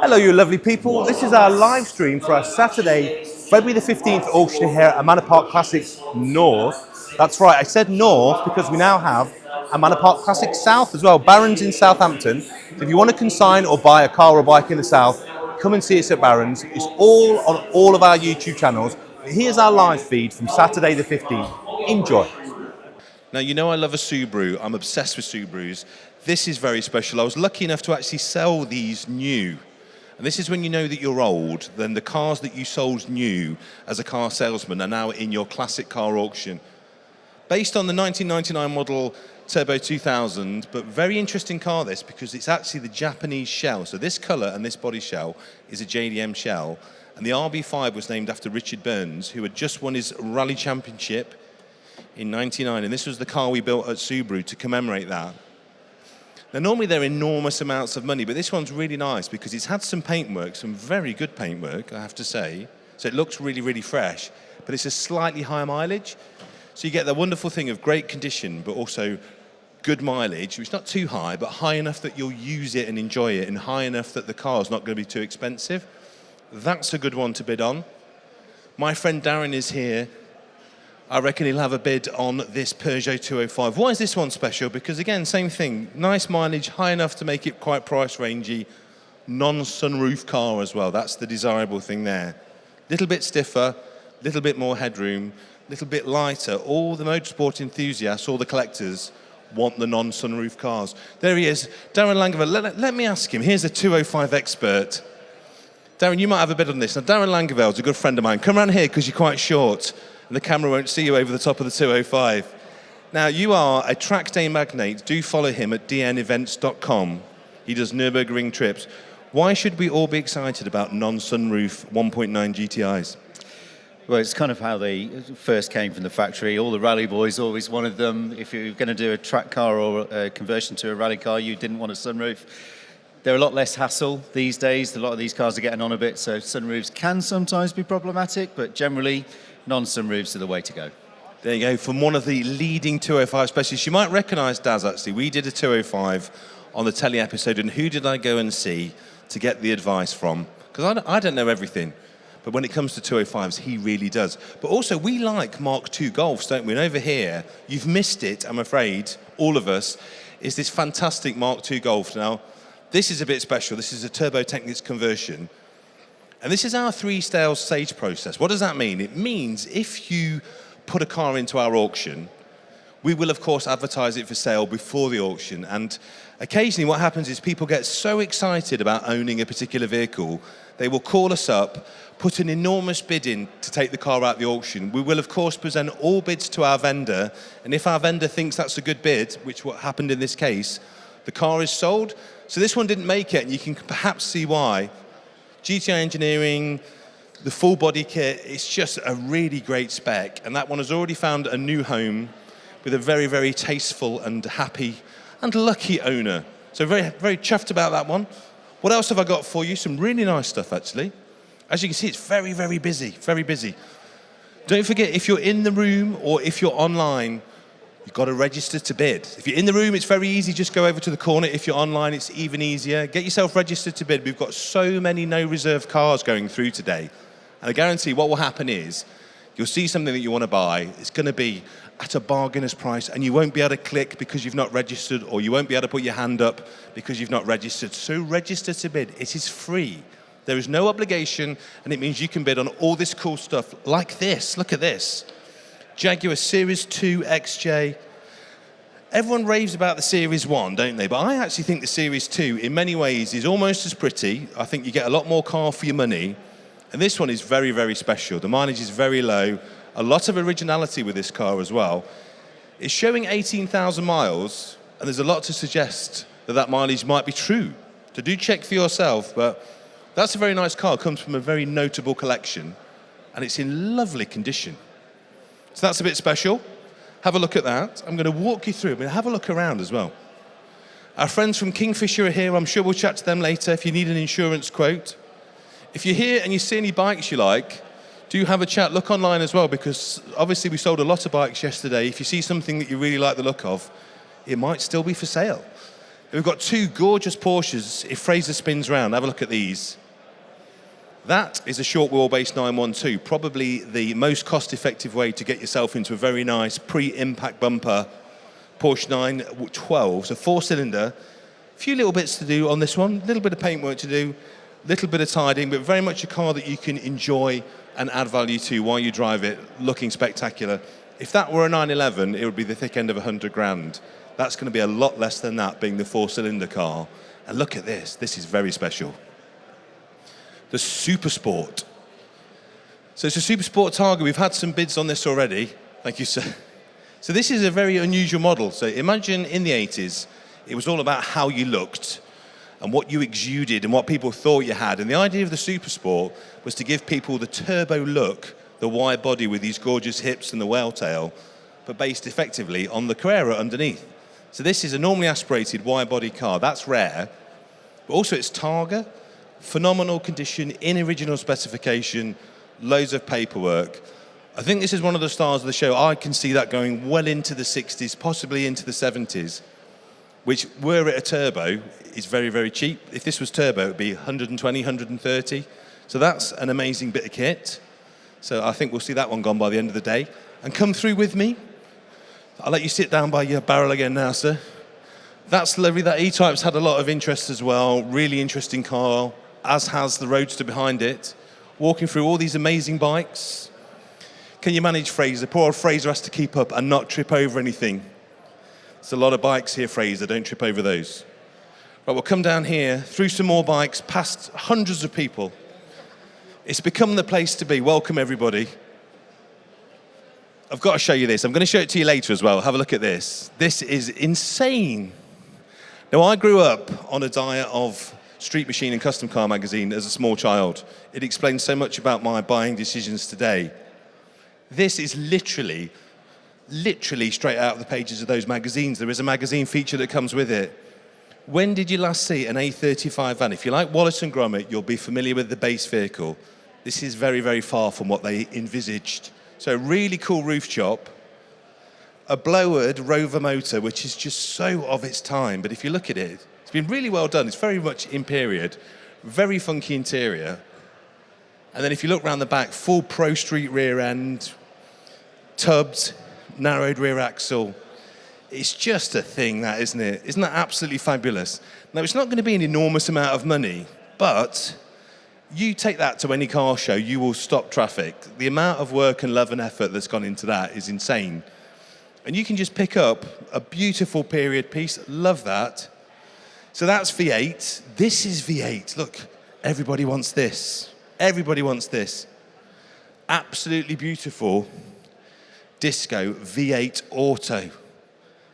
Hello, you lovely people. This is our live stream for our Saturday, February the 15th auction here at Manor Park Classics North. That's right, I said North because we now have a Manor Park Classics South as well. Barron's in Southampton. So if you want to consign or buy a car or bike in the South, come and see us at Barron's. It's all on all of our YouTube channels. Here's our live feed from Saturday the 15th. Enjoy. Now, you know I love a Subaru. I'm obsessed with Subarus. This is very special. I was lucky enough to actually sell these new. And this is when you know that you're old, then the cars that you sold new as a car salesman are now in your classic car auction. Based on the 1999 model Turbo 2000, but very interesting car this, because it's actually the Japanese shell. So this colour and this body shell is a JDM shell. And the RB5 was named after Richard Burns, who had just won his rally championship in '99, and this was the car we built at Subaru to commemorate that. Now, normally they're enormous amounts of money, but this one's really nice because it's had some paintwork, some very good paintwork, I have to say. So it looks really, really fresh, but it's a slightly higher mileage. So you get the wonderful thing of great condition, but also good mileage. It's not too high, but high enough that you'll use it and enjoy it, and high enough that the car's not going to be too expensive. That's a good one to bid on. My friend Darren is here. I reckon he'll have a bid on this Peugeot 205. Why is this one special? Because again, same thing, nice mileage, high enough to make it quite price rangy, non-sunroof car as well. That's the desirable thing there. Little bit stiffer, little bit more headroom, little bit lighter. All the motorsport enthusiasts, all the collectors want the non-sunroof cars. There he is, Darren Langeveld. Let me ask him, here's a 205 expert. Darren, you might have a bid on this. Now, Darren Langeveld's a good friend of mine. Come around here because you're quite short. And the camera won't see you over the top of the 205. Now, you are a track day magnate. Do follow him at dnevents.com. He does Nürburgring trips. Why should we all be excited about non-sunroof 1.9 GTIs? Well, it's kind of how they first came from the factory. All the rally boys always wanted them. If you're going to do a track car or a conversion to a rally car, you didn't want a sunroof. They're a lot less hassle these days. A lot of these cars are getting on a bit, so sunroofs can sometimes be problematic, but generally, non-sunroofs are the way to go. There you go, from one of the leading 205 specialists. You might recognise Daz, actually. We did a 205 on the telly episode, and who did I go and see to get the advice from? Because I don't know everything, but when it comes to 205s, he really does. But also, we like Mark II Golfs, don't we? And over here, you've missed it, I'm afraid, all of us, is this fantastic Mark II Golf. Now, this is a bit special. This is a Turbo Technics conversion. And this is our three-stage process. What does that mean? It means if you put a car into our auction, we will, of course, advertise it for sale before the auction. And occasionally what happens is people get so excited about owning a particular vehicle, they will call us up, put an enormous bid in to take the car out of the auction. We will, of course, present all bids to our vendor. And if our vendor thinks that's a good bid, which what happened in this case, the car is sold. So this one didn't make it, and you can perhaps see why. GTI engineering, the full body kit, it's just a really great spec. And that one has already found a new home with a very, very tasteful and happy and lucky owner. So very, very chuffed about that one. What else have I got for you? Some really nice stuff, actually. As you can see, it's very, very busy, very busy. Don't forget, if you're in the room or if you're online, you've got to register to bid. If you're in the room, it's very easy. Just go over to the corner. If you're online, it's even easier. Get yourself registered to bid. We've got so many no-reserve cars going through today. And I guarantee what will happen is you'll see something that you want to buy. It's going to be at a bargainer's price, and you won't be able to click because you've not registered, or you won't be able to put your hand up because you've not registered. So register to bid. It is free. There is no obligation, and it means you can bid on all this cool stuff like this. Look at this. Jaguar Series 2 XJ. Everyone raves about the Series 1, don't they? But I actually think the Series 2, in many ways, is almost as pretty. I think you get a lot more car for your money. And this one is very, very special. The mileage is very low. A lot of originality with this car as well. It's showing 18,000 miles, and there's a lot to suggest that that mileage might be true. So do check for yourself, but that's a very nice car. It comes from a very notable collection, and it's in lovely condition. So that's a bit special. Have a look at that. I'm going to walk you through. Have a look around as well. Our friends from Kingfisher are here. I'm sure we'll chat to them later if you need an insurance quote. If you're here and you see any bikes you like, do have a chat. Look online as well, because obviously we sold a lot of bikes yesterday. If you see something that you really like the look of, it might still be for sale. We've got two gorgeous Porsches. If Fraser spins round, have a look at these. That is a short wheelbase 912, probably the most cost-effective way to get yourself into a very nice pre-impact bumper Porsche 912. So 4-cylinder, a few little bits to do on this one, a little bit of paintwork to do, a little bit of tidying, but very much a car that you can enjoy and add value to while you drive it, looking spectacular. If that were a 911, it would be the thick end of 100 grand. That's going to be a lot less than that, being the 4-cylinder car. And look at this. This is very special. The Super Sport. So it's a Super Sport Targa. We've had some bids on this already. Thank you, sir. So this is a very unusual model. So imagine in the 80s, it was all about how you looked and what you exuded and what people thought you had. And the idea of the Super Sport was to give people the turbo look, the wide body with these gorgeous hips and the whale tail, but based effectively on the Carrera underneath. So this is a normally aspirated wide body car. That's rare. But also it's Targa, phenomenal condition, in original specification, loads of paperwork. I think this is one of the stars of the show. I can see that going well into the 60s, possibly into the 70s, which, were it a turbo, is very, very cheap. If this was turbo, it would be 120, 130. So that's an amazing bit of kit. So I think we'll see that one gone by the end of the day. And come through with me. I'll let you sit down by your barrel again now, sir. That's lovely. That E-Type's had a lot of interest as well. Really interesting car, as has the Roadster behind it. Walking through all these amazing bikes. Can you manage Fraser? Poor old Fraser has to keep up and not trip over anything. There's a lot of bikes here, Fraser. Don't trip over those. Right, we'll come down here, through some more bikes, past hundreds of people. It's become the place to be. Welcome, everybody. I've got to show you this. I'm going to show it to you later as well. Have a look at this. This is insane. Now, I grew up on a diet of Street Machine and Custom Car magazine as a small child. It explains so much about my buying decisions today. This is literally straight out of the pages of those magazines. There is a magazine feature that comes with it. When did you last see an A35 van? If you like Wallace and Gromit, you'll be familiar with the base vehicle. This is very, very far from what they envisaged. So really cool roof top, a blowered Rover motor, which is just so of its time. But if you look at it, it's been really well done. It's very much in period, very funky interior. And then if you look around the back, full Pro Street rear end, tubs, narrowed rear axle. It's just a thing, that, isn't it? Isn't that absolutely fabulous? Now, it's not going to be an enormous amount of money, but you take that to any car show, you will stop traffic. The amount of work and love and effort that's gone into that is insane. And you can just pick up a beautiful period piece. Love that. So that's V8. This is V8. Look, everybody wants this. Everybody wants this. Absolutely beautiful Disco V8 Auto.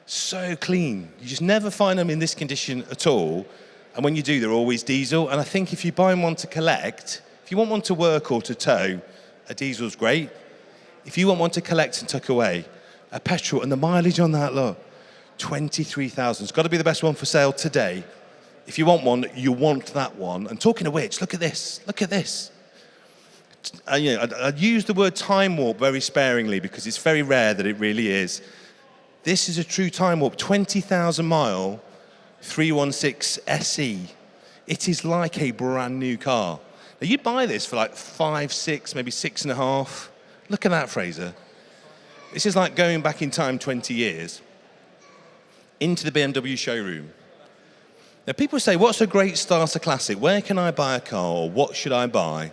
So clean. You just never find them in this condition at all. And when you do, they're always diesel. And I think if you're buying one to collect, if you want one to work or to tow, a diesel's great. If you want one to collect and tuck away, a petrol, and the mileage on that, look, 23,000. It's got to be the best one for sale today. If you want one, you want that one. And talking of which, look at this. Look at this. I use the word time warp very sparingly because it's very rare that it really is. This is a true time warp, 20,000 mile 316 SE. It is like a brand new car. Now, you'd buy this for like 5, 6, maybe 6.5. Look at that, Fraser. This is like going back in time 20 years into the BMW showroom. Now, people say, what's a great starter classic? Where can I buy a car, or what should I buy?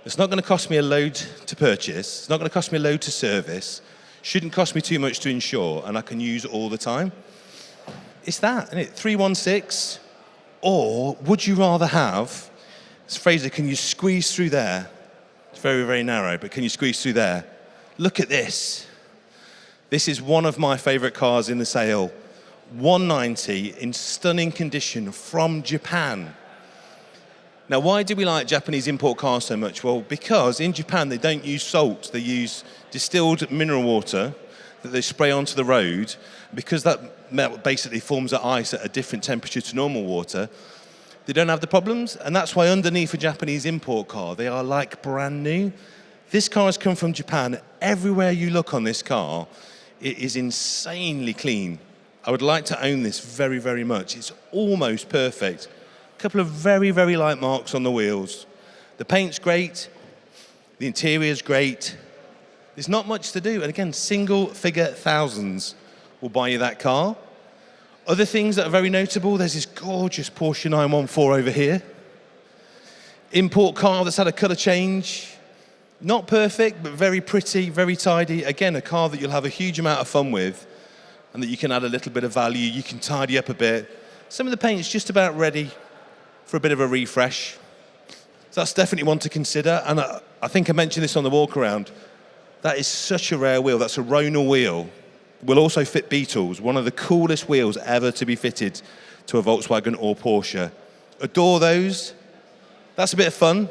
It's not going to cost me a load to purchase. It's not going to cost me a load to service. Shouldn't cost me too much to insure, and I can use all the time. It's that, isn't it? 316. Or would you rather have, Fraser, can you squeeze through there? It's very, very narrow, but can you squeeze through there? Look at this. This is one of my favorite cars in the sale. 190 in stunning condition from Japan. Now, why do we like Japanese import cars so much? Well, because in Japan, they don't use salt. They use distilled mineral water that they spray onto the road. Because that basically forms the ice at a different temperature to normal water, they don't have the problems. And that's why underneath a Japanese import car, they are like brand new. This car has come from Japan. Everywhere you look on this car, it is insanely clean. I would like to own this very, very much. It's almost perfect. A couple of very, very light marks on the wheels. The paint's great. The interior's great. There's not much to do. And again, single figure thousands will buy you that car. Other things that are very notable, there's this gorgeous Porsche 914 over here. Import car that's had a colour change. Not perfect, but very pretty, very tidy. Again, a car that you'll have a huge amount of fun with and that you can add a little bit of value. You can tidy up a bit. Some of the paint's just about ready for a bit of a refresh. So that's definitely one to consider. And I think I mentioned this on the walk around. That is such a rare wheel. That's a Rona wheel. Will also fit Beetles, one of the coolest wheels ever to be fitted to a Volkswagen or Porsche. Adore those. That's a bit of fun.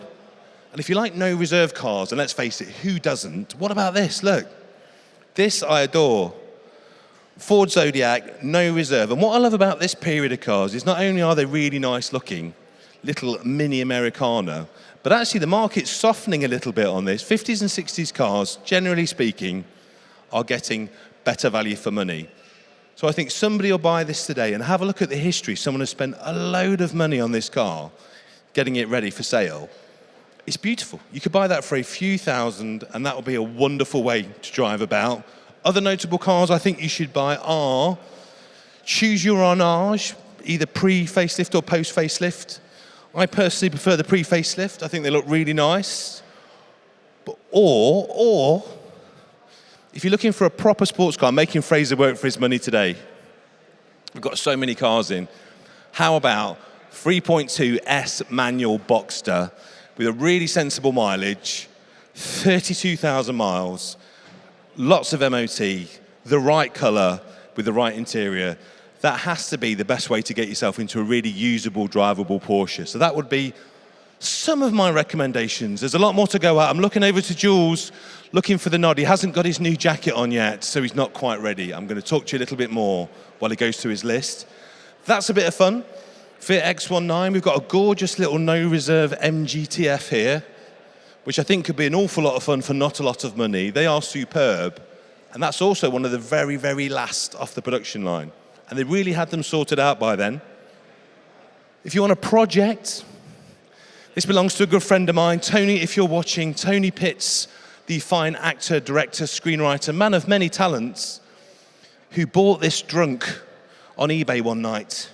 And if you like no reserve cars, and let's face it, who doesn't? What about this? Look, this I adore. Ford Zodiac, no reserve. And what I love about this period of cars is not only are they really nice looking, little mini Americana, but actually the market's softening a little bit on this. 50s and 60s cars, generally speaking, are getting better value for money. So I think somebody will buy this today and have a look at the history. Someone has spent a load of money on this car, getting it ready for sale. It's beautiful. You could buy that for a few thousand, and that will be a wonderful way to drive about. Other notable cars I think you should buy are choose your Arnage, either pre-facelift or post-facelift. I personally prefer the pre-facelift. I think they look really nice. But, or if you're looking for a proper sports car, making Fraser work for his money today, we've got so many cars in. How about 3.2 S manual Boxster with a really sensible mileage, 32,000 miles, lots of MOT, the right colour with the right interior. That has to be the best way to get yourself into a really usable, drivable Porsche. So that would be some of my recommendations. There's a lot more to go at. I'm looking over to Jules, looking for the nod. He hasn't got his new jacket on yet, so he's not quite ready. I'm going to talk to you a little bit more while he goes through his list. That's a bit of fun. Fiat X19, we've got a gorgeous little no-reserve MGTF here, which I think could be an awful lot of fun for not a lot of money. They are superb, and that's also one of the very, very last off the production line. And they really had them sorted out by then. If you want a project, this belongs to a good friend of mine, Tony, if you're watching. Tony Pitts, the fine actor, director, screenwriter, man of many talents, who bought this drunk on eBay one night.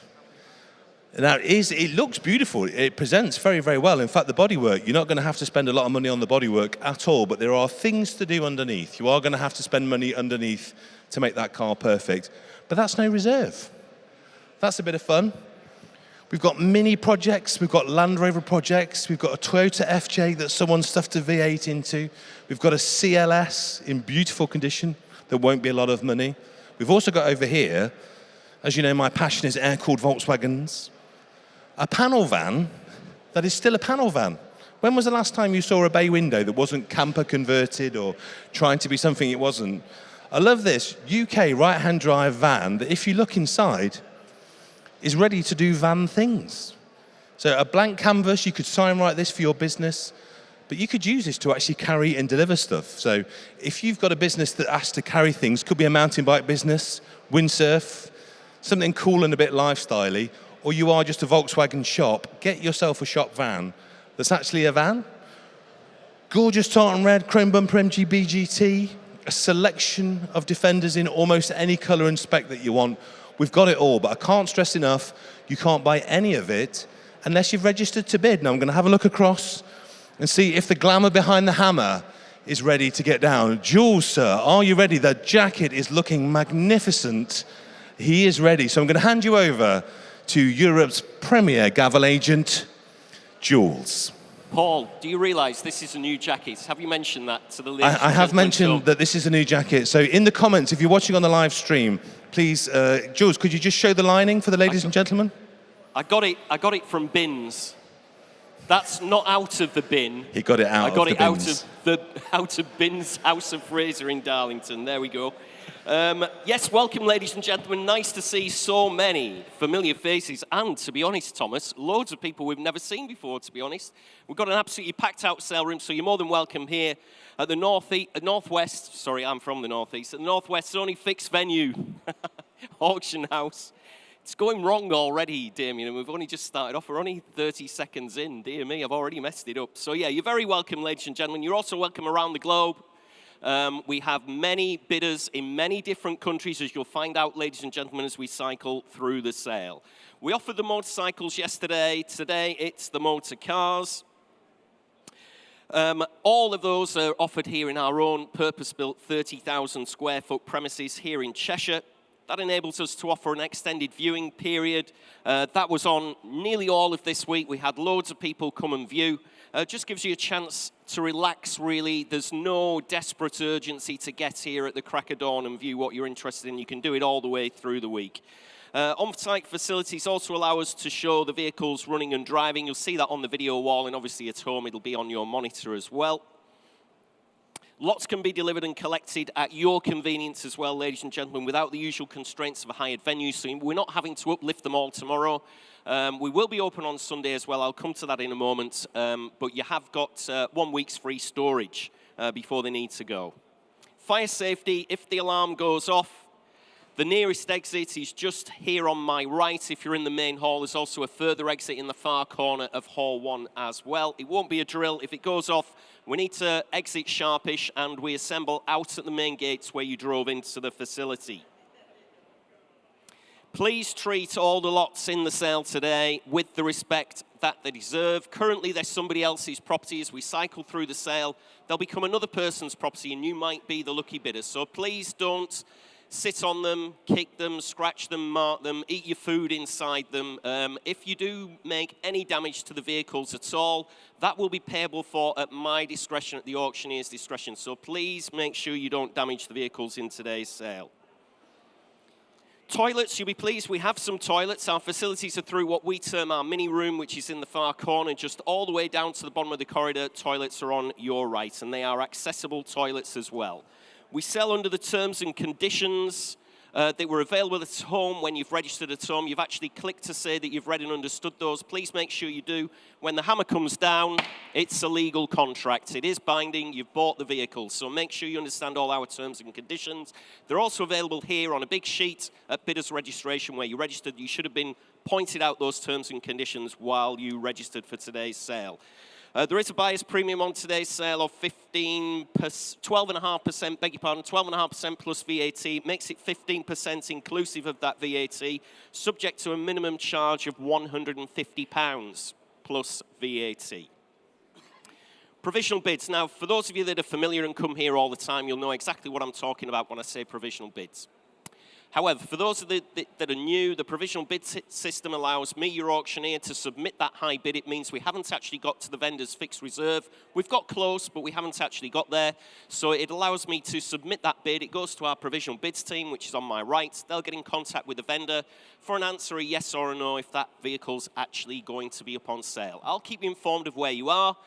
Now, it looks beautiful. It presents very, very well. In fact, the bodywork, you're not going to have to spend a lot of money on the bodywork at all, but there are things to do underneath. You are going to have to spend money underneath to make that car perfect. But that's no reserve. That's a bit of fun. We've got mini projects, we've got Land Rover projects, we've got a Toyota FJ that someone stuffed a V8 into. We've got a CLS in beautiful condition that won't be a lot of money. We've also got over here, as you know, my passion is air-cooled Volkswagens, a panel van that is still a panel van. When was the last time you saw a bay window that wasn't camper converted or trying to be something it wasn't? I love this UK right-hand drive van that if you look inside, is ready to do van things. So a blank canvas, you could sign write this for your business, but you could use this to actually carry and deliver stuff. So if you've got a business that has to carry things, could be a mountain bike business, windsurf, something cool and a bit lifestyle-y, or you are just a Volkswagen shop, get yourself a shop van that's actually a van. Gorgeous tartan red, chrome bumper MG BGT, a selection of Defenders in almost any colour and spec that you want. We've got it all, but I can't stress enough, you can't buy any of it unless you've registered to bid. Now I'm going to have a look across and see if the glamour behind the hammer is ready to get down. Jules, sir, are you ready? The jacket is looking magnificent. He is ready. So I'm going to hand you over to Europe's premier gavel agent, Jules. Paul, do you realise this is a new jacket? Have you mentioned that to the ladies? I have mentioned that this is a new jacket. So in the comments, if you're watching on the live stream, please, Jules, could you just show the lining for the ladies and gentlemen? I got it from bins. That's not out of the bin. He got it out of the bins. I got it out of bins, House of Fraser in Darlington. There we go. Yes, welcome, ladies and gentlemen. Nice to see so many familiar faces. And, to be honest, Thomas, loads of people we've never seen before, to be honest. We've got an absolutely packed-out sale room, so you're more than welcome here at the Northwest. Sorry, I'm from the Northeast. At the Northwest Only Fixed venue. Auction House. It's going wrong already, Damien, and we've only just started off. We're only 30 seconds in. Dear me, I've already messed it up. So yeah, you're very welcome, ladies and gentlemen. You're also welcome around the globe. We have many bidders in many different countries, as you'll find out, ladies and gentlemen, as we cycle through the sale. We offered the motorcycles yesterday. Today, it's the motor cars. All of those are offered here in our own purpose-built 30,000 square foot premises here in Cheshire. That enables us to offer an extended viewing period. That was on nearly all of this week. We had loads of people come and view. Just gives you a chance to relax, really. There's no desperate urgency to get here at the crack of dawn and view what you're interested in. You can do it all the way through the week. On-site facilities also allow us to show the vehicles running and driving. You'll see that on the video wall, and obviously at home it'll be on your monitor as well. Lots can be delivered and collected at your convenience as well, ladies and gentlemen, without the usual constraints of a hired venue. So we're not having to uplift them all tomorrow. We will be open on Sunday as well. I'll come to that in a moment. But you have got 1 week's free storage before they need to go. Fire safety, if the alarm goes off, the nearest exit is just here on my right. If you're in the main hall, there's also a further exit in the far corner of Hall 1 as well. It won't be a drill. If it goes off, we need to exit sharpish, and we assemble out at the main gates where you drove into the facility. Please treat all the lots in the sale today with the respect that they deserve. Currently, they're somebody else's property. As we cycle through the sale, they'll become another person's property, and you might be the lucky bidder. So please don't sit on them, kick them, scratch them, mark them, eat your food inside them. If you do make any damage to the vehicles at all, that will be payable for at my discretion, at the auctioneer's discretion. So please make sure you don't damage the vehicles in today's sale. Toilets, you'll be pleased, we have some toilets. Our facilities are through what we term our mini room, which is in the far corner, just all the way down to the bottom of the corridor. Toilets are on your right, and they are accessible toilets as well. We sell under the terms and conditions that were available at home when you've registered at home. You've actually clicked to say that you've read and understood those. Please make sure you do. When the hammer comes down, it's a legal contract. It is binding. You've bought the vehicle. So make sure you understand all our terms and conditions. They're also available here on a big sheet at bidder's registration where you registered. You should have been pointed out those terms and conditions while you registered for today's sale. There is a buyer's premium on today's sale of 12.5%, beg your pardon, 12.5% plus VAT. Makes it 15% inclusive of that VAT, subject to a minimum charge of £150 plus VAT. Provisional bids. Now, for those of you that are familiar and come here all the time, you'll know exactly what I'm talking about when I say provisional bids. However, for those that are new, the provisional bid system allows me, your auctioneer, to submit that high bid. It means we haven't actually got to the vendor's fixed reserve. We've got close, but we haven't actually got there. So it allows me to submit that bid. It goes to our provisional bids team, which is on my right. They'll get in contact with the vendor for an answer, a yes or a no, if that vehicle's actually going to be up on sale. I'll keep you informed of where you are.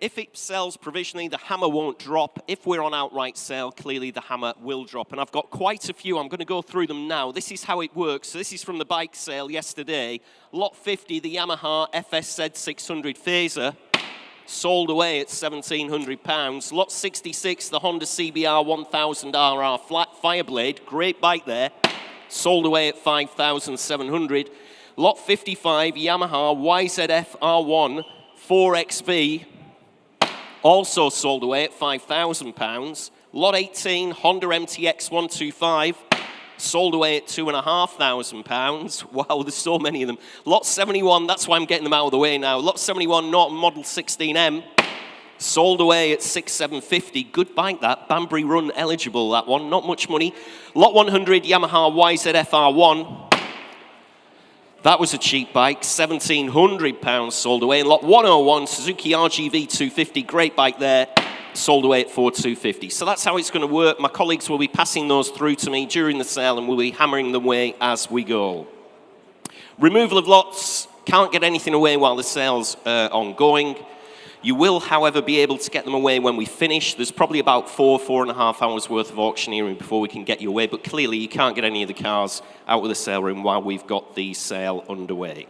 If it sells provisionally, the hammer won't drop. If we're on outright sale, clearly the hammer will drop. And I've got quite a few. I'm going to go through them now. This is how it works. So this is from the bike sale yesterday. Lot 50, the Yamaha FSZ 600 Phaser, sold away at £1,700. Lot 66, the Honda CBR 1000RR flat Fireblade, great bike there, sold away at £5,700. Lot 55, Yamaha YZF R1 4XV, also sold away at £5,000. Lot 18, Honda MTX 125, sold away at £2,500. Wow, there's so many of them. Lot 71, that's why I'm getting them out of the way now. Lot 71, Norton Model 16M, sold away at £6,750. Good bike that, Banbury Run eligible, that one, not much money. Lot 100, Yamaha YZF R1. That was a cheap bike, £1,700 sold away. And lot 101, Suzuki RGV 250, great bike there, sold away at £4,250. So that's how it's going to work. My colleagues will be passing those through to me during the sale, and we'll be hammering them away as we go. Removal of lots, can't get anything away while the sale's ongoing. You will, however, be able to get them away when we finish. There's probably about 4.5 hours worth of auctioneering before we can get you away, but clearly you can't get any of the cars out of the sale room while we've got the sale underway.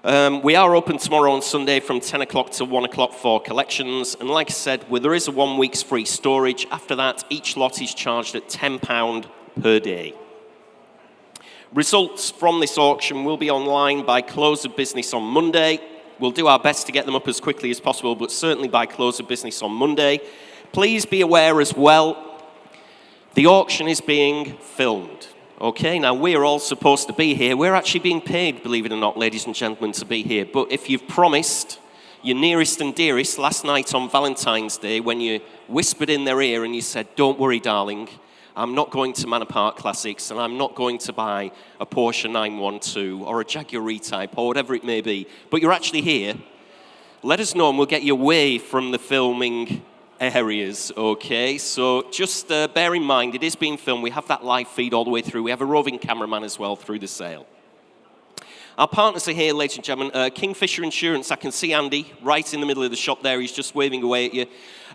We are open tomorrow on Sunday from 10 o'clock to 1 o'clock for collections, and like I said, there is a 1 week's free storage. After that, each lot is charged at £10 per day. Results from this auction will be online by close of business on Monday. We'll do our best to get them up as quickly as possible, but certainly by close of business on Monday. Please be aware as well, the auction is being filmed. Okay, now we're all supposed to be here. We're actually being paid, believe it or not, ladies and gentlemen, to be here. But if you've promised your nearest and dearest last night on Valentine's Day when you whispered in their ear and you said, "Don't worry, darling, I'm not going to Manor Park Classics and I'm not going to buy a Porsche 912 or a Jaguar E-Type or whatever it may be, but you're actually here," let us know and we'll get you away from the filming areas, okay? So just bear in mind, it is being filmed. We have that live feed all the way through. We have a roving cameraman as well through the sale. Our partners are here, ladies and gentlemen. Kingfisher Insurance, I can see Andy right in the middle of the shop there. He's just waving away at you.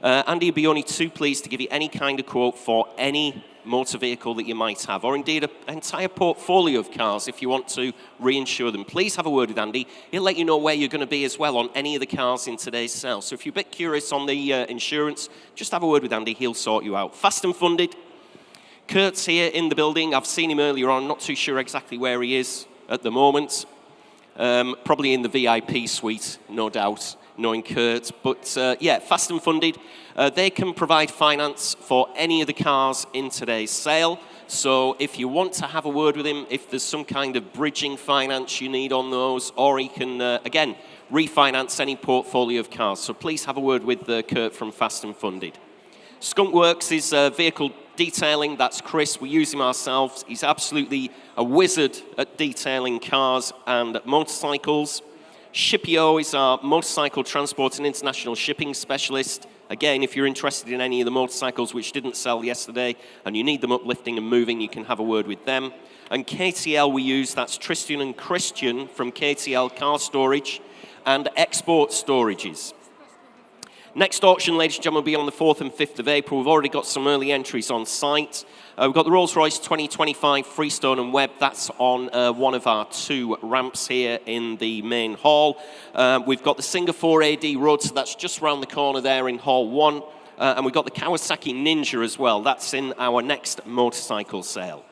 Andy would be only too pleased to give you any kind of quote for any motor vehicle that you might have, or indeed an entire portfolio of cars if you want to reinsure them. Please have a word with Andy. He'll let you know where you're going to be as well on any of the cars in today's sale. So if you're a bit curious on the insurance, just have a word with Andy. He'll sort you out. Fast and Funded. Kurt's here in the building. I've seen him earlier on. Not too sure exactly where he is at the moment. Probably in the VIP suite, no doubt, knowing Kurt. But yeah, Fast and Funded. They can provide finance for any of the cars in today's sale. So if you want to have a word with him, if there's some kind of bridging finance you need on those, or he can, again, refinance any portfolio of cars. So please have a word with Kurt from Fast and Funded. Skunk Works is vehicle detailing. That's Chris. We use him ourselves. He's absolutely a wizard at detailing cars and motorcycles. Shipio is our motorcycle transport and international shipping specialist. Again, if you're interested in any of the motorcycles which didn't sell yesterday and you need them uplifting and moving, you can have a word with them. And KTL we use, that's Tristan and Christian from KTL Car Storage and Export Storages. Next auction, ladies and gentlemen, will be on the 4th and 5th of April. We've already got some early entries on site. We've got the Rolls-Royce 2025 Freestone and Webb. That's on one of our two ramps here in the main hall. We've got the Singapore AD Road, so that's just around the corner there in Hall 1. And we've got the Kawasaki Ninja as well. That's in our next motorcycle sale.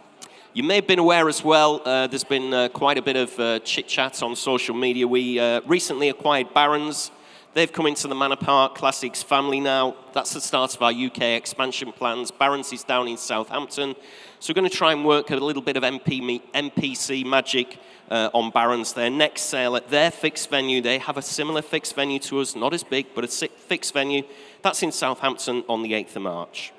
You may have been aware as well, there's been quite a bit of chit-chat on social media. We recently acquired Barron's. They've come into the Manor Park Classics family now. That's the start of our UK expansion plans. Barron's is down in Southampton. So we're going to try and work a little bit of MPC magic on Barron's. Their next sale at their fixed venue. They have a similar fixed venue to us, not as big, but a fixed venue. That's in Southampton on the 8th of March.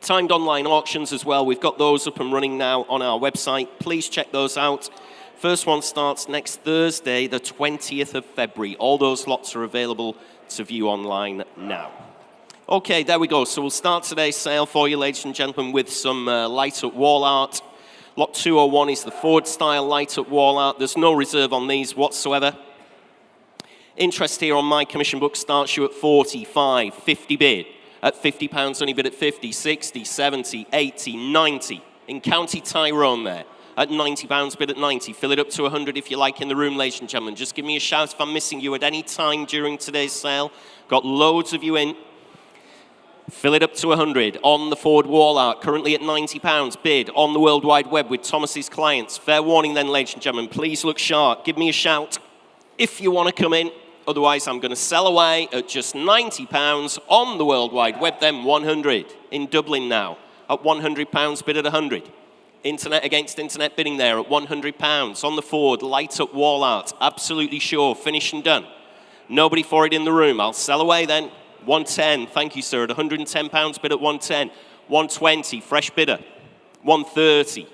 Timed online auctions as well. We've got those up and running now on our website. Please check those out. First one starts next Thursday, the 20th of February. All those lots are available to view online now. Okay, there we go. So we'll start today's sale for you, ladies and gentlemen, with some light-up wall art. Lot 201 is the Ford-style light-up wall art. There's no reserve on these whatsoever. Interest here on my commission book starts you at 45, 50 bid. At £50, only bid at 50, 60, 70, 80, 90. In County Tyrone there. At £90, bid at 90. Fill it up to 100 if you like in the room, ladies and gentlemen. Just give me a shout if I'm missing you at any time during today's sale. Got loads of you in. Fill it up to 100. On the Ford wall art, currently at £90. Bid on the World Wide Web with Thomas's clients. Fair warning then, ladies and gentlemen. Please look sharp. Give me a shout if you want to come in. Otherwise, I'm going to sell away at just £90 on the World Wide Web, then 100 in Dublin now. At £100, bid at 100. Internet against internet bidding there at £100. On the Ford, light up wall art, absolutely sure, finished and done. Nobody for it in the room. I'll sell away then. 110, thank you, sir, at £110, bid at 110. 120, fresh bidder. 130.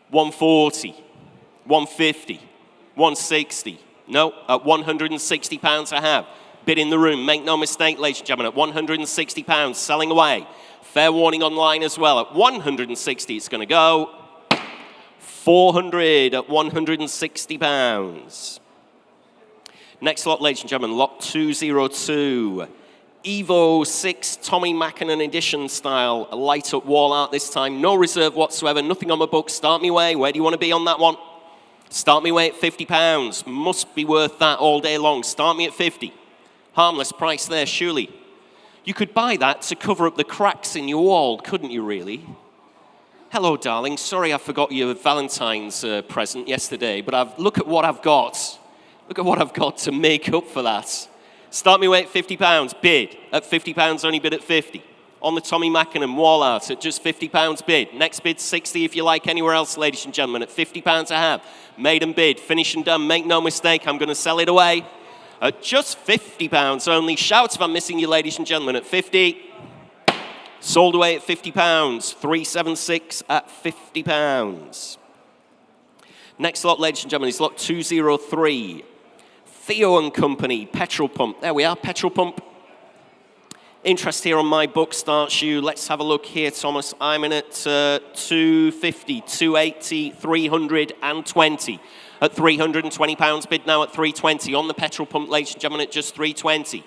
140. 150. 160. No, at £160 I have. Bid in the room. Make no mistake, ladies and gentlemen, at £160, selling away. Fair warning online as well. At 160, it's going to go. 400 at £160. Next lot, ladies and gentlemen, lot 202. Evo 6 Tommy Mackinnon edition style light up wall art this time. No reserve whatsoever, nothing on my book. Start me away. Where do you want to be on that one? Start me away at £50. Must be worth that all day long. Start me at 50. Harmless price there, surely. You could buy that to cover up the cracks in your wall, couldn't you really? Hello, darling. Sorry I forgot your Valentine's present yesterday, but look at what I've got. Look at what I've got to make up for that. Start me away at £50. Bid. At £50, only bid at 50. On the Tommy Mackinnon wall art at just £50 bid. Next bid 60 if you like anywhere else, ladies and gentlemen. At £50 I have. Maiden bid. Finish and done. Make no mistake, I'm going to sell it away. At just £50 only. Shout if I'm missing you, ladies and gentlemen. At 50. Sold away at £50. 376 at £50. Next lot, ladies and gentlemen, is lot 203. Theo and Company, petrol pump. There we are, petrol pump. Interest here on my book starts you. Let's have a look here, Thomas. I'm in at 250, 280, 320. At £320 bid now at 320. On the petrol pump, ladies and gentlemen, at just 320.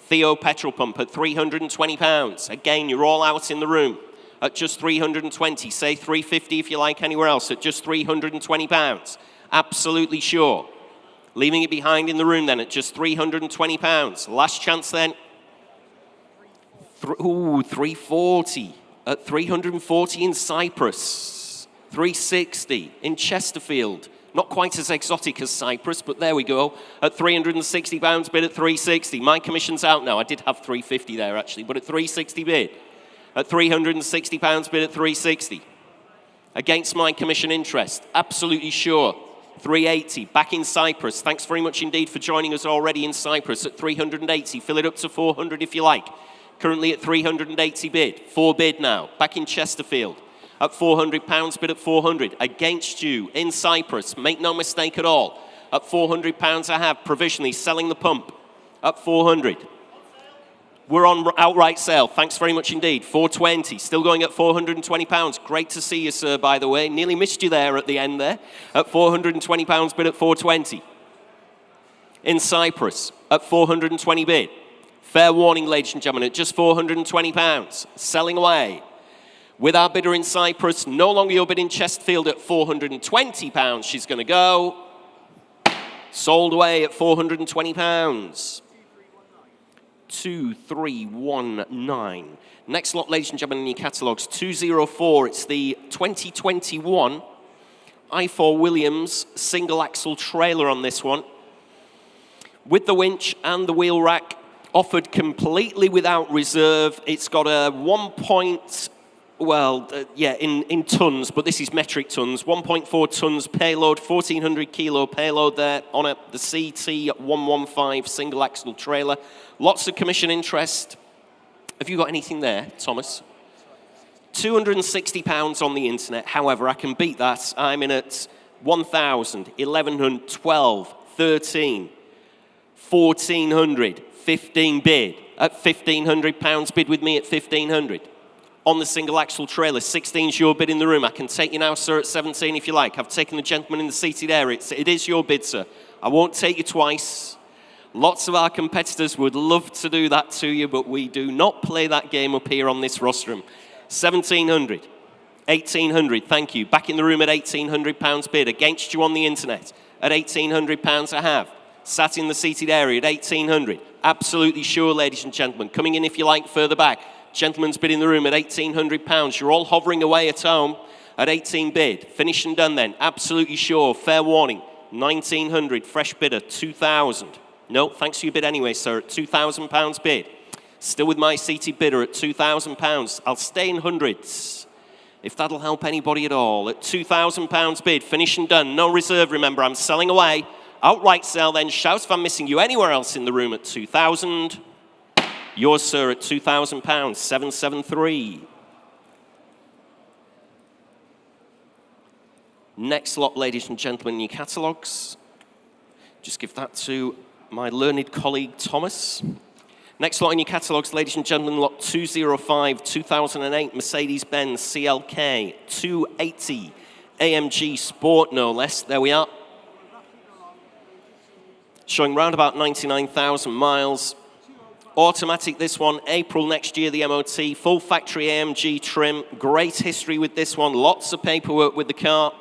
Theo petrol pump at £320. Again, you're all out in the room. At just 320. Say 350 if you like anywhere else. At just £320. Absolutely sure. Leaving it behind in the room then at just £320. Last chance then. 340. At 340 in Cyprus. 360 in Chesterfield. Not quite as exotic as Cyprus, but there we go. At £360 bid at 360. My commission's out now. I did have 350 there actually, but at 360 bid. At £360 bid at 360. Against my commission interest. Absolutely sure. 380, back in Cyprus. Thanks very much indeed for joining us already in Cyprus at 380. Fill it up to 400 if you like. Currently at 380 bid. 4 bid now. Back in Chesterfield at £400 bid at 400. Against you in Cyprus. Make no mistake at all. At £400 I have provisionally selling the pump at 400. We're on outright sale. Thanks very much indeed. 420. Still going at £420. Great to see you, sir, by the way. Nearly missed you there at the end there. At £420 bid at 420. In Cyprus, at 420 bid. Fair warning, ladies and gentlemen, at just £420. Selling away. With our bidder in Cyprus, no longer your bid in Chesterfield at £420. She's going to go. Sold away at £420. 2319. Next lot, ladies and gentlemen, in your catalogues, 204. It's the 2021 i4 Williams single axle trailer on this one. With the winch and the wheel rack, offered completely without reserve. It's got a in tons, but this is metric tons. 1.4 tons payload, 1,400 kilo payload there on the CT115 single axle trailer. Lots of commission interest. Have you got anything there, Thomas? £260 on the internet. However, I can beat that. I'm in at 1,000, 1,100, 12, 13, 1,400, 15 bid. At £1,500 bid with me at 1,500. On the single axle trailer, 16's your bid in the room. I can take you now, sir, at 17 if you like. I've taken the gentleman in the seated area. It is your bid, sir. I won't take you twice. Lots of our competitors would love to do that to you, but we do not play that game up here on this rostrum. 1,700, 1,800, thank you. Back in the room at £1,800 bid. Against you on the internet at £1,800 I have. Sat in the seated area at 1,800. Absolutely sure, ladies and gentlemen. Coming in if you like further back. Gentleman's bid in the room at £1,800. You're all hovering away at home at 18 bid. Finish and done then. Absolutely sure. Fair warning. 1,900. Fresh bidder. 2,000. No, thanks for your bid anyway, sir. At £2,000 bid. Still with my seated bidder at £2,000. I'll stay in hundreds, if that'll help anybody at all. At £2,000 bid. Finish and done. No reserve, remember. I'm selling away. Outright sale then. Shout if I'm missing you anywhere else in the room at 2,000. Yours, sir, at £2,000, 773. Next lot, ladies and gentlemen, in your catalogues. Just give that to my learned colleague, Thomas. Next lot in your catalogues, ladies and gentlemen, lot 205, 2008 Mercedes-Benz CLK 280 AMG Sport, no less. There we are. Showing round about 99,000 miles. Automatic, this one, April next year, the MOT, full factory AMG trim, great history with this one, lots of paperwork with the car.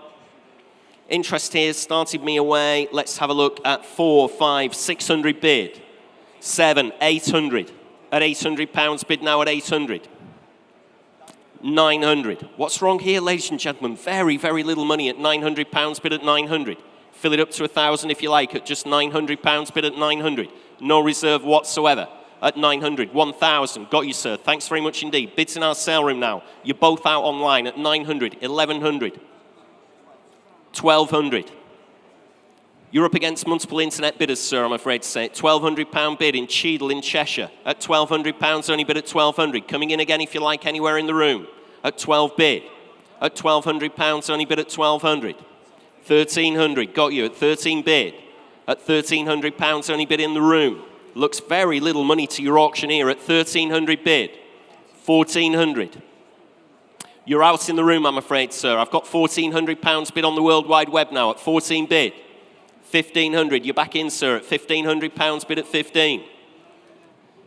Interest here started me away. Let's have a look at 4, 5, 600 bid, 7, 800. At £800 bid now at 800. 900. What's wrong here, ladies and gentlemen? Very, very little money at £900, bid at 900. Fill it up to 1,000 if you like at just £900, bid at 900. No reserve whatsoever at 900. 1,000. Got you, sir. Thanks very much indeed. Bids in our sale room now. You're both out online at 900, 1,100, 1,200. You're up against multiple internet bidders, sir, I'm afraid to say. £1,200 bid in Cheadle in Cheshire. At £1,200, only bid at 1,200. Coming in again, if you like, anywhere in the room. At 12 bid. At £1,200, only bid at 1,200. 1,300, got you at 13 bid. At £1,300, only bid in the room. Looks very little money to your auctioneer at 1,300 bid. 1,400. You're out in the room, I'm afraid, sir. I've got £1,400 bid on the World Wide Web now at 14 bid. 1,500, you're back in, sir, at £1,500 bid at 15.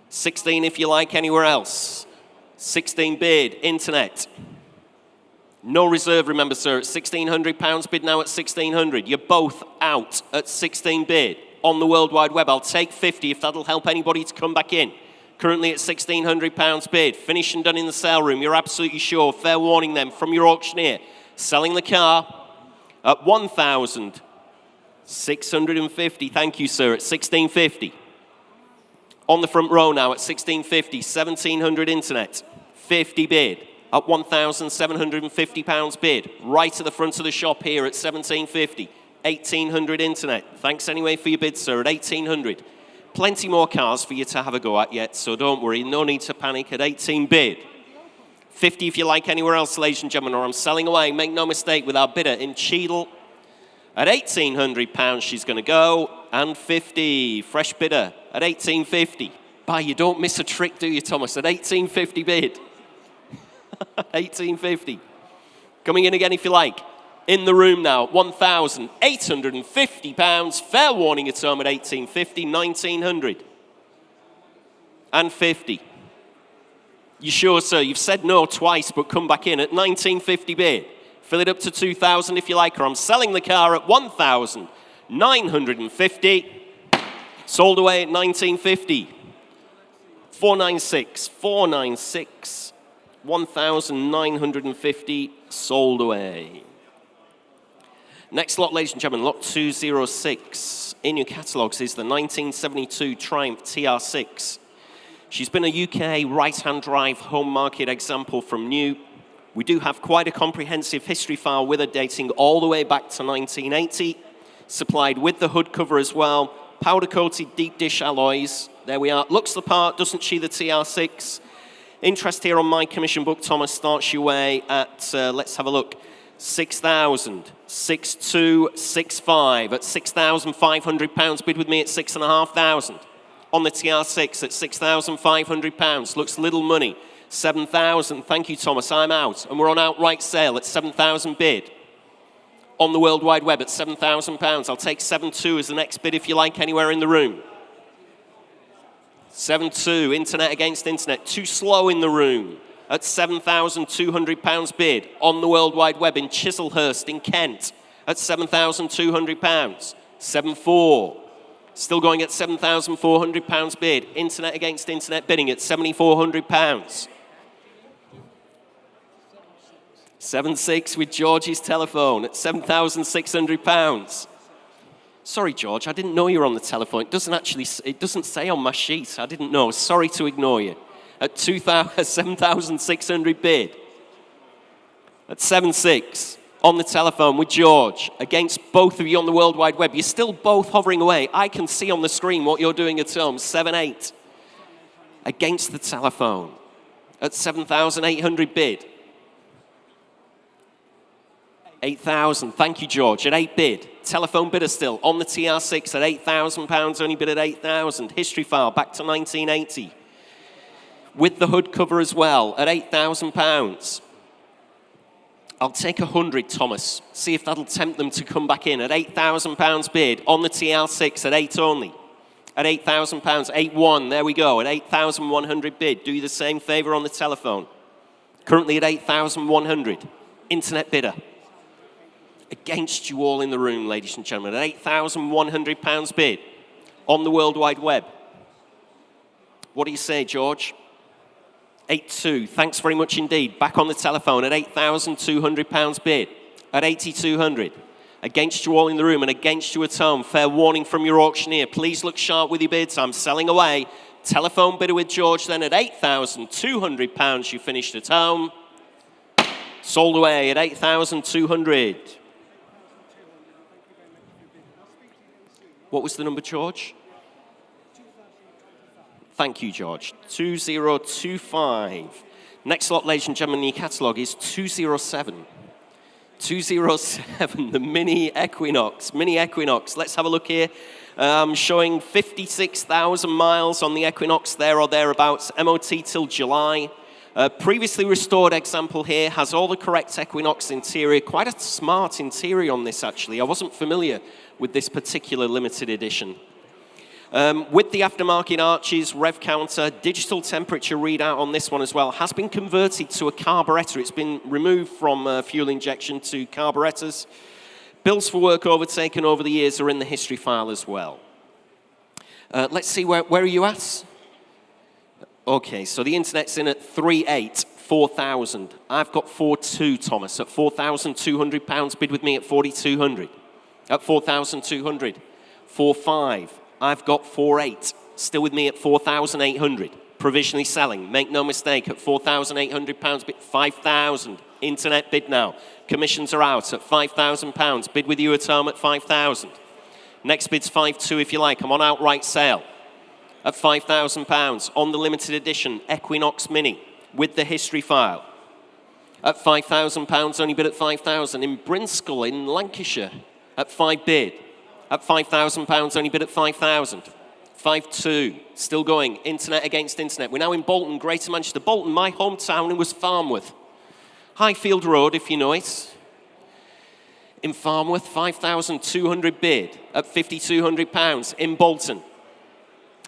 16 if you like, anywhere else. 16 bid, internet. No reserve, remember, sir, at £1,600 bid now at 1,600. You're both out at 16 bid on the World Wide Web. I'll take 50 if that'll help anybody to come back in. Currently at £1,600 bid. Finished and done in the sale room, you're absolutely sure. Fair warning then from your auctioneer. Selling the car at 1,650. Thank you, sir, at 1,650. On the front row now at 1,650. 1,700 internet. 50 bid. At £1,750 bid. Right at the front of the shop here at 1,750. 1,800 internet. Thanks anyway for your bid, sir, at 1,800. Plenty more cars for you to have a go at yet, so don't worry. No need to panic at 18 bid. 50 if you like anywhere else, ladies and gentlemen, or I'm selling away. Make no mistake with our bidder in Cheadle. At £1,800 she's going to go. And 50. Fresh bidder at 1,850. Bah, you don't miss a trick, do you, Thomas? At 1,850 bid. 1,850. Coming in again if you like. In the room now, £1,850. Fair warning at home at 1,850, 1,900. And 50. You sure, sir? You've said no twice, but come back in at 1,950 bid. Fill it up to 2,000 if you like, or I'm selling the car at 1,950. Sold away at 1,950. 496, 496. 1,950 sold away. Next lot, ladies and gentlemen, lot 206 in your catalogues is the 1972 Triumph TR6. She's been a UK right-hand drive home market example from new. We do have quite a comprehensive history file with her dating all the way back to 1980. Supplied with the hood cover as well. Powder-coated deep dish alloys. There we are. Looks the part, doesn't she, the TR6? Interest here on my commission book, Thomas, starts your way at, let's have a look, 6,000, 6,265 at £6,500. Bid with me at 6,500. On the TR6 at £6,500. Looks little money. 7,000. Thank you, Thomas. I'm out. And we're on outright sale at 7,000 bid. On the World Wide Web at £7,000. I'll take 7,2 as the next bid if you like anywhere in the room. 7.2, internet against internet, too slow in the room at £7,200 bid on the World Wide Web in Chislehurst in Kent at £7,200. 7.4, still going at £7,400 bid, internet against internet bidding at £7,400. 7.6 with George's telephone at £7,600. Sorry, George, I didn't know you were on the telephone. It doesn't say on my sheet. I didn't know. Sorry to ignore you. At 7,600 bid. At 7.6 on the telephone with George against both of you on the World Wide Web. You're still both hovering away. I can see on the screen what you're doing at home. 7.8 against the telephone at 7,800 bid. 8,000. Thank you, George. At 8 bid. Telephone bidder still on the TR6 at £8,000. Only bid at 8,000. History file back to 1980. With the hood cover as well at £8,000. I'll take 100, Thomas. See if that'll tempt them to come back in at £8,000 bid on the TR6 at 8 only. At £8,000. 8.1. There we go. At 8,100 bid. Do you the same favour on the telephone. Currently at 8,100. Internet bidder. Against you all in the room, ladies and gentlemen, at £8,100 bid on the World Wide Web. What do you say, George? 8-2. Thanks very much indeed. Back on the telephone at £8,200 bid. At 8,200. Against you all in the room and against you at home. Fair warning from your auctioneer. Please look sharp with your bids. I'm selling away. Telephone bidder with George then at £8,200. You finished at home. Sold away at 8,200. What was the number, George? Thank you, George. 2025. Next lot, ladies and gentlemen, in your catalogue is 207. 207, the Mini Equinox. Mini Equinox. Let's have a look here. Showing 56,000 miles on the Equinox, there or thereabouts. MOT till July. Previously restored example here has all the correct Equinox interior. Quite a smart interior on this, actually. I wasn't familiar with this particular limited edition. With the aftermarket arches, rev counter, digital temperature readout on this one as well. Has been converted to a carburettor. It's been removed from fuel injection to carburettors. Bills for work overtaken over the years are in the history file as well. Let's see, where are you at? Okay, so the internet's in at 3.8, 4,000. I've got 4.2, Thomas, at £4,200. Bid with me at 4,200. At 4,200. 4.5. I've got 4.8. Still with me at 4,800. Provisionally selling. Make no mistake, at £4,800. Bid 5,000. Internet bid now. Commissions are out at £5,000. Bid with you at home at 5,000. Next bid's 5.2 if you like. I'm on outright sale at £5,000 on the limited edition Equinox Mini with the history file. At £5,000, only bid at 5,000. In Brinscall in Lancashire at 5 bid. At £5,000, only bid at 5,000. 5.2, still going. Internet against internet. We're now in Bolton, Greater Manchester. Bolton, my hometown, it was Farnworth. Highfield Road, if you know it. In Farnworth, 5,200 bid at £5,200 in Bolton.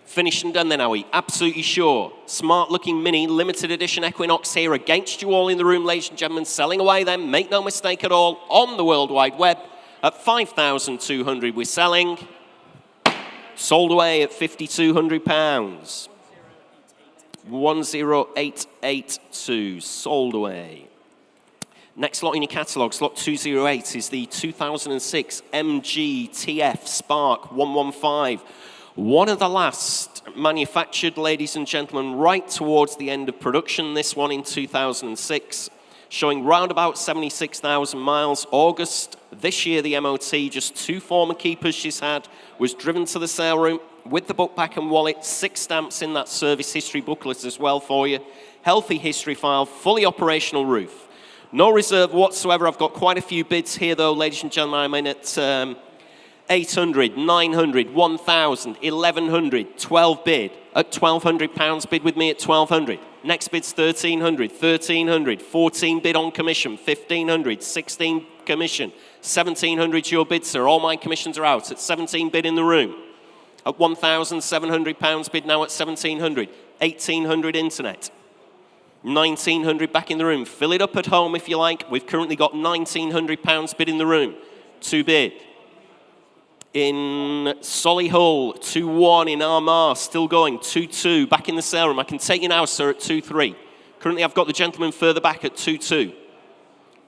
Finished and done then, are we? Absolutely sure. Smart looking Mini, limited edition Equinox here against you all in the room, ladies and gentlemen. Selling away then, make no mistake at all, on the World Wide Web. At 5,200 we're selling. Sold away at £5,200. 10882, sold away. Next lot in your catalogue, slot 208, is the 2006 MG TF Spark 115. One of the last manufactured, ladies and gentlemen, right towards the end of production. This one in 2006, showing round about 76,000 miles. August this year, the MOT, just 2 former keepers she's had, was driven to the sale room with the book back and wallet, 6 stamps in that service history booklet as well for you. Healthy history file, fully operational roof. No reserve whatsoever. I've got quite a few bids here though, ladies and gentlemen. I'm in at 800, 900, 1,000, 1,100, 12 bid. At £1,200, bid with me at 1,200. Next bid's 1,300, 1,300, 14 bid on commission, 1,500, 16 commission, 1,700 your bid, sir. All my commissions are out at 17 bid in the room. At £1,700 bid now at 1,700, 1,800 internet. 1,900 back in the room. Fill it up at home if you like. We've currently got £1,900 bid in the room. 2 bid. In Solihull, 2-1 in Armagh, still going, 2-2, back in the sale room. I can take you now, sir, at 2-3. Currently, I've got the gentleman further back at 2-2.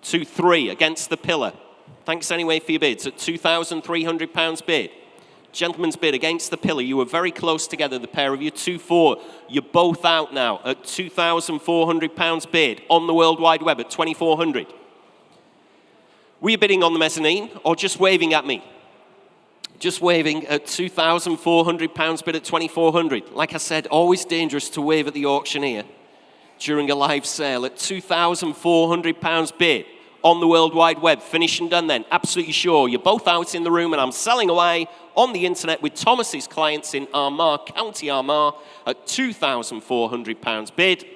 2-3 against the pillar. Thanks anyway for your bids at £2,300 bid. Gentleman's bid against the pillar. You were very close together, the pair of you. 2-4. You're both out now at £2,400 bid on the World Wide Web at 2,400. Were you bidding on the mezzanine or just waving at me? Just waving at £2,400 bid at 2,400. Like I said, always dangerous to wave at the auctioneer during a live sale at £2,400 bid on the World Wide Web. Finished and done then, absolutely sure. You're both out in the room and I'm selling away on the internet with Thomas's clients in Armagh, County Armagh at £2,400 bid.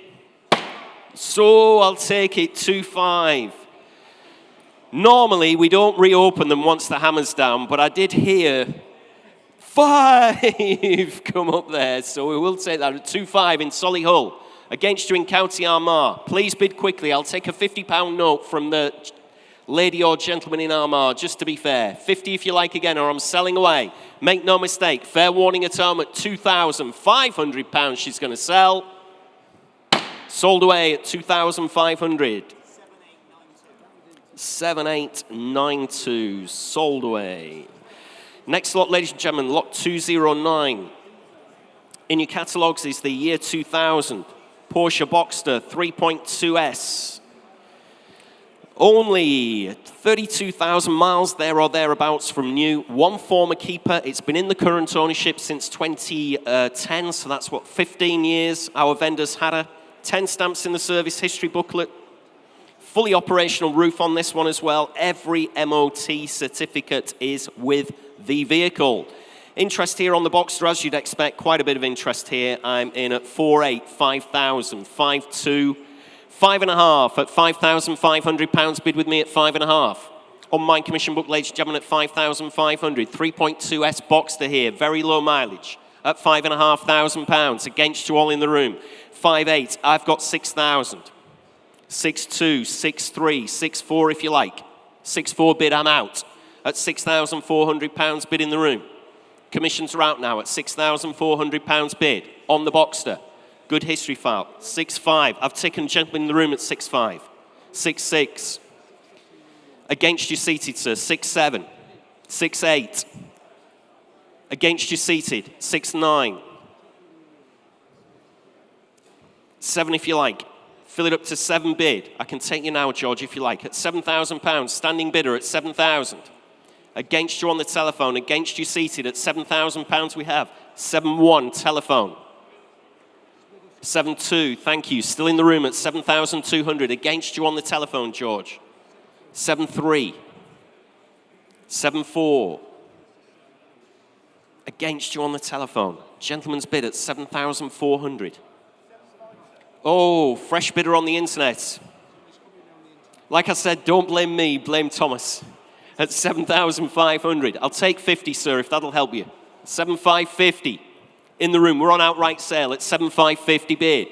So I'll take it 2.5. Normally, we don't reopen them once the hammer's down, but I did hear 5 come up there, so we will take that at 2.5 in Solihull. Against you in County Armagh. Please bid quickly. I'll take a £50 note from the lady or gentleman in Armagh, just to be fair. 50 if you like again, or I'm selling away. Make no mistake. Fair warning at home at £2,500 she's going to sell. Sold away at 2,500. 7892. Sold away. Next lot, ladies and gentlemen, lot 209. In your catalogues is the year 2000 Porsche Boxster 3.2S. Only 32,000 miles there or thereabouts from new. One former keeper. It's been in the current ownership since 2010, so that's what, 15 years our vendors had her. 10 stamps in the service history booklet. Fully operational roof on this one as well. Every MOT certificate is with the vehicle. Interest here on the Boxster, as you'd expect, quite a bit of interest here. I'm in at 4.8, 5,000, 5.2, 5.5 at £5,500. Bid with me at 5.5. On my commission book, ladies and gentlemen, at 5,500. 3.2S Boxster here, very low mileage at £5,500. Against you all in the room. 5.8, I've got 6,000. 6.2, 6.3, 6.4 if you like. 6.4 bid, I'm out. At £6,400 bid in the room. Commissions are out now at £6,400 bid on the Boxster. Good history file. 6.5. I've taken a gentleman in the room at 6.5. 6.6. Against you seated, sir. 6.7. 6.8. Against you seated. 6.9. 7 if you like. Fill it up to 7 bid. I can take you now, George, if you like. At £7,000. Standing bidder at 7,000. Against you on the telephone. Against you seated at £7,000 we have. 7.1 telephone. 7.2, thank you. Still in the room at 7,200. Against you on the telephone, George. 7.3. 7.4. Against you on the telephone. Gentleman's bid at 7,400. Oh, fresh bidder on the internet. Like I said, don't blame me, blame Thomas. At 7,500. I'll take 50, sir, if that'll help you. 7,550. In the room, we're on outright sale at 7,550 bid.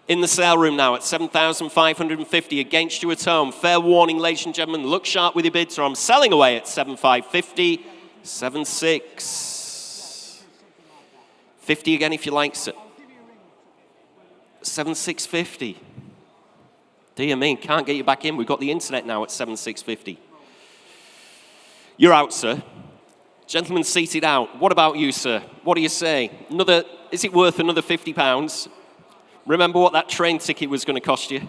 In the sale room now at 7,550. Against you at home. Fair warning, ladies and gentlemen. Look sharp with your bids, or I'm selling away at 7,550. 7,6. 50 again if you like, sir. 7,650. Dear me, can't get you back in. We've got the internet now at 7,650. You're out, sir. Gentleman seated out. What about you, sir? What do you say? Is it worth another £50? Remember what that train ticket was going to cost you?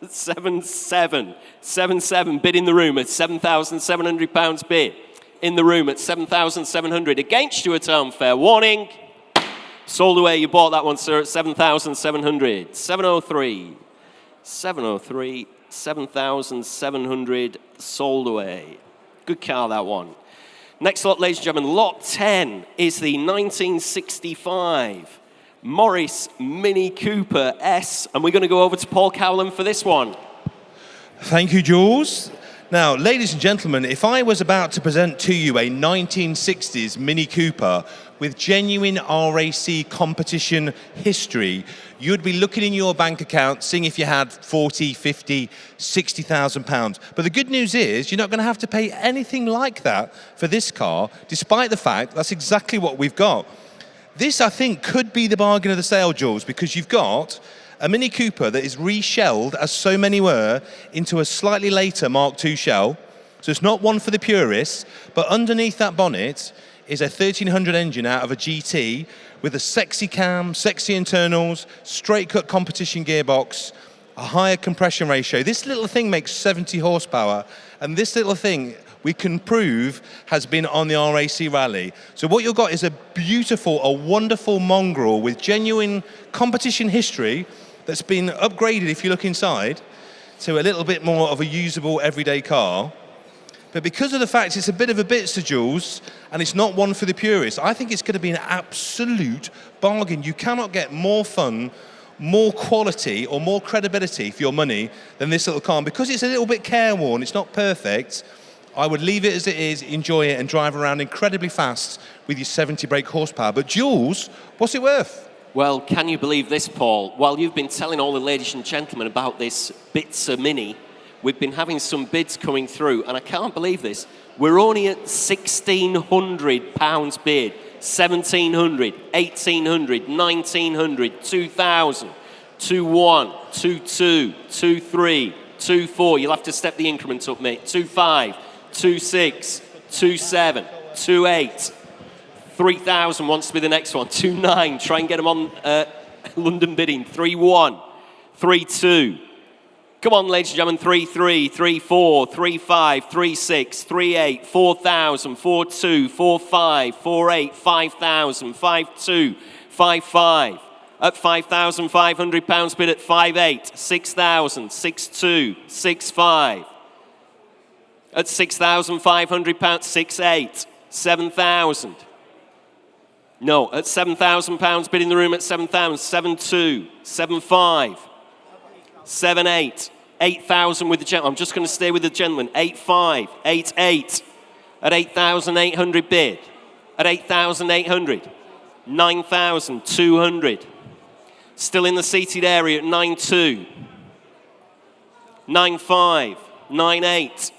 7.7. 7.7. Bid in the room at £7,700 bid. In the room at 7,700. Against you at home. Fair warning. Sold away. You bought that one, sir, at 7,700. 7.03. 7.03. 7,700. Sold away. Good car, that one. Next lot, ladies and gentlemen, lot 10 is the 1965 Morris Mini Cooper S. And we're going to go over to Paul Cowland for this one. Thank you, Jules. Now, ladies and gentlemen, if I was about to present to you a 1960s Mini Cooper with genuine RAC competition history, you'd be looking in your bank account, seeing if you had 40, 50, 60,000 pounds. But the good news is you're not going to have to pay anything like that for this car, despite the fact that's exactly what we've got. This, I think, could be the bargain of the sale, Jules, because you've got a Mini Cooper that is reshelled, as so many were, into a slightly later Mark II shell. So it's not one for the purists, but underneath that bonnet is a 1300 engine out of a GT with a sexy cam, sexy internals, straight cut competition gearbox, a higher compression ratio. This little thing makes 70 horsepower, and this little thing we can prove has been on the RAC Rally. So what you've got is a beautiful, a wonderful mongrel with genuine competition history that's been upgraded, if you look inside, to a little bit more of a usable everyday car. But because of the fact it's a bit of a bitster, Jules, and it's not one for the purists, I think it's going to be an absolute bargain. You cannot get more fun, more quality, or more credibility for your money than this little car. And because it's a little bit careworn, it's not perfect, I would leave it as it is, enjoy it, and drive around incredibly fast with your 70 brake horsepower. But Jules, what's it worth? Well, can you believe this, Paul? While you've been telling all the ladies and gentlemen about this Bitzer Mini, we've been having some bids coming through, and I can't believe this. We're only at £1,600 bid, 1,700, 1,800, 1,900, 2,000. 2-1, 2-2, 2-3, 2-4. You'll have to step the increment up, mate. 2-5, 2-6, 2-7, 2-8. 3,000 wants to be the next one. 2-9, try and get them on London bidding. 3-1, 3-2. Come on, ladies and gentlemen. 3-3, 3-4, 3-5, 3-6, 3-8, 4,000, 4-2, 4-5, 4-8, 5,000, 5-2, 5-5. At £5,500 bid at 5-8, 6,000, 6-2, 6-5. At £6,500, 6-8, 7,000. No, at £7,000 bid in the room at 7,000, 7-2, 7-5, 7-8, 8,000 with the gentleman. I'm just going to stay with the gentleman. 8-5, 8-8. At 8,800 bid. At 8,800, 9,200. Still in the seated area at 9-2, 9-5, 9-8.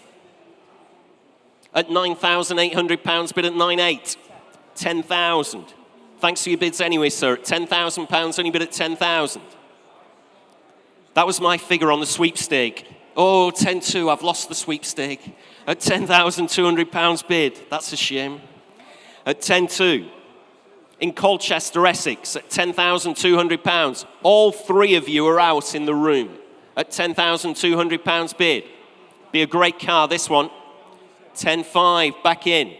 At £9,800 bid at 9-8, 10,000. Thanks for your bids anyway, sir. At £10,000, only bid at 10,000. That was my figure on the sweepstake. Oh, 10-2, I've lost the sweepstake. At £10,200 bid, that's a shame. At 10-2. In Colchester, Essex, at £10,200. All three of you are out in the room at £10,200 bid. Be a great car, this one. 10-5, back in.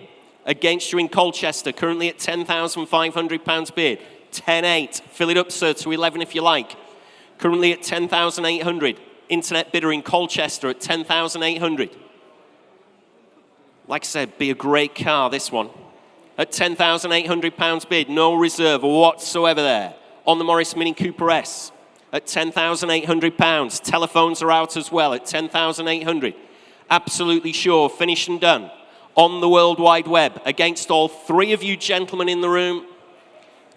Against you in Colchester, currently at £10,500 bid. 10-8, fill it up, sir, to 11 if you like. Currently at 10,800. Internet bidder in Colchester at 10,800. Like I said, be a great car, this one. At £10,800 bid, no reserve whatsoever there. On the Morris Mini Cooper S at £10,800. Telephones are out as well at £10,800. Absolutely sure, finished and done. On the World Wide Web, against all three of you gentlemen in the room.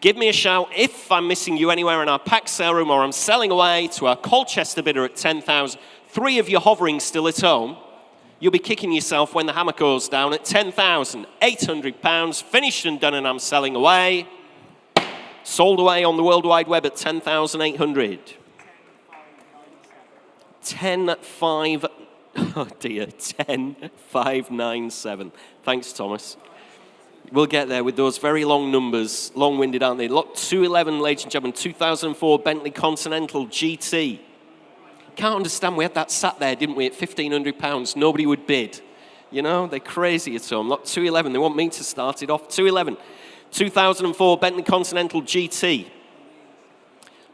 Give me a shout if I'm missing you anywhere in our pack sale room or I'm selling away to our Colchester bidder at 10,000. Three of you hovering still at home. You'll be kicking yourself when the hammer goes down at £10,800. Finished and done and I'm selling away. Sold away on the World Wide Web at 10,800. 10,5... Oh dear, 10,597. Thanks, Thomas. We'll get there with those very long numbers. Long-winded, aren't they? Lot 211, ladies and gentlemen, 2004 Bentley Continental GT. Can't understand, we had that sat there, didn't we, at £1,500. Nobody would bid. You know, they're crazy at home. Lot 211, they want me to start it off. 211, 2004 Bentley Continental GT.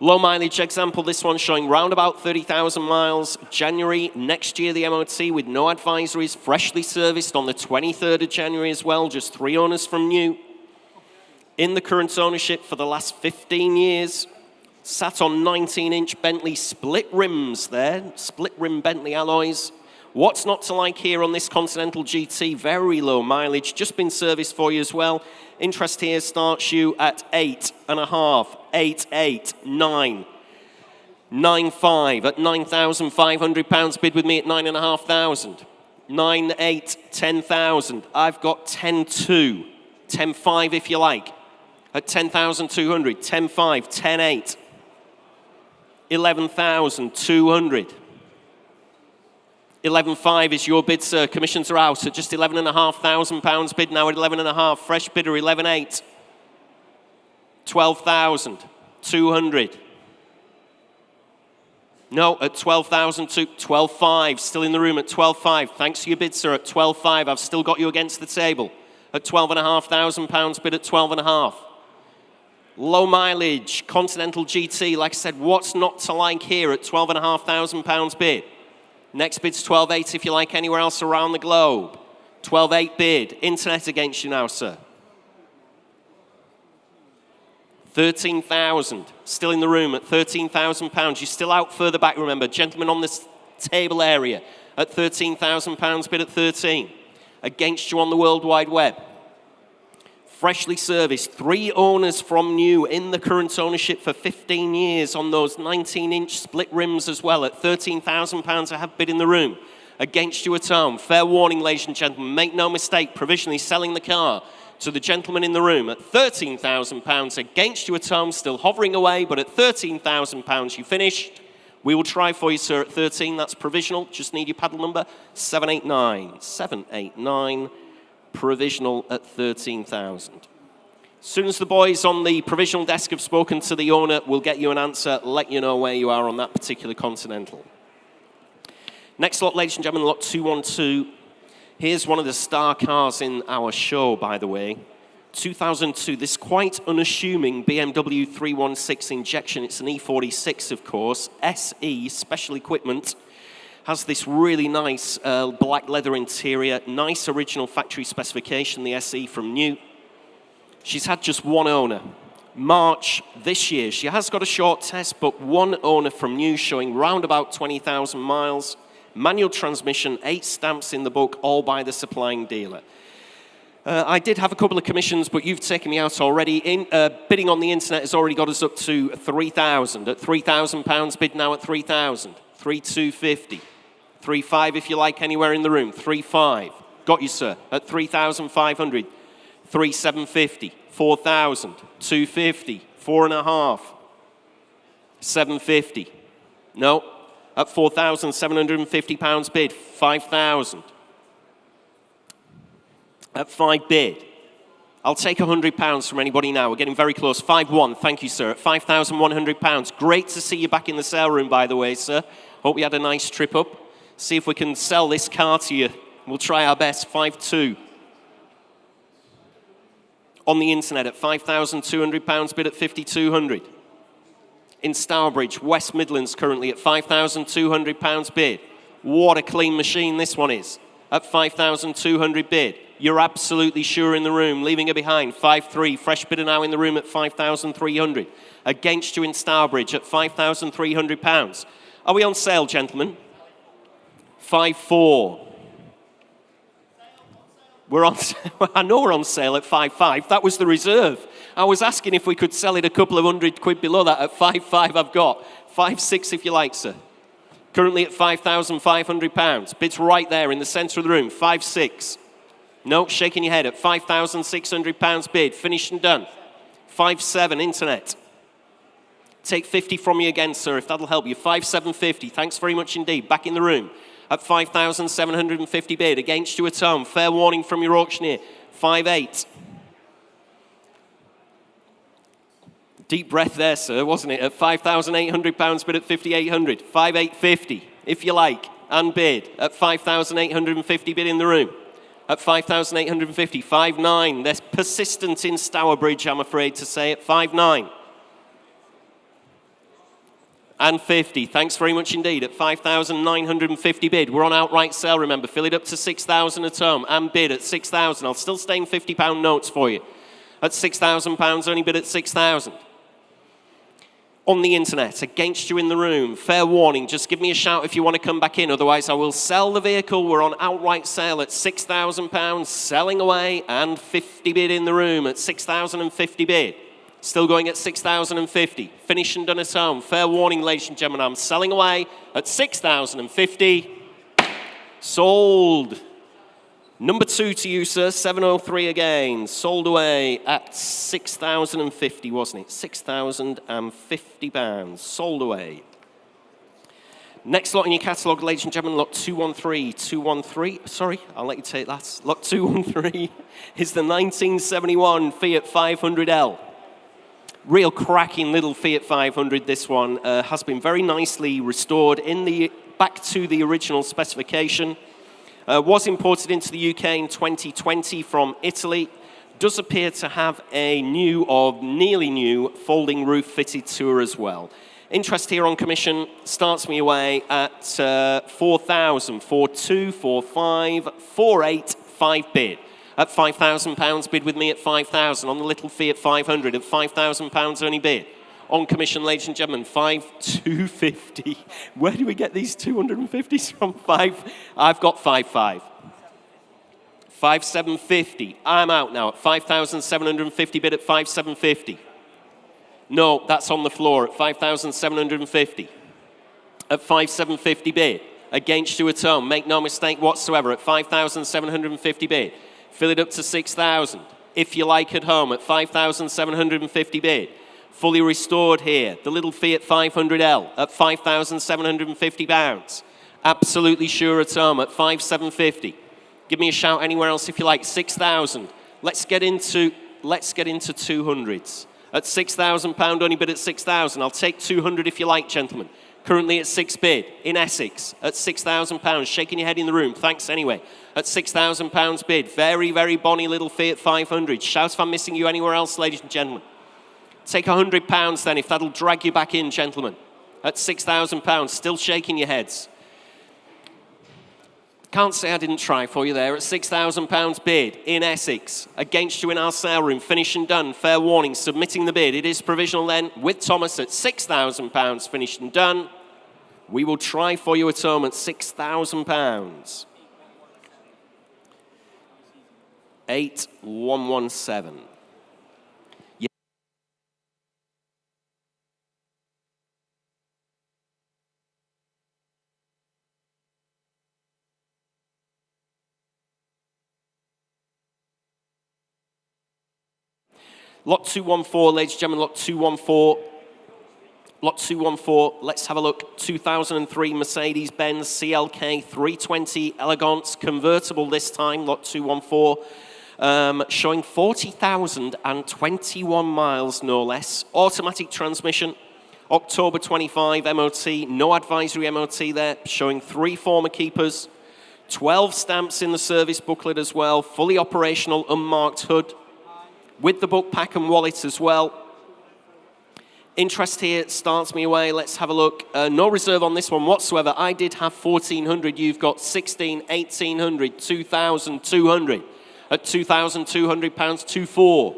Low mileage example, this one showing round about 30,000 miles. January next year, the MOT with no advisories. Freshly serviced on the 23rd of January as well. Just 3 owners from new. In the current ownership for the last 15 years. Sat on 19-inch Bentley split rims there. Split rim Bentley alloys. What's not to like here on this Continental GT? Very low mileage. Just been serviced for you as well. Interest here starts you at 8.5, 8.8, 9, 9.5 at £9,500 bid with me at 9,500. 9.8, 10,000. I've got 10.2, 10.5 if you like at 10,200. 10.5, 10.8, 11,200. 11.5 is your bid, sir. Commissions are out at just £11,500 bid now at 11.5. Fresh bidder 11.8. 12,200. No, at 12,002. 12.5. Still in the room at 12.5. Thanks for your bid, sir. At 12.5. I've still got you against the table. At £12,500 bid at 12.5. Low mileage Continental GT. Like I said, what's not to like here at £12,500 bid? Next bid's 12.8 if you like anywhere else around the globe. 12.8 bid. Internet against you now, sir. 13,000. Still in the room at £13,000. You're still out further back, remember. Gentlemen on this table area at £13,000 bid at 13. Against you on the World Wide Web. Freshly serviced, 3 owners from new in the current ownership for 15 years on those 19-inch split rims as well at £13,000 I have bid in the room. Against you at home. Fair warning, ladies and gentlemen, make no mistake, provisionally selling the car to the gentleman in the room at £13,000 against you at home, still hovering away, but at £13,000 you finished. We will try for you, sir, at 13. That's provisional. Just need your paddle number. 789. 789. Provisional at 13,000. As soon as the boys on the provisional desk have spoken to the owner, we'll get you an answer, let you know where you are on that particular Continental. Next lot, ladies and gentlemen, lot 212. Here's one of the star cars in our show, by the way. 2002, this quite unassuming BMW 316 injection. It's an E46, of course. SE, special equipment. Has this really nice black leather interior. Nice original factory specification, the SE from new. She's had just one owner. March this year. She has got a short test, but one owner from new, showing round about 20,000 miles. Manual transmission, 8 stamps in the book, all by the supplying dealer. I did have a couple of commissions, but you've taken me out already. Bidding on the internet has already got us up to 3,000. At £3,000, bid now at 3,000. 3,250. 3,500 if you like, anywhere in the room. 3,500. Got you, sir. At 3,500. 3,750. 4,000. 250. 4,500. 750. No. At £4,750 bid, 5,000. At 5 bid. I'll take £100 from anybody now. We're getting very close. 5-1, thank you, sir. At £5,100. Great to see you back in the sale room, by the way, sir. Hope you had a nice trip up. See if we can sell this car to you. We'll try our best. 5-2. On the internet at £5,200 bid at 5,200. In Stourbridge, West Midlands, currently at £5,200 bid. What a clean machine this one is. At 5,200 bid. You're absolutely sure in the room, leaving her behind. 5-3, fresh bidder now in the room at 5,300. Against you in Stourbridge at £5,300. Are we on sale, gentlemen? 5-4. We're on. I know we're on sale at 5-5. That was the reserve. I was asking if we could sell it a couple of £100 below that. At 5-5 I've got. 5-6 if you like, sir. Currently at £5,500. Bids right there in the centre of the room. 5-6. No, shaking your head. At £5,600 bid. Finished and done. 5-7 internet. Take 50 from you again, sir, if that'll help you. 5,750. Thanks very much indeed. Back in the room. At 5,750 bid. Against you at home. Fair warning from your auctioneer. 5-8. Deep breath there, sir, wasn't it? At £5,800 bid at 5,800. 5,850, if you like, and bid. At 5,850 bid in the room. At 5,850. 5-9. They're persistent in Stourbridge, I'm afraid to say. At 5-9. And 50. Thanks very much indeed. At 5,950 bid. We're on outright sale, remember. Fill it up to 6,000 at home. And bid at 6,000. I'll still stay in £50 notes for you. At £6,000, only bid at 6,000. On the internet, against you in the room. Fair warning, just give me a shout if you want to come back in. Otherwise, I will sell the vehicle. We're on outright sale at £6,000. Selling away and 50 bid in the room at 6,050 bid. Still going at 6,050. Finished and done at home. Fair warning, ladies and gentlemen, I'm selling away at 6,050. Sold. Number 2 to you, sir. 703 again. Sold away at 6,050, wasn't it? £6,050. Sold away. Next lot in your catalogue, ladies and gentlemen, lot 213. 213. Sorry, I'll let you take that. Lot 213 is the 1971 Fiat 500L. Real cracking little Fiat 500, this one. Has been very nicely restored back to the original specification. Was imported into the UK in 2020 from Italy. Does appear to have a new or nearly new folding roof fitted to her as well. Interest here on commission starts me away at 4,000, 4,2, 4,5, 4,8, 5 bid. At £5,000 bid with me at 5,000 on the little Fiat 500 at £5,000 only bid. On commission, ladies and gentlemen, 5,250. Where do we get these 250s from? I've got 5,500. 5,750. I'm out now at 5,750 bid at 5,750. No, that's on the floor at 5,750. At 5,750 bid. Against you at home. Make no mistake whatsoever at 5,750 bid. Fill it up to 6,000. if you like, at home at 5,750 bid. Fully restored here, the little Fiat 500L at £5,750. Absolutely sure at home at 5,750. Give me a shout anywhere else if you like. 6,000. Let's get into 200s. At £6,000 only bid at 6,000. I'll take 200 if you like, gentlemen. Currently at 6 bid in Essex at £6,000. Shaking your head in the room. Thanks anyway. At £6,000 bid. Very, very bonny little Fiat 500. Shout if I'm missing you anywhere else, ladies and gentlemen. Take £100 then, if that'll drag you back in, gentlemen. At £6,000, still shaking your heads. Can't say I didn't try for you there. At £6,000 bid in Essex. Against you in our sale room. Finished and done. Fair warning. Submitting the bid. It is provisional then with Thomas at £6,000. Finished and done. We will try for you at home at £6,000. 8117. Lot 214, ladies and gentlemen, lot 214. Lot 214, let's have a look. 2003 Mercedes-Benz CLK 320 Elegance, convertible this time, lot 214. Showing 40,021 miles, no less. Automatic transmission, October 25 MOT, no advisory MOT there, showing 3 former keepers, 12 stamps in the service booklet as well, fully operational, unmarked hood, with the book pack and wallet as well. Interest here starts me away. Let's have a look. No reserve on this one whatsoever. I did have 1,400. You've got 16, 1,800, 2,200. At £2,200, 2.4.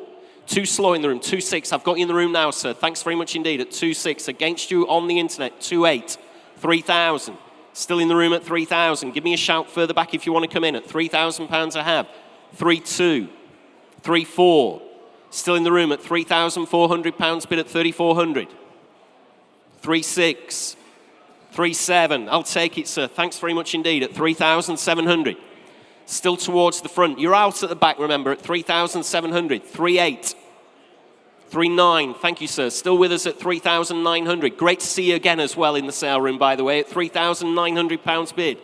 Too slow in the room, 2.6. I've got you in the room now, sir. Thanks very much indeed. At 2.6. Against you on the internet, 2.8. 3,000. Still in the room at 3,000. Give me a shout further back if you want to come in. At £3,000 I have. 3.2. 3.4. Still in the room at £3,400 bid at 3,400. 3.6. 3.7. I'll take it, sir. Thanks very much indeed. At 3,700. Still towards the front. You're out at the back, remember, at 3,700. 3.8. 3.9. Thank you, sir. Still with us at 3,900. Great to see you again as well in the sale room, by the way, at £3,900 bid.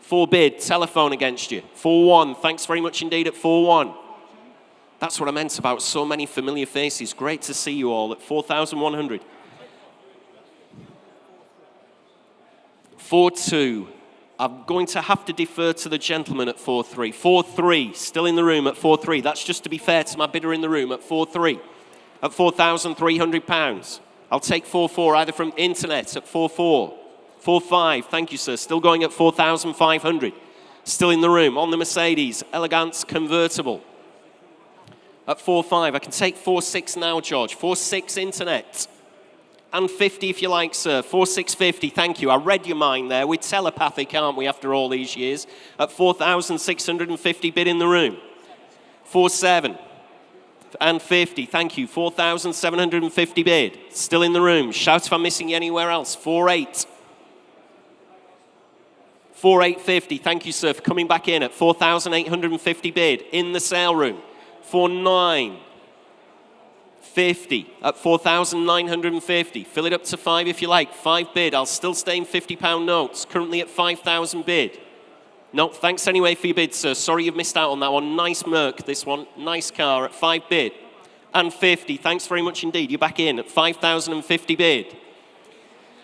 4 bid. Telephone against you. 4.1. Thanks very much indeed at 4.1. That's what I meant about so many familiar faces. Great to see you all at 4,100. 4.2. I'm going to have to defer to the gentleman at 4.3. 4.3. Still in the room at 4.3. That's just to be fair to my bidder in the room at 4.3. At £4,300. I'll take 4.4 either from internet at 4.4. 4.5. Thank you, sir. Still going at 4,500. Still in the room on the Mercedes. Elegance convertible. At 4.5, I can take 4.6 now, George. 4.6 internet. And 50 if you like, sir. 4.650, thank you. I read your mind there. We're telepathic, aren't we, after all these years? At 4,650 bid in the room. 4.7 and 50, thank you. 4,750 bid. Still in the room. Shout if I'm missing you anywhere else. 4.8. 4.850, thank you, sir, for coming back in at 4,850 bid in the sale room. 4.9. 50 at 4,950. Fill it up to 5 if you like. 5 bid. I'll still stay in £50 notes. Currently at 5,000 bid. No, thanks anyway for your bid, sir. Sorry you've missed out on that one. Nice Merc, this one. Nice car at 5 bid. And 50. Thanks very much indeed. You're back in at 5,050 bid.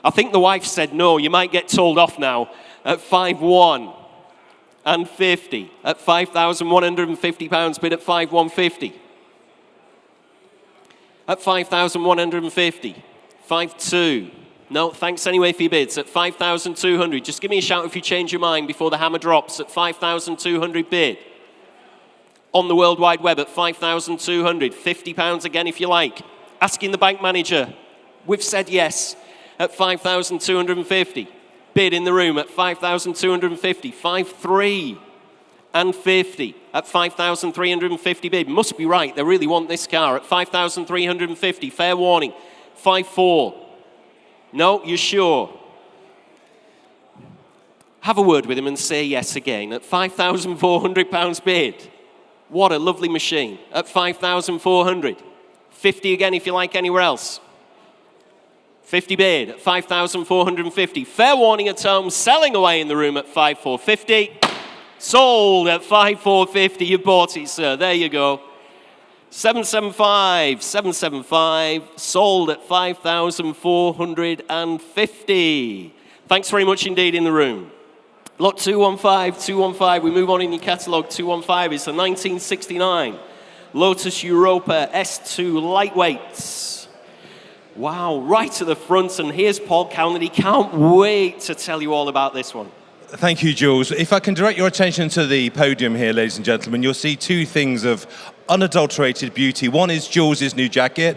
I think the wife said no. You might get told off now. At 5.1. And 50 at £5,150 bid at 5,150. At 5,150. 5.2. No, thanks anyway for your bids at 5,200. Just give me a shout if you change your mind before the hammer drops at 5,200 bid. On the World Wide Web at 5,200. £50 again if you like. Asking the bank manager. We've said yes at 5,250. Bid in the room at 5,250, 5.3 and 50 at 5,350 bid. Must be right, they really want this car at 5,350, fair warning, 5.4. No, you're sure? Have a word with him and say yes again at £5,400 bid. What a lovely machine at 5,400. 50 again if you like anywhere else. 50 bid at 5,450. Fair warning at home, selling away in the room at 5,450. Sold at 5,450. You bought it, sir. There you go. 775, 775. Sold at 5,450. Thanks very much indeed in the room. Lot 215, 215. We move on in your catalogue. 215 is the 1969 Lotus Europa S2 Lightweights. Wow, right to the front. And here's Paul Cowan. He can't wait to tell you all about this one. Thank you, Jules. If I can direct your attention to the podium here, ladies and gentlemen, you'll see two things of unadulterated beauty. One is Jules' new jacket.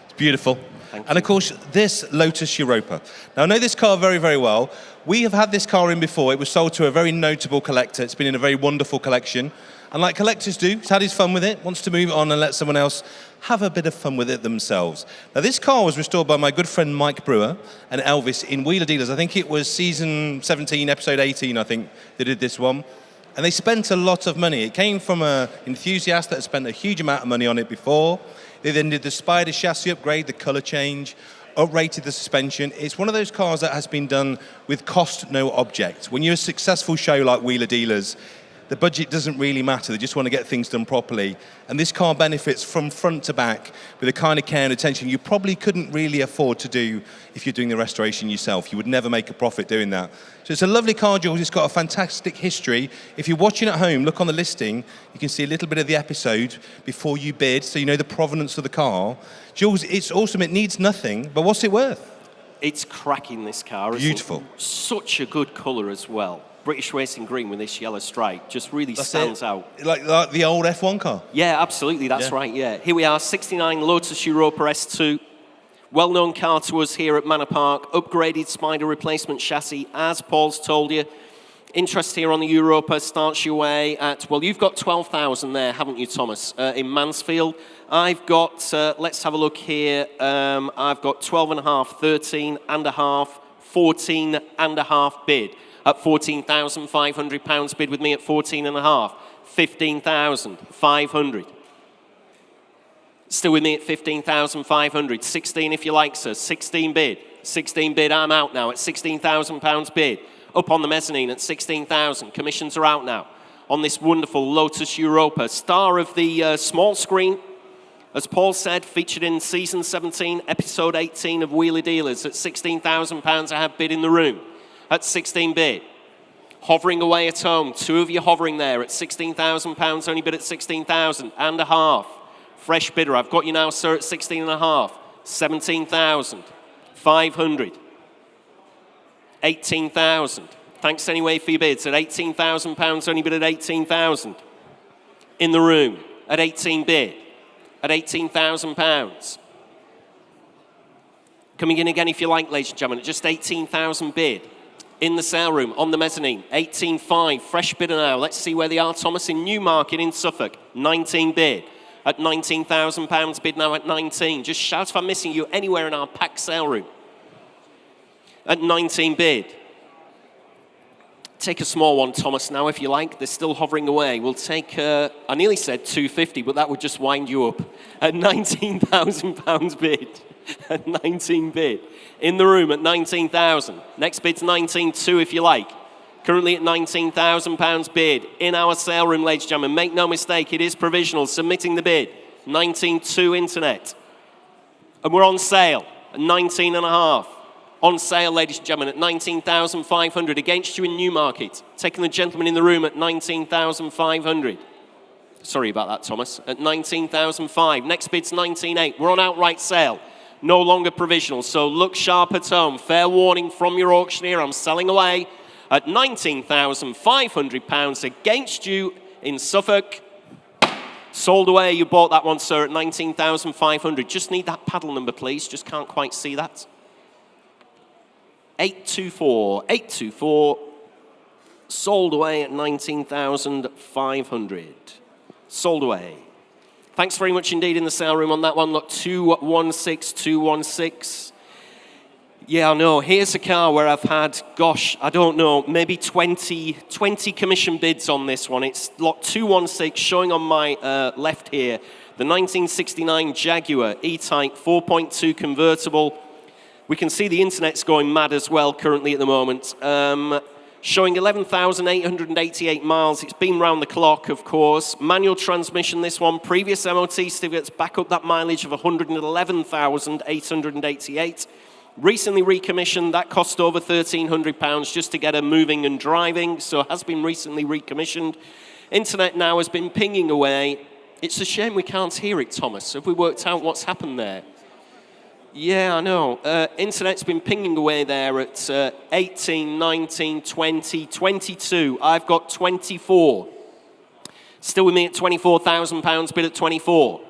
It's beautiful. And of course, this Lotus Europa. Now, I know this car very, very well. We have had this car in before. It was sold to a very notable collector. It's been in a very wonderful collection. And like collectors do, he's had his fun with it, wants to move it on and let someone else have a bit of fun with it themselves. Now, this car was restored by my good friend Mike Brewer and Elvis in Wheeler Dealers. I think it was season 17, episode 18, I think, they did this one. And they spent a lot of money. It came from an enthusiast that had spent a huge amount of money on it before. They then did the Spider chassis upgrade, the colour change, uprated the suspension. It's one of those cars that has been done with cost, no object. When you're a successful show like Wheeler Dealers, the budget doesn't really matter. They just want to get things done properly. And this car benefits from front to back with the kind of care and attention you probably couldn't really afford to do if you're doing the restoration yourself. You would never make a profit doing that. So it's a lovely car, Jules. It's got a fantastic history. If you're watching at home, look on the listing. You can see a little bit of the episode before you bid, so you know the provenance of the car. Jules, it's awesome. It needs nothing, but what's it worth? It's cracking, this car. Beautiful. Such a good colour as well. British Racing Green with this yellow stripe just really stands out. Like the old F1 car? Yeah, absolutely, that's right, yeah. Here we are, 69 Lotus Europa S2. Well-known car to us here at Manor Park. Upgraded Spider replacement chassis, as Paul's told you. Interest here on the Europa starts your way at, well, you've got 12,000 there, haven't you, Thomas, in Mansfield. I've got, let's have a look here, I've got 12.5, 13.5, 14.5 bid. At £14,500 bid with me at 14.5. 15,500. Still with me at 15,500. 16 if you like, sir. 16 bid. 16 bid, I'm out now at £16,000 bid. Up on the mezzanine at 16,000. Commissions are out now on this wonderful Lotus Europa. Star of the small screen, as Paul said, featured in season 17, episode 18 of Wheeler Dealers. At £16,000 I have bid in the room. At 16 bid. Hovering away at home, two of you hovering there at £16,000, only bid at 16,500. Fresh bidder, I've got you now, sir, at 16.5. 17,500. 18,000. Thanks anyway for your bids. At £18,000, only bid at 18,000. In the room, at 18 bid. At £18,000. Coming in again if you like, ladies and gentlemen, at just 18,000 bid. In the sale room, on the mezzanine, 18.5, fresh bidder now. Let's see where they are, Thomas, in Newmarket in Suffolk, 19 bid. At £19,000 bid now at 19. Just shout if I'm missing you anywhere in our packed sale room. At 19 bid. Take a small one, Thomas, now, if you like. They're still hovering away. We'll take, I nearly said 250, but that would just wind you up. At £19,000 bid. At 19 bid. In the room at 19,000. Next bid's 19.2 if you like. Currently at £19,000 bid. In our sale room, ladies and gentlemen. Make no mistake, it is provisional. Submitting the bid. 19.2 internet. And we're on sale at 19.5. On sale, ladies and gentlemen, at 19,500. Against you in Newmarket. Taking the gentleman in the room at 19,500. Sorry about that, Thomas. At 19,500. Next bid's 19.8. We're on outright sale. No longer provisional, so look sharp at home. Fair warning from your auctioneer, I'm selling away at £19,500 against you in Suffolk. Sold away, you bought that one, sir, at £19,500. Just need that paddle number, please, just can't quite see that. 824, 824. Sold away at £19,500. Sold away. Thanks very much indeed in the sale room on that one. Look, 216, 216. Yeah, I know. Here's a car where I've had, gosh, I don't know, maybe 20 commission bids on this one. It's lot 216 showing on my left here. The 1969 Jaguar E-Type 4.2 convertible. We can see the internet's going mad as well currently at the moment. Showing 11,888 miles. It's been round the clock, of course. Manual transmission, this one. Previous MOT certificates back up that mileage of 111,888. Recently recommissioned, that cost over £1,300 just to get her moving and driving, so it has been recently recommissioned. Internet now has been pinging away. It's a shame we can't hear it, Thomas. Have we worked out what's happened there? Yeah, I know. Internet's been pinging away there at 18, 19, 20, 22. I've got 24. Still with me at £24,000, bid at 24.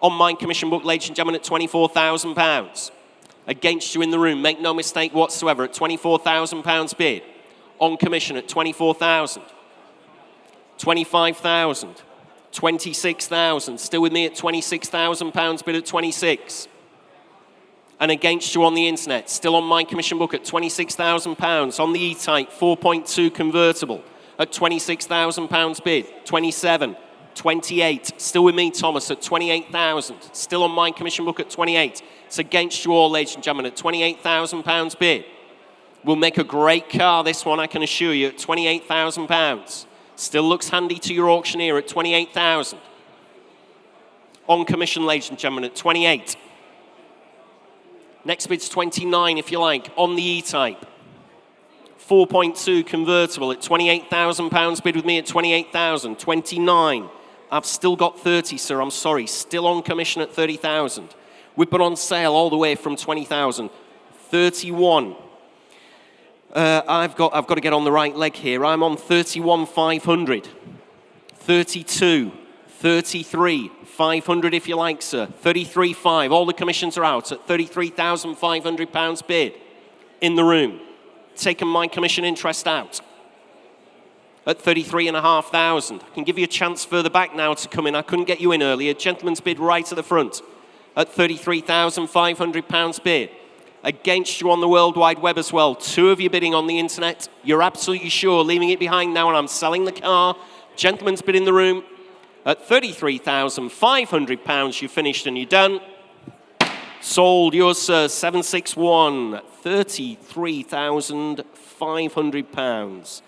On my commission book, ladies and gentlemen, at £24,000. Against you in the room, make no mistake whatsoever, at £24,000 bid. On commission at 24,000. 25,000. 26,000. Still with me at £26,000 bid at 26. And against you on the internet, still on my commission book at £26,000 on the E-Type 4.2 convertible at £26,000 bid. 27. 28. Still with me, Thomas, at 28,000. Still on my commission book at 28. It's against you all, ladies and gentlemen, at £28,000 bid. We'll make a great car, this one, I can assure you, at £28,000. Still looks handy to your auctioneer at 28,000. On commission, ladies and gentlemen, at 28. Next bid's 29, if you like, on the E-Type. 4.2 convertible at £28,000 bid with me at 28,000. 29. I've still got 30, sir, I'm sorry. Still on commission at 30,000. We've been on sale all the way from 20,000. 31. I've got to get on the right leg here. I'm on 31,500. 32. 33. 500 if you like, sir. 33.5. All the commissions are out at £33,500 bid. In the room. Taken my commission interest out. At 33,500. I can give you a chance further back now to come in. I couldn't get you in earlier. Gentleman's bid right at the front. At £33,500 bid. Against you on the World Wide Web as well. Two of you bidding on the internet. You're absolutely sure, leaving it behind now, and I'm selling the car. Gentleman's bid in the room. At £33,500, you finished and you're done. Sold, yours, sir, 761. £33,500.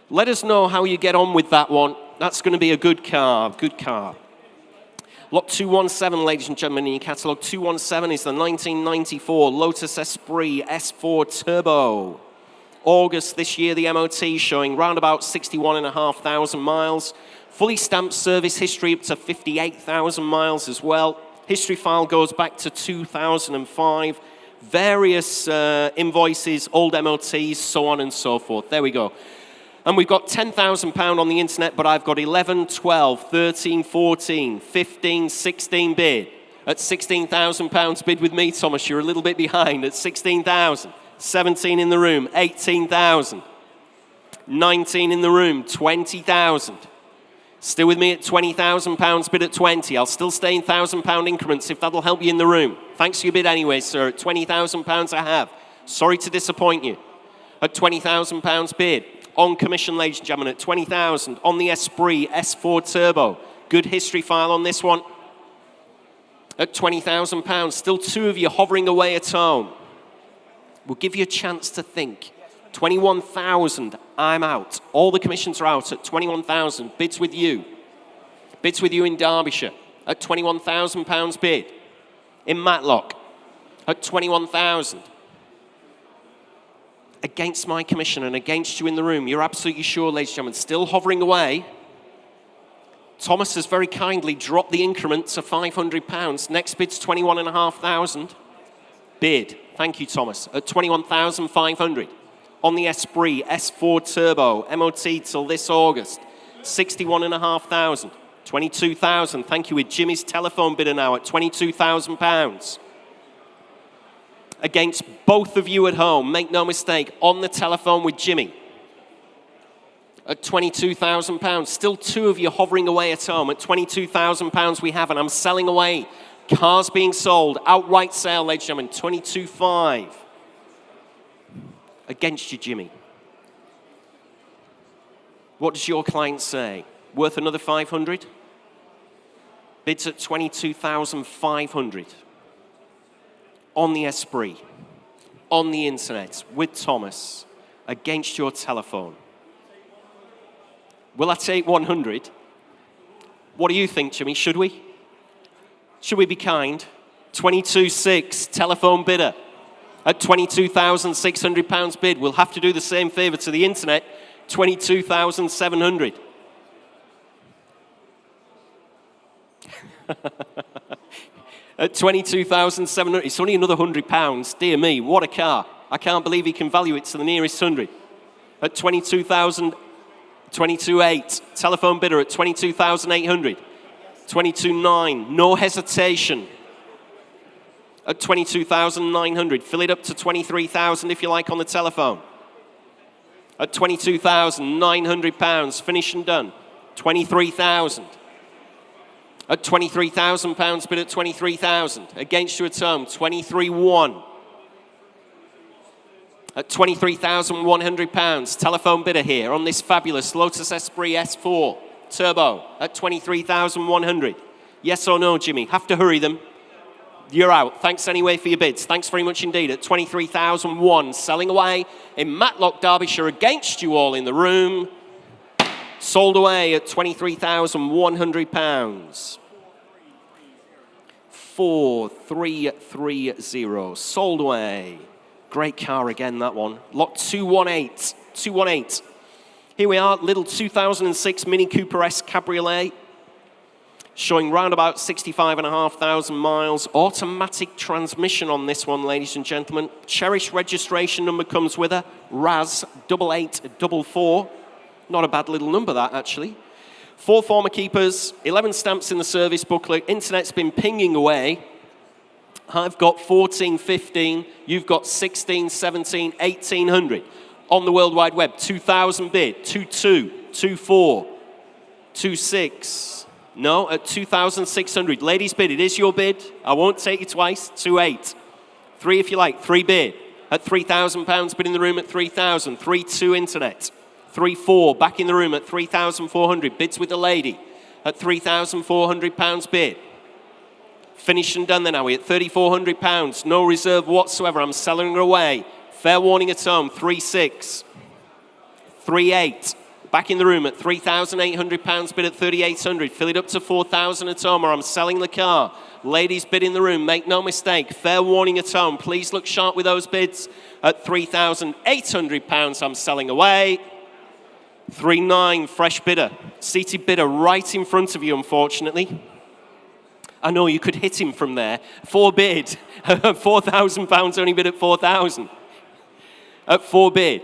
Let us know how you get on with that one. That's going to be a good car, good car. Lot 217, ladies and gentlemen, in your catalogue. 217 is the 1994 Lotus Esprit S4 Turbo. August this year, the MOT showing round about 61,500 miles. Fully stamped service history up to 58,000 miles as well. History file goes back to 2005. Various invoices, old MOTs, so on and so forth. There we go. And we've got £10,000 on the internet, but I've got 11, 12, 13, 14, 15, 16 bid. At £16,000 bid with me, Thomas, you're a little bit behind at 16,000. 17 in the room, 18,000. 19 in the room, 20,000. Still with me at £20,000 bid at 20. I'll still stay in £1,000 increments if that'll help you in the room. Thanks for your bid anyway, sir. At £20,000 I have. Sorry to disappoint you. At £20,000 bid. On commission, ladies and gentlemen, at 20,000 on the Esprit S4 Turbo. Good history file on this one. At £20,000, still two of you hovering away at home. We'll give you a chance to think. 21,000, I'm out. All the commissions are out at 21,000. Bids with you. Bids with you in Derbyshire at £21,000 bid. In Matlock at 21,000. Against my commission and against you in the room. You're absolutely sure, ladies and gentlemen. Still hovering away. Thomas has very kindly dropped the increment to £500. Next bid's 21,500. Bid. Thank you, Thomas. At 21,500. On the Esprit S4 Turbo. MOT till this August. 61,500. 22,000. Thank you. With Jimmy's telephone bidder now at £22,000. Against both of you at home, make no mistake, on the telephone with Jimmy at £22,000. Still two of you hovering away at home at £22,000 we have, and I'm selling away. Cars being sold, outright sale, ladies and gentlemen, 22.5. Against you, Jimmy. What does your client say? Worth another 500? Bids at 22,500. On the Esprit, on the internet, with Thomas, against your telephone. Will I take 100? What do you think, Jimmy? Should we? Should we be kind? 22.6, telephone bidder. At £22,600 bid, we'll have to do the same favour to the internet, 22,700. At 22,700, it's only another £100. Dear me, what a car. I can't believe he can value it to the nearest 100. At 22,000, 22.8, telephone bidder at 22,800. 22.9, no hesitation. At 22,900, fill it up to 23,000 if you like on the telephone. At £22,900, finish and done. 23,000. At £23,000, bid at 23,000. Against you at home, 23.1. At £23,100, telephone bidder here on this fabulous Lotus Esprit S4 Turbo at 23,100. Yes or no, Jimmy? Have to hurry them. You're out. Thanks anyway for your bids. Thanks very much indeed. At 23,001, selling away in Matlock, Derbyshire, against you all in the room. Sold away at £23,100. 4330. Sold away. Great car again, that one. Lot 218. 218. Here we are, little 2006 Mini Cooper S Cabriolet. Showing round about 65,500 miles. Automatic transmission on this one, ladies and gentlemen. Cherish registration number comes with her. RAS 8844. Not a bad little number, that, actually. 4 former keepers, 11 stamps in the service booklet. Internet's been pinging away. I've got 1415. You've got 16, 17, 1800. On the World Wide Web, 2,000 bid. 22, 24, 26. No, at 2,600. Ladies bid, it is your bid. I won't take you twice. 28. 3 if you like. 3 bid. At £3,000, bid in the room at 3,000. 3-2 internet. 3-4, back in the room at 3,400. Bids with the lady at £3,400 bid. Finished and done then, are we? At £3,400. No reserve whatsoever. I'm selling her away. Fair warning at home. 3-6. 3-8. Back in the room at £3,800 bid at 3,800. Fill it up to 4,000 at home or I'm selling the car. Ladies bid in the room. Make no mistake. Fair warning at home. Please look sharp with those bids. At £3,800 I'm selling away. 3-9, fresh bidder. Seated bidder right in front of you, unfortunately. I know you could hit him from there. 4 bid. £4,000 only bid at 4,000. At 4 bid.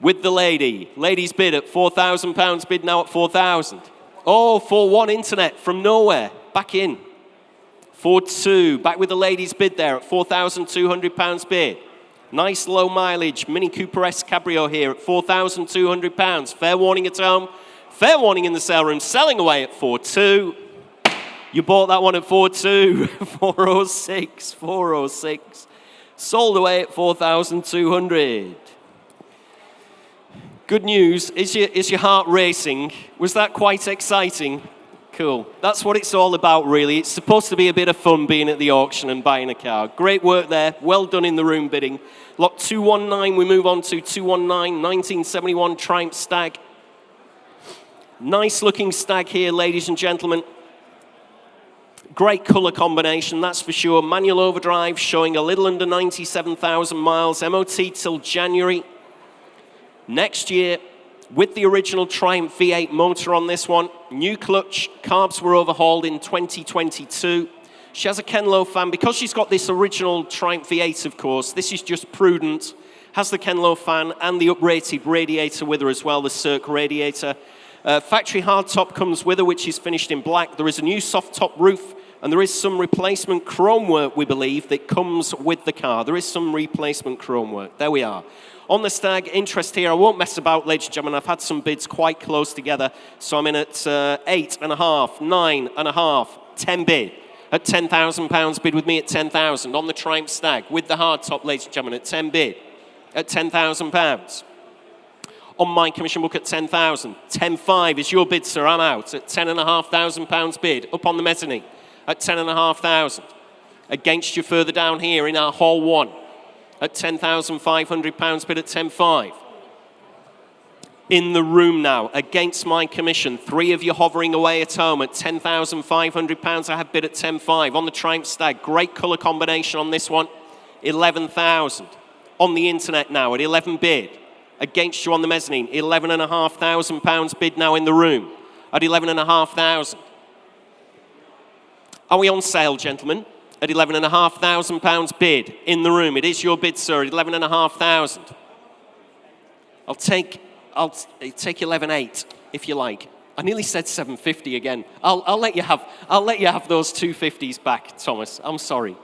With the lady. Ladies bid at £4,000, bid now at 4,000. Oh, 4-1 internet from nowhere. Back in. 4-2, back with the ladies bid there at £4,200 bid. Nice low mileage Mini Cooper S Cabrio here at £4,200. Fair warning at home. Fair warning in the sale room. Selling away at 4-2. You bought that one at 4-2. 406. 406. Sold away at 4,200. Good news. Is your heart racing? Was that quite exciting? Cool. That's what it's all about, really. It's supposed to be a bit of fun being at the auction and buying a car. Great work there. Well done in the room bidding. Lot 219, we move on to 219, 1971 Triumph Stag. Nice looking Stag here, ladies and gentlemen. Great colour combination, that's for sure. Manual overdrive, showing a little under 97,000 miles. MOT till January next year. With the original Triumph V8 motor on this one. New clutch, carbs were overhauled in 2022. She has a Ken Lowe fan. Because she's got this original Triumph V8, of course, this is just prudent. Has the Ken Lowe fan and the uprated radiator with her as well, the Cirque radiator. Factory hardtop comes with her, which is finished in black. There is a new soft top roof, and there is some replacement chrome work, we believe, that comes with the car. There is some replacement chrome work. There we are. On the Stag, interest here. I won't mess about, ladies and gentlemen. I've had some bids quite close together. So I'm in at 8.5, 9.5, 10 bid. At £10,000 bid with me at 10,000. On the Triumph Stag with the hardtop, ladies and gentlemen, at 10 bid. at £10,000. On my commission book at 10,000. 10.5 is your bid, sir. I'm out at £10,500 bid. Up on the mezzanine at 10,500. Against you further down here in our hall 1 at £10,500 bid at 10.5. In the room now, against my commission, 3 of you hovering away at home at £10,500. I have bid at 10.5. On the Triumph Stag, great colour combination on this one, 11,000. On the internet now at 11 bid. Against you on the mezzanine, £11,500 bid now in the room at 11,500. Are we on sale, gentlemen? At £11,500 bid in the room. It is your bid, sir, at 11,500. I'll take 11.8 if you like. I nearly said 750 again. I'll let you have those 250s back, Thomas. I'm sorry.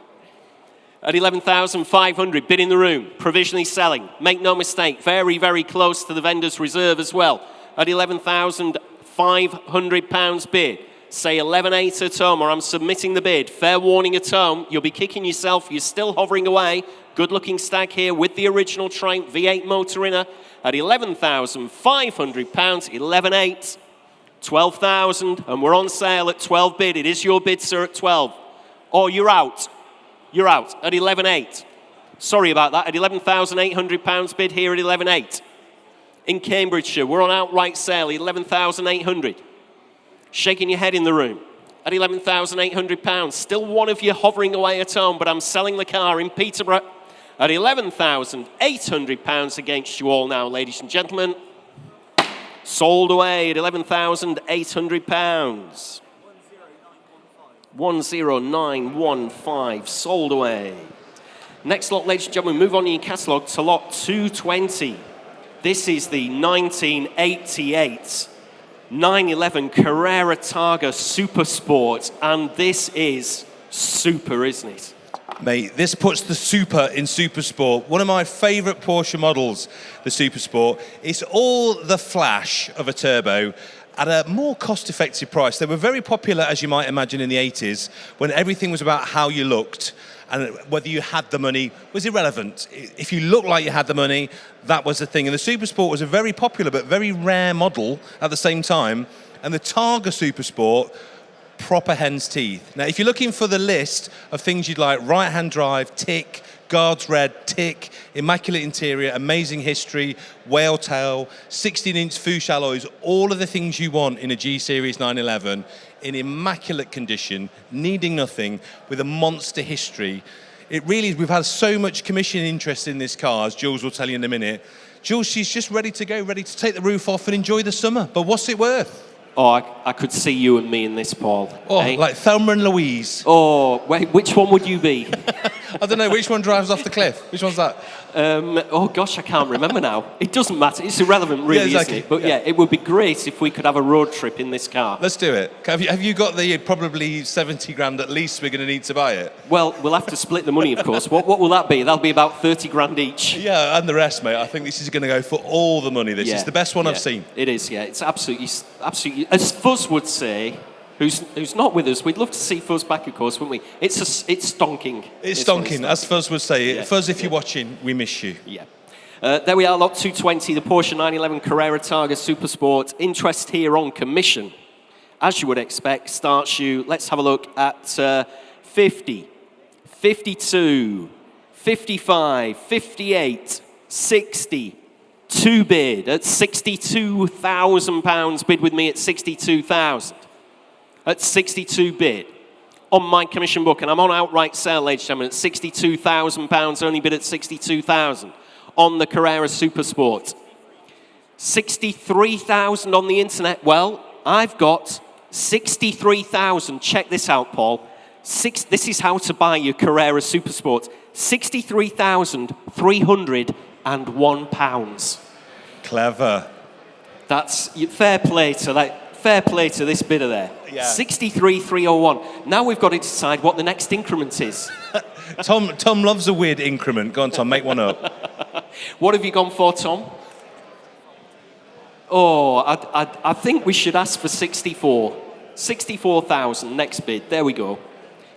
At 11,500 bid in the room, provisionally selling. Make no mistake, very, very close to the vendor's reserve as well. At £11,500 bid. Say 11.8 at home, or I'm submitting the bid. Fair warning at home, you'll be kicking yourself. You're still hovering away. Good-looking Stag here with the original Triumph V8 motor in her. At £11,500, 11.8, 12,000, and we're on sale at 12 bid. It is your bid, sir, at 12. Or you're out. You're out at 11.8. Sorry about that. At £11,800 bid here at 11.8. In Cambridgeshire, we're on outright sale, 11,800. Shaking your head in the room at £11,800. Still one of you hovering away at home, but I'm selling the car in Peterborough at £11,800 against you all now, ladies and gentlemen. Sold away at £11,800. 10915, sold away. Next lot, ladies and gentlemen, move on in your catalogue to lot 220. This is the 1988 911 Carrera Targa Super Sport, and this is super, isn't it? Mate, this puts the super in Super Sport. One of my favourite Porsche models, the Super Sport. It's all the flash of a turbo at a more cost-effective price. They were very popular, as you might imagine, in the 80s, when everything was about how you looked, and whether you had the money was irrelevant. If you looked like you had the money, that was the thing. And the Super Sport was a very popular but very rare model at the same time. And the Targa Super Sport, proper hen's teeth. Now, if you're looking for the list of things you'd like, right-hand drive, tick, guards red, tick, immaculate interior, amazing history, whale tail, 16-inch Fuchs alloys, all of the things you want in a G-Series 911 in immaculate condition, needing nothing, with a monster history. It really is. We've had so much commission interest in this car, as Jules will tell you in a minute. Jules, she's just ready to go, ready to take the roof off and enjoy the summer. But what's it worth? Oh, I could see you and me in this, Paul. Oh, like Thelma and Louise. Oh, wait, which one would you be? I don't know, which one drives off the cliff? Which one's that? Oh, gosh, I can't remember now. It doesn't matter. It's irrelevant, really, exactly. isn't it? But yeah, it would be great if we could have a road trip in this car. Let's do it. Have you got the probably 70 grand at least we're going to need to buy it? Well, we'll have to split the money, of course. What will that be? That'll be about 30 grand each. Yeah, and the rest, mate. I think this is going to go for all the money. This is the best one I've seen. It is, yeah. It's absolutely, as Fuzz would say, who's not with us. We'd love to see Fuzz back, of course, wouldn't we? It's stonking. It's stonking, as Fuzz would say. Yeah. Fuzz, if you're watching, we miss you. Yeah. There we are, lot 220, the Porsche 911 Carrera Targa Super Sport. Interest here on commission, as you would expect, starts you, let's have a look at 50, 52, 55, 58, 60, 2 bid at £62,000. Bid with me at 62,000. At 62 bid on my commission book, and I'm on outright sale, ladies and gentlemen, at £62,000. Only bid at 62,000 on the Carrera Super Sport. 63,000 on the internet. Well, I've got 63,000. Check this out, Paul. This is how to buy your Carrera Super Sport. £63,301. Clever. That's fair play to that. Fair play to this bidder there. Yeah. 63,301. Now we've got to decide what the next increment is. Tom loves a weird increment. Go on, Tom, make one up. What have you gone for, Tom? Oh, I think we should ask for 64. 64,000, next bid. There we go.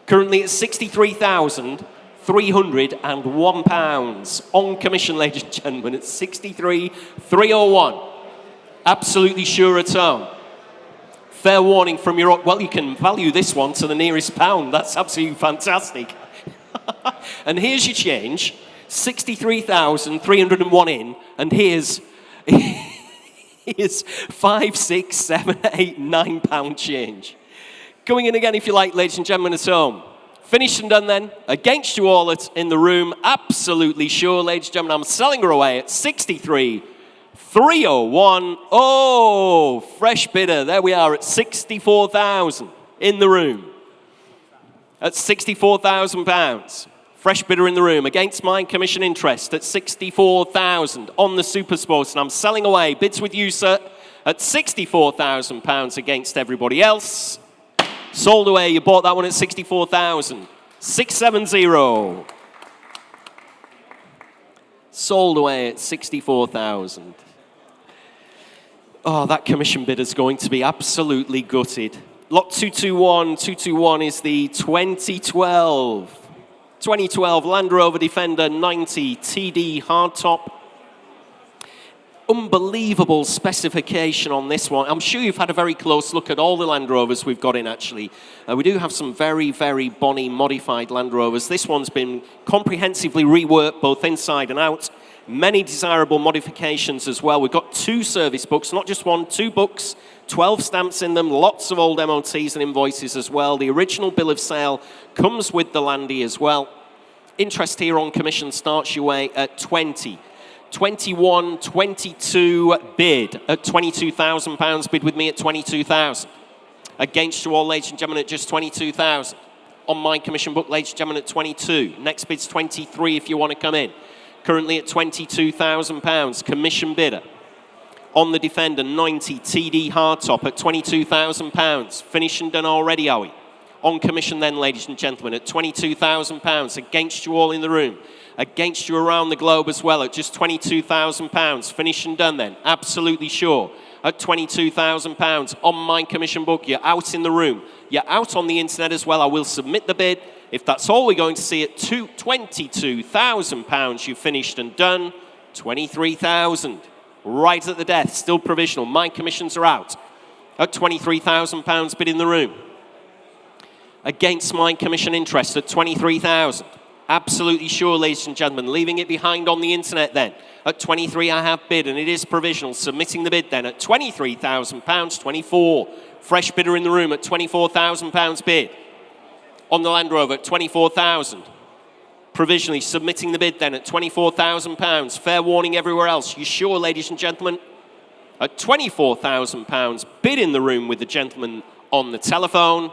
Currently at 63,000, £63,301. On commission, ladies and gentlemen, at 63,301. Absolutely sure at home. Fair warning from your... Well, you can value this one to the nearest pound. That's absolutely fantastic. And here's your change. 63,301 in. And here's 5, 6, 7, 8, 9 pound change. Going in again, if you like, ladies and gentlemen at home. Finished and done then. Against you all in the room. Absolutely sure, ladies and gentlemen. I'm selling her away at 63,301. Oh, fresh bidder. There we are at 64,000 in the room. At £64,000. Fresh bidder in the room. Against mine, commission interest at 64,000 on the Super Sports. And I'm selling away. Bids with you, sir, at £64,000 against everybody else. Sold away. You bought that one at 64,000. 670. Sold away at 64,000. Oh, that commission bid is going to be absolutely gutted. Lot 221. 221 is the 2012 Land Rover Defender 90 TD hardtop. Unbelievable specification on this one. I'm sure you've had a very close look at all the Land Rovers we've got in, actually. We do have some very, very bonny modified Land Rovers. This one's been comprehensively reworked both inside and out. Many desirable modifications as well. We've got 2 service books, not just one, 2 books, 12 stamps in them, lots of old MOTs and invoices as well. The original bill of sale comes with the Landy as well. Interest here on commission starts your way at 20. 21, 22 bid at £22,000. Bid with me at 22,000. Against you all, ladies and gentlemen, at just 22,000. On my commission book, ladies and gentlemen, at 22. Next bid's 23 if you want to come in. Currently at £22,000. Commission bidder. On the Defender 90 TD hardtop at £22,000. Finished and done already, are we? On commission then, ladies and gentlemen, at £22,000. Against you all in the room. Against you around the globe as well at just £22,000. Finished and done then. Absolutely sure. At £22,000. On my commission book, you're out in the room. You're out on the internet as well. I will submit the bid. If that's all we're going to see at £22,000, you finished and done. 23,000. Right at the death. Still provisional. My commissions are out. At £23,000 bid in the room. Against my commission interest at 23,000. Absolutely sure, ladies and gentlemen. Leaving it behind on the internet then. At 23 I have bid, and it is provisional. Submitting the bid then at £23,000, 24. Fresh bidder in the room at £24,000 bid. On the Land Rover at 24,000. Provisionally submitting the bid then at £24,000. Fair warning everywhere else. You sure, ladies and gentlemen? At £24,000. Bid in the room with the gentleman on the telephone.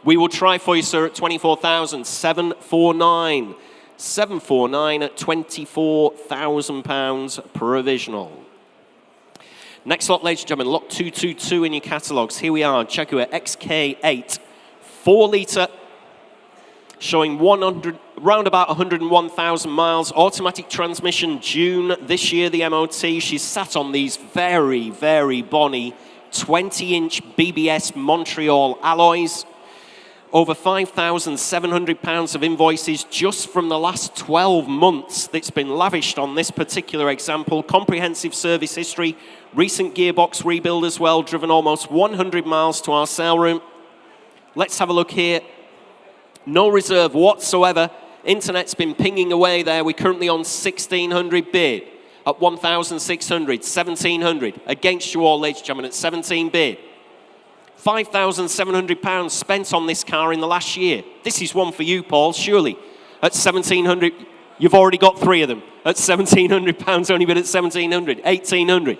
We will try for you, sir, at 24,000. 749. 749 at £24,000 provisional. Next lot, ladies and gentlemen, lot 222 in your catalogues. Here we are, Jaguar XK8, 4 litre, showing round about 101,000 miles. Automatic transmission, June this year, the MOT. She's sat on these very, very bonny 20-inch BBS Montreal alloys. Over £5,700 of invoices just from the last 12 months that's been lavished on this particular example. Comprehensive service history, recent gearbox rebuild as well, driven almost 100 miles to our sale room. Let's have a look here. No reserve whatsoever. Internet's been pinging away there. We're currently on 1,600 bid. At 1,600, 1,700. Against you all, ladies and gentlemen, at 17 bid. £5,700 spent on this car in the last year. This is one for you, Paul, surely. At 1,700, you've already got 3 of them. At £1,700, only bid at 1,700, 1,800,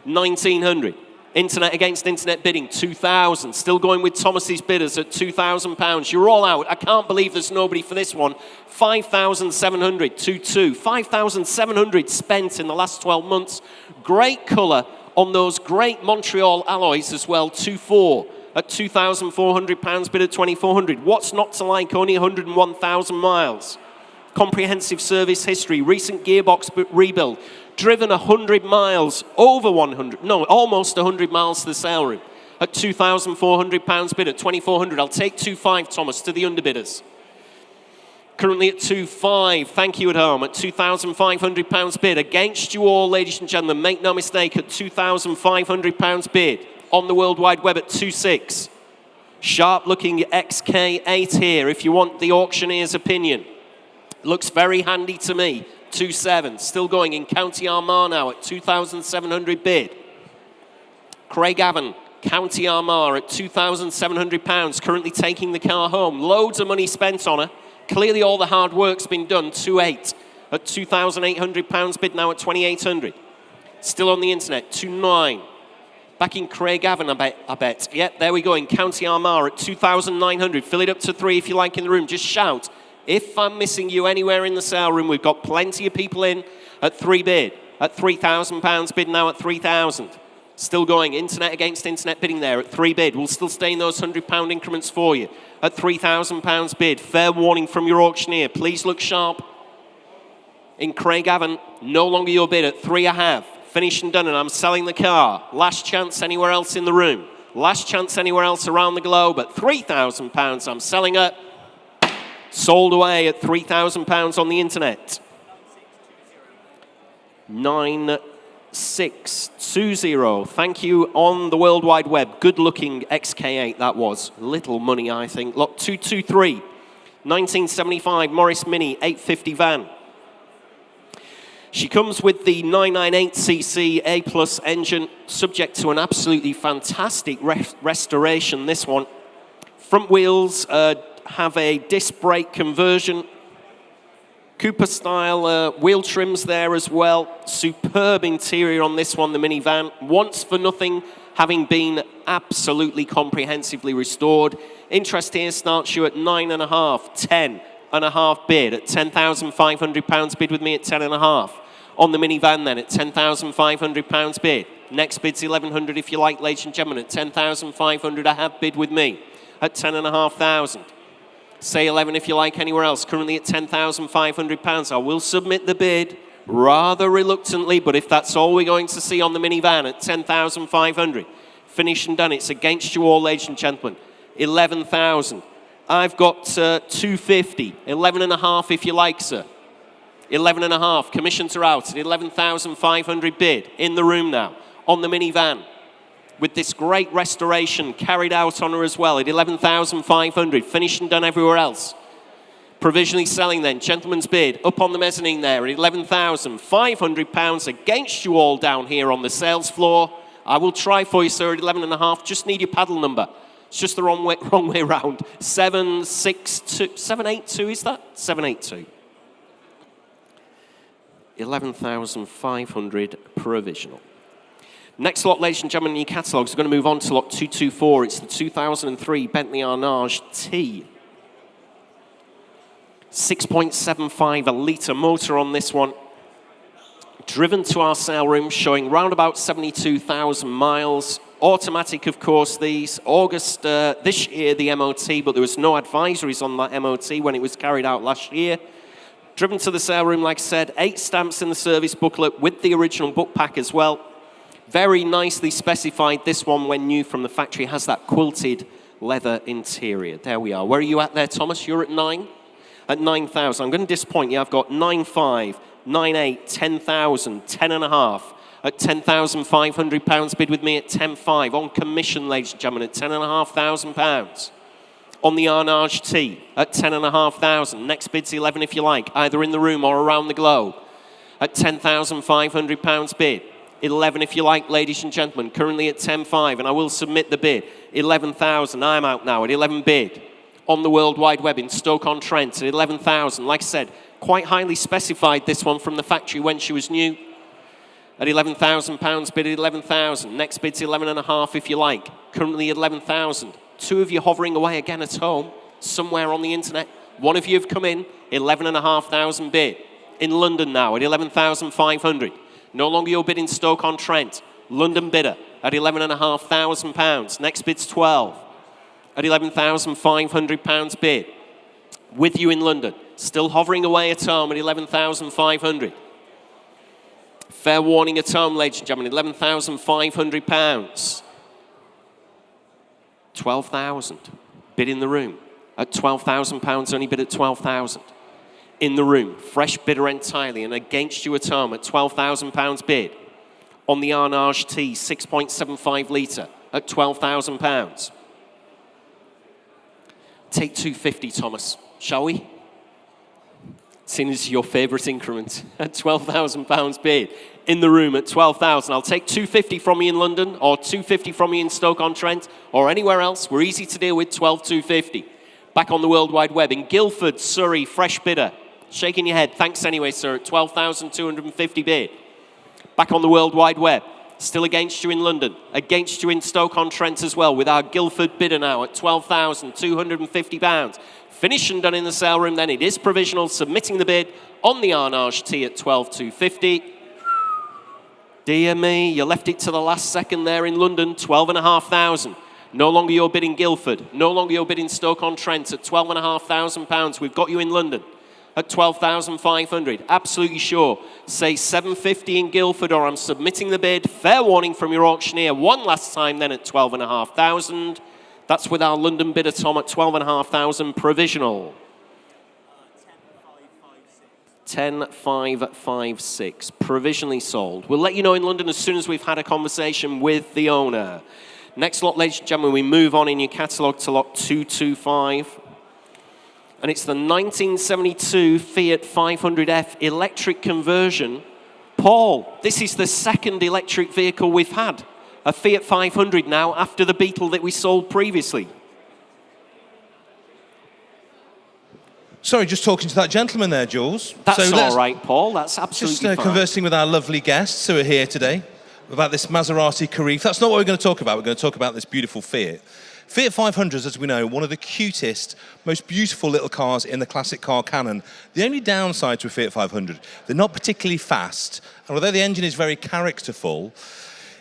1,900. Internet against internet bidding, 2,000. Still going with Thomas's bidders at £2,000. You're all out. I can't believe there's nobody for this one. 5,700, 2,2. 5,700 spent in the last 12 months. Great colour on those great Montreal alloys as well, 2,4. At £2,400, bid at 2,400. What's not to like? Only 101,000 miles. Comprehensive service history, recent gearbox rebuild. Driven 100 miles, over 100, no, almost 100 miles to the sale room. At £2,400 bid at 2,400. I'll take 2,500, Thomas, to the underbidders. Currently at 2.5. Thank you at home. At £2,500 bid. Against you all, ladies and gentlemen. Make no mistake, at £2,500 bid. On the World Wide Web at 2.6. Sharp looking XK8 here, if you want the auctioneer's opinion. Looks very handy to me. 2.7. Still going in County Armagh now at £2,700 bid. Craigavon, County Armagh at £2,700. Currently taking the car home. Loads of money spent on her. Clearly all the hard work's been done. 2.8 at £2,800 bid now at 2,800. Still on the internet. 2.9. Back in Craigavon, I bet. Yep, there we go in County Armagh at 2,900. Fill it up to 3 if you like in the room. Just shout. If I'm missing you anywhere in the sale room, we've got plenty of people in at 3 bid. At £3,000 bid now at 3,000. Still going, internet against internet bidding there at 3 bid. We'll still stay in those £100 increments for you. At £3,000 bid. Fair warning from your auctioneer. Please look sharp. In Craigavon, no longer your bid at 3 I have. Finished and done, and I'm selling the car. Last chance anywhere else in the room. Last chance anywhere else around the globe. At £3,000, I'm selling it. Sold away at £3,000 on the internet. 9620. Thank you on the World Wide Web. Good looking XK8 that was. Little money, I think. Lot 223. 1975 Morris Mini 850 van. She comes with the 998cc A+ engine, subject to an absolutely fantastic restoration, this one. Front wheels have a disc brake conversion. Cooper-style wheel trims there as well. Superb interior on this one, the minivan. Once for nothing, having been absolutely comprehensively restored. Interest here starts you at 9.5, 10.5 bid at £10,500 bid with me at 10.5. On the minivan then at £10,500 bid. Next bid's 1,100 if you like, ladies and gentlemen, at £10,500 I have bid with me at 10,500. Say 11 if you like anywhere else, currently at £10,500. I will submit the bid rather reluctantly, but if that's all we're going to see on the minivan at 10,500, finished and done. It's against you all, ladies and gentlemen. 11,000. I've got 250, 11.5 if you like, sir. 11.5, commissions are out at 11,500 bid in the room now on the minivan with this great restoration carried out on her as well at 11,500, finished and done everywhere else. Provisionally selling then, gentleman's bid up on the mezzanine there at £11,500 against you all down here on the sales floor. I will try for you, sir, at 11.5. Just need your paddle number. It's just the wrong way round. 782, is that? 782. 11,500 provisional. Next lot, ladies and gentlemen, in your catalogues, we're going to move on to lot 224. It's the 2003 Bentley Arnage T. 6.75 a litre motor on this one. Driven to our sale room, showing round about 72,000 miles. Automatic, of course, these. August this year, the MOT, but there was no advisories on that MOT when it was carried out last year. Driven to the sale room, like I said, 8 stamps in the service booklet with the original book pack as well. Very nicely specified, this one, when new from the factory, has that quilted leather interior. There we are. Where are you at there, Thomas? You're at 9? At 9,000. I'm going to disappoint you. I've got 9.5, 9.8, 10,000, 10.5 at £10,500 bid with me at 10.5. On commission, ladies and gentlemen, at £10,500. On the Arnage T at 10,500. Next bid's 11 if you like, either in the room or around the globe. At £10,500 bid. 11 if you like, ladies and gentlemen. Currently at 10.5, and I will submit the bid. 11,000. I'm out now at 11 bid. On the World Wide Web in Stoke-on-Trent at 11,000. Like I said, quite highly specified, this one from the factory when she was new. At £11,000 bid at 11,000. Next bid's 11.5 if you like. Currently at 11,000. 2 of you hovering away again at home, somewhere on the internet. 1 of you have come in, 11,500 bid. In London now at 11,500. No longer your bid in Stoke-on-Trent. London bidder at £11,500. Next bid's 12 at £11,500 bid. With you in London, still hovering away at home at 11,500. Fair warning at home, ladies and gentlemen, £11,500. 12,000 bid in the room at £12,000, only bid at 12,000. in the room, fresh bidder entirely, and against you at home at £12,000 bid on the Arnage T 6.75 litre at £12,000. Take 250, Thomas, shall we? Seeing as your favourite increment at £12,000 bid in the room at 12,000. I'll take 250 from you in London, or 250 from you in Stoke-on-Trent, or anywhere else. We're easy to deal with. 12,250. Back on the World Wide Web in Guildford, Surrey, fresh bidder. Shaking your head. Thanks anyway, sir. At 12,250 bid. Back on the World Wide Web. Still against you in London. Against you in Stoke-on-Trent as well, with our Guildford bidder now at £12,250. Finished and done in the sale room then. It is provisional, submitting the bid on the Arnage T at 12,250. Dear me, you left it to the last second there in London, 12,500. No longer your bid in Guildford. No longer your bid in Stoke-on-Trent at £12,500. We've got you in London at 12,500. Absolutely sure. Say 750 in Guildford, or I'm submitting the bid. Fair warning from your auctioneer. One last time then at 12,500. That's with our London bidder, Tom, at 12,500 provisional. 10,556 provisionally sold. We'll let you know in London as soon as we've had a conversation with the owner. Next lot, ladies and gentlemen, we move on in your catalogue to lot 225. And it's the 1972 Fiat 500F electric conversion. Paul, this is the second electric vehicle we've had. A Fiat 500 now after the Beetle that we sold previously. Sorry, just talking to that gentleman there, Jules. That's all right, Paul. That's absolutely just fine. Conversing with our lovely guests who are here today about this Maserati Carif. That's not what we're going to talk about. We're going to talk about this beautiful Fiat. Fiat 500s, as we know, one of the cutest, most beautiful little cars in the classic car canon. The only downside to a Fiat 500, they're not particularly fast, and although the engine is very characterful,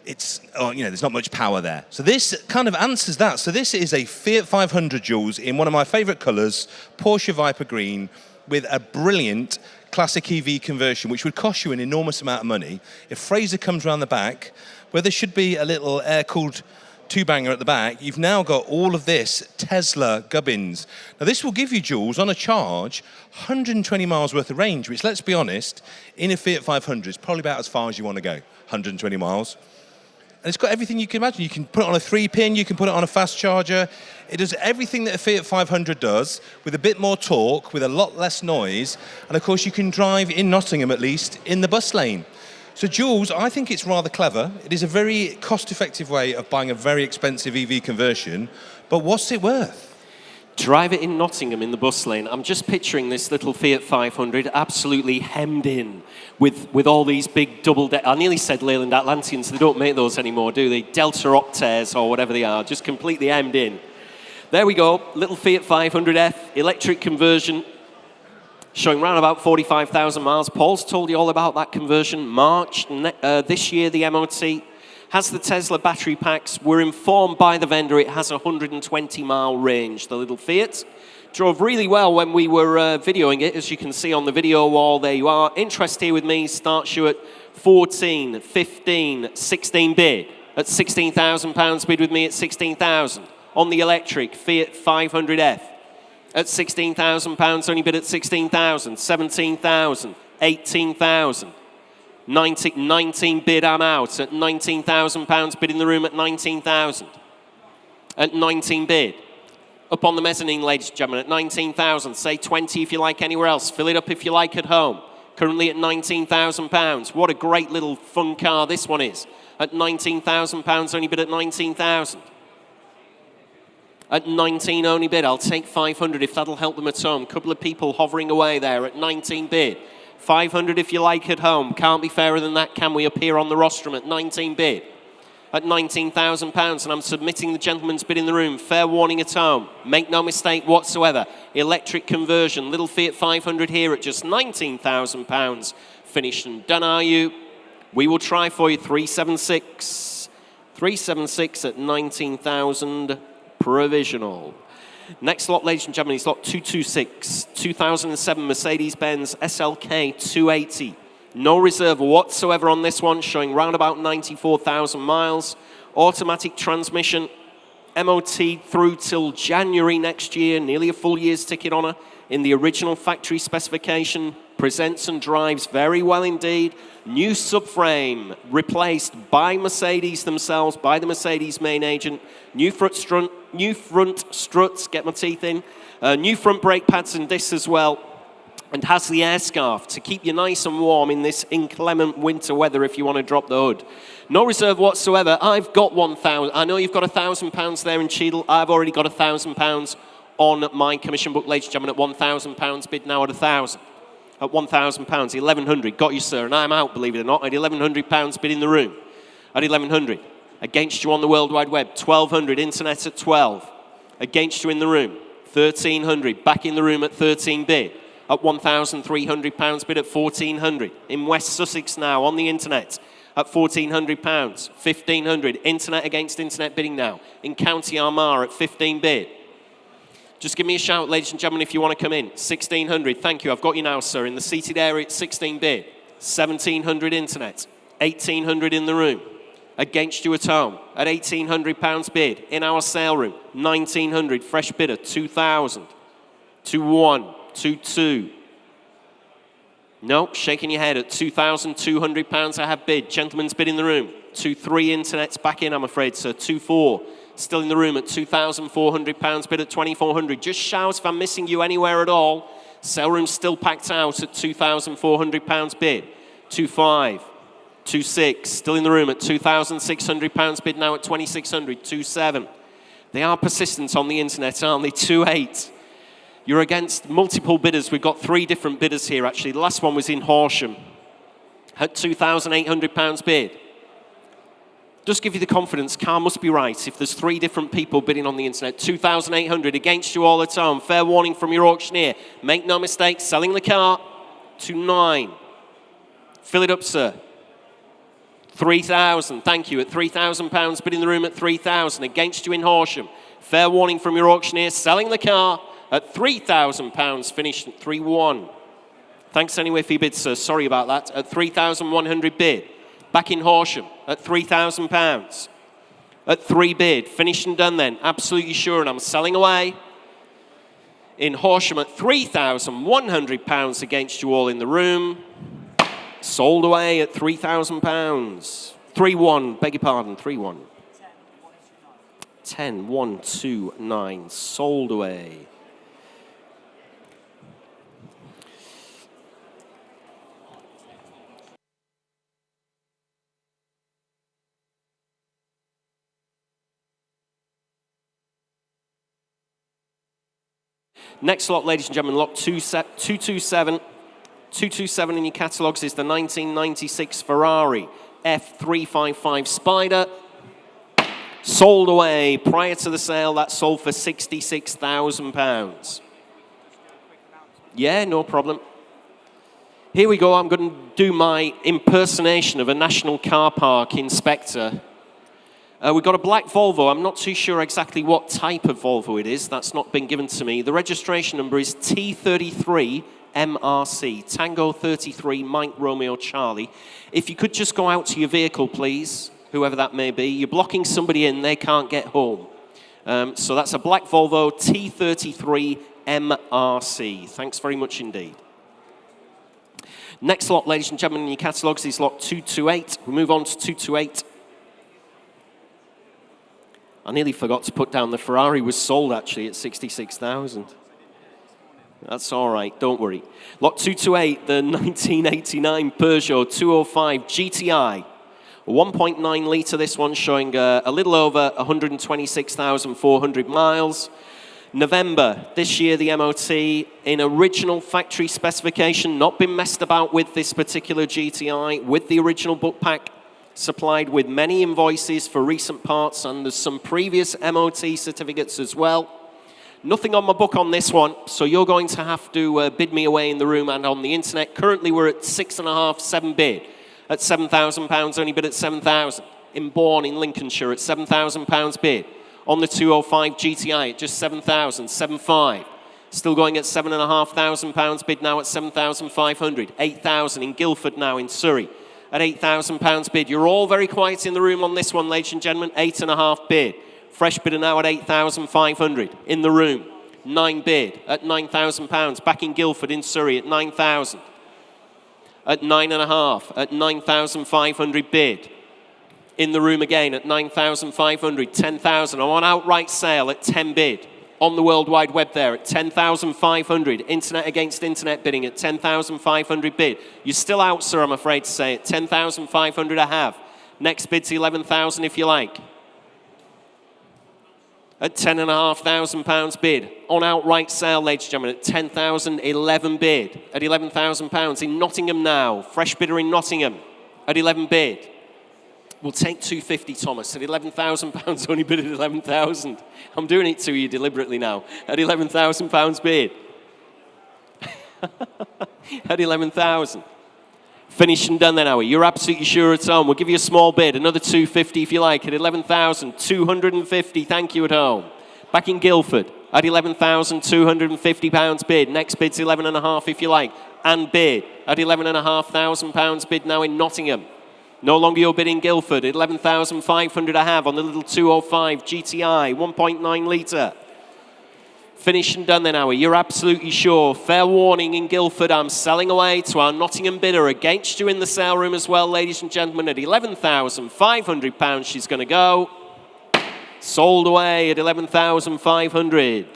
there's not much power there. So this kind of answers that. So this is a Fiat 500, Jules, in one of my favourite colours, Porsche Viper Green, with a brilliant classic EV conversion, which would cost you an enormous amount of money. If Fraser comes around the back, where there should be a little air-cooled two-banger at the back, you've now got all of this Tesla gubbins. Now this will give you, Jules, on a charge, 120 miles worth of range, which, let's be honest, in a Fiat 500 is probably about as far as you want to go, 120 miles. And it's got everything you can imagine. You can put it on a 3-pin, you can put it on a fast charger. It does everything that a Fiat 500 does, with a bit more torque, with a lot less noise. And of course, you can drive, in Nottingham at least, in the bus lane. So Jules, I think it's rather clever. It is a very cost-effective way of buying a very expensive EV conversion. But what's it worth? Drive it in Nottingham in the bus lane. I'm just picturing this little Fiat 500 absolutely hemmed in with all these big I nearly said Leyland Atlanteans. They don't make those anymore, do they? Delta Optares or whatever they are, just completely hemmed in. There we go, little Fiat 500F, electric conversion, showing around about 45,000 miles. Paul's told you all about that conversion. March this year, the MOT. Has the Tesla battery packs. We're informed by the vendor it has a 120-mile range, the little Fiat. Drove really well when we were videoing it, as you can see on the video wall. There you are. Interest here with me starts you at 14, 15, 16 bid. At £16,000 bid with me at 16,000. On the electric Fiat 500F. At £16,000 only bid at 16,000. 17,000. 18,000. 19 bid, I'm out at £19,000 bid in the room at 19,000. At 19 bid. Up on the mezzanine, ladies and gentlemen, at 19,000. Say 20 if you like anywhere else. Fill it up if you like at home. Currently at £19,000. What a great little fun car this one is. At £19,000 only bid at 19,000. At 19 only bid, I'll take 500 if that'll help them at home. Couple of people hovering away there at 19 bid. 500 if you like at home. Can't be fairer than that, can we? Up here on the rostrum at 19 bid. At £19,000, and I'm submitting the gentleman's bid in the room. Fair warning at home. Make no mistake whatsoever. Electric conversion. Little Fiat 500 here at just £19,000. Finished and done, are you? We will try for you. 376. 376 at 19,000. Provisional. Next lot, ladies and gentlemen, is lot 226, 2007 Mercedes-Benz SLK 280. No reserve whatsoever on this one, showing round about 94,000 miles. Automatic transmission, MOT through till January next year, nearly a full year's ticket on her. in the original factory specification. Presents and drives very well indeed. New subframe replaced by Mercedes themselves, by the Mercedes main agent. New front struts, get my teeth in. New front brake pads and discs as well. And has the air scarf to keep you nice and warm in this inclement winter weather if you want to drop the hood. No reserve whatsoever. I've got 1,000. I know you've got £1,000 there in Cheadle. I've already got £1,000 on my commission book, ladies and gentlemen, at £1,000 bid now at 1,000. At £1,000, 1,100. Got you, sir, and I'm out, believe it or not. At £1,100 bid in the room. At 1,100. Against you on the World Wide Web. 1,200. Internet at 12. Against you in the room. 1,300. Back in the room at 13 bid. At £1,300 bid at 1,400. In West Sussex now on the internet at £1,400. 1,500. Internet against internet bidding now. In County Armagh at 15 bid. Just give me a shout, ladies and gentlemen, if you want to come in. 1,600. Thank you. I've got you now, sir. In the seated area at 16 bid. 1,700 internet. 1,800 in the room. Against you at home at £1,800 bid. In our sale room, 1,900. Fresh bidder, 2,000. 2-1. 2-2. Nope, shaking your head at £2,200 I have bid. Gentleman's bid in the room. 2-3 internet's back in, I'm afraid, sir. 2-4. Still in the room at £2,400 bid at 2,400. Just shout if I'm missing you anywhere at all. Sale room's still packed out at £2,400 bid. 2-5. 2-6. Still in the room at £2,600 bid now at 2,600. 2-7. They are persistent on the internet, aren't they? 2-8. You're against multiple bidders. We've got 3 different bidders here, actually. The last one was in Horsham at £2,800 bid. Just give you the confidence, car must be right if there's 3 different people bidding on the internet. 2,800 against you all at home. Fair warning from your auctioneer. Make no mistake, selling the car. 2-9. Fill it up, sir. 3,000, thank you. At £3,000 bid in the room at 3,000. Against you in Horsham. Fair warning from your auctioneer. Selling the car. At £3,000, finished at 3-1. Thanks anyway for your bid, sir. Sorry about that. At 3,100 bid. Back in Horsham at £3,000. At 3 bid. Finished and done then. Absolutely sure. And I'm selling away. In Horsham at £3,100 against you all in the room. Sold away at £3,000. 3-1. Beg your pardon. 3-1. 10, 1, 2, 9. Sold away. Next lot, ladies and gentlemen, lot 227. 227 in your catalogues is the 1996 Ferrari F355 Spider. Sold away prior to the sale. That sold for £66,000. Yeah, no problem. Here we go. I'm going to do my impersonation of a National Car Park inspector. We've got a black Volvo. I'm not too sure exactly what type of Volvo it is. That's not been given to me. The registration number is T33 MRC, Tango 33 Mike Romeo Charlie. If you could just go out to your vehicle, please, whoever that may be. You're blocking somebody in. They can't get home. So that's a black Volvo T33 MRC. Thanks very much indeed. Next lot, ladies and gentlemen, in your catalogues is lot 228. We move on to 228. I nearly forgot to put down the Ferrari was sold actually at 66,000. That's all right, don't worry. Lot 228, the 1989 Peugeot 205 GTI. 1.9 litre, this one showing a little over 126,400 miles. November, this year the MOT in original factory specification, not been messed about with this particular GTI, with the original book pack. Supplied with many invoices for recent parts, and there's some previous MOT certificates as well. Nothing on my book on this one, so you're going to have to bid me away in the room and on the internet. Currently we're at 6.5, 7 bid. At £7,000, only bid at 7,000. In Bourne in Lincolnshire at £7,000 bid. On the 205 GTI at just 7,000, 7.5. Still going at £7,500 bid now at 7,500. 8,000 in Guildford now in Surrey. At £8,000 bid. You're all very quiet in the room on this one, ladies and gentlemen. 8.5 bid. Fresh bidder now at 8,500 in the room. 9 bid at £9,000. Back in Guildford in Surrey at 9,000. At 9.5, at 9,500 bid. In the room again at 9,500, 10,000. I'm on outright sale at 10 bid. On the World Wide Web there at 10,500. Internet against internet bidding at 10,500 bid. You're still out, sir, I'm afraid to say, at 10,500 I have. Next bid's 11,000 if you like. At £10,500 bid. On outright sale, ladies and gentlemen, at 10,011 bid. At £11,000 in Nottingham now. Fresh bidder in Nottingham at 11 bid. We'll take 250, Thomas. At £11,000, only bid at 11,000. I'm doing it to you deliberately now. At £11,000 bid. At 11,000. Finished and done then, Howie. You're absolutely sure at home. We'll give you a small bid. Another 250 if you like. At 11,250. Thank you at home. Back in Guildford. At £11,250 bid. Next bid's 11.5 if you like. And bid. At £11,500 bid now in Nottingham. No longer your bid in Guildford. 11,500 I have on the little 205 GTI, 1.9 litre. Finished and done then, Howie. You're absolutely sure. Fair warning in Guildford. I'm selling away to our Nottingham bidder against you in the sale room as well, ladies and gentlemen. At £11,500 she's going to go. Sold away at 11,500.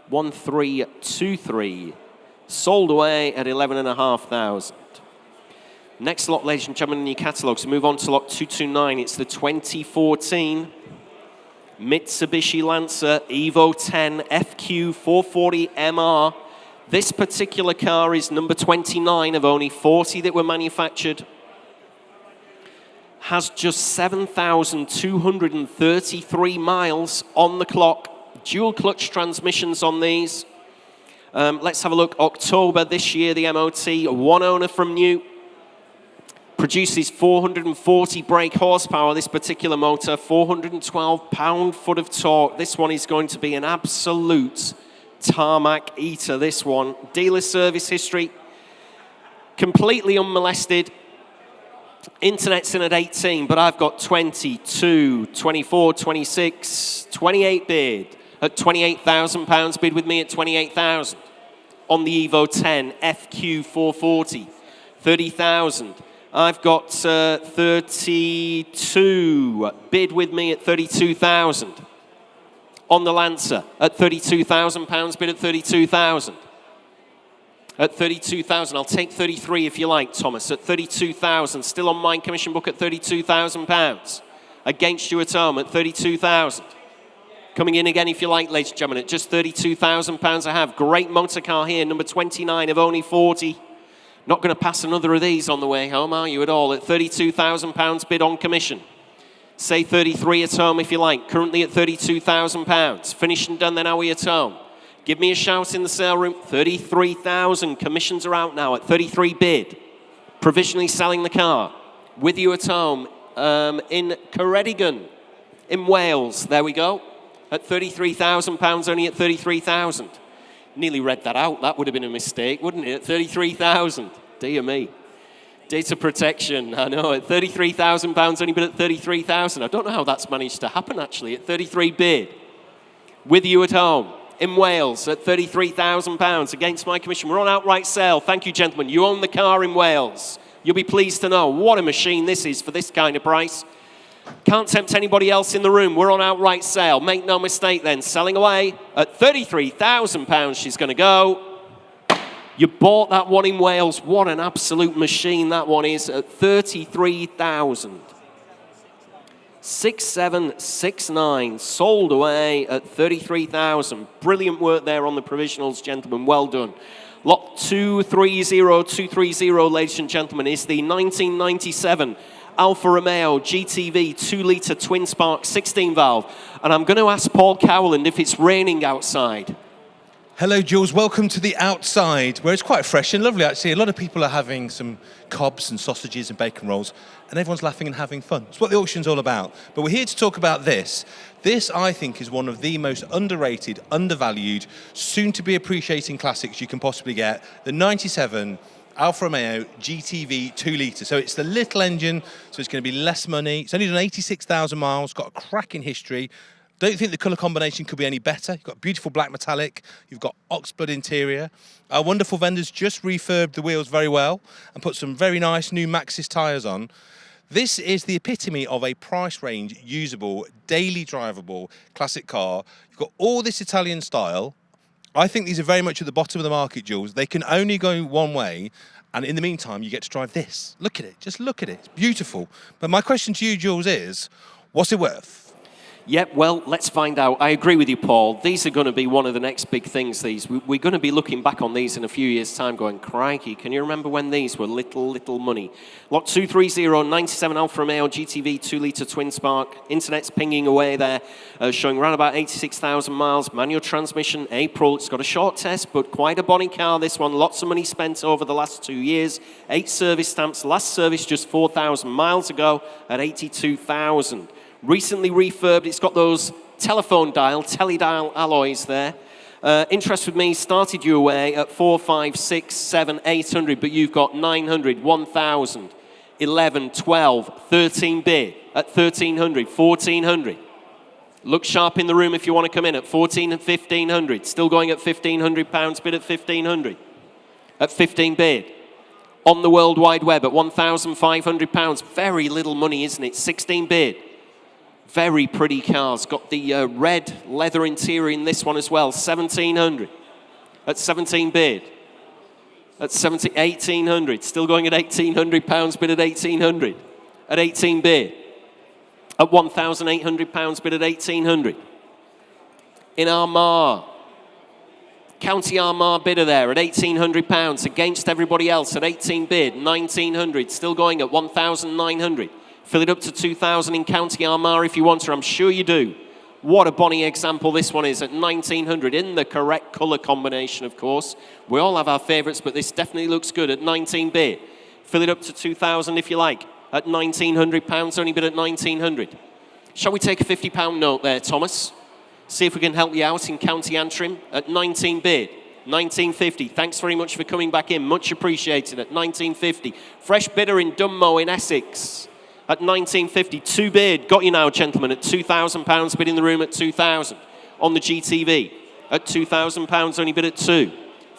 1323. Sold away at 11,500. Next lot, ladies and gentlemen, in your catalogue. So move on to lot 229. It's the 2014 Mitsubishi Lancer Evo 10 FQ 440 MR. This particular car is number 29 of only 40 that were manufactured. Has just 7,233 miles on the clock. Dual clutch transmissions on these. Let's have a look. October this year, the MOT, one owner from new. Produces 440 brake horsepower, this particular motor, 412 pound-foot of torque. This one is going to be an absolute tarmac eater, this one. Dealer service history, completely unmolested. Internet's in at 18, but I've got 22, 24, 26, 28 bid. At £28,000 bid with me at 28,000. On the Evo 10 FQ 440, 30,000. I've got 32 bid with me at 32,000. On the Lancer at £32,000 bid at 32,000. At 32,000, I'll take 33 if you like, Thomas. At 32,000, still on my commission book at £32,000. Against you at home at 32,000. Coming in again if you like, ladies and gentlemen, at just £32,000 I have. Great motor car here, number 29 of only 40. Not going to pass another of these on the way home, are you at all? At £32,000 bid on commission. Say 33 at home if you like. Currently at £32,000. Finished and done then, are we at home? Give me a shout in the sale room. 33,000. Commissions are out now at 33 bid. Provisionally selling the car. With you at home in Ceredigion in Wales. There we go. At £33,000, only at 33,000. Nearly read that out. That would have been a mistake, wouldn't it? At 33,000. Dear me. Data protection, I know. At £33,000, only bid at 33,000. I don't know how that's managed to happen, actually. At 33 bid. With you at home in Wales at £33,000 against my commission. We're on outright sale. Thank you, gentlemen. You own the car in Wales. You'll be pleased to know what a machine this is for this kind of price. Can't tempt anybody else in the room. We're on outright sale. Make no mistake then. Selling away at £33,000 she's going to go. You bought that one in Wales. What an absolute machine that one is at 33,000. 6769 sold away at 33,000. Brilliant work there on the provisionals, gentlemen. Well done. Lot 230, ladies and gentlemen, is the 1997 Alfa Romeo GTV 2-litre twin-spark 16-valve. And I'm going to ask Paul Cowland if it's raining outside. Hello, Jules. Welcome to the outside, where it's quite fresh and lovely, actually. A lot of people are having some cobs and sausages and bacon rolls, and everyone's laughing and having fun. It's what the auction's all about. But we're here to talk about this. This, I think, is one of the most underrated, undervalued, soon-to-be appreciating classics you can possibly get. The 97 Alfa Romeo GTV 2-litre. So it's the little engine, so it's going to be less money. It's only done 86,000 miles, got a cracking history. Don't think the colour combination could be any better. You've got beautiful black metallic, you've got oxblood interior. Our wonderful vendors just refurbed the wheels very well and put some very nice new Maxxis tyres on. This is the epitome of a price range, usable, daily drivable classic car. You've got all this Italian style. I think these are very much at the bottom of the market, Jules. They can only go one way, and in the meantime, you get to drive this. Look at it, just look at it, it's beautiful. But my question to you, Jules, is, what's it worth? Yep, well, let's find out. I agree with you, Paul. These are going to be one of the next big things, these. We're going to be looking back on these in a few years' time going, crikey, can you remember when these were little money? Lot 230, 97 Alfa Romeo GTV 2-litre twin spark. Internet's pinging away there, showing around about 86,000 miles. Manual transmission, April. It's got a short test, but quite a bonny car, this one. Lots of money spent over the last 2 years. 8 service stamps. Last service just 4,000 miles ago at 82,000. Recently refurbed, it's got those teledial alloys there. Interest with me started you away at 4, 5, 6, 7, 800, but you've got 900, 1,000, 11, 12, 13 bid at 1,300, 1,400. Look sharp in the room if you want to come in at 14 and 1,500. Still going at £1,500 bid at 1,500. At 15 bid. On the World Wide Web at £1,500. Very little money, isn't it? 16 bid. Very pretty cars. Got the red leather interior in this one as well. 1,700 at 17 bid. At 1,800. Still going at £1,800 bid at 1,800. At 18 bid. At £1,800 bid at 1,800. In Armagh. County Armagh bidder there at £1,800 against everybody else at 18 bid. 1,900. Still going at 1,900. Fill it up to 2,000 in County Armagh if you want to. I'm sure you do. What a bonny example this one is at 1,900 in the correct colour combination, of course. We all have our favourites, but this definitely looks good at 19 bid. Fill it up to 2,000 if you like at £1,900, only bid at 1,900. Shall we take a £50 note there, Thomas? See if we can help you out in County Antrim at 19 bid. 1950. Thanks very much for coming back in. Much appreciated at 1950. Fresh bidder in Dunmow in Essex. At 1950, 2 bid, got you now, gentlemen, at £2,000, bid in the room at 2,000. On the GTV, at £2,000, only bid at 2.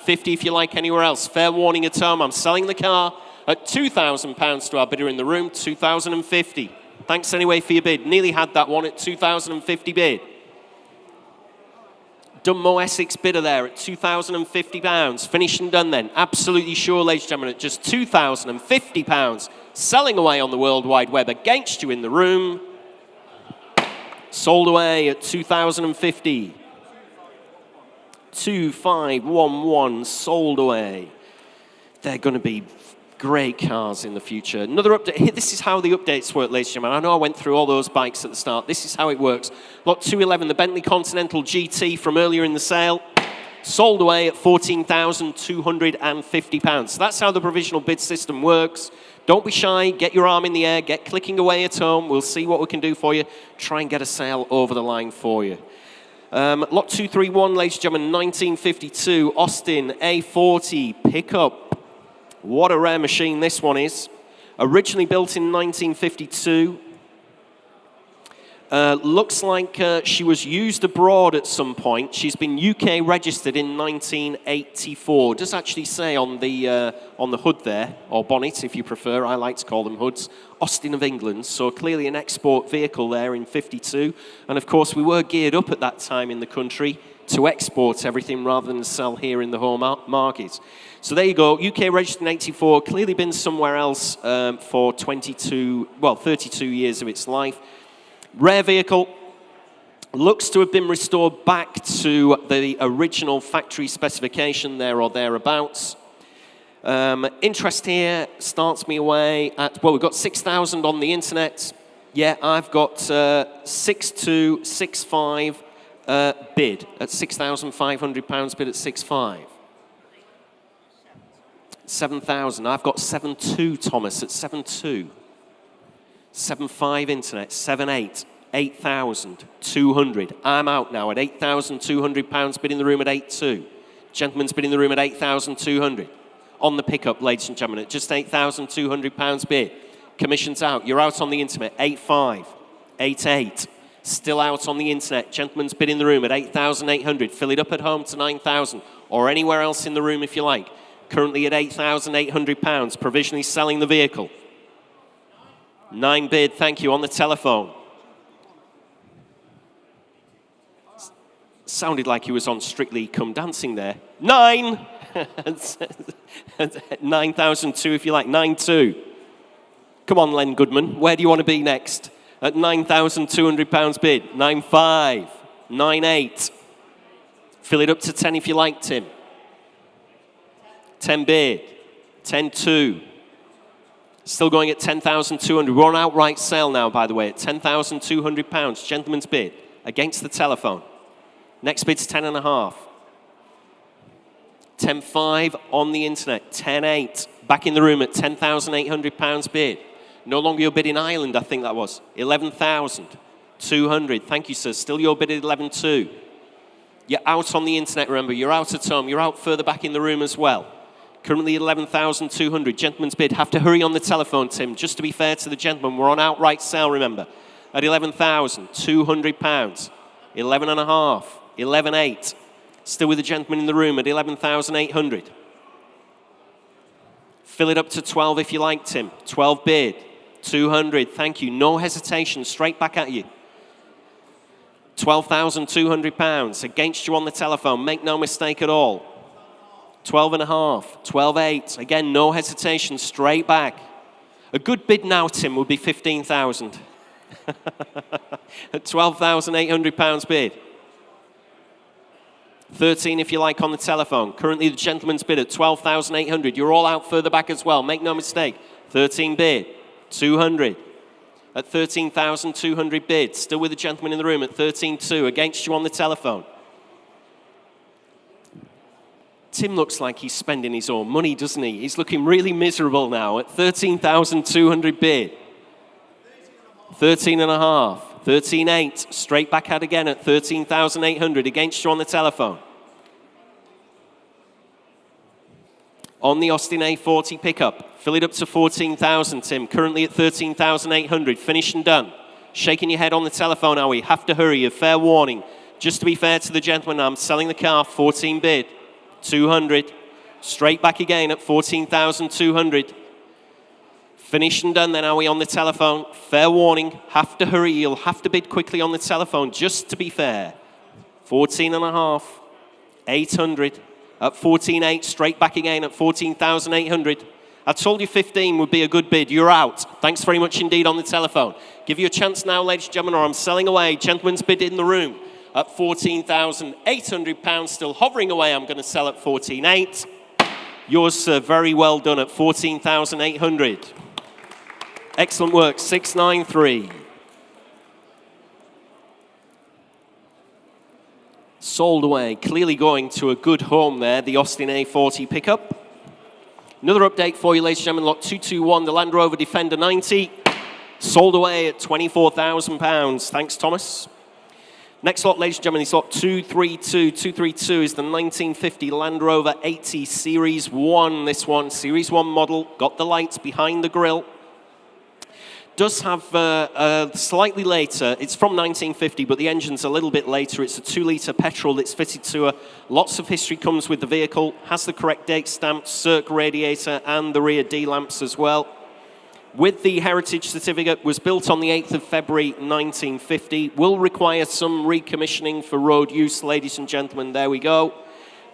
50 if you like anywhere else. Fair warning at home, I'm selling the car at £2,000 to our bidder in the room, 2,050. Thanks anyway for your bid. Nearly had that one at 2,050 bid. Dunmow Essex bidder there at £2,050. Finished and done then. Absolutely sure, ladies and gentlemen, at just £2,050. Selling away on the World Wide Web against you in the room. Sold away at 2,050. 2,511 sold away. They're going to be great cars in the future. Another update. This is how the updates work, ladies and gentlemen. I know I went through all those bikes at the start. This is how it works. Lot 211, the Bentley Continental GT from earlier in the sale. Sold away at £14,250. So that's how the provisional bid system works. Don't be shy, get your arm in the air, get clicking away at home. We'll see what we can do for you. Try and get a sale over the line for you. Lot 231, ladies and gentlemen, 1952, Austin A40 pickup. What a rare machine this one is. Originally built in 1952. Looks like she was used abroad at some point. She's been UK registered in 1984. Does actually say on the hood there, or bonnet if you prefer. I like to call them hoods. Austin of England. So clearly an export vehicle there in 52. And of course we were geared up at that time in the country to export everything rather than sell here in the home market. So there you go. UK registered in 84. Clearly been somewhere else for 32 years of its life. Rare vehicle, looks to have been restored back to the original factory specification there or thereabouts. Interest here starts me away at, well, we've got 6,000 on the internet. Yeah, I've got 6,265 bid at £6,500 bid at 6,500. 7,000. I've got 7,200, Thomas, at 7,200. 7,500 internet, 7,800, 8,200. I'm out now at £8,200 bid in the room at 8,200. Gentleman's bid in the room at 8,200. On the pickup, ladies and gentlemen, at just £8,200 bid. Commission's out. You're out on the internet, 8,500, 8,800, Still out on the internet. Gentleman's bid in the room at 8,800. Fill it up at home to 9,000 or anywhere else in the room if you like. Currently at £8,800, provisionally selling the vehicle. 9 bid, thank you, on the telephone. Sounded like he was on Strictly Come Dancing there. 9! 9,002 if you like, 9,2. Come on, Len Goodman, where do you want to be next? At £9,200 bid, 9,5, 9,8. Fill it up to 10 if you like, Tim. 10 bid, 10,2. Still going at 10,200. We're on outright sale now, by the way, at £10,200. Gentleman's bid against the telephone. Next bid's 10.5. 10.5 on the internet. 10.8 back in the room at £10,800 bid. No longer your bid in Ireland, I think that was. 11,200. Thank you, sir. Still your bid at 11.2. You're out on the internet, remember. You're out at home. You're out further back in the room as well. Currently at 11,200. Gentleman's bid. Have to hurry on the telephone, Tim. Just to be fair to the gentleman, we're on outright sale, remember. At £11,200. 11.5. 11.8. Still with the gentleman in the room at 11,800. Fill it up to 12 if you like, Tim. 12 bid. 200. Thank you. No hesitation. Straight back at you. £12,200 against you on the telephone. Make no mistake at all. 12.5. 12.8. Again, no hesitation. Straight back. A good bid now, Tim, would be 15,000. At £12,800 bid. 13 if you like on the telephone. Currently the gentleman's bid at 12,800. You're all out further back as well. Make no mistake. 13 bid. 200. At 13,200 bid. Still with the gentleman in the room at 13.2. Against you on the telephone. Tim looks like he's spending his own money, doesn't he? He's looking really miserable now at 13,200 bid. 13.5. 13.8, straight back out again at 13,800 against you on the telephone. On the Austin A40 pickup, fill it up to 14,000, Tim. Currently at 13,800, finished and done. Shaking your head on the telephone, are we? Have to hurry, a fair warning. Just to be fair to the gentleman, I'm selling the car, 14 bid, 200. Straight back again at 14,200. Finished and done then, are we on the telephone? Fair warning, have to hurry, you'll have to bid quickly on the telephone, just to be fair. 14.5, 800, at 14.8, straight back again at 14,800. I told you 15 would be a good bid, you're out. Thanks very much indeed on the telephone. Give you a chance now, ladies and gentlemen, or I'm selling away. Gentleman's bid in the room at £14,800, still hovering away. I'm going to sell at 14.8. Yours, sir, very well done at 14,800. Excellent work, 693. Sold away, clearly going to a good home there, the Austin A40 pickup. Another update for you, ladies and gentlemen, lot 221, the Land Rover Defender 90. Sold away at £24,000. Thanks, Thomas. Next lot, ladies and gentlemen, is lot 232. 232 is the 1950 Land Rover 80 Series 1. This one, Series 1 model, got the lights behind the grille. Does have slightly later, it's from 1950, but the engine's a little bit later. It's a 2-litre petrol that's fitted to her. Lots of history comes with the vehicle. Has the correct date stamped, circ radiator, and the rear D-lamps as well. With the heritage certificate, was built on the 8th of February 1950. Will require some recommissioning for road use, ladies and gentlemen. There we go.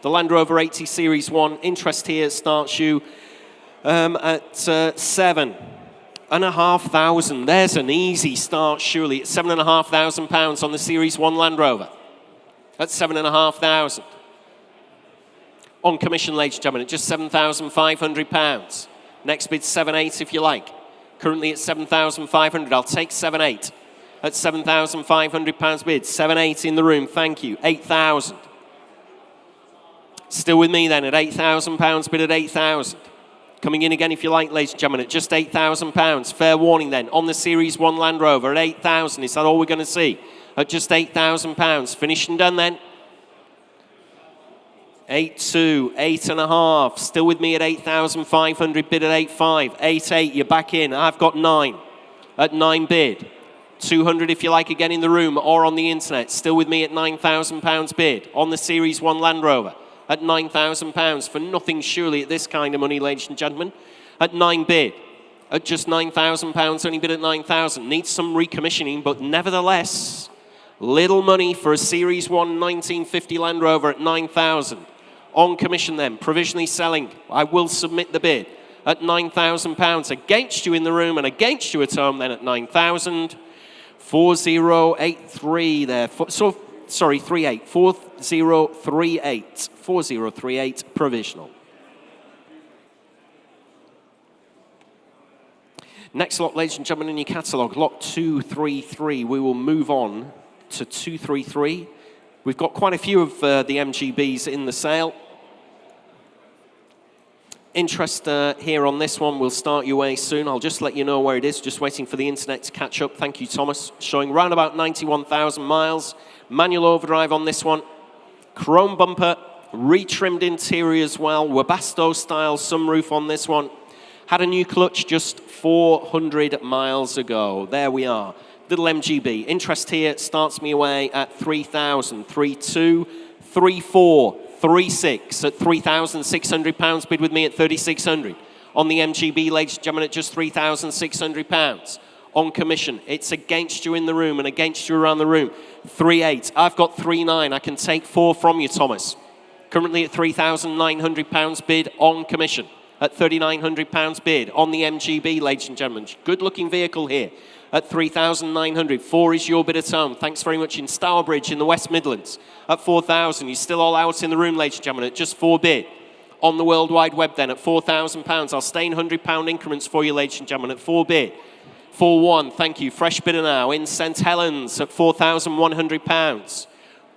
The Land Rover 80 Series 1. Interest here starts you at 7,500. There's an easy start, surely. It's £7,500 on the Series 1 Land Rover. That's £7,500. On commission, ladies and gentlemen, at just £7,500. Next bid, 7.8 if you like. Currently at 7,500. I'll take 7.8. At £7,500 bid. 7.8 in the room, thank you. 8,000. Still with me then at £8,000 bid at 8,000. Coming in again if you like, ladies and gentlemen, at just £8,000. Fair warning then, on the Series 1 Land Rover at 8,000. Is that all we're going to see? At just £8,000. Finished and done then. 8.2, 8.5. Still with me at 8,500. Bid at 8.5. 8.8, you're back in. I've got 9. At 9 bid. 200 if you like again in the room or on the internet. Still with me at £9,000 bid on the Series 1 Land Rover at £9,000 for nothing surely at this kind of money, ladies and gentlemen. At 9 bid. At just £9,000, only bid at 9,000. Needs some recommissioning, but nevertheless, little money for a Series 1 1950 Land Rover at 9,000. On commission then, provisionally selling. I will submit the bid at £9,000. Against you in the room and against you at home then at 9,000. 4083 there. Sorry, 38. 4038. 4038 provisional. Next lot, ladies and gentlemen, in your catalogue, lot 233. We will move on to 233. We've got quite a few of the MGBs in the sale. Interest here on this one. We'll start your way soon. I'll just let you know where it is. Just waiting for the internet to catch up. Thank you, Thomas. Showing round about 91,000 miles. Manual overdrive on this one. Chrome bumper. Retrimmed interior as well. Webasto style sunroof on this one. Had a new clutch just 400 miles ago. There we are. Little MGB. Interest here starts me away at 3,000. 3,2, 3,4, 3,6 at £3,600. Bid with me at 3,600. On the MGB, ladies and gentlemen, at just £3,600. On commission, it's against you in the room and against you around the room. 3,8. I've got 3,9. I can take 4 from you, Thomas. Currently at £3,900 bid on commission. At £3,900 bid on the MGB, ladies and gentlemen. Good looking vehicle here at 3,900. 4 is your bid at home. Thanks very much in Stourbridge in the West Midlands at 4,000. You're still all out in the room, ladies and gentlemen, at just 4 bid. On the World Wide Web then at £4,000. I'll stay in £100 increments for you, ladies and gentlemen, at 4 bid. 4-1, thank you. Fresh bidder now in St Helens at £4,100.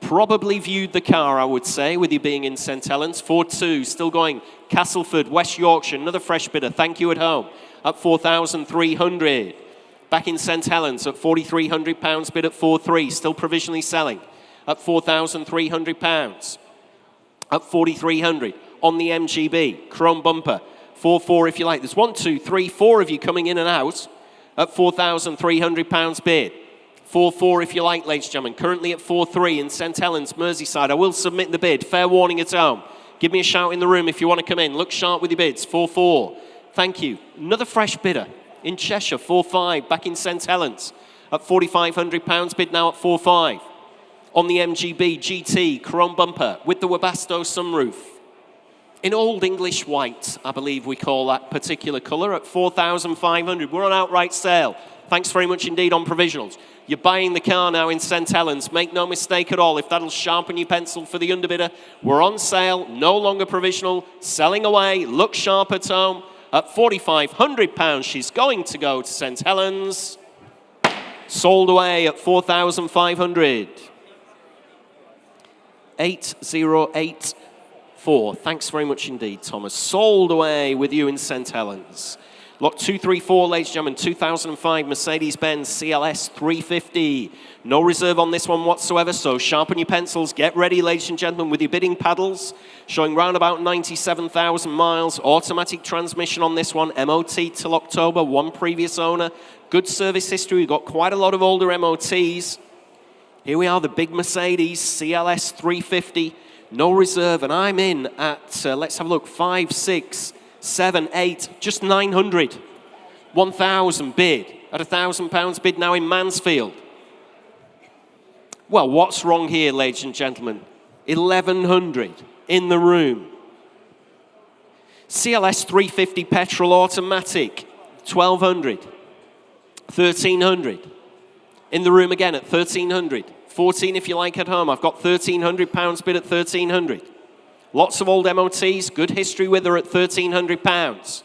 Probably viewed the car, I would say, with you being in St Helens. 4-2, still going. Castleford, West Yorkshire, another fresh bidder. Thank you at home at 4,300. Back in St Helens at £4,300 bid at 4-3, still provisionally selling at £4,300. At 4,300 on the MGB, chrome bumper, 4-4 if you like. There's 1, 2, 3, 4 of you coming in and out at £4,300 bid. 4-4 if you like, ladies and gentlemen. Currently at 4-3 in St Helens, Merseyside. I will submit the bid. Fair warning at home. Give me a shout in the room if you want to come in. Look sharp with your bids. 4-4. Thank you. Another fresh bidder in Cheshire. 4-5 back in St Helens at £4,500 bid now at 4-5. On the MGB GT chrome bumper with the Webasto sunroof. In Old English white, I believe we call that particular colour at 4,500. We're on outright sale. Thanks very much indeed on provisionals. You're buying the car now in St Helens. Make no mistake at all. If that'll sharpen your pencil for the underbidder, we're on sale, no longer provisional, selling away. Look sharp at home. At £4,500, she's going to go to St Helens. Sold away at 4,500. 8084. Thanks very much indeed, Thomas. Sold away with you in St Helens. Lot 234, ladies and gentlemen, 2005 Mercedes-Benz CLS 350. No reserve on this one whatsoever, so sharpen your pencils. Get ready, ladies and gentlemen, with your bidding paddles. Showing round about 97,000 miles. Automatic transmission on this one. MOT till October, 1 previous owner. Good service history. We've got quite a lot of older MOTs. Here we are, the big Mercedes CLS 350. No reserve, and I'm in at, let's have a look, 5, 6, 7, 8, just 900. 1,000 bid at £1,000 bid now in Mansfield. Well, what's wrong here, ladies and gentlemen? 1,100 in the room. CLS 350 petrol automatic, 1,200. 1,300. In the room again at 1,300. 14 if you like at home. I've got £1,300 bid at 1,300. Lots of old MOTs, good history with her at £1,300.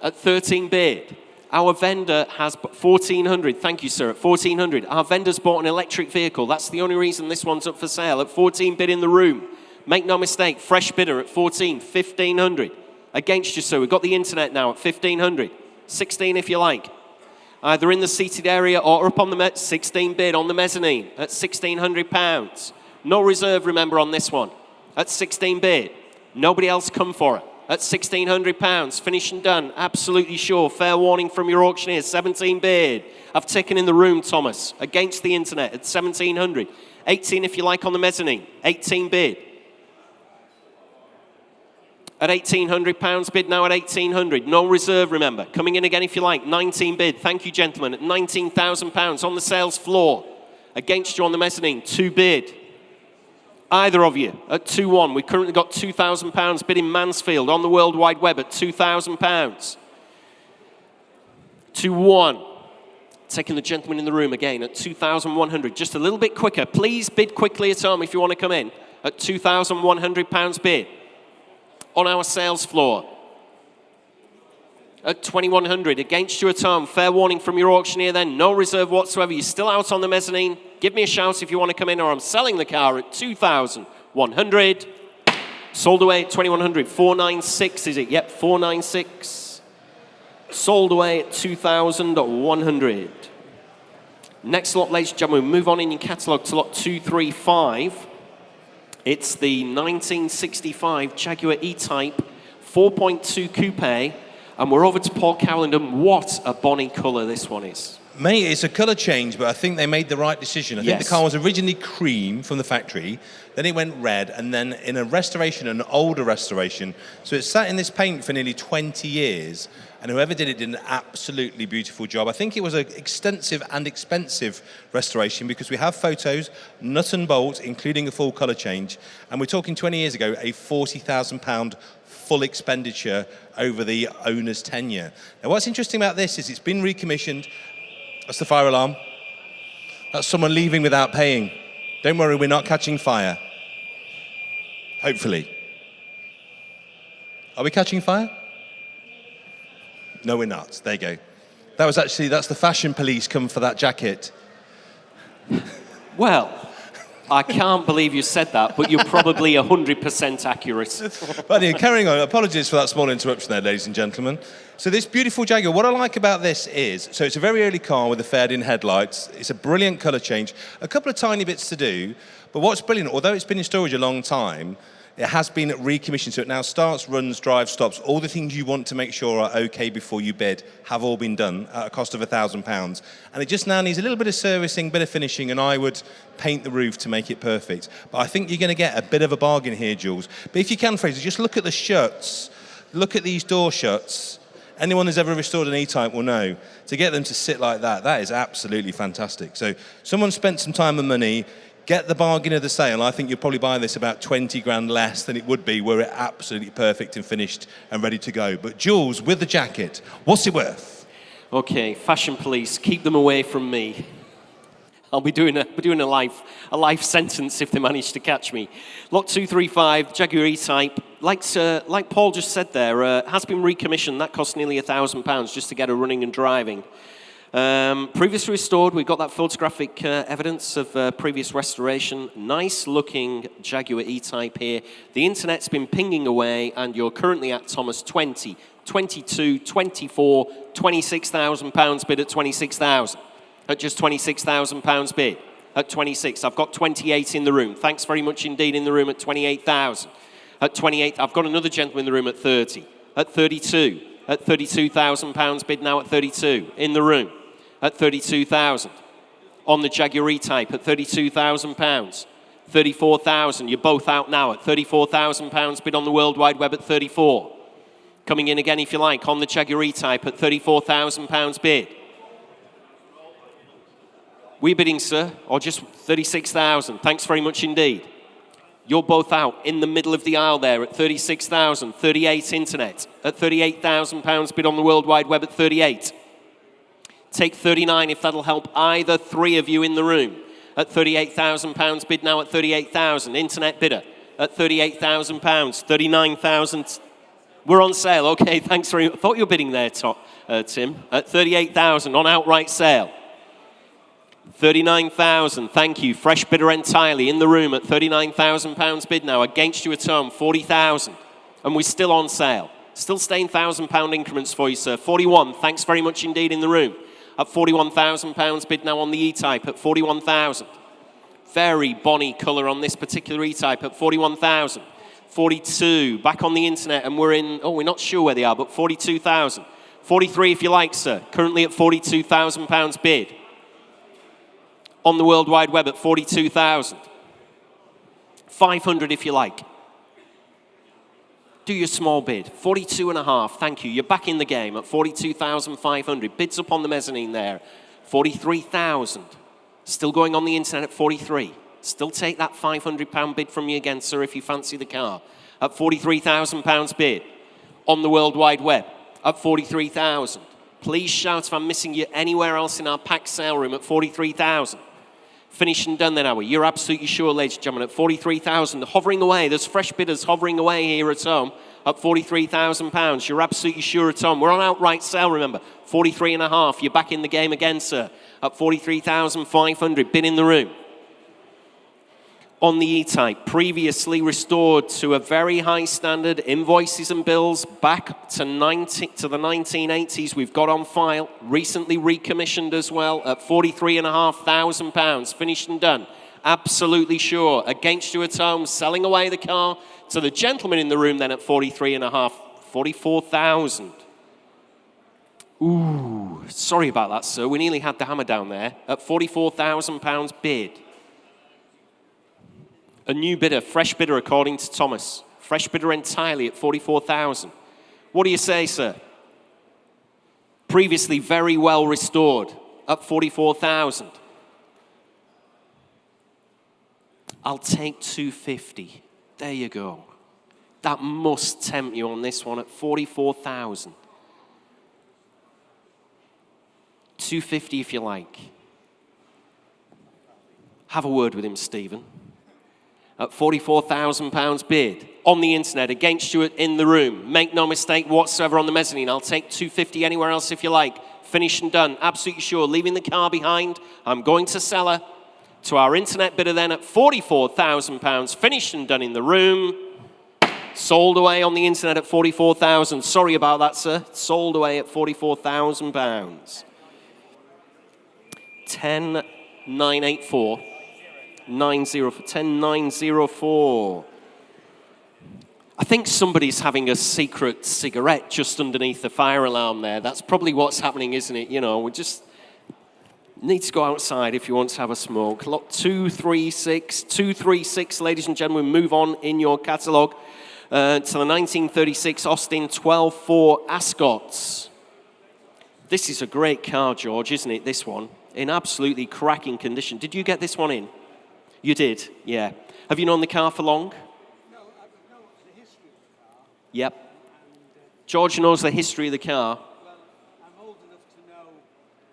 At 13 bid. Our vendor has 1,400. Thank you, sir, at 1,400. Our vendor's bought an electric vehicle. That's the only reason this one's up for sale. At 14 bid in the room. Make no mistake, fresh bidder at 14, 1,500. Against you, sir. We've got the internet now at 1,500. 16 if you like. Either in the seated area or up on the 16 bid on the mezzanine at £1,600. No reserve, remember, on this one. At 16 bid. Nobody else come for it. at £1,600. Finished and done, absolutely sure. Fair warning from your auctioneer, 17 bid. I've taken in the room, Thomas, against the internet at 1,700. 18 if you like on the mezzanine, 18 bid. At £1,800 bid now at 1,800. No reserve, remember. Coming in again if you like, 19 bid. Thank you, gentlemen, at £19,000 on the sales floor. Against you on the mezzanine, 2 bid. Either of you at 2-1. We've currently got £2,000 bid in Mansfield on the World Wide Web at £2,000. 2-1. Taking the gentleman in the room again at 2,100. Just a little bit quicker. Please bid quickly at home if you want to come in. At £2,100 bid. On our sales floor. At 2,100. Against you at home. Fair warning from your auctioneer then. No reserve whatsoever. You're still out on the mezzanine. Give me a shout if you want to come in, or I'm selling the car at 2,100. Sold away at 2,100. 496 is it? Yep, 496. Sold away at 2,100. Next lot, ladies and gentlemen, move on in your catalogue to lot 235. It's the 1965 Jaguar E-Type 4.2 Coupe, and we're over to Paul Cowland. What a bonny colour this one is. Mate, it's a colour change, but I think they made the right decision. I think the car was originally cream from the factory, then it went red, and then in a restoration, an older restoration, so it sat in this paint for nearly 20 years, and whoever did it did an absolutely beautiful job. I think it was an extensive and expensive restoration because we have photos, nut and bolt, including a full colour change, and we're talking 20 years ago, a £40,000 full expenditure over the owner's tenure. Now, what's interesting about this is it's been recommissioned. That's the fire alarm. That's someone leaving without paying. Don't worry, we're not catching fire. Hopefully. Are we catching fire? No, we're not. There you go. That's the fashion police come for that jacket. Well, I can't believe you said that, but you're probably 100% accurate. But anyway, carrying on. Apologies for that small interruption there, ladies and gentlemen. So this beautiful Jaguar, what I like about this is, so it's a very early car with the faired-in headlights. It's a brilliant colour change. A couple of tiny bits to do, but what's brilliant, although it's been in storage a long time, it has been recommissioned, so it now starts, runs, drives, stops. All the things you want to make sure are okay before you bid have all been done at a cost of £1,000. And it just now needs a little bit of servicing, bit of finishing, and I would paint the roof to make it perfect. But I think you're going to get a bit of a bargain here, Jules. But if you can, Fraser, just look at the shuts. Look at these door shuts. Anyone who's ever restored an E-Type will know. To get them to sit like that, that is absolutely fantastic. So someone spent some time and money. Get the bargain of the sale. I think you'll probably buy this about 20 grand less than it would be were it absolutely perfect and finished and ready to go. But Jules, with the jacket, what's it worth? Okay, fashion police, keep them away from me. I'll be doing a life sentence if they manage to catch me. Lot 235, Jaguar E-Type. Like Paul just said there, has been recommissioned. That cost nearly £1,000 just to get her running and driving. Previously restored, we've got that photographic evidence of previous restoration. Nice looking Jaguar E-Type here. The internet's been pinging away, and you're currently at Thomas 20, 22, 24, £26,000 bid at 26,000. At just £26,000 bid at 26. I've got 28 in the room. Thanks very much indeed in the room at 28,000. At 28, I've got another gentleman in the room at 30. At 32. At £32,000 bid now at 32 in the room. At 32,000 on the Jaguar E-Type at £32,000. 34,000. You're both out now at £34,000 bid on the World Wide Web at 34. Coming in again if you like on the Jaguar E-Type at £34,000 bid. We bidding, sir, or just 36,000? Thanks very much indeed. You're both out in the middle of the aisle there at 36,000. 38 internet at £38,000 bid on the World Wide Web at 38. Take 39 if that'll help either three of you in the room. At £38,000 bid now at 38,000. Internet bidder at £38,000. 39,000. We're on sale. Okay, thanks very much. I thought you were bidding there, Tim. At 38,000 on outright sale. 39,000, thank you. Fresh bidder entirely in the room at £39,000 bid now. Against you at home, 40,000. And we're still on sale. Still staying £1,000 increments for you, sir. 41, thanks very much indeed in the room. At £41,000 bid now on the E-Type at 41,000. Very bonny colour on this particular E-Type at 41,000. 42, back on the internet, and we're not sure where they are, but 42,000. 43 if you like, sir. Currently at £42,000 bid. On the World Wide Web at 42,000. 500 if you like. Do your small bid. 42 and a half, thank you. You're back in the game at 42,500. Bids up on the mezzanine there. 43,000. Still going on the internet at 43. Still take that £500 bid from you again, sir, if you fancy the car. At £43,000 bid. On the World Wide Web at 43,000. Please shout if I'm missing you anywhere else in our packed sale room at 43,000. Finished and done then, are we? You're absolutely sure, ladies and gentlemen, at 43,000. Hovering away. There's fresh bidders hovering away here at home at £43,000. You're absolutely sure at home. We're on outright sale, remember. 43 and a half. You're back in the game again, sir. At 43,500. Bid in the room. On the E-Type, previously restored to a very high standard, invoices and bills back to the 1980s we've got on file, recently recommissioned as well at £43,500, finished and done. Absolutely sure. Against you at home, selling away the car to the gentleman in the room then at 43.5, 44,000. Ooh, sorry about that, sir. We nearly had the hammer down there at £44,000 bid. A new bidder, fresh bidder according to Thomas. Fresh bidder entirely at 44,000. What do you say, sir? Previously very well restored at 44,000. I'll take 250. There you go. That must tempt you on this one at 44,000. 250 if you like. Have a word with him, Stephen. At £44,000 bid on the internet against you in the room. Make no mistake whatsoever on the mezzanine. I'll take 250 anywhere else if you like. Finished and done. Absolutely sure. Leaving the car behind. I'm going to sell her to our internet bidder then at £44,000. Finished and done in the room. Sold away on the internet at 44,000. Sorry about that, sir. Sold away at £44,000. 10984. 10904. I think somebody's having a secret cigarette just underneath the fire alarm there. That's probably what's happening, isn't it? You know, we just need to go outside if you want to have a smoke. Lot 236, ladies and gentlemen, move on in your catalogue to the 1936 Austin 12.4 Ascots. This is a great car, George, isn't it, this one? In absolutely cracking condition. Did you get this one in? You did, yeah. Have you known the car for long? No, I know the history of the car. Yep. George knows the history of the car. Well, I'm old enough to know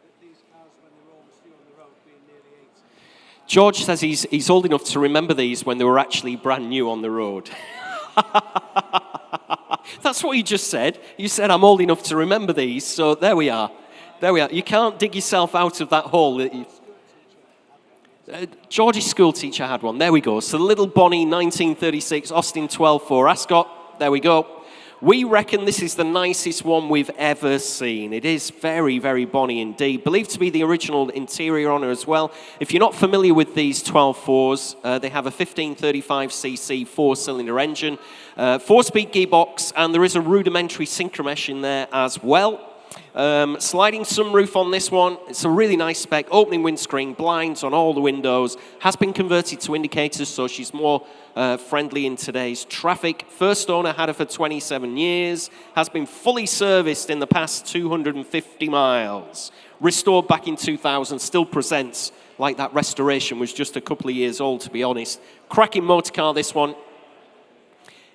that these cars, when they were almost due on the road, being nearly 80. George says he's old enough to remember these when they were actually brand new on the road. That's what you just said. You said, I'm old enough to remember these, so there we are. There we are. You can't dig yourself out of that hole. George's school teacher had one. There we go. So the little Bonnie 1936 Austin 12.4 Ascot. There we go. We reckon this is the nicest one we've ever seen. It is very, very Bonnie indeed. Believed to be the original interior on her as well. If you're not familiar with these 12.4s, they have a 1535cc four-cylinder engine, 4-speed gearbox, and there is a rudimentary synchromesh in there as well. Sliding sunroof on this one. It's a really nice spec. Opening windscreen, blinds on all the windows. Has been converted to indicators, so she's more friendly in today's traffic. First owner had her for 27 years. Has been fully serviced in the past 250 miles. Restored back in 2000. Still presents like that restoration was just a couple of years old, to be honest. Cracking motor car, this one.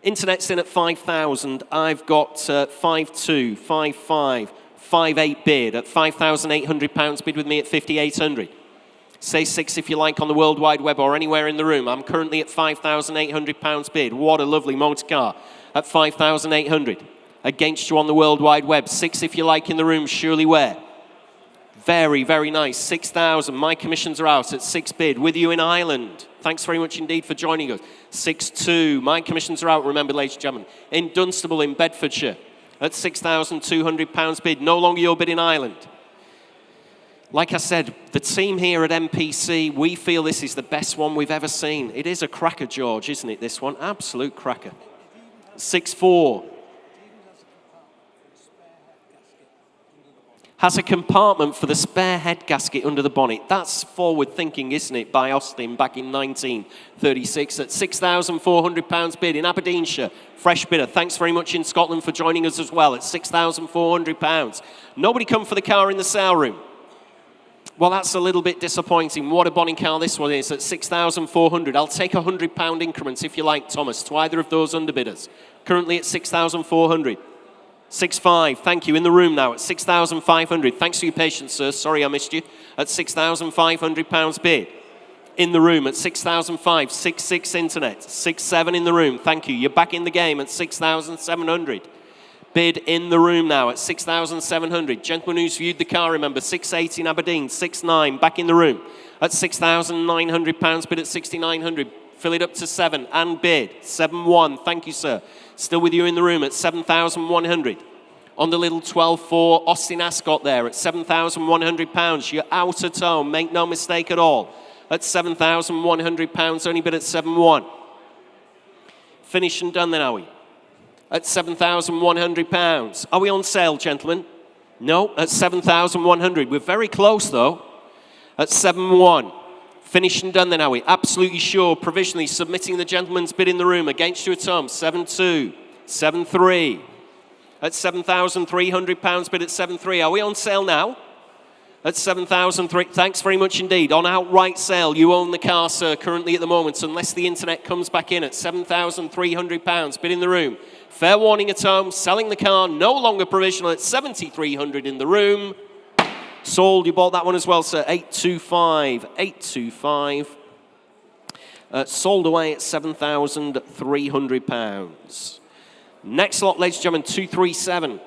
Internet's in at 5,000. I've got 5.2, 5.5, 5.8 bid at £5,800. Bid with me at 5,800. Say 6 if you like on the World Wide Web or anywhere in the room. I'm currently at £5,800 bid. What a lovely motor car at 5,800. Against you on the World Wide Web. 6 if you like in the room. Surely where? Very, very nice. 6,000. My commissions are out at 6 bid. With you in Ireland. Thanks very much indeed for joining us. 6.2. My commissions are out, remember, ladies and gentlemen. In Dunstable in Bedfordshire at £6,200 bid. No longer your bid in Ireland. Like I said, the team here at MPC, we feel this is the best one we've ever seen. It is a cracker, George, isn't it, this one? Absolute cracker. 6-4. Has a compartment for the spare head gasket under the bonnet. That's forward thinking, isn't it, by Austin back in 1936 at £6,400 bid in Aberdeenshire. Fresh bidder. Thanks very much in Scotland for joining us as well at £6,400. Nobody come for the car in the sale room. Well, that's a little bit disappointing. What a bonny car this one is at £6,400. I'll take £100 increments if you like, Thomas, to either of those underbidders. Currently at £6,400. 6.5, thank you. In the room now at £6,500. Thanks for your patience, sir. Sorry I missed you. At £6,500 bid. In the room at 6,005. 6.6 internet. 6.7 in the room. Thank you. You're back in the game at 6,700. Bid in the room now at 6,700. Gentleman who's viewed the car, remember, 6.8 in Aberdeen. 6.9 back in the room at £6,900. Bid at 6,900. Fill it up to 7 and bid. 7.1. Thank you, sir. Still with you in the room at 7,100. On the little 12.4 Austin Ascot there at £7,100. You're out of tone, make no mistake at all. At £7,100, only bid at 7.1. Finished and done then, are we? At £7,100. Are we on sale, gentlemen? No, at 7,100. We're very close, though. At 7.1. Finished and done then, are we? Absolutely sure. Provisionally submitting the gentleman's bid in the room. Against you at home. 7.2. 7.3. At £7,300 bid at 7.3. Are we on sale now? At 7,003. Thanks very much indeed. On outright sale, you own the car, sir, currently at the moment, unless the internet comes back in at £7,300. Bid in the room. Fair warning at home. Selling the car, no longer provisional at 7,300 in the room. Sold. You bought that one as well, sir. 825. 825. Sold away at £7,300. Next lot, ladies and gentlemen, 237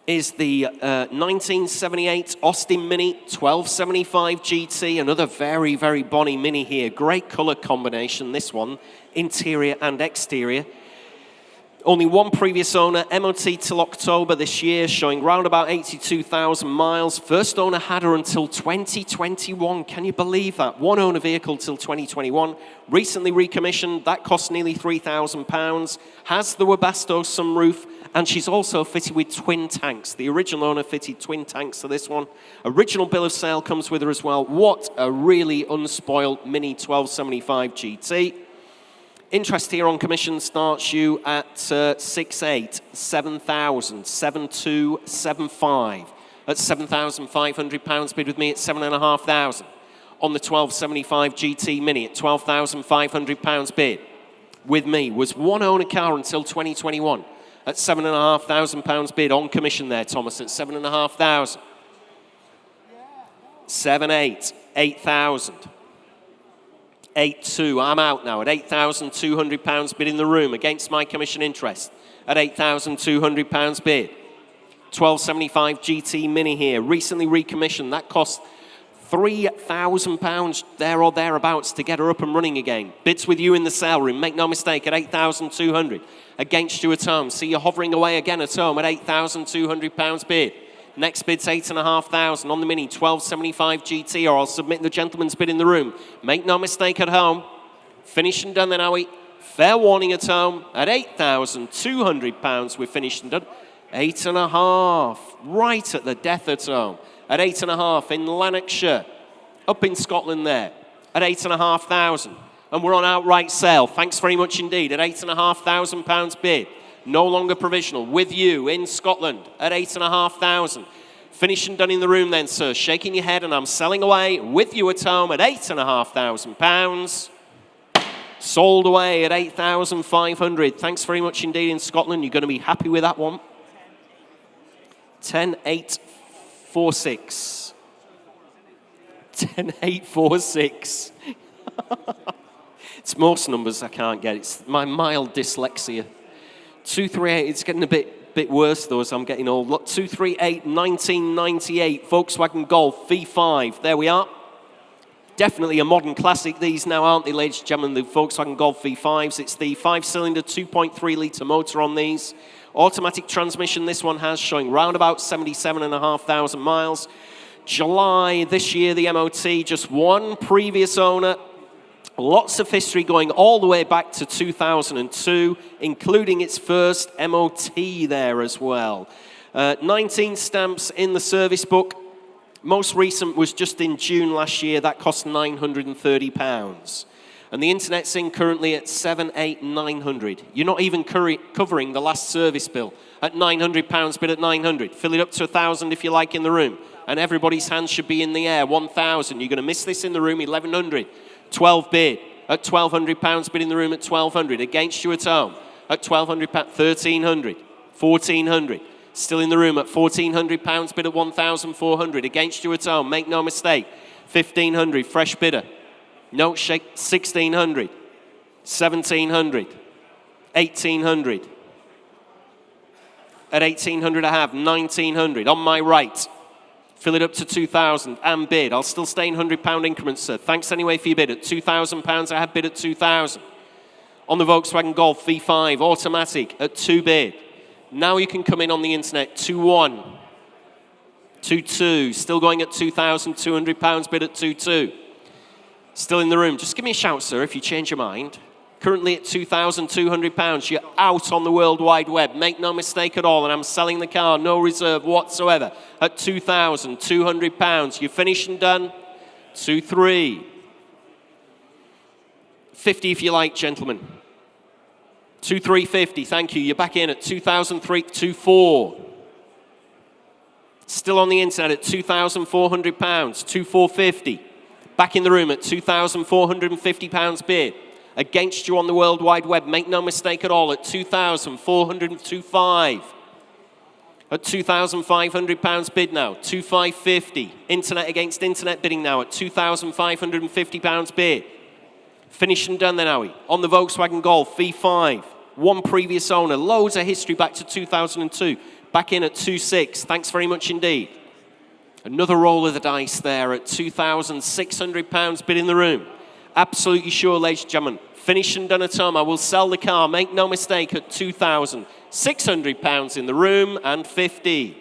is the 1978 Austin Mini 1275 GT. Another very, very bonny Mini here. Great colour combination, this one, interior and exterior. Only one previous owner, MOT till October this year, showing round about 82,000 miles. First owner had her until 2021. Can you believe that? One owner vehicle till 2021. Recently recommissioned. That cost nearly £3,000. Has the Webasto sunroof, and she's also fitted with twin tanks. The original owner fitted twin tanks to this one. Original bill of sale comes with her as well. What a really unspoiled Mini 1275 GT. Interest here on commission starts you at 6.8, 7,000, 7.2, 7.5. At £7,500 bid with me at 7,500. On the 1275 GT Mini at £12,500 bid with me was one owner car until 2021 at £7,500 bid on commission there, Thomas, at 7,500. 7.8, 8,000. 8.2, I'm out now at £8,200 bid in the room against my commission interest at £8,200 bid. 1275 GT Mini here, recently recommissioned. That cost £3,000 there or thereabouts to get her up and running again. Bids with you in the sale room, make no mistake, at £8,200 against you at home. See you hovering away again at home at £8,200 bid. Next bid's 8,500 on the Mini 1275 GT, or I'll submit the gentleman's bid in the room. Make no mistake at home. Finished and done then, are we? Fair warning at home at £8,200. We're finished and done. 8.5, right at the death at home. At 8.5 in Lanarkshire, up in Scotland there, at 8,500. And we're on outright sale. Thanks very much indeed. At £8,500 bid. No longer provisional. With you in Scotland at 8,500. Finished and done in the room then, sir. Shaking your head, and I'm selling away with you at home at £8,500. Sold away at 8,500. Thanks very much indeed in Scotland. You're going to be happy with that one. 10,846. 10,846. It's most numbers I can't get. It's my mild dyslexia. 238, it's getting a bit worse though as I'm getting old. Look, 238, 1998, Volkswagen Golf V5. There we are. Definitely a modern classic, these now, aren't they, ladies and gentlemen, the Volkswagen Golf V5s. It's the 5-cylinder, 2.3-litre motor on these. Automatic transmission, this one has, showing round about 77,500 miles. July this year, the MOT, just one previous owner. Lots of history going all the way back to 2002, including its first MOT there as well. 19 stamps in the service book. Most recent was just in June last year. That cost £930. And the internet's in currently at 7,800. You're not even covering the last service bill at £900, bid at 900. Fill it up to 1,000 if you like in the room. And everybody's hands should be in the air, 1,000. You're going to miss this in the room, 1,100. 12 bid at £1,200, bid in the room at 1,200. Against you at home at £1,200, 1,300, 1,400. Still in the room at £1,400, bid at 1,400. Against you at home, make no mistake, 1,500, fresh bidder. No shake, 1,600, 1,700, 1,800. At 1,800 I have 1,900. On my right, fill it up to 2,000 and bid. I'll still stay in £100 increments, sir. Thanks anyway for your bid. At £2,000, I have bid at 2,000. On the Volkswagen Golf V5, automatic at 2 bid. Now you can come in on the internet, 2-1, 2-2. Still going at £2,200, bid at 2-2. Still in the room. Just give me a shout, sir, if you change your mind. Currently at £2,200, you're out on the World Wide Web. Make no mistake at all, and I'm selling the car, no reserve whatsoever, at £2,200. You're finished and done. 2-3. 50 if you like, gentlemen. 2,350, thank you. You're back in at 2,003, 2,4. Still on the internet at £2,400, 2,450. Back in the room at £2,450 bid. Against you on the World Wide Web, make no mistake at all, at £2,425. At £2,500 bid now, 2,550. Internet against internet bidding now at £2,550 bid. Finished and done then, are we? On the Volkswagen Golf V5, one previous owner, loads of history back to 2002. Back in at 2,600, thanks very much indeed. Another roll of the dice there at £2,600 bid in the room. Absolutely sure, ladies and gentlemen. Finished and done at home. I will sell the car, make no mistake, at £2,600 in the room and 50.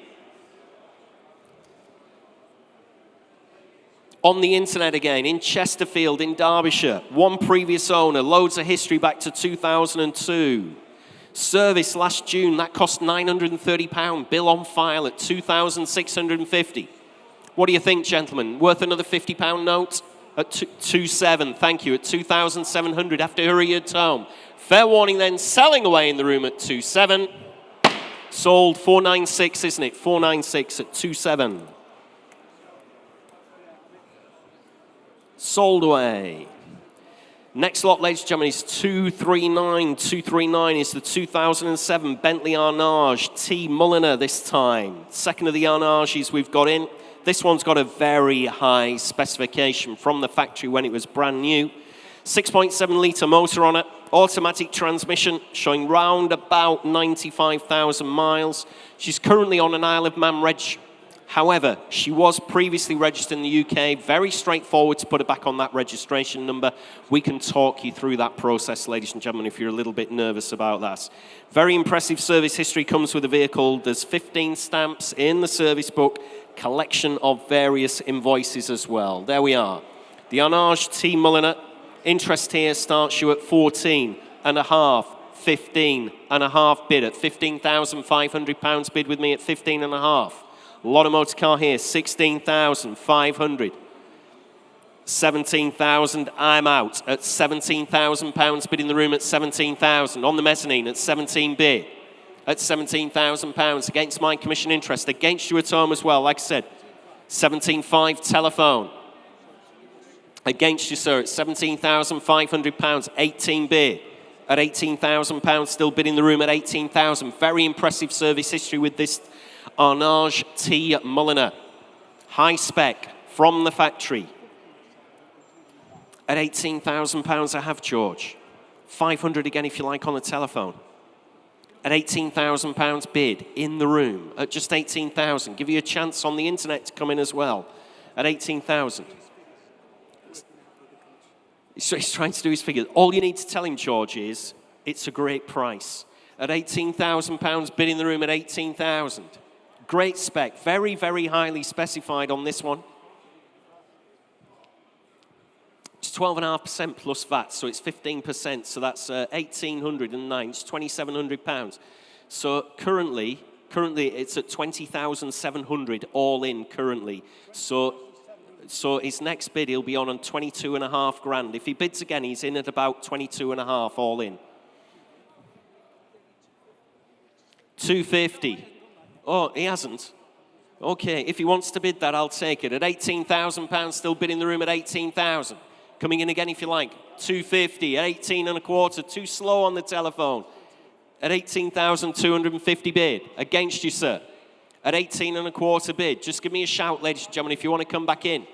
On the internet again, in Chesterfield, in Derbyshire. One previous owner, loads of history back to 2002. Service last June, that cost £930. Bill on file at £2,650. What do you think, gentlemen? Worth another £50 note? At 2,700, thank you, at 2,700 after hurry at home. Fair warning then, selling away in the room at 2,700. Sold 496, isn't it? 496 at 2,700. Sold away. Next lot, ladies and gentlemen, is 239. 239 is the 2007 Bentley Arnage T Mulliner this time. Second of the Arnages we've got in. This one's got a very high specification from the factory when it was brand new. 6.7 litre motor on it, automatic transmission, showing round about 95,000 miles. She's currently on an Isle of Man reg. However, she was previously registered in the UK. Very straightforward to put her back on that registration number. We can talk you through that process, ladies and gentlemen, if you're a little bit nervous about that. Very impressive service history comes with the vehicle. There's 15 stamps in the service book. Collection of various invoices as well. There we are. The Arnage T Mulliner. Interest here starts you at 14.5, 15.5 bid at £15,500 bid with me at 15.5. A lot of motor car here, 16,500. 17,000, I'm out at £17,000 bid in the room at 17,000. On the mezzanine at 17 bid. At £17,000 against my commission interest, against you at home as well, like I said, 17.5 telephone. Against you, sir, at £17,500, 18 bid. At £18,000, still bid in the room at 18,000. Very impressive service history with this Arnage T Mulliner. High spec from the factory. At £18,000 I have, George. 500 again if you like on the telephone. At £18,000 bid in the room at just 18,000. Give you a chance on the internet to come in as well at 18,000. He's trying to do his figures. All you need to tell him, George, is it's a great price. At £18,000 bid in the room at 18,000. Great spec, very, very highly specified on this one. Just It's 12.5% plus VAT, so it's 15%. So that's 1,809. It's £2,700. So currently it's at 20,700 all in currently. So his next bid he'll be on 22.5 grand. If he bids again, he's in at about 22.5 all in. 250. Oh, he hasn't. Okay, if he wants to bid that, I'll take it. At £18,000, still bidding the room at 18,000. Coming in again if you like. 250 at 18.25. Too slow on the telephone. At 18,250 bid. Against you, sir. At 18.25 bid. Just give me a shout, ladies and gentlemen, if you want to come back in.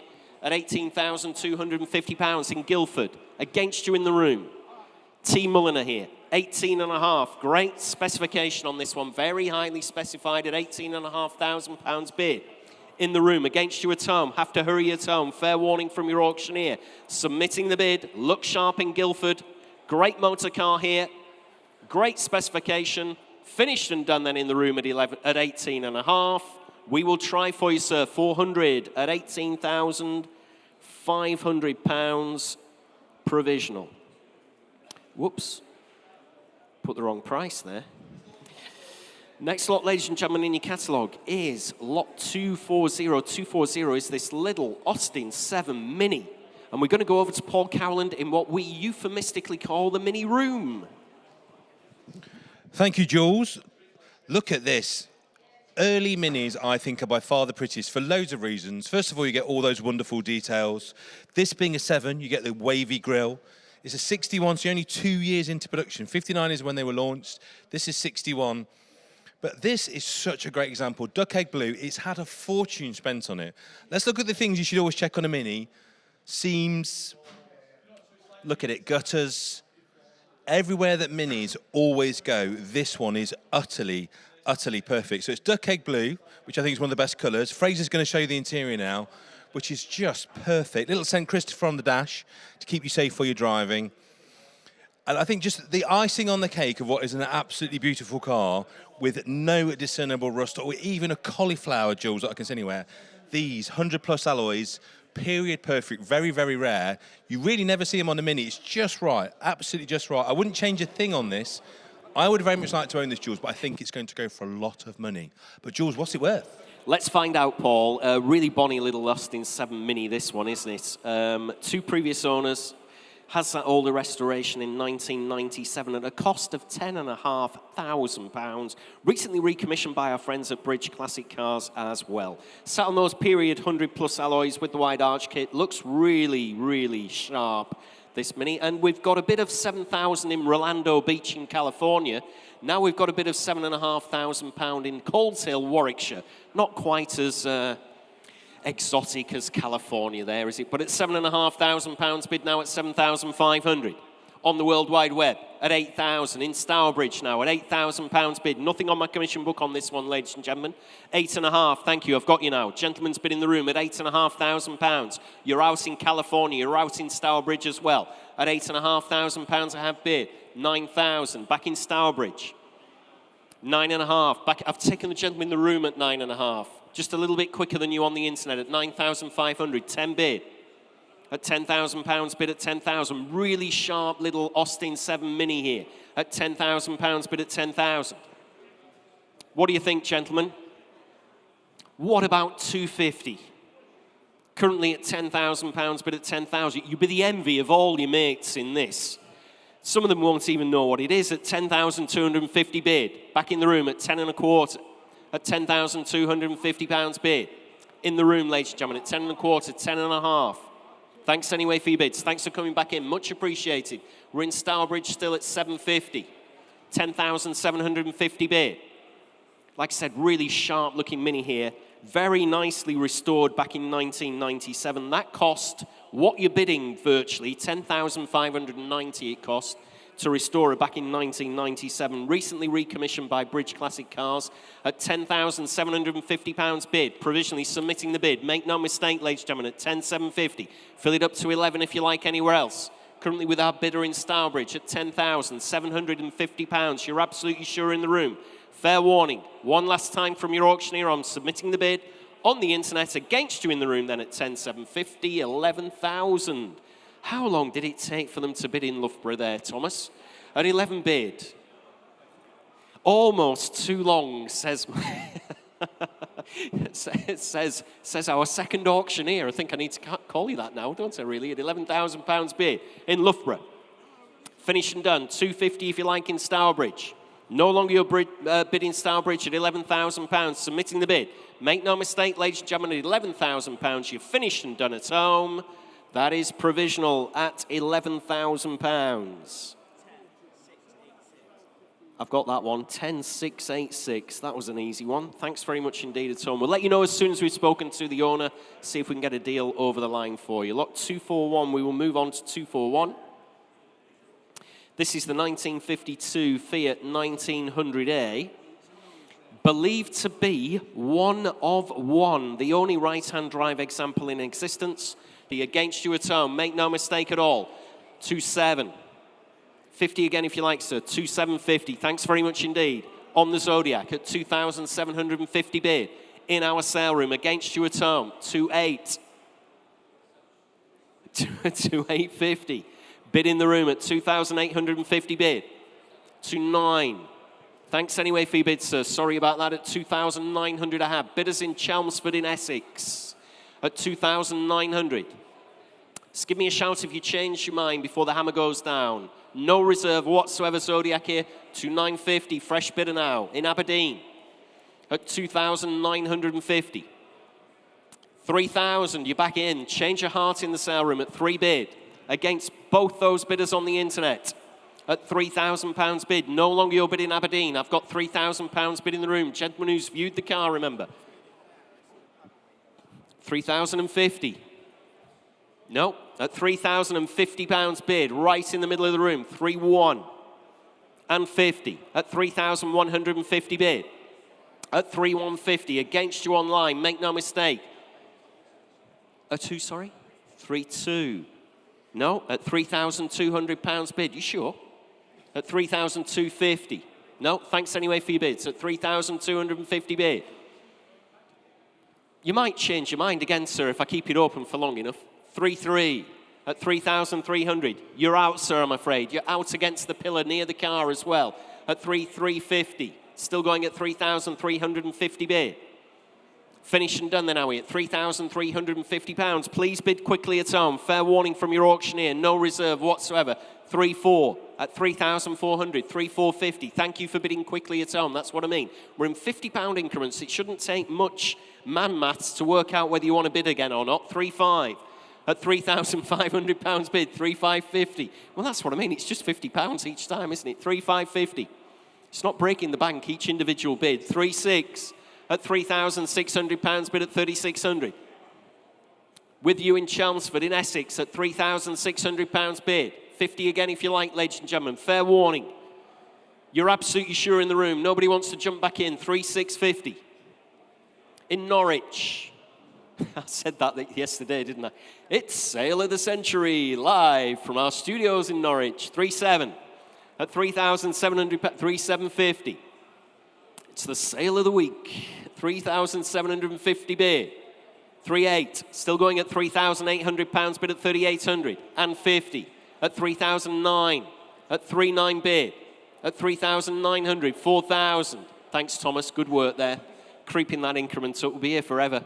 At £18,250 in Guildford. Against you in the room. T. Mulliner here. 18.5. Great specification on this one. Very highly specified at £18,500 bid. In the room. Against you at home. Have to hurry at home. Fair warning from your auctioneer. Submitting the bid. Look sharp in Guildford. Great motor car here. Great specification. Finished and done then in the room at 18.5. We will try for you, sir. 400 at £18,500 provisional. Whoops. Put the wrong price there. Next lot, ladies and gentlemen, in your catalogue is lot 240. 240 is this little Austin 7 Mini. And we're going to go over to Paul Cowland in what we euphemistically call the mini room. Thank you, Jules. Look at this. Early minis, I think, are by far the prettiest for loads of reasons. First of all, you get all those wonderful details. This being a 7, you get the wavy grille. It's a 61, so you're only 2 years into production. 59 is when they were launched. This is 61. But this is such a great example. Duck Egg Blue, it's had a fortune spent on it. Let's look at the things you should always check on a Mini. Seams, look at it, gutters. Everywhere that Minis always go, this one is utterly, utterly perfect. So it's Duck Egg Blue, which I think is one of the best colours. Fraser's going to show you the interior now, which is just perfect. Little St. Christopher on the dash to keep you safe while you're driving. And I think just the icing on the cake of what is an absolutely beautiful car with no discernible rust or even a cauliflower, Jules, that I can see anywhere. These 100+ alloys, period perfect, very, very rare. You really never see them on the Mini. It's just right, absolutely just right. I wouldn't change a thing on this. I would very much like to own this, Jules, but I think it's going to go for a lot of money. But Jules, what's it worth? Let's find out, Paul. Really bonny little Austin 7 Mini, this one, isn't it? 2 previous owners. Has that older restoration in 1997 at a cost of £10,500. Recently recommissioned by our friends at Bridge Classic Cars as well. Sat on those period 100+ alloys with the wide arch kit. Looks really, really sharp, this Mini. And we've got a bit of 7,000 in Rolando Beach in California. Now we've got a bit of £7,500 in Coleshill, Warwickshire. Not quite as exotic as California there, is it? But at £7,500 bid now at 7,500. On the World Wide Web at 8,000. In Stourbridge now at £8,000 bid. Nothing on my commission book on this one, ladies and gentlemen. 8.5, thank you, I've got you now. Gentleman's bid in the room at £8,500. You're out in California, you're out in Stourbridge as well. At £8,500 I have bid. 9,000, back in Stourbridge. 9.5, back, I've taken the gentleman in the room at 9.5. Just a little bit quicker than you on the internet at 9,500, 10 bid. At £10,000 bid at 10,000. Really sharp little Austin 7 Mini here. At £10,000 bid at 10,000. What do you think, gentlemen? What about 250? Currently at £10,000 bid at 10,000. You'd be the envy of all your mates in this. Some of them won't even know what it is. At 10,250 bid. Back in the room at 10.25. At £10,250 bid. In the room, ladies and gentlemen, at 10.25, 10.5. Thanks anyway for your bids. Thanks for coming back in. Much appreciated. We're in Stourbridge still at 750. 10,750 bid. Like I said, really sharp looking Mini here. Very nicely restored back in 1997. That cost what you're bidding virtually, 10,590 it cost to restore it back in 1997. Recently recommissioned by Bridge Classic Cars at £10,750 bid. Provisionally submitting the bid. Make no mistake, ladies and gentlemen, at 10,750. Fill it up to 11 if you like anywhere else. Currently with our bidder in Stourbridge at £10,750. You're absolutely sure in the room. Fair warning. One last time from your auctioneer on submitting the bid on the internet against you in the room then at 10,750, 11,000. How long did it take for them to bid in Loughborough there, Thomas? At 11 bid. Almost too long, says says our second auctioneer. I think I need to call you that now, don't I, really? At £11,000 bid in Loughborough. Finished and done. 250 if you like in Stourbridge. No longer your bid in Stourbridge at £11,000. Submitting the bid. Make no mistake, ladies and gentlemen, at £11,000, you've finished and done at home. That is provisional at £11,000. I've got that one, 10686. That was an easy one. Thanks very much indeed at home. We'll let you know as soon as we've spoken to the owner, see if we can get a deal over the line for you. Lot 241, we will move on to 241. This is the 1952 Fiat 1900A. Believed to be one of one, the only right-hand drive example in existence. The against you at home, make no mistake at all. 27. 50 again if you like, sir. 2750. Thanks very much indeed. On the Zodiac at 2,750 bid. In our sale room, against you at home. 28. 2850. Bid in the room at 2,850 bid. 29. Thanks anyway for your bid, sir. Sorry about that. At 2,900 I have. Bidders in Chelmsford in Essex at 2,900. Just give me a shout if you change your mind before the hammer goes down. No reserve whatsoever, Zodiac here. 2,950, fresh bidder now. In Aberdeen at 2,950. 3,000, you're back in. Change your heart in the sale room at 3 bid. Against both those bidders on the internet. At £3,000 bid. No longer your bid in Aberdeen. I've got £3,000 bid in the room. Gentleman who's viewed the car, remember. 3,050. No, at £3,050 bid, right in the middle of the room. 3-1 and 50 at 3,150 bid. At 3,150 against you online. Make no mistake. At who? Sorry, 3-2. No, at £3,200 bid. You sure? At 3,250. No, thanks anyway for your bids. At 3,250 bid. You might change your mind again, sir, if I keep it open for long enough. 3-3 at 3,300. You're out, sir, I'm afraid. You're out against the pillar near the car as well. At 3,350. Still going at 3,350 bid. Finished and done then, are we? At £3,350. Please bid quickly at home. Fair warning from your auctioneer. No reserve whatsoever. 3-4 at 3,400. 3,450. Thank you for bidding quickly at home. That's what I mean. We're in £50 increments. It shouldn't take much man maths to work out whether you want to bid again or not. 3-5 at £3,500 bid. 3,550. Well, that's what I mean. It's just £50 each time, isn't it? 3,550. It's not breaking the bank each individual bid. 3-6 at £3,600 bid at 3,600. With you in Chelmsford in Essex at £3,600 bid. 50 again if you like, ladies and gentlemen. Fair warning. You're absolutely sure in the room. Nobody wants to jump back in. 3,650. In Norwich. I said that yesterday, didn't I? It's Sale of the Century, live from our studios in Norwich. 3-7 at 3,700, 3,750. It's the sale of the week. 3,750 bid. 3-8, still going at £3,800 bid at 3,800 and 50 at 3,009 at 3,9 bid at 3,900, 4,000. Thanks, Thomas. Good work there. Creeping that increment up. We'll be here forever.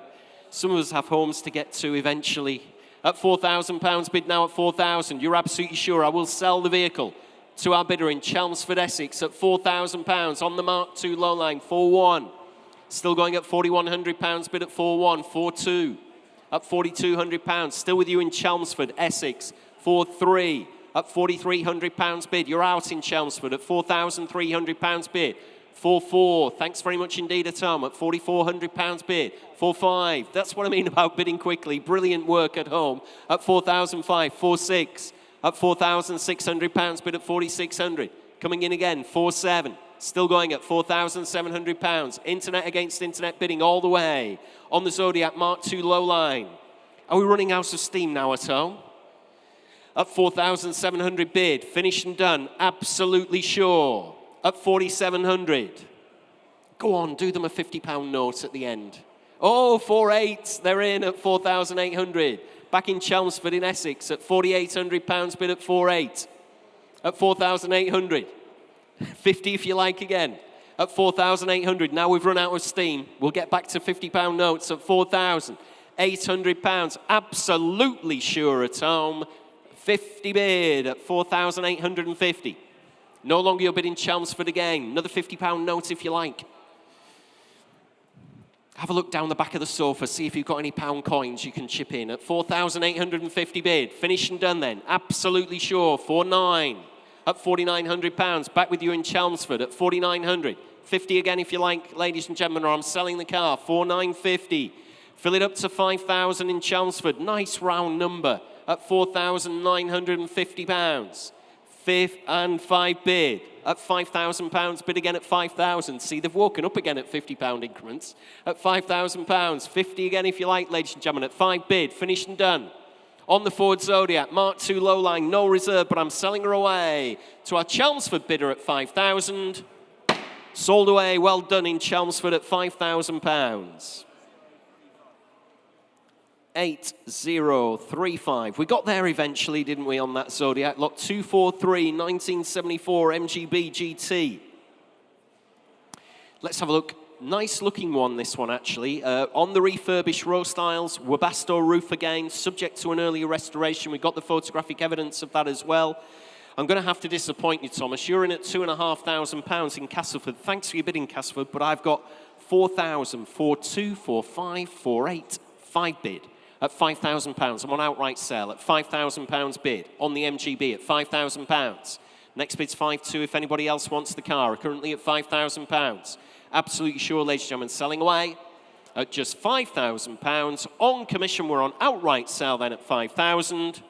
Some of us have homes to get to eventually. At £4,000 bid now at 4,000. You're absolutely sure I will sell the vehicle to our bidder in Chelmsford, Essex at £4,000 on the Mark II low line, 4-1. Still going at £4,100 bid at 4-1, 4-2 at £4,200. Still with you in Chelmsford, Essex, 4-3 at £4,300 bid. You're out in Chelmsford at £4,300 bid. 4-4, thanks very much indeed at home at £4,400 bid. 4-5, that's what I mean about bidding quickly. Brilliant work at home at 4,005. 4-6 at £4,600 bid at 4,600. Coming in again, 4-7. Still going at £4,700. Internet against internet bidding all the way. On the Zodiac Mark II low line. Are we running out of steam now at home? At 4,700 bid. Finished and done. Absolutely sure. At 4,700. Go on, do them a £50 note at the end. Oh, 4-8. They're in at 4,800. Back in Chelmsford in Essex at £4,800 bid at 4.8. At 4,800. 50 if you like again. At 4,800. Now we've run out of steam. We'll get back to £50 notes at £4,800. Absolutely sure at home. 50 bid at 4,850. No longer your bid in Chelmsford again. Another £50 note if you like. Have a look down the back of the sofa, see if you've got any pound coins you can chip in. At 4,850 bid. Finished and done then. Absolutely sure. 4.9. At £4,900. Back with you in Chelmsford at 4,900. 50 again if you like, ladies and gentlemen, or I'm selling the car. 4,950. Fill it up to 5,000 in Chelmsford. Nice round number at £4,950. Fifth and 5 bid at £5,000. Bid again at 5,000. See, they've woken up again at £50 increments. At £5,000. 50 again if you like, ladies and gentlemen, at 5 bid. Finished and done. On the Ford Zodiac, Mark II low line, no reserve, but I'm selling her away to our Chelmsford bidder at 5,000. Sold away, well done in Chelmsford at £5,000. 8035. We got there eventually, didn't we, on that Zodiac? Lot 243, 1974 MGB GT. Let's have a look. Nice looking one, this one actually. On the refurbished row styles, Webasto roof again, subject to an earlier restoration. We've got the photographic evidence of that as well. I'm going to have to disappoint you, Thomas. You're in at £2,500 in Castleford. Thanks for your bidding, Castleford, but I've got 4,000, 4.2, 4.5, 4.8, 5 bid at £5,000. I'm on outright sale at £5,000 bid on the MGB at £5,000. Next bid's 5.2 if anybody else wants the car. Currently at £5,000. Absolutely sure, ladies and gentlemen, selling away at just £5,000. On commission, we're on outright sale then at £5,000.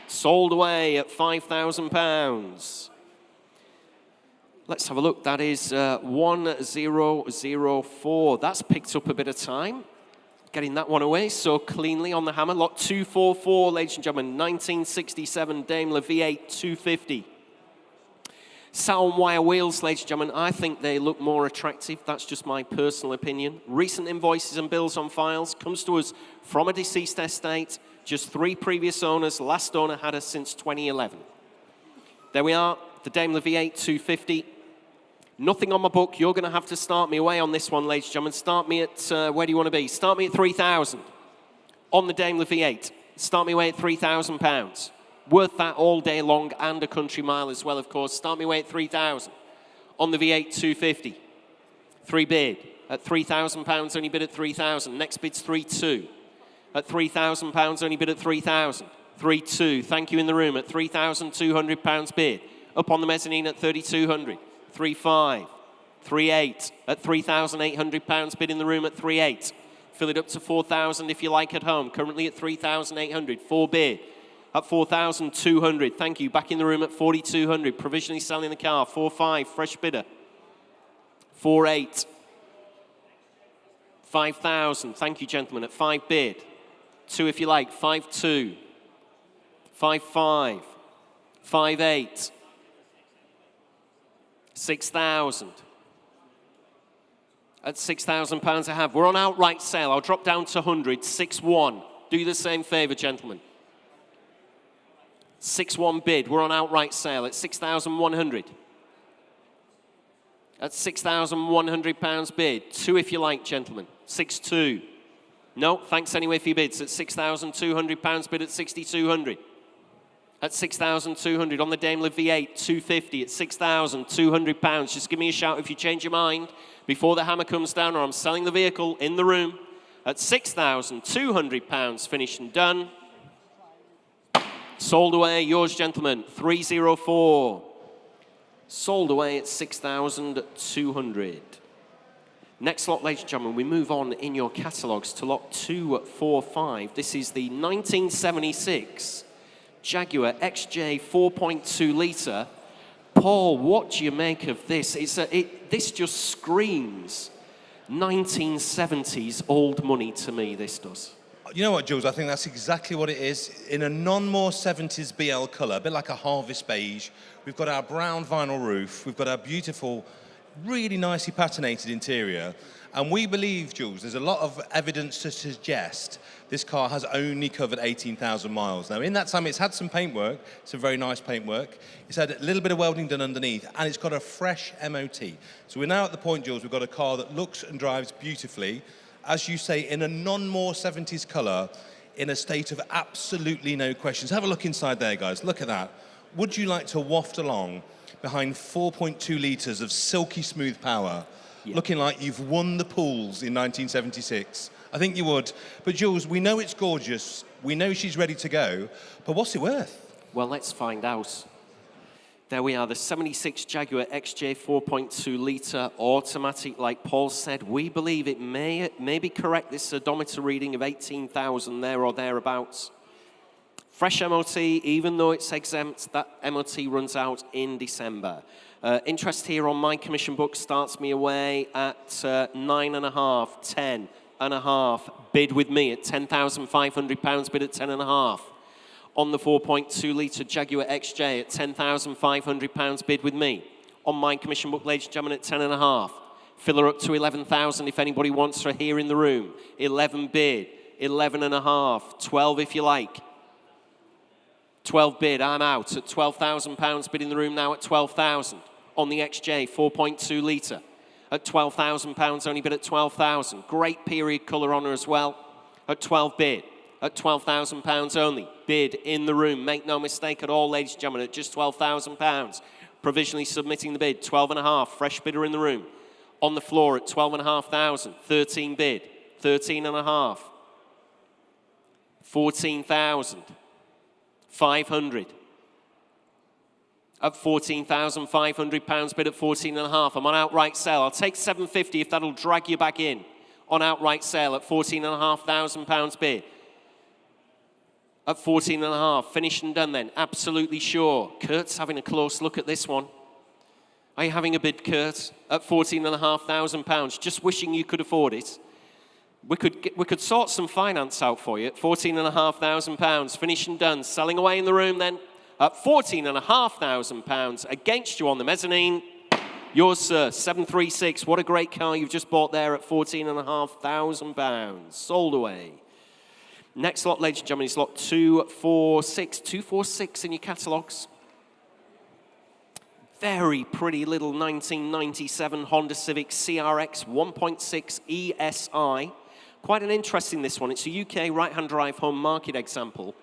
Sold away at £5,000. Let's have a look. That is 1004. That's picked up a bit of time. Getting that one away so cleanly on the hammer. Lot 244, ladies and gentlemen, 1967 Daimler V8 250. Satin wire wheels, ladies and gentlemen, I think they look more attractive. That's just my personal opinion. Recent invoices and bills on files. Comes to us from a deceased estate. Just 3 previous owners. Last owner had us since 2011. There we are, the Daimler V8 250. Nothing on my book. You're going to have to start me away on this one, ladies and gentlemen. Start me at, where do you want to be? Start me at 3,000 on the Daimler V8. Start me away at £3,000. Worth that all day long and a country mile as well, of course. Start me away at 3,000 on the V8 250. 3 bid at £3,000. Only bid at 3,000. Next bid's 3.2 at £3,000. Only bid at 3,000. 3.2. Thank you in the room at £3,200 bid. Up on the mezzanine at 3,200. 3.5. 3.8 at £3,800 bid in the room at 3.8. Fill it up to 4,000 if you like at home. Currently at 3,800. 4 bid at 4,200. Thank you. Back in the room at 4,200. Provisionally selling the car. 4.5. Fresh bidder. 4.8. 5,000. Thank you, gentlemen. At 5 bid. 2 if you like. 5.2. 5.5. 5.8. 6,000. At £6,000 I have. We're on outright sale. I'll drop down to 100. 6.1. Do the same favour, gentlemen. 6.1 bid. We're on outright sale at 6,100. At £6,100 bid. 2 if you like, gentlemen. 6.2. No, thanks anyway for your bids. At £6,200 bid at 6,200. At 6,200 on the Daimler V8 250 at £6,200. Just give me a shout if you change your mind before the hammer comes down, or I'm selling the vehicle in the room at £6,200. Finished and done. Sold away, yours, gentlemen, 304. Sold away at 6,200. Next lot, ladies and gentlemen, we move on in your catalogues to lot 245. This is the 1976 Jaguar XJ 4.2 litre. Paul, what do you make of this? This just screams 1970s old money to me, this does. You know what, Jules? I think that's exactly what it is. In a non-more 70s BL colour, a bit like a harvest beige. We've got our brown vinyl roof. We've got our beautiful, really nicely patinated interior. And we believe, Jules, there's a lot of evidence to suggest this car has only covered 18,000 miles. Now, in that time, it's had some paintwork, some very nice paintwork. It's had a little bit of welding done underneath, and it's got a fresh MOT. So we're now at the point, Jules, we've got a car that looks and drives beautifully, as you say, in a non-more 70s colour, in a state of absolutely no questions. Have a look inside there, guys. Look at that. Would you like to waft along behind 4.2 litres of silky smooth power, looking like you've won the pools in 1976? I think you would. But Jules, we know it's gorgeous. We know she's ready to go. But what's it worth? Well, let's find out. There we are, the 76 Jaguar XJ 4.2 litre automatic. Like Paul said, we believe it may be correct, this odometer reading of 18,000 there or thereabouts. Fresh MOT, even though it's exempt, that MOT runs out in December. Interest here on my commission book starts me away at 9.5, 10.5. Bid with me at £10,500, bid at 10.5. On the 4.2 litre Jaguar XJ at £10,500, bid with me. On my commission book, ladies and gentlemen, at 10.5. Fill her up to 11,000 if anybody wants her here in the room. 11 bid, 11.5, 12 if you like. 12 bid, I'm out at £12,000, bid in the room now at 12,000. On the XJ 4.2 litre at £12,000, only bid at 12,000. Great period colour on her as well at 12 bid. At £12,000 only. Bid in the room. Make no mistake at all, ladies and gentlemen, at just £12,000. Provisionally submitting the bid. 12.5. Fresh bidder in the room. On the floor at 12,500. 13 bid. 13.5. 14,500. At £14,500 bid at 14.5. I'm on outright sale. I'll take 750 if that'll drag you back in. On outright sale at £14,500 bid. At 14.5, finished and done then, absolutely sure. Kurt's having a close look at this one. Are you having a bid, Kurt? At £14,500, just wishing you could afford it. We could sort some finance out for you at £14,500, finished and done. Selling away in the room then, at £14,500, against you on the mezzanine. Yours, sir, 736. What a great car you've just bought there at £14,500. Sold away. Next lot, ladies and gentlemen, is lot 246. 246 in your catalogues. Very pretty little 1997 Honda Civic CRX 1.6 ESI. Quite an interesting this one. It's a UK right-hand drive home market example.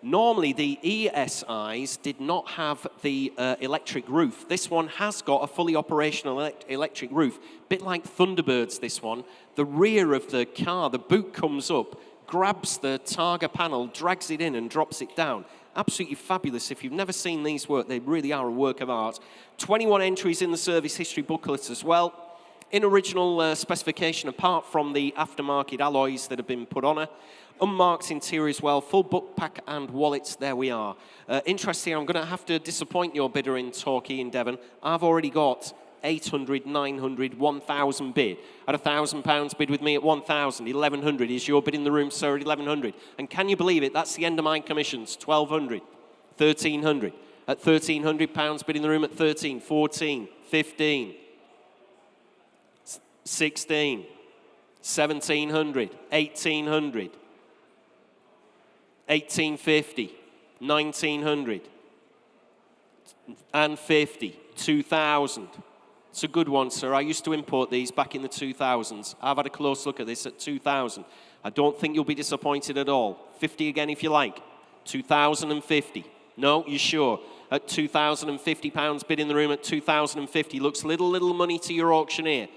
Normally, the ESIs did not have the electric roof. This one has got a fully operational electric roof. Bit like Thunderbirds, this one. The rear of the car, the boot comes up, grabs the Targa panel, drags it in and drops it down. Absolutely fabulous. If you've never seen these work, they really are a work of art. 21 entries in the service history booklet as well. In original specification, apart from the aftermarket alloys that have been put on her. Unmarked interior as well, full book pack and wallets, there we are. Interesting, I'm going to have to disappoint your bidder in Torquay in Devon. I've already got 800, 900, 1,000 bid. At £1,000 bid with me at 1,000. 1,100 is your bid in the room, sir, at 1,100. And can you believe it? That's the end of my commissions. 1,200, 1,300. At £1,300 bid in the room at 13, 14, 15, 16, 1,700, 1,800, 1,850, 1,900, and 50, 2,000. It's a good one, sir. I used to import these back in the 2000s. I've had a close look at this at 2,000. I don't think you'll be disappointed at all. 50 again if you like. 2,050. No, you sure? At £2,050 bid in the room at 2,050. Looks little money to your auctioneer.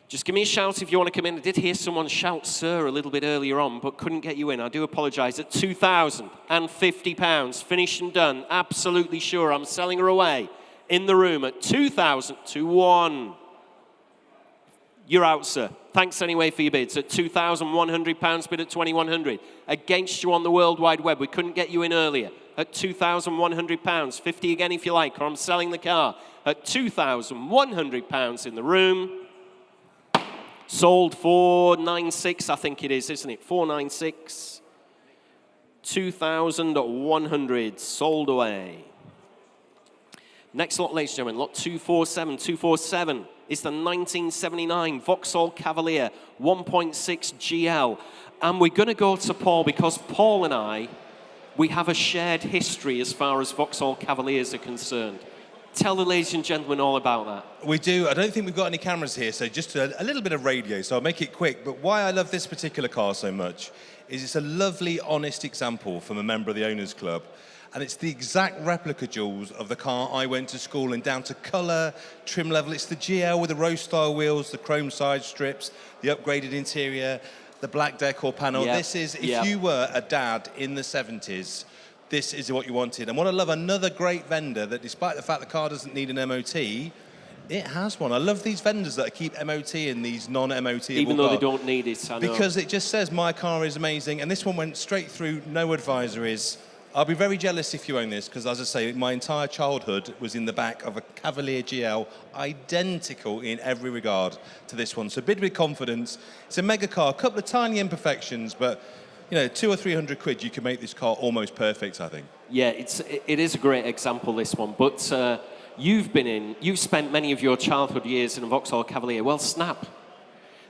Just give me a shout if you want to come in. I did hear someone shout, sir, a little bit earlier on, but couldn't get you in. I do apologise. At £2,050. Finished and done. Absolutely sure. I'm selling her away. In the room at 2,000 to 1. You're out, sir. Thanks anyway for your bids. At £2,100 bid at 2,100. Against you on the World Wide Web. We couldn't get you in earlier. At £2,100. 50 again if you like, or I'm selling the car. At £2,100 in the room. Sold 496, I think it is, isn't it? 496. 2,100 sold away. Next lot, ladies and gentlemen, lot 247. 247. is the 1979 Vauxhall Cavalier 1.6 GL. And we're going to go to Paul because Paul and I, we have a shared history as far as Vauxhall Cavaliers are concerned. Tell the ladies and gentlemen all about that. We do. I don't think we've got any cameras here, so just a little bit of radio, so I'll make it quick. But why I love this particular car so much is it's a lovely, honest example from a member of the Owners Club. And it's the exact replica, Jules, of the car I went to school in, down to colour, trim level. It's the GL with the Rose-style wheels, the chrome side strips, the upgraded interior, the black decor panel. Yep. This is, if you were a dad in the 70s, this is what you wanted. And what I love, another great vendor that, despite the fact the car doesn't need an MOT, it has one. I love these vendors that keep MOT in these non-MOT. Even though they don't need it, I know. Because it just says, my car is amazing. And this one went straight through, no advisories. I'll be very jealous if you own this, because as I say, my entire childhood was in the back of a Cavalier GL, identical in every regard to this one. So bid with confidence. It's a mega car, a couple of tiny imperfections, but 200 or 300 quid, you can make this car almost perfect, I think. Yeah, it is a great example, this one. But you've spent many of your childhood years in a Vauxhall Cavalier. Well, snap.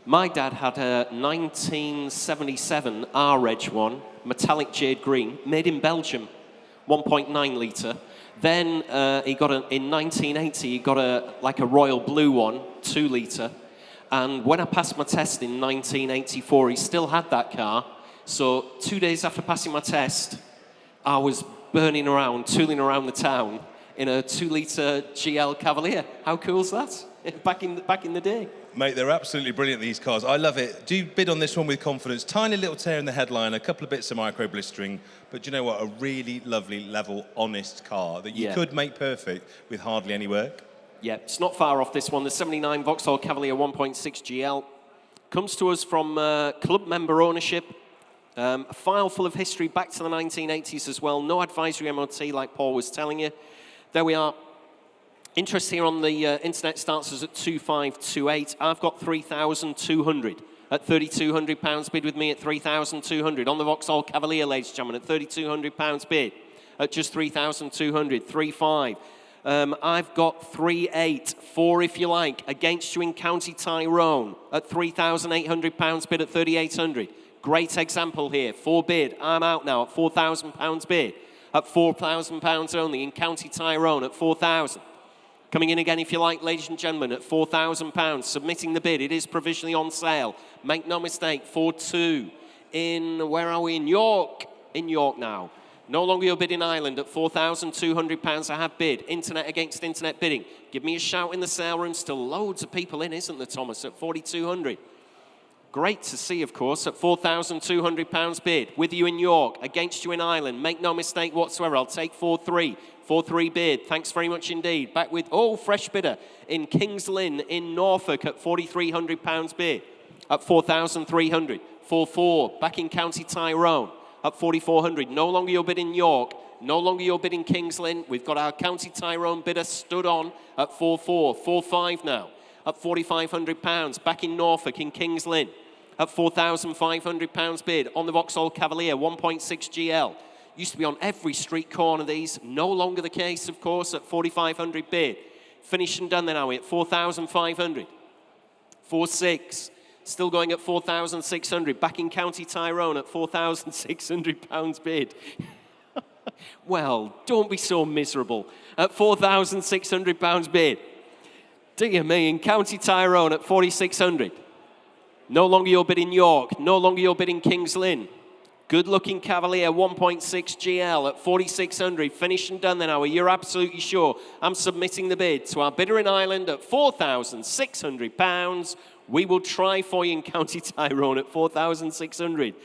My dad had a 1977 R-Reg one, metallic jade green, made in Belgium, 1.9 litre. Then in 1980, he got a royal blue one, 2 litre. And when I passed my test in 1984, he still had that car. So 2 days after passing my test, I was tooling around the town in a 2 litre GL Cavalier. How cool is that? Back in the day. Mate, they're absolutely brilliant, these cars. I love it. Do bid on this one with confidence. Tiny little tear in the headline, a couple of bits of micro blistering, but you know what? A really lovely, level, honest car that you could make perfect with hardly any work. Yeah, it's not far off this one. The 79 Vauxhall Cavalier 1.6 GL comes to us from club member ownership. A file full of history back to the 1980s as well. No advisory MOT, like Paul was telling you. There we are. Interest here on the internet starts us at 2528. I've got 3,200 at £3,200 bid with me at 3,200 on the Vauxhall Cavalier, ladies and gentlemen, at £3,200 bid at just 3,200. 3.5. I've got 3.8, 4 if you like, against you in County Tyrone at £3,800 bid at 3,800. Great example here. 4 bid. I'm out now at £4,000 bid at £4,000 only in County Tyrone at 4,000. Coming in again, if you like, ladies and gentlemen, at £4,000. Submitting the bid. It is provisionally on sale. Make no mistake, 4.2 in, where are we? In York. In York now. No longer your bid in Ireland at £4,200. I have bid. Internet against internet bidding. Give me a shout in the sale room. Still loads of people in, isn't there, Thomas, at 4,200. Great to see, of course, at £4,200 bid. With you in York, against you in Ireland. Make no mistake whatsoever. I'll take 4.3. 4.3 bid. Thanks very much indeed. Back with, fresh bidder in Kings Lynn in Norfolk at £4,300 bid at 4,300. 4.4 back in County Tyrone at 4,400. No longer your bid in York. No longer your bid in Kings Lynn. We've got our County Tyrone bidder stood on at 4.4. 4.5 now at £4,500. Back in Norfolk in Kings Lynn at £4,500 bid on the Vauxhall Cavalier 1.6 GL. Used to be on every street corner, these. No longer the case, of course, at 4,500 bid. Finished and done then, are we, at 4,500. 4.6. Still going at 4,600. Back in County Tyrone at £4,600 bid. Well, don't be so miserable. At £4,600 bid. Dear me, in County Tyrone at 4,600. No longer your bid in York. No longer your bid in Kings Lynn. Good-looking Cavalier 1.6 GL at 4,600. Finished and done then, are we? You're absolutely sure. I'm submitting the bid to our bidder in Ireland at £4,600. We will try for you in County Tyrone at 4,600.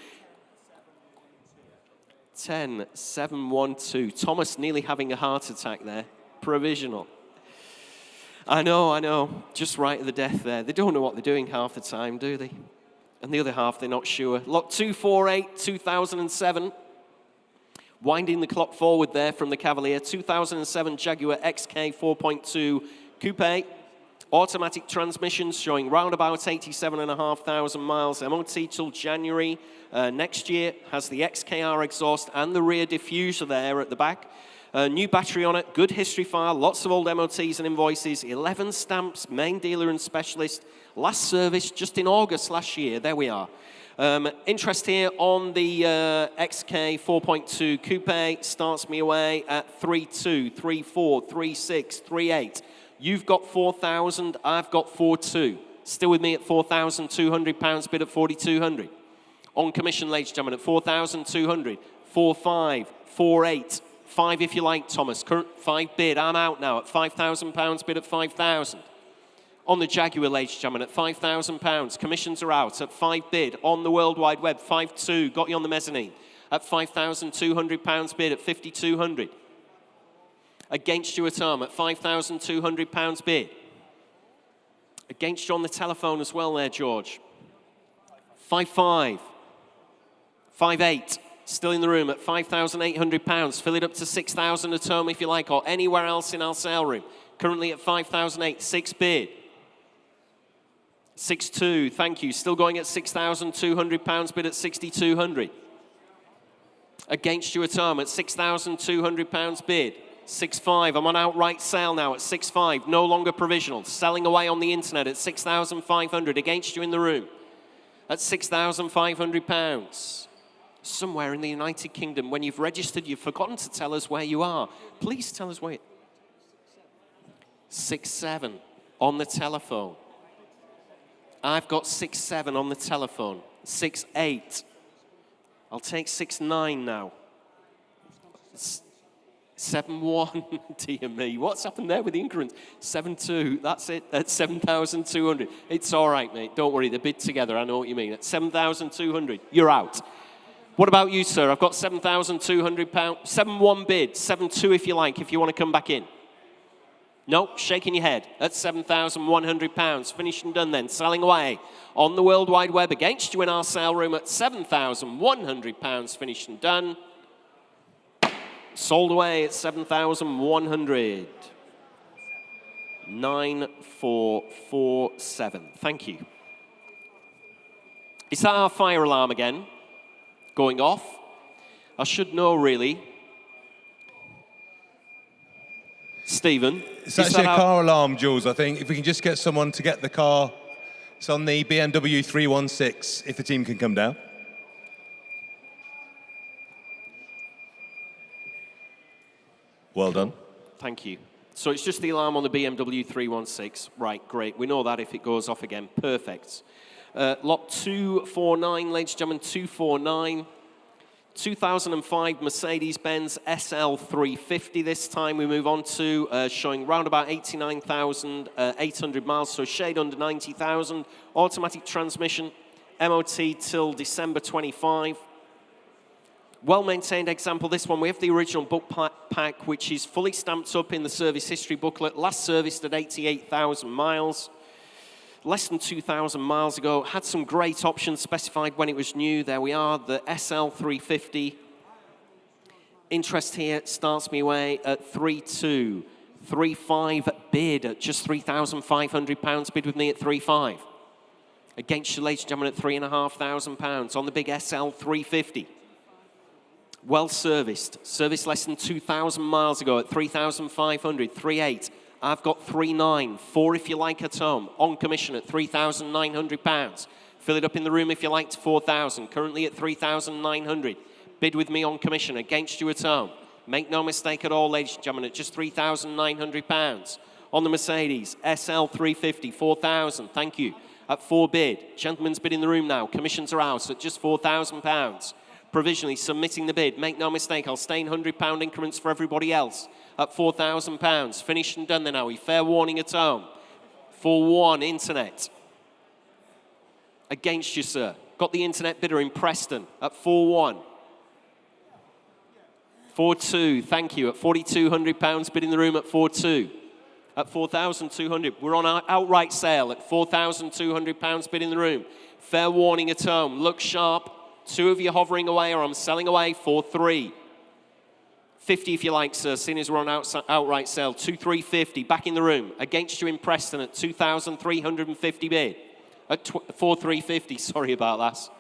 10,712. Thomas nearly having a heart attack there. Provisional. I know. Just right at the death there. They don't know what they're doing half the time, do they? And the other half, they're not sure. Lot 248, 2007. Winding the clock forward there from the Cavalier. 2007 Jaguar XK 4.2 Coupe. Automatic transmissions showing round about 87,500 miles. MOT till January next year. Has the XKR exhaust and the rear diffuser there at the back. New battery on it, good history file, lots of old MOTs and invoices, 11 stamps, main dealer and specialist, last service just in August last year. There we are. Interest here on the XK 4.2 Coupe starts me away at 3.2, 3.4, 3.6, 3.8. You've got 4,000, I've got 4.2. Still with me at £4,200, bid at 4,200. On commission, ladies and gentlemen, at 4,200, 4.5, 4.8, 5 if you like, Thomas. Current 5 bid, I'm out now at £5,000, bid at 5,000. On the Jaguar, ladies and gentlemen, at £5,000. Commissions are out at 5 bid. On the World Wide Web, 5.2. Got you on the mezzanine. At £5,200 bid at 5,200. Against you at home at £5,200 bid. Against you on the telephone as well there, George. 5.5. 5.8. Still in the room at £5,800. Fill it up to 6,000 at home if you like, or anywhere else in our sale room. Currently at 5,008. 6 bid. 6.2, thank you. Still going at £6,200, bid at 6,200. Against you at home at £6,200 bid. 6.5, I'm on outright sale now at 6.5, no longer provisional. Selling away on the internet at 6,500. Against you in the room at £6,500. Somewhere in the United Kingdom, when you've registered, you've forgotten to tell us where you are. Please tell us where. 6.7 on the telephone. I've got 6.7 on the telephone. 6.8. I'll take 6.9 now. 7.1. Dear me. What's happened there with the increments? 7.2. That's it. At 7,200. It's all right, mate. Don't worry. They're bid together. I know what you mean. At 7,200. You're out. What about you, sir? I've got £7,200. 7.1 bid. 7.2 if you like, if you want to come back in. Nope, shaking your head. That's £7,100. Finished and done then. Selling away on the World Wide Web against you in our sale room at £7,100. Finished and done. Sold away at 7,100. 9447. Thank you. Is that our fire alarm again? Going off? I should know, really. Stephen? It's actually a car alarm, Jules, I think. If we can just get someone to get the car. It's on the BMW 316, if the team can come down. Well done. Thank you. So it's just the alarm on the BMW 316. Right, great. We know that if it goes off again. Perfect. Lot 249, ladies and gentlemen, 249. 2005 Mercedes-Benz SL350 this time. We move on to showing round about 89,800 miles, so shade under 90,000. Automatic transmission, MOT till December 25. Well-maintained example, this one. We have the original book pack, which is fully stamped up in the service history booklet. Last serviced at 88,000 miles. Less than 2,000 miles ago. Had some great options specified when it was new. There we are, the SL350. Interest here starts me away at 3.2. 3.5 bid at just £3,500. Bid with me at 3.5. Against you, ladies and gentlemen, at £3,500 on the big SL350. Well serviced. Serviced less than 2,000 miles ago at 3,500. 3.8. I've got 3.9, 4 if you like at home, on commission at £3,900. Fill it up in the room if you like to 4,000, currently at 3,900. Bid with me on commission, against you at home. Make no mistake at all, ladies and gentlemen, at just £3,900. On the Mercedes, SL350, 4,000, thank you, at 4 bid. Gentlemen's bid in the room now, commissions are out at just £4,000. Provisionally submitting the bid, make no mistake, I'll stay in £100 increments for everybody else. At £4,000. Finished and done then, are we? Fair warning at home. 4.1 internet. Against you, sir. Got the internet bidder in Preston at 4.1. 4.2, thank you. At £4,200, bid in the room at 4.2. At 4,200, we're on our outright sale at £4,200, bid in the room. Fair warning at home. Look sharp. 2 of you hovering away, or I'm selling away. 4.3. 50 if you like, sir, seeing as we're on outright sale. 2,350, back in the room. Against you in Preston at 2,350 bid. At 4,350, sorry about that.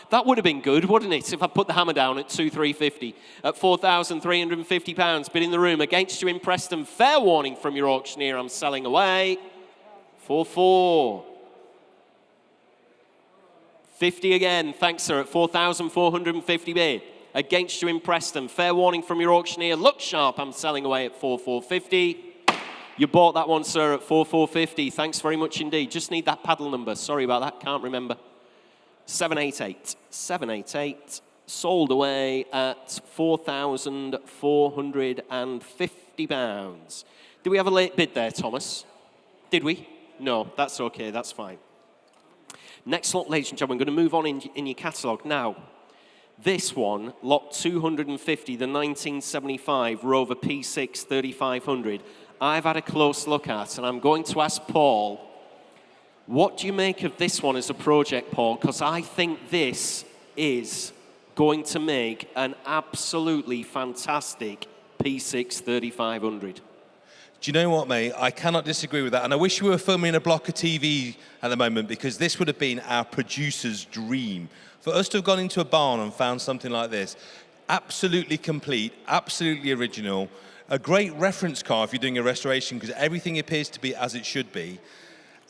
That would have been good, wouldn't it, if I put the hammer down at 2,350. At £4,350, bid in the room. Against you in Preston. Fair warning from your auctioneer. I'm selling away. 4,4. 50 again. Thanks, sir. At 4,450 bid. Against you in Preston. Fair warning from your auctioneer. Look sharp. I'm selling away at 4,450. You bought that one, sir, at 4,450. Thanks very much indeed. Just need that paddle number. Sorry about that. Can't remember. 788. 788. Sold away at £4,450. Did we have a late bid there, Thomas? Did we? No, that's okay. That's fine. Next lot, ladies and gentlemen, I'm going to move on in your catalogue now. This one, lot 250, the 1975 Rover P6 3500. I've had a close look at, and I'm going to ask Paul, what do you make of this one as a project, Paul? Because I think this is going to make an absolutely fantastic P6 3500. Do you know what, mate? I cannot disagree with that. And I wish we were filming a block of TV at the moment, because this would have been our producer's dream. For us to have gone into a barn and found something like this, absolutely complete, absolutely original, a great reference car if you're doing a restoration, because everything appears to be as it should be.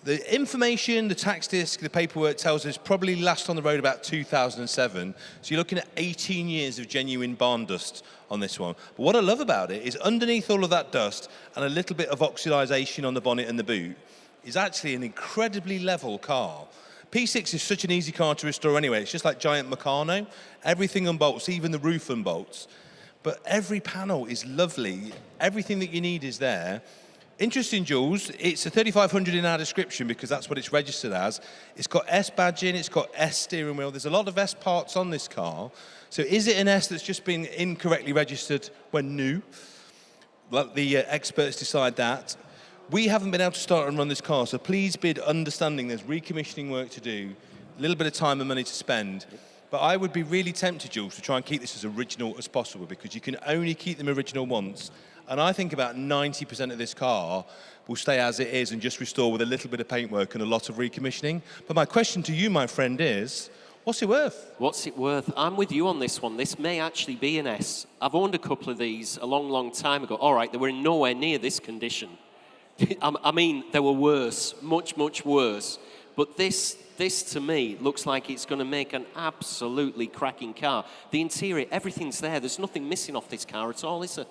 The information, the tax disc, the paperwork tells us probably last on the road about 2007. So you're looking at 18 years of genuine barn dust on this one. But what I love about it is underneath all of that dust and a little bit of oxidization on the bonnet and the boot is actually an incredibly level car. P6 is such an easy car to restore anyway. It's just like giant Meccano. Everything unbolts, even the roof unbolts. But every panel is lovely. Everything that you need is there. Interesting, Jules, it's a 3500 in our description because that's what it's registered as. It's got S badging, it's got S steering wheel. There's a lot of S parts on this car. So is it an S that's just been incorrectly registered when new? Let the experts decide that. We haven't been able to start and run this car, so please bid understanding there's recommissioning work to do, a little bit of time and money to spend. But I would be really tempted, Jules, to try and keep this as original as possible, because you can only keep them original once. And I think about 90% of this car will stay as it is and just restore with a little bit of paintwork and a lot of recommissioning. But my question to you, my friend, is, what's it worth? What's it worth? I'm with you on this one. This may actually be an S. I've owned a couple of these a long, long time ago. All right, they were nowhere near this condition. I mean, they were worse, much, much worse. But this to me looks like it's going to make an absolutely cracking car. The interior, everything's there. There's nothing missing off this car at all, is there?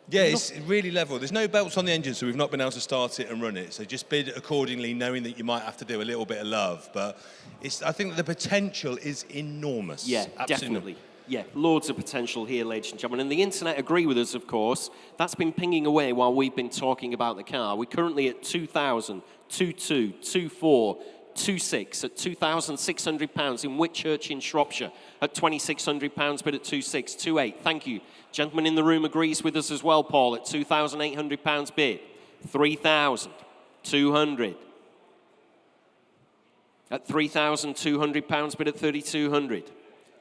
Yeah, it's really level. There's no belts on the engine, so we've not been able to start it and run it. So just bid accordingly, knowing that you might have to do a little bit of love. But I think that the potential is enormous. Yeah, absolutely. Definitely. Yeah, loads of potential here, ladies and gentlemen. And the internet agree with us, of course. That's been pinging away while we've been talking about the car. We're currently at 2,000, 2,2, 2,4, 2,6 at £2,600 in Whitchurch in Shropshire at £2,600 bid at 2,6, 2,8. Thank you. Gentleman in the room agrees with us as well, Paul, at £2,800 bid. 3,200. At £3,200 bid at 3,200.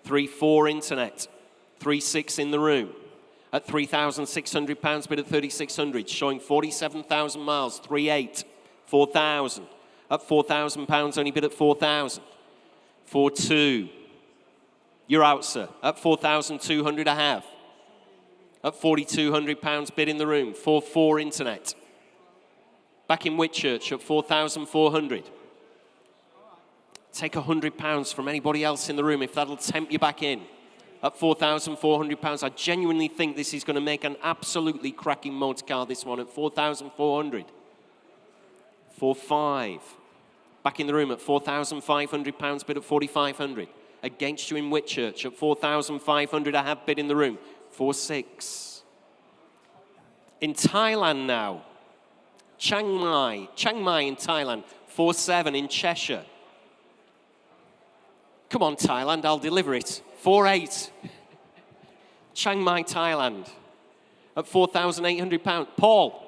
3,4 internet. 3,6 in the room. At £3,600 bid at 3,600. Showing 47,000 miles. 3,8. 4,000. At £4,000 only bid at 4,000. 4,2. You're out, sir. At 4,200 I have. At £4,200 bid in the room. 4,4 internet. Back in Whitchurch at 4,400. Take £100 from anybody else in the room if that'll tempt you back in. At £4,400. I genuinely think this is going to make an absolutely cracking motor car, this one, at 4,400. 4,5. Back in the room at £4,500 bid at 4,500. Against you in Whitchurch at 4,500 I have bid in the room. 4,6. In Thailand now. Chiang Mai in Thailand. 4,7 in Cheshire. Come on, Thailand, I'll deliver it. 4,8. Chiang Mai, Thailand. At £4,800. Paul.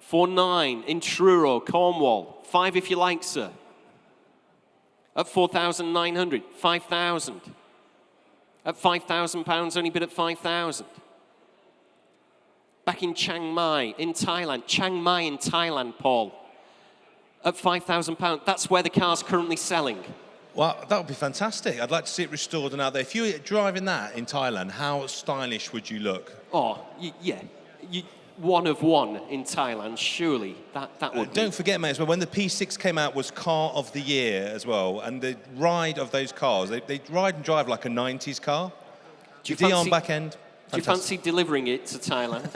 4,9 in Truro, Cornwall. 5 if you like, sir. At 4,900. 5,000. At £5,000, only bid at 5,000. Back in Chiang Mai in Thailand. Chiang Mai in Thailand, Paul. At £5,000. That's where the car's currently selling. Well, that would be fantastic. I'd like to see it restored and out there. If you were driving that in Thailand, how stylish would you look? Oh, yeah. One of one in Thailand, surely. That would Don't forget, mate, as well, when the P6 came out was Car of the Year as well, and the ride of those cars, they ride and drive like a 90s car. Do you Dion fancy- back end. Do you fancy delivering it to Thailand?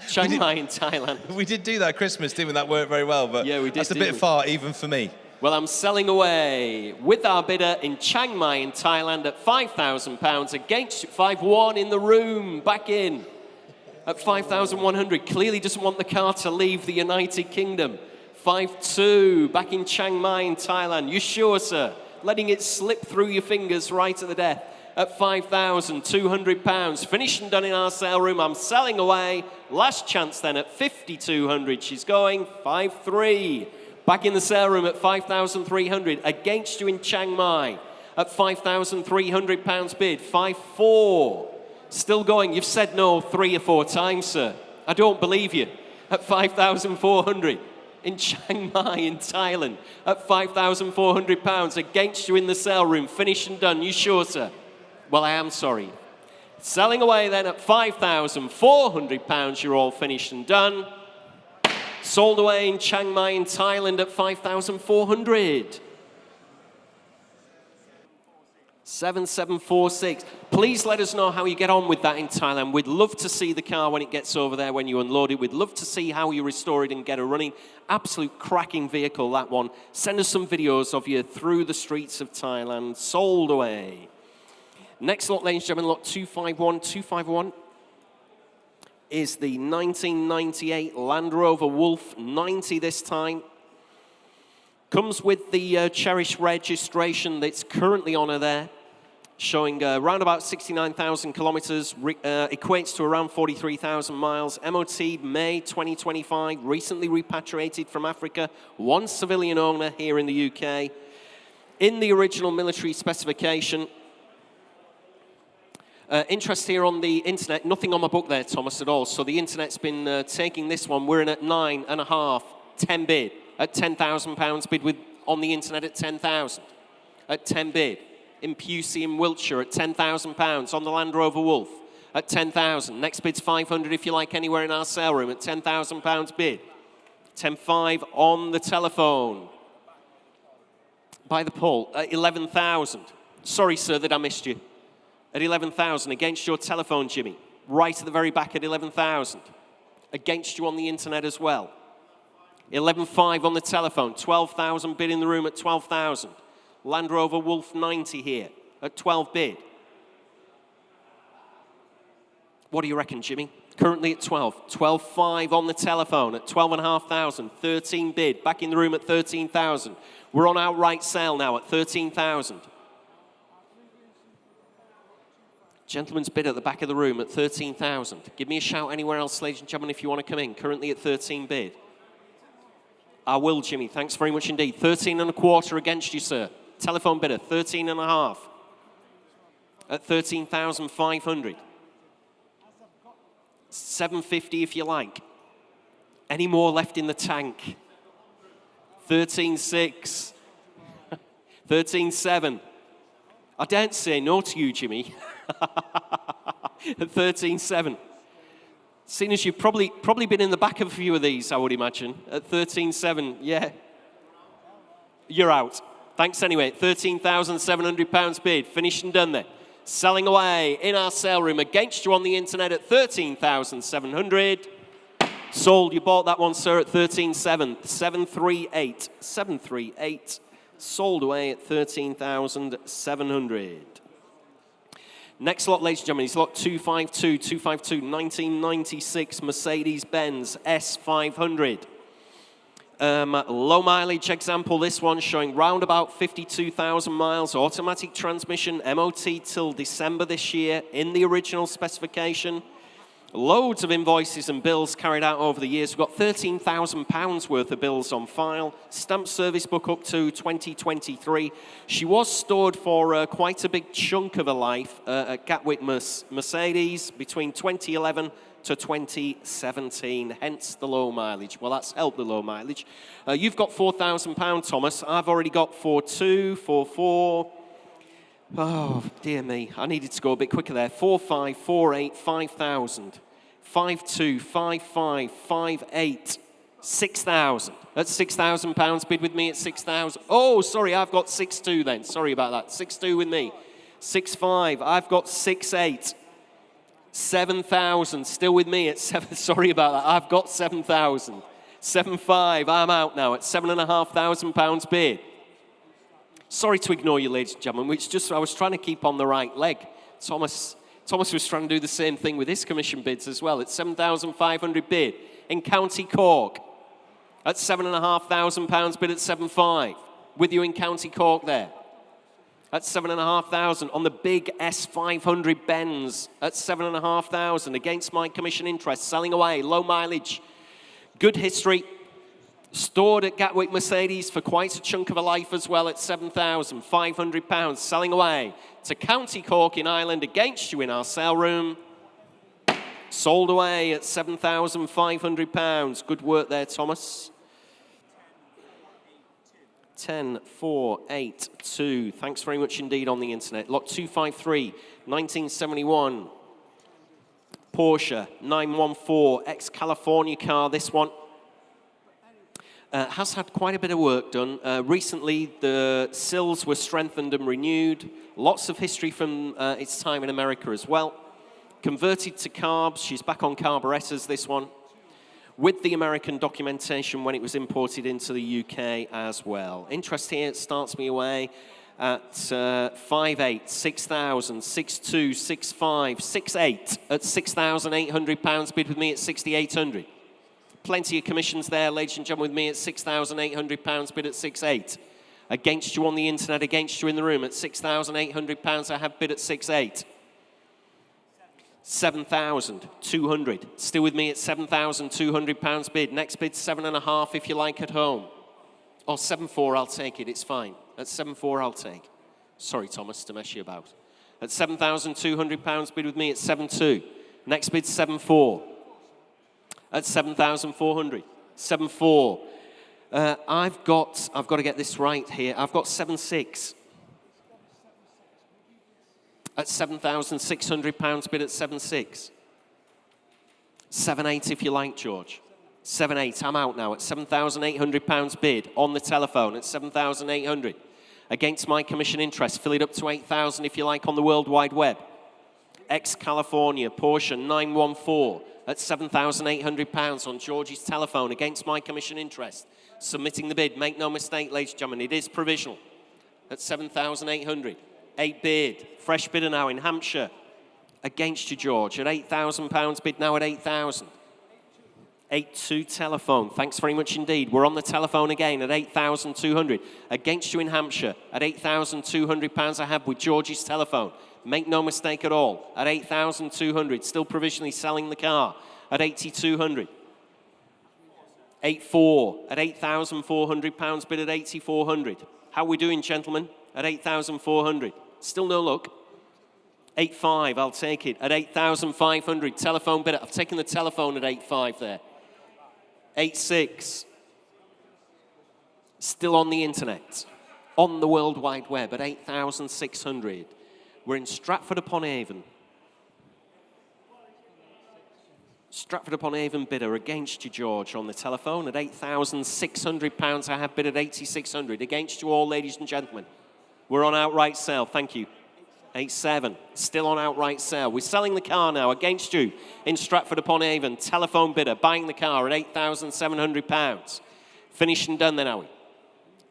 Chiang Mai in Thailand. We did do that at Christmas, didn't we? That worked very well, but Yeah, we did, that's a didn't bit we? far even for me. Well, I'm selling away with our bidder in Chiang Mai in Thailand at £5,000 against 5-1 in the room, back in at 5,100. Clearly doesn't want the car to leave the United Kingdom. 5-2 back in Chiang Mai in Thailand. You sure, sir? Letting it slip through your fingers right to the death at £5,200. Finished and done in our sale room. I'm selling away. Last chance then at 5,200. She's going 5-3. Back in the sale room at 5,300. Against you in Chiang Mai at £5,300 bid. 5-4. Still going. You've said no 3 or 4 times, sir. I don't believe you. At 5,400. In Chiang Mai in Thailand at £5,400. Against you in the sale room. Finished and done. You sure, sir? Well, I am sorry. Selling away then at £5,400. You're all finished and done. Sold away in Chiang Mai in Thailand at 5,400. 7746. Please let us know how you get on with that in Thailand. We'd love to see the car when it gets over there, when you unload it. We'd love to see how you restore it and get a running. Absolute cracking vehicle, that one. Send us some videos of you through the streets of Thailand. Sold away. Next lot, ladies and gentlemen, lot 251. 251 is the 1998 Land Rover Wolf 90 this time. Comes with the Cherish registration that's currently on her there, showing around about 69,000 kilometres, equates to around 43,000 miles. MOT May 2025, recently repatriated from Africa, 1 civilian owner here in the UK. In the original military specification. Interest here on the internet, nothing on my book there, Thomas, at all. So the internet's been taking this one. We're in at 9.5, 10 bid. At £10,000 bid with on the internet at 10,000. At 10 bid. In Pusey in Wiltshire at £10,000 on the Land Rover Wolf at 10,000. Next bid's 500 if you like anywhere in our sale room at £10,000 bid. 10.5 on the telephone. By the poll at 11,000. Sorry, sir, that I missed you. At 11,000 against your telephone, Jimmy. Right at the very back at 11,000. Against you on the internet as well. 11.5 on the telephone. 12,000 bid in the room at 12,000. Land Rover Wolf 90 here at 12 bid. What do you reckon, Jimmy? Currently at 12. 12.5 on the telephone at 12,500. 13 bid. Back in the room at 13,000. We're on outright sale now at 13,000. Gentleman's bid at the back of the room at 13,000. Give me a shout anywhere else, ladies and gentlemen, if you want to come in. Currently at 13 bid. I will, Jimmy. Thanks very much indeed. 13.25 against you, sir. Telephone bidder, 13.5. At 13,500. 750 if you like. Any more left in the tank? 13.6. 13.7. I daren't say no to you, Jimmy. At 13.7. Seeing as you've probably been in the back of a few of these, I would imagine. At 13.7, yeah. You're out. Thanks anyway. £13,700 bid. Finished and done there. Selling away in our sale room against you on the internet at 13,700. Sold. You bought that one, sir, at 13.7. 738. 738. Sold away at 13,700. Next lot, ladies and gentlemen, is lot 252. 252, 1996 Mercedes-Benz S500. Low mileage example, this one showing round about 52,000 miles, automatic transmission, MOT till December this year in the original specification. Loads of invoices and bills carried out over the years. We've got £13,000 worth of bills on file. Stamp service book up to 2023. She was stored for quite a big chunk of her life at Gatwick Mercedes between 2011 to 2017, hence the low mileage. Well, that's helped the low mileage. You've got £4,000, Thomas. I've already got 4-2, 4-4. Oh, dear me. I needed to go a bit quicker there. 4-5, 4-8, 5,000. 5-2, 5-5, 5-8, 6,000. That's £6,000. Bid with me at 6,000. Oh, sorry, I've got 6-2 then. Sorry about that. 6-2 with me. 6-5. I've got 6-8. 7,000. Still with me at 7. Sorry about that. I've got 7,000. 7-5. I'm out now at £7,500 bid. Sorry to ignore you, ladies and gentlemen. It's just I was trying to keep on the right leg. Thomas was trying to do the same thing with his commission bids as well. It's £7,500 bid in County Cork. At £7,500 bid at 7.5. With you in County Cork there. At 7,500 on the big S500 Benz at 7,500 against my commission interest, selling away, low mileage, good history, stored at Gatwick Mercedes for quite a chunk of a life as well at £7,500, selling away to County Cork in Ireland against you in our sale room, sold away at £7,500. Good work there, Thomas. 10, 4, 8, 2. Thanks very much indeed on the internet. Lot 253, 1971. Porsche 914, ex-California car, this one. Has had quite a bit of work done. Recently, the sills were strengthened and renewed. Lots of history from its time in America as well. Converted to carbs. She's back on carburetors, this one. With the American documentation when it was imported into the UK as well. Interest here, it starts me away at 5.8, 6,000, 6.2, 6.5, 6.8 at £6,800. Bid with me at 6,800. Plenty of commissions there, ladies and gentlemen, with me at £6,800. Bid at 6.8. Against you on the internet, against you in the room at £6,800. I have bid at 6.8. 7,200. Still with me at £7,200 bid. Next bid, 7.5 if you like at home. Or 7.4, I'll take it. It's fine. At 7.4, I'll take. Sorry, Thomas, to mess you about. At £7,200 bid with me at 7.2. Next bid, 7.4. At 7,400. 7.4. I've got to get this right here. I've got 7.6. At £7,600 bid at 7.6. 7.8 if you like, George. 7.8, I'm out now at £7,800 bid on the telephone at 7,800. Against my commission interest, fill it up to 8,000 if you like on the World Wide Web. Ex-California, Porsche 914 at £7,800 on George's telephone against my commission interest. Submitting the bid, make no mistake, ladies and gentlemen, it is provisional at 7,800. 8 bid, fresh bidder now in Hampshire. Against you, George, at £8,000 bid now at 8,000. 8-2 telephone, thanks very much indeed. We're on the telephone again at 8,200. Against you in Hampshire at £8,200 I have with George's telephone. Make no mistake at all, at 8,200, still provisionally selling the car at 8,200. 8.4 at £8,400 bid at 8,400. How are we doing, gentlemen? At 8,400. Still no luck. 8.5, I'll take it. At 8,500. Telephone bid. I've taken the telephone at 8.5 there. 8.6. Still on the internet. On the World Wide Web at 8,600. We're in Stratford-upon-Avon. Stratford-upon-Avon bidder against you, George, on the telephone at £8,600. I have bid at 8,600. Against you all, ladies and gentlemen. We're on outright sale, thank you. 8.7, still on outright sale. We're selling the car now against you in Stratford-upon-Avon. Telephone bidder buying the car at £8,700. Finished and done then, are we?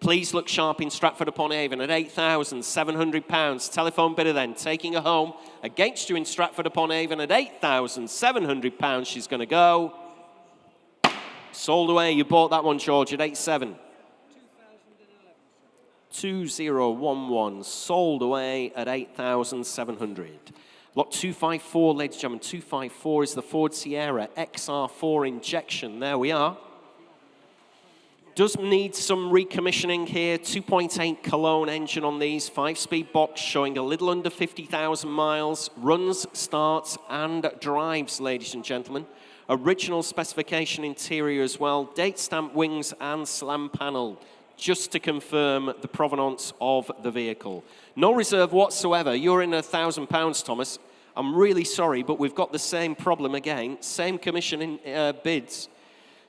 Please look sharp in Stratford-upon-Avon at £8,700. Telephone bidder then taking her home against you in Stratford-upon-Avon at £8,700. She's going to go. Sold away. You bought that one, George, at 8.7. 2011, sold away at 8,700. Lot 254, ladies and gentlemen, 254 is the Ford Sierra XR4 injection. There we are. Does need some recommissioning here. 2.8 Cologne engine on these, 5-speed box showing a little under 50,000 miles. Runs, starts and drives, ladies and gentlemen. Original specification interior as well. Date stamp wings and slam panel, just to confirm the provenance of the vehicle. No reserve whatsoever. You're in £1,000, Thomas. I'm really sorry, but we've got the same problem again. Same commission bids.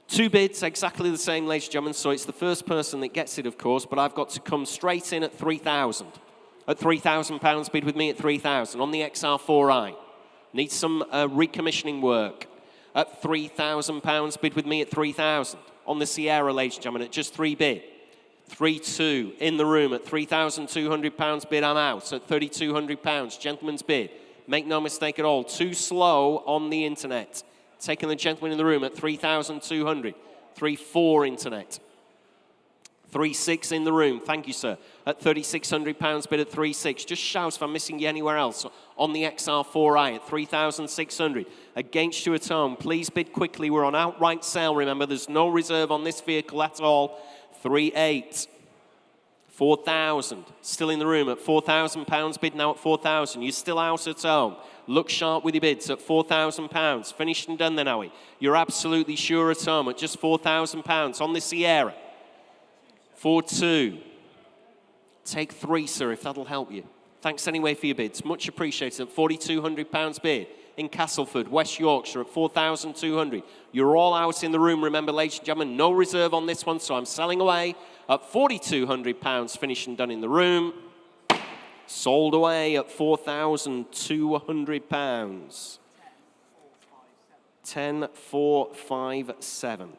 2 bids, exactly the same, ladies and gentlemen, so it's the first person that gets it, of course, but I've got to come straight in at 3,000. At £3,000, bid with me at 3,000 on the XR4i. Needs some recommissioning work. At £3,000, bid with me at 3,000. On the Sierra, ladies and gentlemen, at just 3 bid. 3-2 in the room at £3,200 bid, I'm out. At £3,200, gentleman's bid. Make no mistake at all, too slow on the internet. Taking the gentleman in the room at 3,200. 3-4 internet. 3-6 in the room. Thank you, sir. At £3,600 bid at 3-6. Just shout if I'm missing you anywhere else. On the XR4i at 3,600. Against you at home. Please bid quickly. We're on outright sale. Remember, there's no reserve on this vehicle at all. 3-8. 4,000. Still in the room at £4,000 bid now at 4,000. You're still out at home. Look sharp with your bids at £4,000. Finished and done then, are we? You're absolutely sure at home at just £4,000 on the Sierra. 4-2. Take 3, sir, if that'll help you. Thanks anyway for your bids. Much appreciated at £4,200 bid in Castleford, West Yorkshire at 4,200. You're all out in the room, remember, ladies and gentlemen, no reserve on this one, so I'm selling away at £4,200, finished and done in the room. Sold away at £4,200. 10,457.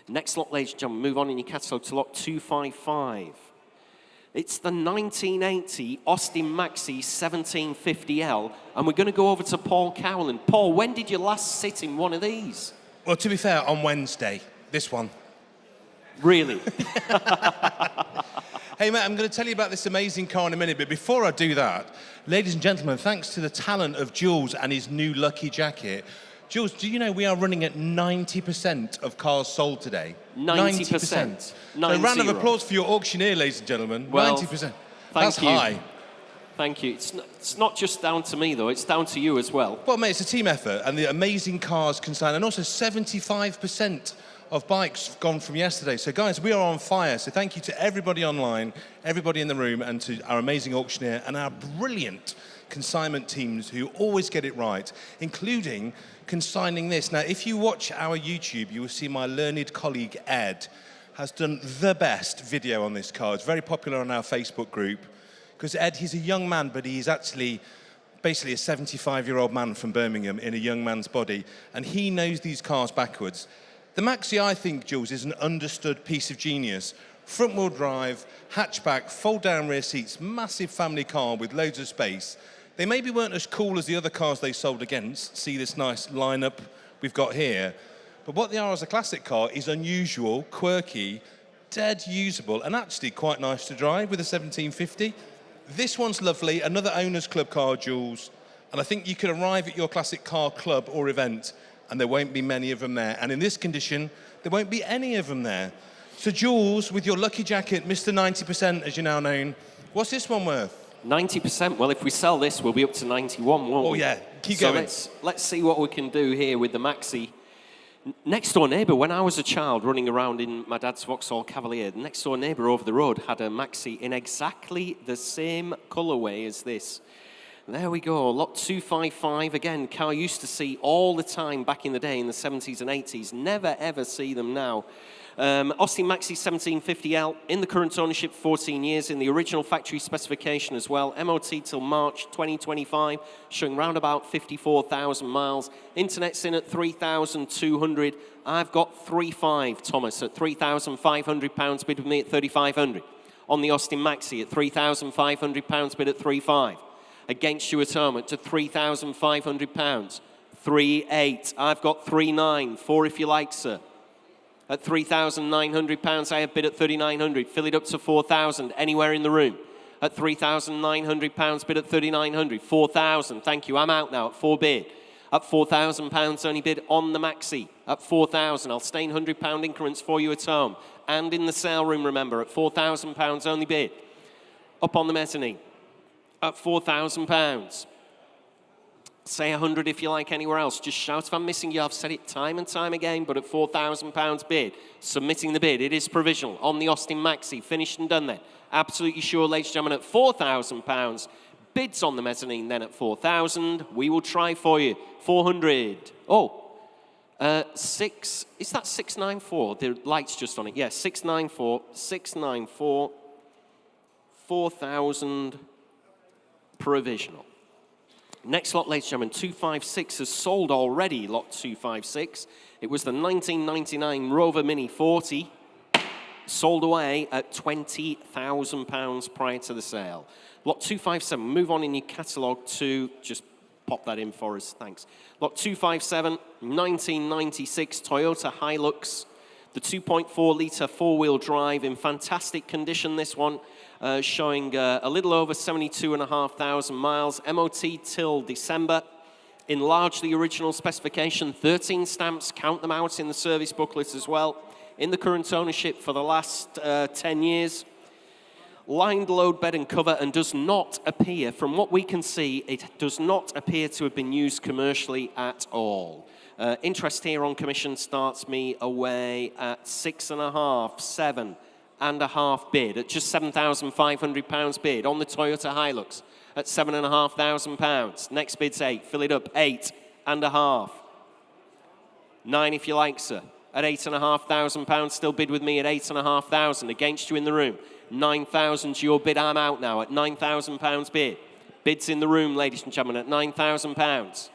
Next lot, ladies and gentlemen, move on in your catalogue to lot 255. It's the 1980 Austin Maxi 1750L, and we're going to go over to Paul Cowland. Paul, when did you last sit in one of these? Well, to be fair, on Wednesday, this one. Really? Hey, Matt, I'm going to tell you about this amazing car in a minute, but before I do that, ladies and gentlemen, thanks to the talent of Jules and his new lucky jacket. Jules, do you know we are running at 90% of cars sold today? 90%. So a round of applause for your auctioneer, ladies and gentlemen. Well, 90%. That's you. High. Thank you. It's not just down to me, though. It's down to you as well. Well, mate, it's a team effort, and the amazing cars consigned, and also 75% of bikes gone from yesterday. So, guys, we are on fire. So thank you to everybody online, everybody in the room, and to our amazing auctioneer and our brilliant consignment teams who always get it right, including consigning this. Now, if you watch our YouTube, you will see my learned colleague, Ed, has done the best video on this car. It's very popular on our Facebook group. Because Ed, he's a young man, but he's actually basically a 75-year-old man from Birmingham in a young man's body, and he knows these cars backwards. The Maxi, I think, Jules, is an understood piece of genius. Front-wheel drive, hatchback, fold-down rear seats, massive family car with loads of space. They maybe weren't as cool as the other cars they sold against. See this nice lineup we've got here. But what they are as a classic car is unusual, quirky, dead usable, and actually quite nice to drive with a 1750. This one's lovely, another owner's club car, Jules. And I think you can arrive at your classic car club or event and there won't be many of them there. And in this condition, there won't be any of them there. So Jules, with your lucky jacket, Mr. 90%, as you're now known, what's this one worth? 90%. Well, if we sell this, we'll be up to 91, won't we? Oh, yeah. Keep going. So let's see what we can do here with the Maxi. Next door neighbour, when I was a child running around in my dad's Vauxhall Cavalier, the next door neighbour over the road had a Maxi in exactly the same colourway as this. There we go, lot 255. Again, car used to see all the time back in the day in the 70s and 80s. Never, ever see them now. Austin Maxi 1750L, in the current ownership 14 years, in the original factory specification as well. MOT till March 2025, showing round about 54,000 miles. Internet's in at 3,200. I've got 3.5, Thomas, at £3,500 bid with me at 3,500. On the Austin Maxi at £3,500 bid at 3.5. Against you at home at to £3,500. 3.8. I've got 3.9. 4 if you like, sir. At £3,900, I have bid at 3,900. Fill it up to 4,000. Anywhere in the room. At £3,900, bid at 3,900. 4,000. Thank you. I'm out now at 4 bid. At £4,000, only bid on the Maxi. At 4,000. I'll stay in £100 increments for you at home. and in the sale room, remember, at £4,000 only bid. Up on the mezzanine at £4,000. Say 100 if you like anywhere else. Just shout if I'm missing you. I've said it time and time again, but at £4,000 bid, submitting the bid, it is provisional on the Austin Maxi, finished and done then. Absolutely sure, ladies and gentlemen, at £4,000. Bids on the mezzanine then at 4,000. We will try for you. 400. Is that 694? The light's just on it. Yeah, 694, 694, 4,000 provisional. Next lot, ladies and gentlemen, 256 has sold already, lot 256. It was the 1999 Rover Mini 40. Sold away at £20,000 prior to the sale. Lot 257, move on in your catalogue to, just pop that in for us, thanks. Lot 257, 1996 Toyota Hilux. The 2.4 litre four-wheel drive in fantastic condition, this one. Showing a little over 72,500 miles, MOT till December, in largely original specification, 13 stamps, count them out in the service booklet as well, in the current ownership for the last 10 years. Lined load bed and cover, and does not appear, from what we can see, it does not appear to have been used commercially at all. Interest here on commission starts me away at 6.5, 7.5 bid, at just £7,500 bid on the Toyota Hilux at £7,500. Next bid's 8, fill it up, 8.5. 9 if you like, sir, at £8,500, still bid with me at 8,500, against you in the room. 9,000 your bid, I'm out now at £9,000 bid. Bids in the room, ladies and gentlemen, at £9,000.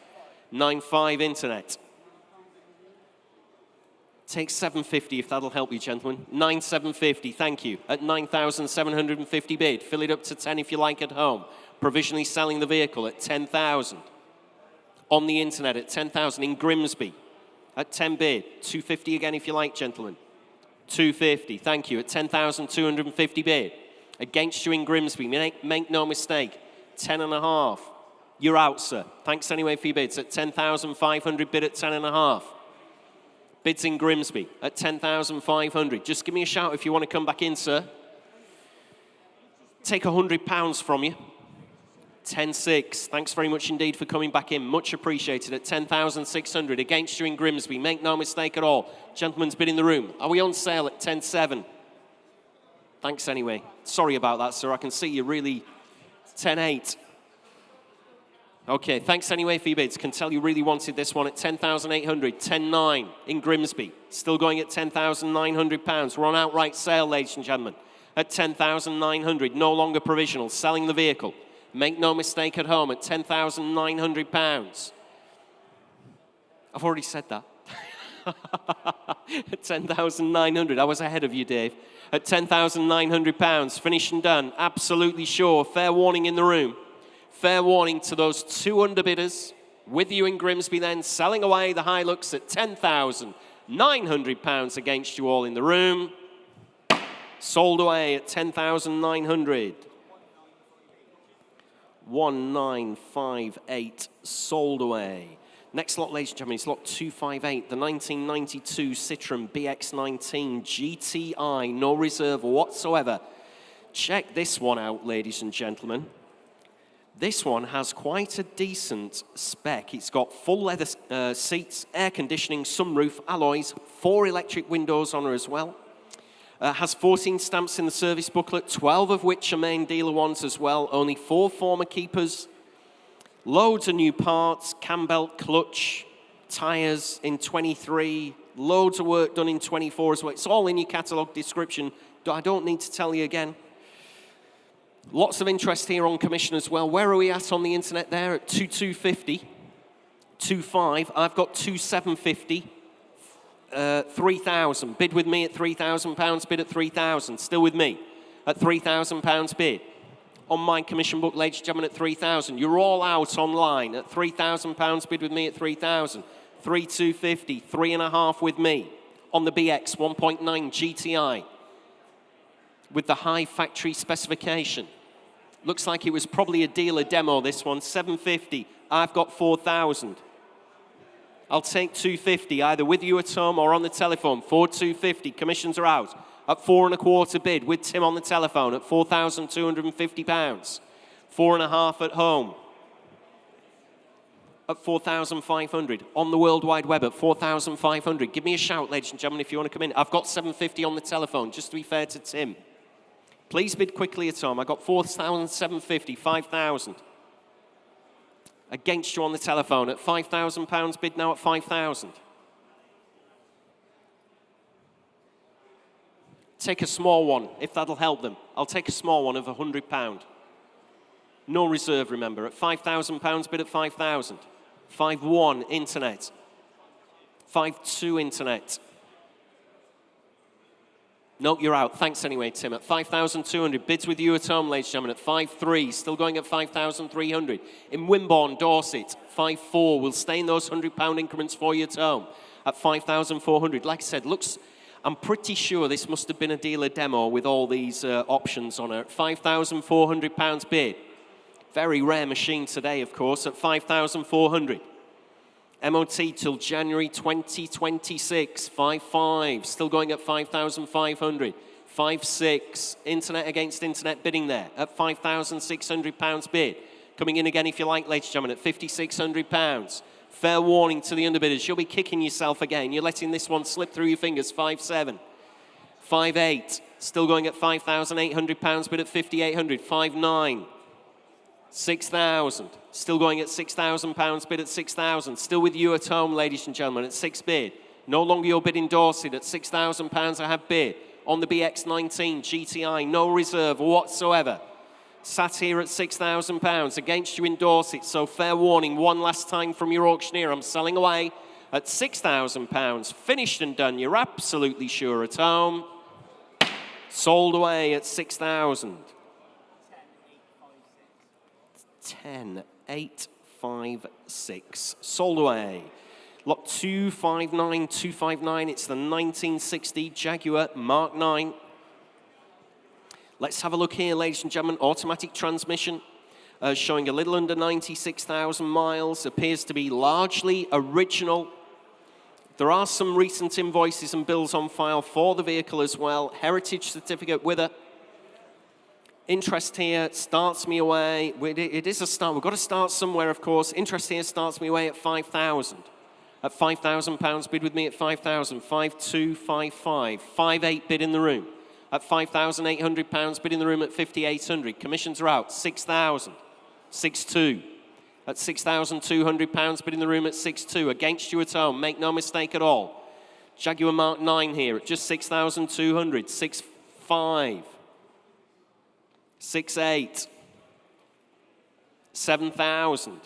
9.5 internet. Take 750 if that'll help you, gentlemen. 9,750, thank you. At 9,750 bid. Fill it up to 10 if you like at home. Provisionally selling the vehicle at 10,000. On the internet at 10,000 in Grimsby. At 10 bid. 250 again if you like, gentlemen. 250, thank you. At 10,250 bid. Against you in Grimsby. Make no mistake. 10.5. You're out, sir. Thanks anyway for your bids. At 10,500 bid at 10.5. Bids in Grimsby at 10,500. Just give me a shout if you want to come back in, sir. Take £100 from you. 10.6. Thanks very much indeed for coming back in. Much appreciated at 10,600. Against you in Grimsby. Make no mistake at all. Gentleman's bid in the room. Are we on sale at 10.7? Thanks anyway. Sorry about that, sir. I can see you really 10.8. Okay, thanks anyway for your bids. Can tell you really wanted this one at 10,800. 10.9 in Grimsby. Still going at £10,900. We're on outright sale, ladies and gentlemen. At 10,900. No longer provisional. Selling the vehicle. Make no mistake at home at £10,900. I've already said that. At 10,900. I was ahead of you, Dave. At £10,900. Finished and done. Absolutely sure. Fair warning in the room. Fair warning to those two underbidders. With you in Grimsby then. Selling away the Hilux at £10,900 against you all in the room. Sold away at 10,900. 1958 sold away. Next lot, ladies and gentlemen, is lot 258, the 1992 Citroen BX19 GTI, no reserve whatsoever. Check this one out, ladies and gentlemen. This one has quite a decent spec. It's got full leather seats, air conditioning, sunroof, alloys, 4 electric windows on her as well. Has 14 stamps in the service booklet, 12 of which are main dealer ones as well. Only 4 former keepers. Loads of new parts, cam belt, clutch, tyres in 23. Loads of work done in 24 as well. It's all in your catalogue description. I don't need to tell you again. Lots of interest here on commission as well. Where are we at on the internet there? At 2,250. 2.5. I've got 2,750. 3,000. Bid with me at £3,000. Bid at 3,000. Still with me at £3,000 bid. On my commission book, ladies and gentlemen, at 3,000. You're all out online at £3,000. Bid with me at 3,000. 3,250. 3.5 with me. On the BX 1.9 GTI. With the high factory specification. Looks like it was probably a dealer demo, this one. 750. I've got 4,000. I'll take 250, either with you at home or on the telephone. 4,250. Commissions are out. At £4.25 bid with Tim on the telephone at £4,250. 4.5 at home at 4,500. On the World Wide Web at 4,500. Give me a shout, ladies and gentlemen, if you want to come in. I've got 750 on the telephone, just to be fair to Tim. Please bid quickly at home. I got 4,750, 5,000. Against you on the telephone at £5,000 bid now at 5,000. Take a small one, if that'll help them. I'll take a small one of £100. No reserve, remember, at £5,000 bid at 5,000. 5-1 internet. 5-2 internet. Nope, you're out. Thanks anyway, Tim. At 5,200. Bids with you at home, ladies and gentlemen, at 5-3. Still going at 5,300. In Wimborne, Dorset, 5-4. We'll stay in those £100 increments for you at home at 5,400. Like I said, I'm pretty sure this must have been a dealer demo with all these options on it. £5,400 bid. Very rare machine today, of course, at 5,400. MOT till January 2026, 5-5, still going at 5,500. 5-6, internet against internet bidding there at £5,600 bid. Coming in again, if you like, ladies and gentlemen, at £5,600. Fair warning to the underbidders, you'll be kicking yourself again. You're letting this one slip through your fingers, 5-7. 5-8, still going at £5,800 bid at 5,800. 5-9. 6,000, still going at £6,000 bid at 6,000. Still with you at home, ladies and gentlemen, at 6 bid. No longer your bid in Dorset at £6,000 I have bid. On the BX19 GTI, no reserve whatsoever. Sat here at £6,000 against you in Dorset, so fair warning, one last time from your auctioneer. I'm selling away at £6,000. Finished and done, you're absolutely sure at home. Sold away at 6,000. 10, 8, 5, 6. Sold away. Lot 259, 259. It's the 1960 Jaguar Mark 9. Let's have a look here, ladies and gentlemen. Automatic transmission, showing a little under 96,000 miles. Appears to be largely original. There are some recent invoices and bills on file for the vehicle as well. Heritage certificate with it. Interest here starts me away. It is a start. We've got to start somewhere, of course. Interest here starts me away at 5,000. At £5,000 bid with me at 5,000. 5-2, 5-5. 5-8 bid in the room. At £5,800 bid in the room at 5,800. Commissions are out. 6,000. 6-2. At £6,200 bid in the room at 6-2. Against you at home. Make no mistake at all. Jaguar Mark 9 here at just 6,200. 6-5. 6-8, 7,000.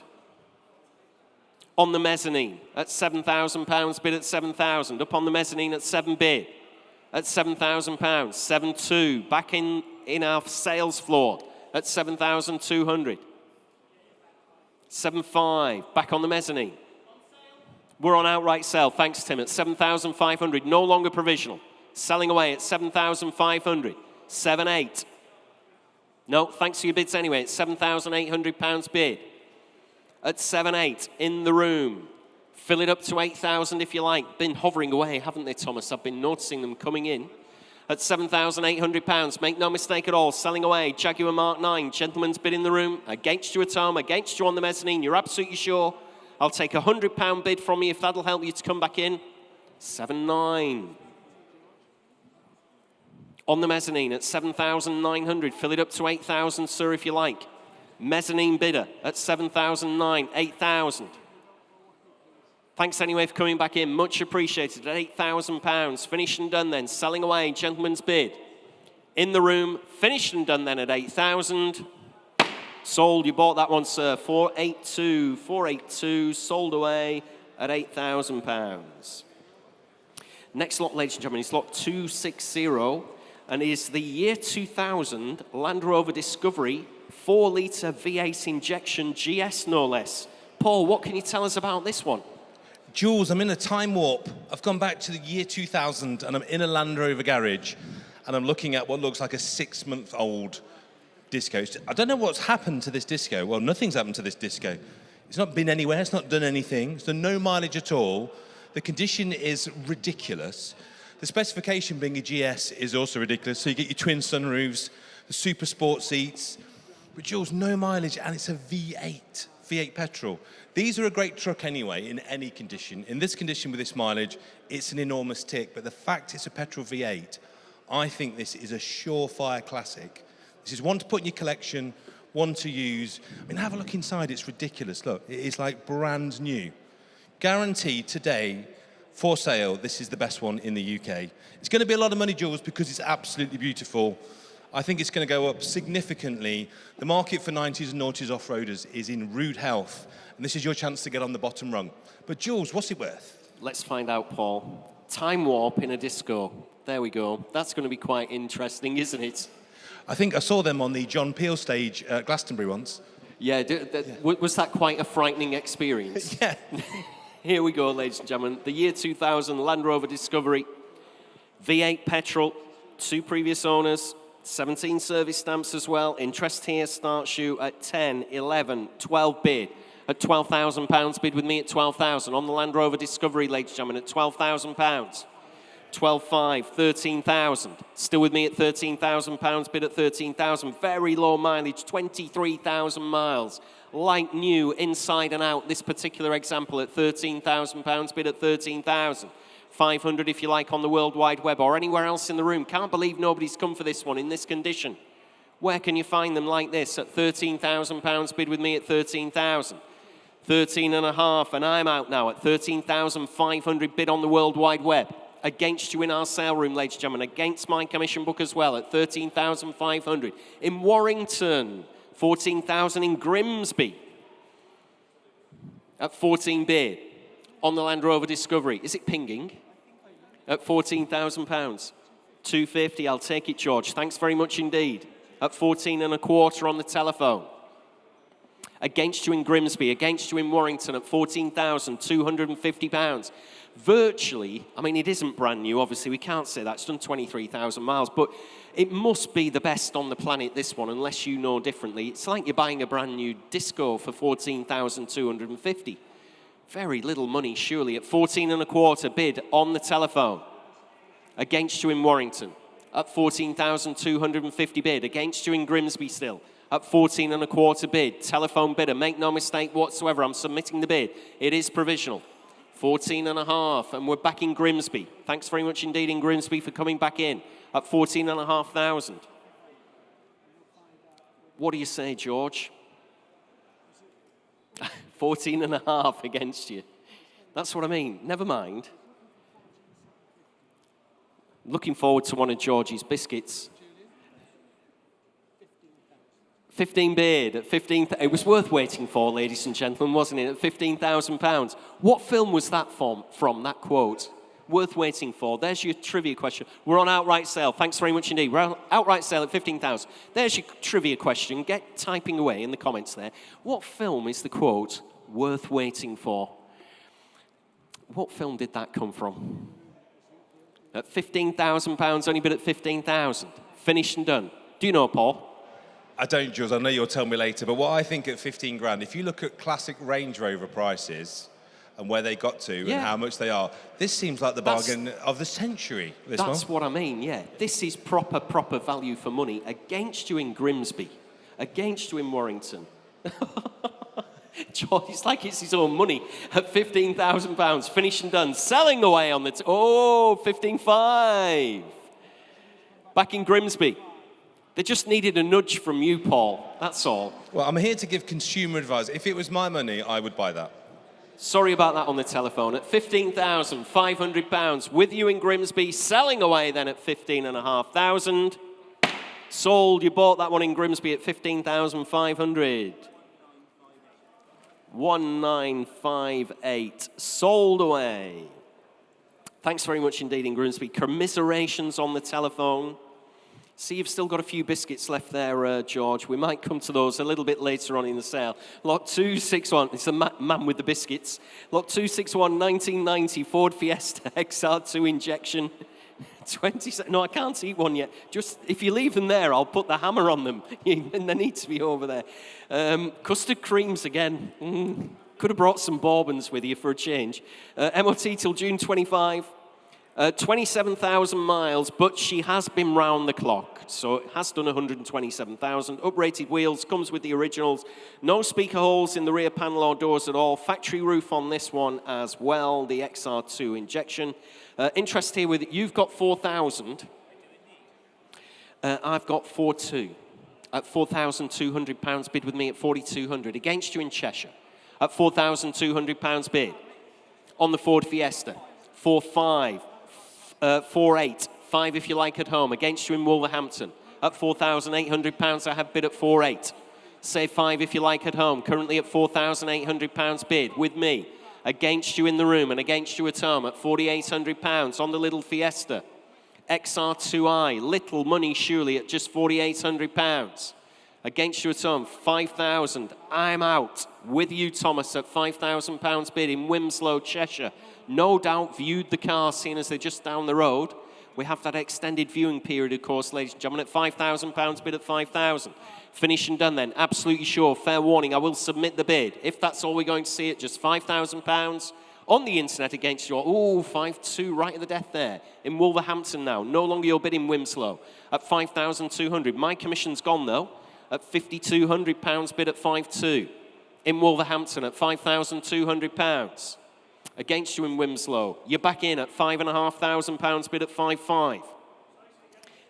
On the mezzanine at £7,000 bid at 7,000. Up on the mezzanine at 7 bid at £7,000. 7-2, back in our sales floor at 7,200. 7-5, back on the mezzanine. We're on outright sale, thanks Tim, at 7,500, no longer provisional. Selling away at 7,500. 7-8. No, thanks for your bids anyway. It's £7,800 bid. At 7-8 in the room. Fill it up to 8,000 if you like. Been hovering away, haven't they, Thomas? I've been noticing them coming in. At £7,800. Make no mistake at all. Selling away. Jaguar Mark 9. Gentleman's bid in the room. Against you at home. Against you on the mezzanine. You're absolutely sure. I'll take a £100 bid from you if that'll help you to come back in. 7-9. On the mezzanine at 7,900. Fill it up to 8,000, sir, if you like. Mezzanine bidder at 7,009, 8,000. Thanks anyway for coming back in. Much appreciated at £8,000. Finished and done then. Selling away. Gentleman's bid. In the room. Finished and done then at 8,000. Sold. You bought that one, sir. 482. 482. Sold away at £8,000. Next lot, ladies and gentlemen, is lot 260. And is the year 2000 Land Rover Discovery 4-litre V8 injection GS, no less. Paul, what can you tell us about this one? Jules, I'm in a time warp. I've gone back to the year 2000 and I'm in a Land Rover garage and I'm looking at what looks like a 6-month-old disco. I don't know what's happened to this disco. Well, nothing's happened to this disco. It's not been anywhere. It's not done anything. It's done no mileage at all. The condition is ridiculous. The specification being a GS is also ridiculous. So you get your twin sunroofs, the super sport seats, but Jules, no mileage, and it's a V8 petrol. These are a great truck anyway, in any condition. In this condition with this mileage, it's an enormous tick, but the fact it's a petrol V8, I think this is a surefire classic. This is one to put in your collection, one to use. I mean, have a look inside, it's ridiculous. Look, it is like brand new. Guaranteed today, for sale, this is the best one in the UK. It's going to be a lot of money, Jules, because it's absolutely beautiful. I think it's going to go up significantly. The market for 90s and noughties off-roaders is in rude health, and this is your chance to get on the bottom rung. But Jules, what's it worth? Let's find out, Paul. Time warp in a disco. There we go. That's going to be quite interesting, isn't it? I think I saw them on the John Peel stage at Glastonbury once. Yeah, was that quite a frightening experience? Yeah. Here we go, ladies and gentlemen. The year 2000 Land Rover Discovery. V8 petrol, 2 previous owners, 17 service stamps as well. Interest here, start shoot at 10, 11, 12 bid. At £12,000, bid with me at 12,000. On the Land Rover Discovery, ladies and gentlemen, at £12,000. 12.5, 13,000. Still with me at £13,000, bid at 13,000. Very low mileage, 23,000 miles. Like new, inside and out. This particular example at £13,000, bid at 13,000. 500 if you like on the World Wide Web or anywhere else in the room. Can't believe nobody's come for this one in this condition. Where can you find them like this? At £13,000, bid with me at 13,000. 13.5, and I'm out now at 13,500, bid on the World Wide Web. Against you in our sale room, ladies and gentlemen. Against my commission book as well at 13,500. In Warrington, 14,000 in Grimsby. At 14 bid. On the Land Rover Discovery. Is it pinging? At £14,000. 250, I'll take it, George. Thanks very much indeed. At 14.25 on the telephone. Against you in Grimsby, against you in Warrington at £14,250. Virtually, I mean, it isn't brand new, obviously, we can't say that. It's done 23,000 miles, but it must be the best on the planet, this one, unless you know differently. It's like you're buying a brand new Disco for £14,250. Very little money, surely, at 14.25 bid on the telephone. Against you in Warrington, at 14,250 bid. Against you in Grimsby still, at 14.25 bid. Telephone bidder, make no mistake whatsoever, I'm submitting the bid. It is provisional. 14.5, and we're back in Grimsby. Thanks very much indeed in Grimsby for coming back in at 14,500. What do you say, George? 14.5 against you. That's what I mean. Never mind. Looking forward to one of George's biscuits. 15 bid at 15. It was worth waiting for, ladies and gentlemen, wasn't it? At £15,000. What film was that from? That quote. Worth waiting for. There's your trivia question. We're on outright sale. Thanks very much indeed. We're on outright sale at 15,000. There's your trivia question. Get typing away in the comments there. What film is the quote worth waiting for? What film did that come from? At £15,000, only bid at 15,000. Finished and done. Do you know, Paul? I don't, Jules. I know you'll tell me later. But what I think at 15 grand, if you look at classic Range Rover prices and where they got to and how much they are, this seems like the bargain of the century. That's what I mean, yeah. This is proper value for money. Against you in Grimsby. Against you in Warrington. George, it's like it's his own money at £15,000. Finished and done. Selling away on the... 15.5. Back in Grimsby. They just needed a nudge from you, Paul. That's all. Well, I'm here to give consumer advice. If it was my money, I would buy that. Sorry about that on the telephone. At £15,500. With you in Grimsby. Selling away then at 15,500. Sold. You bought that one in Grimsby at 15,500. 1958. Sold away. Thanks very much indeed in Grimsby. Commiserations on the telephone. See, you've still got a few biscuits left there, George. We might come to those a little bit later on in the sale. Lot 261, it's the man with the biscuits. Lot 261, 1990 Ford Fiesta XR2 injection. 20, no, I can't eat one yet. Just, if you leave them there, I'll put the hammer on them. And they need to be over there. Custard creams again. Could have brought some bourbons with you for a change. MOT till June 25. 27,000 miles, but she has been round the clock. So it has done 127,000. Uprated wheels, comes with the originals. No speaker holes in the rear panel or doors at all. Factory roof on this one as well, the XR2 injection. Interest here with, you've got 4,000. I've got 4,200 at £4,200 bid with me at 4,200. Against you in Cheshire at £4,200 bid. On the Ford Fiesta, 4,500. 4,800, 5 if you like at home. Against you in Wolverhampton at £4,800. I have bid at 4,800. Say 5 if you like at home. Currently at £4,800 bid with me. Against you in the room and against you at home at £4,800 on the little Fiesta. XR2i, little money surely at just £4,800. Against you at home, 5,000. I'm out with you, Thomas, at £5,000 bid in Wimslow, Cheshire. No doubt viewed the car, seeing as they're just down the road. We have that extended viewing period, of course, ladies and gentlemen, at £5,000 bid at 5,000. Finish and done then, absolutely sure. Fair warning, I will submit the bid. If that's all we're going to see, at just £5,000 on the internet against your, 5,200 right at the death there. In Wolverhampton now, no longer your bid in Wimslow at 5,200. My commission's gone though, at £5,200 bid at 5,200. In Wolverhampton at £5,200. Against you in Wimslow, you're back in at £5,500 bid at 5,500.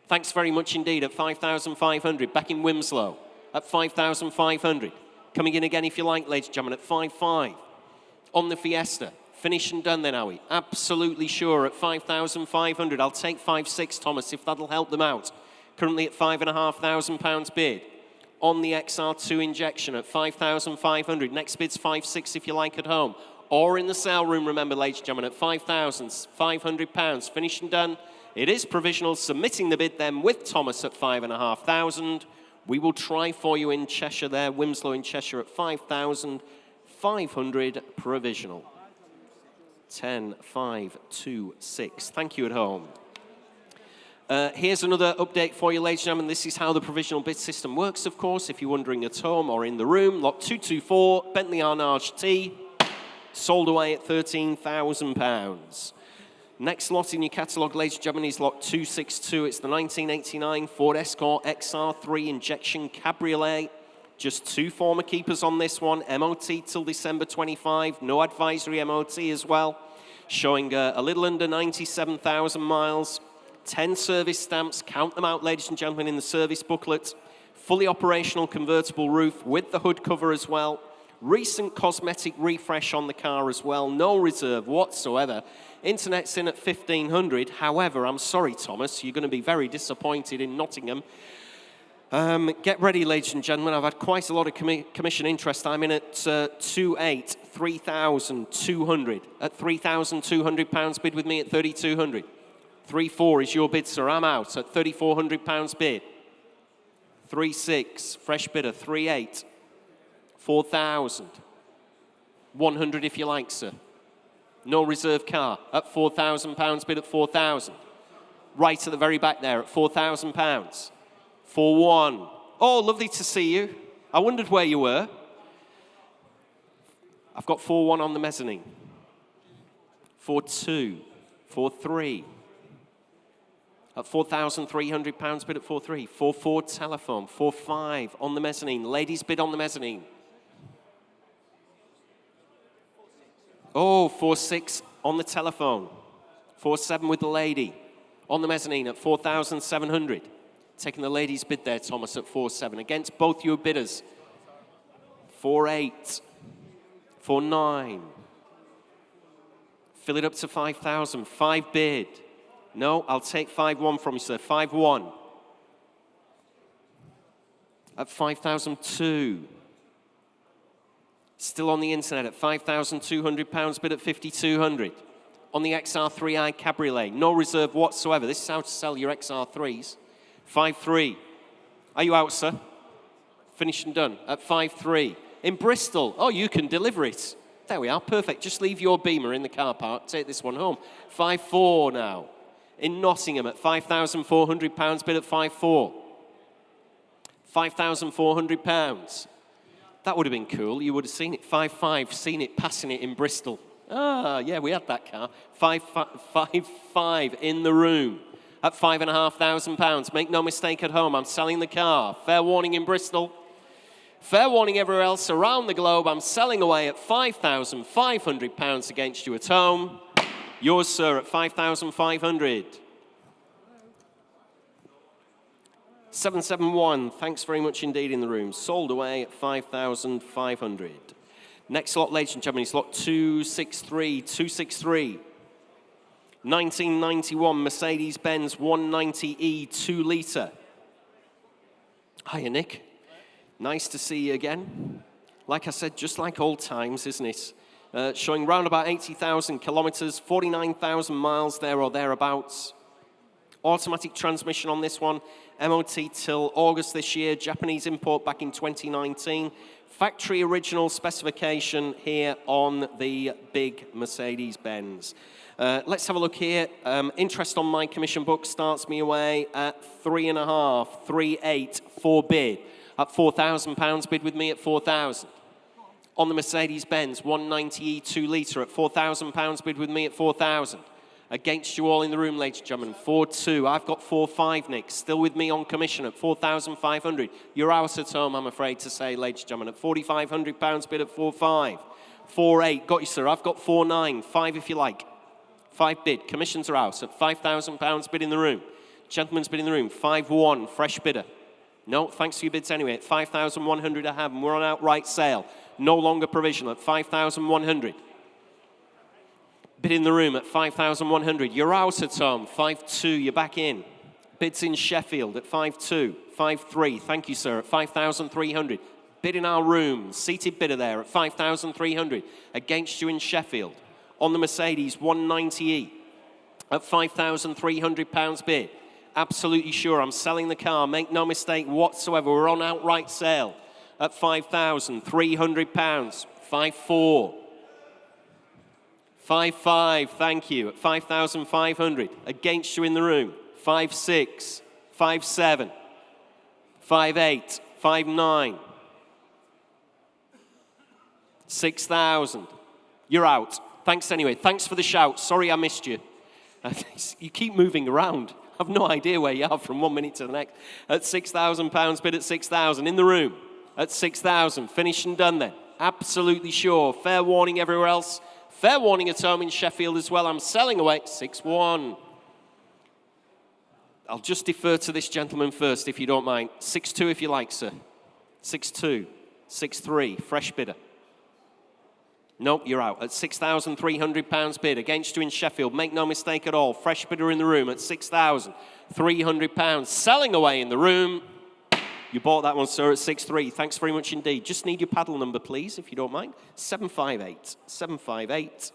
Thanks very much indeed at 5,500. Back in Wimslow at 5,500. Coming in again if you like, ladies and gentlemen, at 5,500. On the Fiesta, finish and done then, are we? Absolutely sure at 5,500. I'll take 5,600, Thomas, if that'll help them out. Currently at £5,500 bid. On the XR2 injection at 5,500. Next bid's 5,600 if you like at home. Or in the sale room, remember, ladies and gentlemen, at £5,500. Finished and done. It is provisional. Submitting the bid then with Thomas at 5,500. We will try for you in Cheshire there, Wimslow in Cheshire at 5,500 provisional. 10,526. Thank you at home. Here's another update for you, ladies and gentlemen. This is how the provisional bid system works, of course, if you're wondering at home or in the room. Lot 224, Bentley Arnage T. Sold away at £13,000. Next lot in your catalogue, ladies and gentlemen, is lot 262. It's the 1989 Ford Escort XR3 injection cabriolet. Just 2 former keepers on this one. MOT till December 25. No advisory MOT as well. Showing a little under 97,000 miles. 10 service stamps. Count them out, ladies and gentlemen, in the service booklet. Fully operational convertible roof with the hood cover as well. Recent cosmetic refresh on the car as well. No reserve whatsoever. Internet's in at 1,500. However, I'm sorry, Thomas, you're going to be very disappointed in Nottingham. Get ready, ladies and gentlemen. I've had quite a lot of commission interest. I'm in at 2,800, 3,200. At £3,200 bid with me at 3,200. 3,400 is your bid, sir. I'm out at £3,400 bid. 3,600, fresh bidder, 3,800. 4,000. 100 if you like, sir. No reserve car at £4,000 bid at 4,000. Right at the very back there at £4,000. 4,100. Oh, lovely to see you. I wondered where you were. I've got 4,100 on the mezzanine. 4,200. 4,300. At £4,300 bid at 4,300. 4,400 telephone. 4,500 on the mezzanine. Ladies bid on the mezzanine. Oh, 4,600 on the telephone. 4,700 with the lady. On the mezzanine at 4,700. Taking the ladies' bid there, Thomas, at 4,700. Against both your bidders. 4,800. 4,900. Fill it up to 5,000. 5 bid. No, I'll take 5,100 from you, sir. 5,100. At 5,200. Still on the internet at £5,200 bid at 5,200. On the XR3i Cabriolet, no reserve whatsoever. This is how to sell your XR3s. 5,300. Are you out, sir? Finished and done at 5,300. In Bristol, oh, you can deliver it. There we are, perfect. Just leave your Beamer in the car park, take this one home. 5,400 now. In Nottingham at £5,400 bid at 5,400. £5,400. That would have been cool. You would have seen it 5,500, seen it, passing it in Bristol. Yeah, we had that car. 555 in the room at £5,500. Make no mistake at home, I'm selling the car. Fair warning in Bristol. Fair warning everywhere else around the globe. I'm selling away at £5,500 against you at home. Yours, sir, at 5,500. 771, thanks very much indeed in the room. Sold away at 5,500. Next lot, ladies and gentlemen, is lot 263. 263. 1991 Mercedes-Benz 190E 2 litre. Hiya, Nick. Nice to see you again. Like I said, just like old times, isn't it? Showing round about 80,000 kilometres, 49,000 miles there or thereabouts. Automatic transmission on this one. MOT till August this year. Japanese import back in 2019. Factory original specification here on the big Mercedes-Benz. Let's have a look here. Interest on my commission book starts me away at 3.5, 3.8, 4 bid. At £4,000, bid with me at 4,000. On the Mercedes-Benz 190E 2 litre at £4,000, bid with me at 4,000. Against you all in the room, ladies and gentlemen, 4.2. I've got 4.5, Nick. Still with me on commission at 4,500. You're out at home, I'm afraid to say, ladies and gentlemen, at £4,500, bid at 4.5. 4.8, got you, sir. I've got 4.9, 5 if you like. 5 bid. Commissions are out at £5,000, bid in the room. Gentleman's bid in the room, 5.1, fresh bidder. No, thanks for your bids anyway. At 5,100 I have, and we're on outright sale. No longer provisional at 5,100. Bid in the room at 5,100. You're out at home. 5.2, you're back in. Bids in Sheffield at 5.2. 5.3, thank you, sir, at 5,300. Bid in our room, seated bidder there at 5,300. Against you in Sheffield. On the Mercedes 190E at £5,300 bid. Absolutely sure I'm selling the car. Make no mistake whatsoever. We're on outright sale at £5,300. 5.4. 5.5, thank you, at 5,500. Against you in the room. 5.6, 5.7, 5.8, 5.9. 6,000. You're out. Thanks anyway. Thanks for the shout. Sorry I missed you. You keep moving around. I've no idea where you are from 1 minute to the next. At £6,000, bid at 6,000. In the room at 6,000. Finished and done then. Absolutely sure. Fair warning everywhere else. Fair warning at home in Sheffield as well. I'm selling away 6.1. I'll just defer to this gentleman first, if you don't mind. 6.2 if you like, sir. 6.2. 6.3. Fresh bidder. Nope, you're out. At £6,300 bid. Against you in Sheffield. Make no mistake at all. Fresh bidder in the room at £6,300. Selling away in the room. You bought that one, sir, at 6.3. Thanks very much indeed. Just need your paddle number, please, if you don't mind. 758. 758.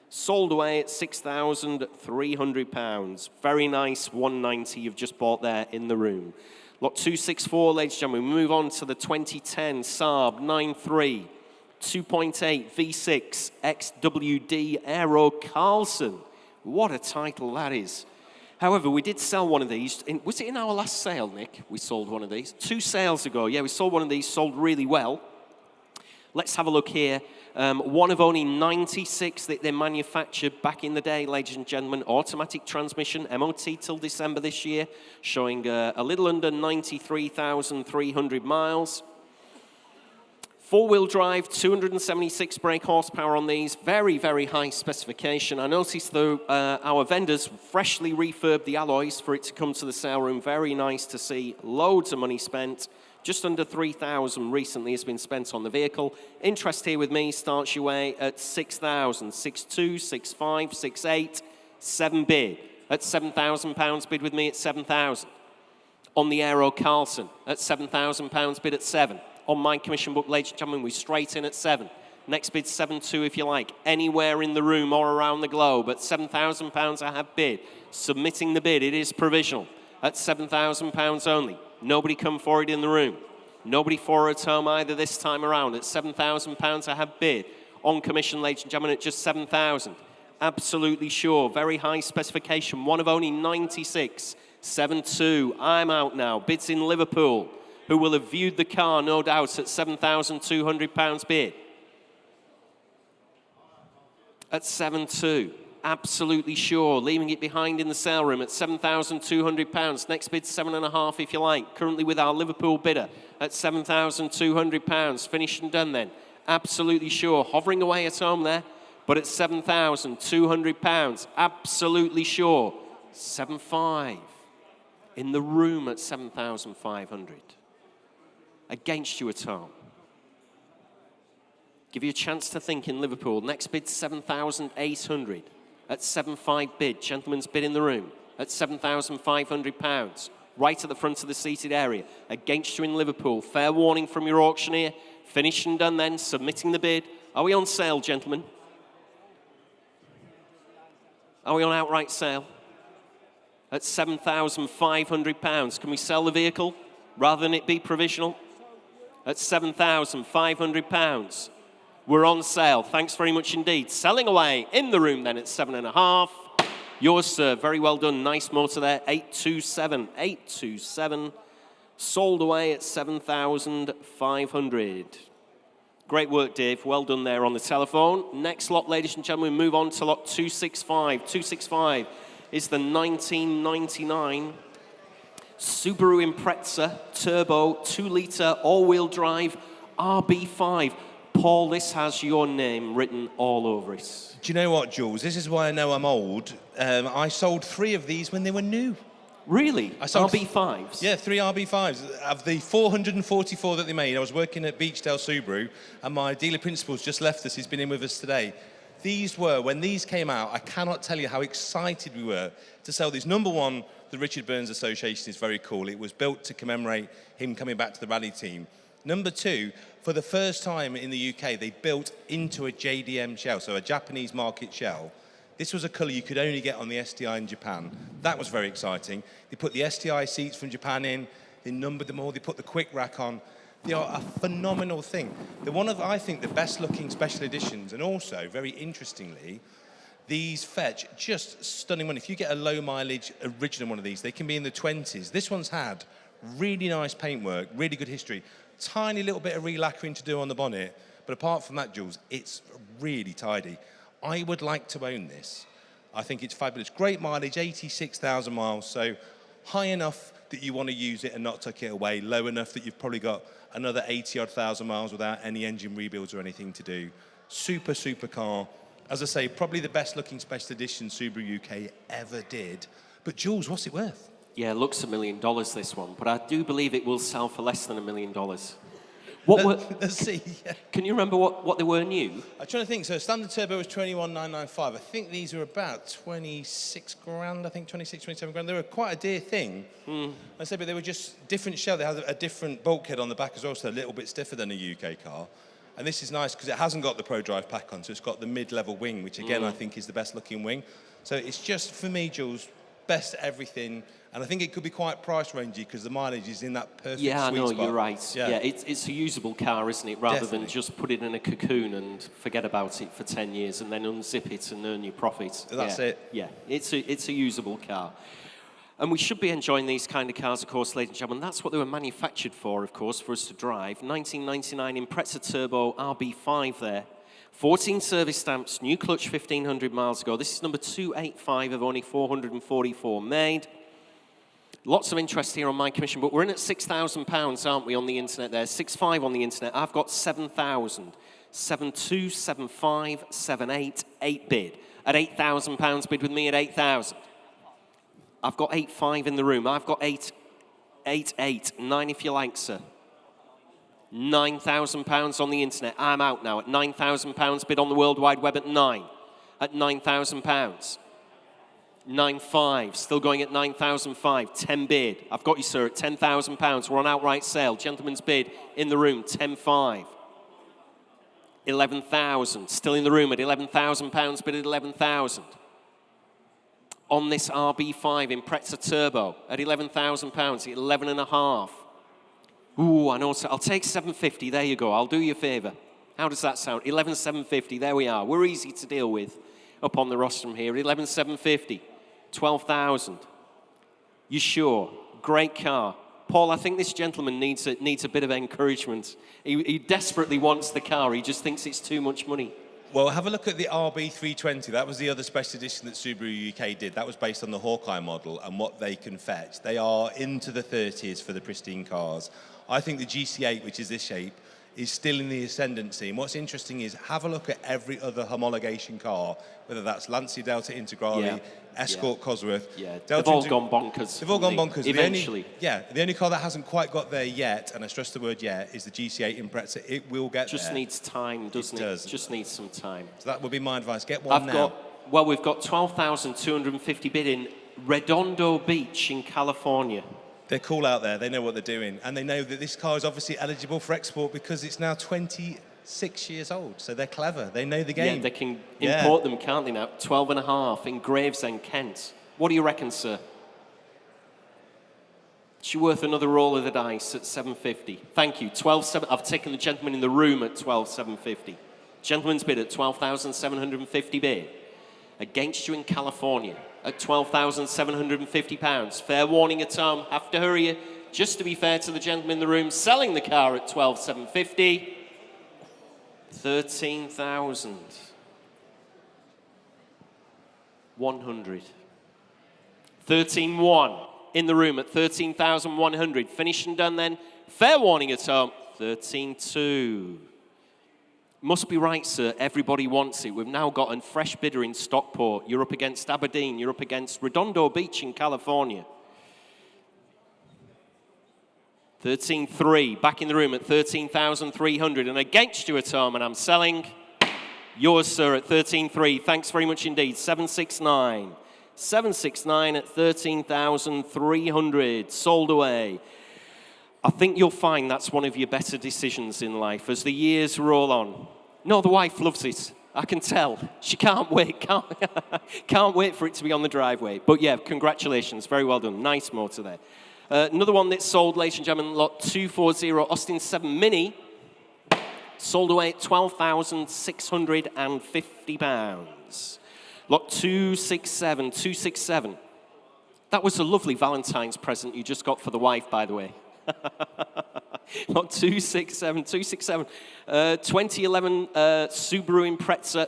Sold away at £6,300. Very nice 190 you've just bought there in the room. Lot 264, ladies and gentlemen. We move on to the 2010 Saab 9.3. 2.8 V6 XWD Aero Carlson. What a title that is. However, we did sell one of these. Was it in our last sale, Nick? We sold one of these. 2 sales ago. Yeah, we sold one of these, sold really well. Let's have a look here. One of only 96 that they manufactured back in the day, ladies and gentlemen. Automatic transmission, MOT till December this year, showing a little under 93,300 miles. 4-wheel drive, 276 brake horsepower on these. Very, very high specification. I noticed, though, our vendors freshly refurbed the alloys for it to come to the sale room. Very nice to see. Loads of money spent. Just under 3,000 recently has been spent on the vehicle. Interest here with me starts your way at 6,000. 6.2, 6.5, 6.8, 7 bid. At £7,000 bid with me at 7,000. On the Aero Carlson at £7,000 bid at 7. On my commission book, ladies and gentlemen, we straight in at 7. Next bid, 7.2 if you like. Anywhere in the room or around the globe. At £7,000 I have bid. Submitting the bid, it is provisional. At £7,000 only. Nobody come for it in the room. Nobody for it at home either this time around. At £7,000 I have bid. On commission, ladies and gentlemen, at just 7,000. Absolutely sure. Very high specification. One of only 96. 7.2. I'm out now. Bids in Liverpool. Who will have viewed the car, no doubt, at £7,200 bid. at 7.2. Absolutely sure. Leaving it behind in the sale room at £7,200. Next bid, 7.5 if you like. Currently with our Liverpool bidder at £7,200. Finished and done then. Absolutely sure. Hovering away at home there, but at £7,200. Absolutely sure. 7.5. In the room at 7,500. Against you at home. Give you a chance to think in Liverpool. Next bid, 7,800. At 7.5 bid. Gentleman's bid in the room at £7,500. Right at the front of the seated area. Against you in Liverpool. Fair warning from your auctioneer. Finished and done then. Submitting the bid. Are we on sale, gentlemen? Are we on outright sale? At £7,500. Can we sell the vehicle rather than it be provisional? At £7,500. We're on sale. Thanks very much indeed. Selling away in the room then at 7.5. Yours, sir. Very well done. Nice motor there. 827. 827. Sold away at 7,500. Great work, Dave. Well done there on the telephone. Next lot, ladies and gentlemen, we move on to lot 265. 265 is the 1999 Subaru Impreza Turbo 2-litre all-wheel drive RB5. Paul, this has your name written all over it. Do you know what, Jules? This is why I know I'm old. I sold 3 of these when they were new. Really? I sold RB5s? Yeah, 3 RB5s. Of the 444 that they made, I was working at Beechdale Subaru, and my dealer principal's just left us. He's been in with us today. These were, when these came out, I cannot tell you how excited we were to sell these. Number one, the Richard Burns Association is very cool. It was built to commemorate him coming back to the rally team. Number two, for the first time in the UK, they built into a JDM shell, so a Japanese market shell. This was a colour you could only get on the STI in Japan. That was very exciting. They put the STI seats from Japan in, they numbered them all, they put the quick rack on. They are a phenomenal thing. They're one of, I think, the best looking special editions, and also, very interestingly, these fetch just stunning money. If you get a low mileage original one of these, they can be in the 20s. This one's had really nice paintwork, really good history. Tiny little bit of relacquering to do on the bonnet, but apart from that, Jules, it's really tidy. I would like to own this. I think it's fabulous. Great mileage, 86,000 miles, so high enough that you want to use it and not tuck it away, low enough that you've probably got another 80-odd thousand miles without any engine rebuilds or anything to do. Super, super car. As I say, probably the best looking special edition Subaru UK ever did. But Jules, what's it worth? Yeah, it looks $1 million, this one, but I do believe it will sell for less than $1 million. Let's see. Yeah. Can you remember what they were new? I'm trying to think. So standard turbo was 21,995. I think these are about 26 grand. I think 26, 27 grand. They were quite a dear thing. I say, but they were just different shell. They had a different bulkhead on the back as well, so a little bit stiffer than a UK car. And this is nice because it hasn't got the Pro Drive pack on, so it's got the mid-level wing, which again I think is the best looking wing. So it's just, for me, Jules, best everything. And I think it could be quite price rangey because the mileage is in that perfect sweet spot. Yeah, I know, you're right. Yeah, it's a usable car, isn't it? Rather Definitely. than just put it in a cocoon and forget about it for 10 years and then unzip it and earn your profit. That's it. Yeah, it's a usable car. And we should be enjoying these kind of cars, of course, ladies and gentlemen. That's what they were manufactured for, of course, for us to drive. 1999 Impreza Turbo RB5 there. 14 service stamps, new clutch 1,500 miles ago. This is number 285 of only 444 made. Lots of interest here on my commission, but we're in at £6,000, aren't we, on the internet there? 6.5 on the internet. I've got 7,000. 7.2, 7.5, 7.8, 8 bid. At £8,000 bid with me at 8,000. I've got 8.5 in the room. I've got 8.8, 9 if you like, sir. £9,000 on the internet. I'm out now at £9,000 bid on the World Wide Web at 9. At £9,000. 9.5, still going at 9,005, 10 bid. I've got you, sir, at £10,000. We're on outright sale. Gentleman's bid in the room, 10.5. 11,000, still in the room at £11,000, bid at 11,000. On this RB5 Impreza Turbo at £11,000, 11.5. Ooh, I know, so I'll take 750, there you go, I'll do you a favour. How does that sound? 11,750, there we are. We're easy to deal with up on the rostrum here. 11,750, 12,000. You sure? Great car. Paul, I think this gentleman needs a bit of encouragement. He desperately wants the car. He just thinks it's too much money. Well, have a look at the RB320. That was the other special edition that Subaru UK did. That was based on the Hawkeye model and what they can fetch. They are into the 30s for the pristine cars. I think the GC8, which is this shape, is still in the ascendancy. And what's interesting is have a look at every other homologation car, whether that's Lancia Delta Integrale, Escort Cosworth. Yeah, Delta they've all gone bonkers. They've all gone bonkers. Eventually. The only car that hasn't quite got there yet, and I stress the word yet, is the GC8 Impreza. It will get Just there. needs time, doesn't it? Does. Just needs some time. So that would be my advice. Get one now. We've got 12,250 bid in Redondo Beach in California. They're cool out there. They know what they're doing. And they know that this car is obviously eligible for export because it's now 26 years old. So they're clever. They know the game. Yeah, they can import them, can't they now? 12 and a half in Gravesend, Kent. What do you reckon, sir? She worth another roll of the dice at 750. Thank you. 12,750. I've taken the gentleman in the room at 12,750. Gentleman's bid at 12,750 bid. Against you in California at £12,750. Fair warning at home. Have to hurry you. Just to be fair to the gentleman in the room, selling the car at 12,750. 13,100. 13,100 in the room at 13,100. Finished and done then. Fair warning at home. 13,200. Must be right, sir. Everybody wants it. We've now got a fresh bidder in Stockport. You're up against Aberdeen. You're up against Redondo Beach in California. 13,300. Back in the room at 13,300. And against you at home, and I'm selling yours, sir, at 13,300. Thanks very much indeed. 769. 769 at 13,300. Sold away. I think you'll find that's one of your better decisions in life as the years roll on. No, the wife loves it. I can tell. She can't wait. Can't wait for it to be on the driveway. But yeah, congratulations. Very well done. Nice motor there. Another one that's sold, ladies and gentlemen, lot 240 Austin 7 Mini. Sold away at £12,650. Lot 267, 267. That was a lovely Valentine's present you just got for the wife, by the way. Lot 267, 267. 2011 Subaru Impreza.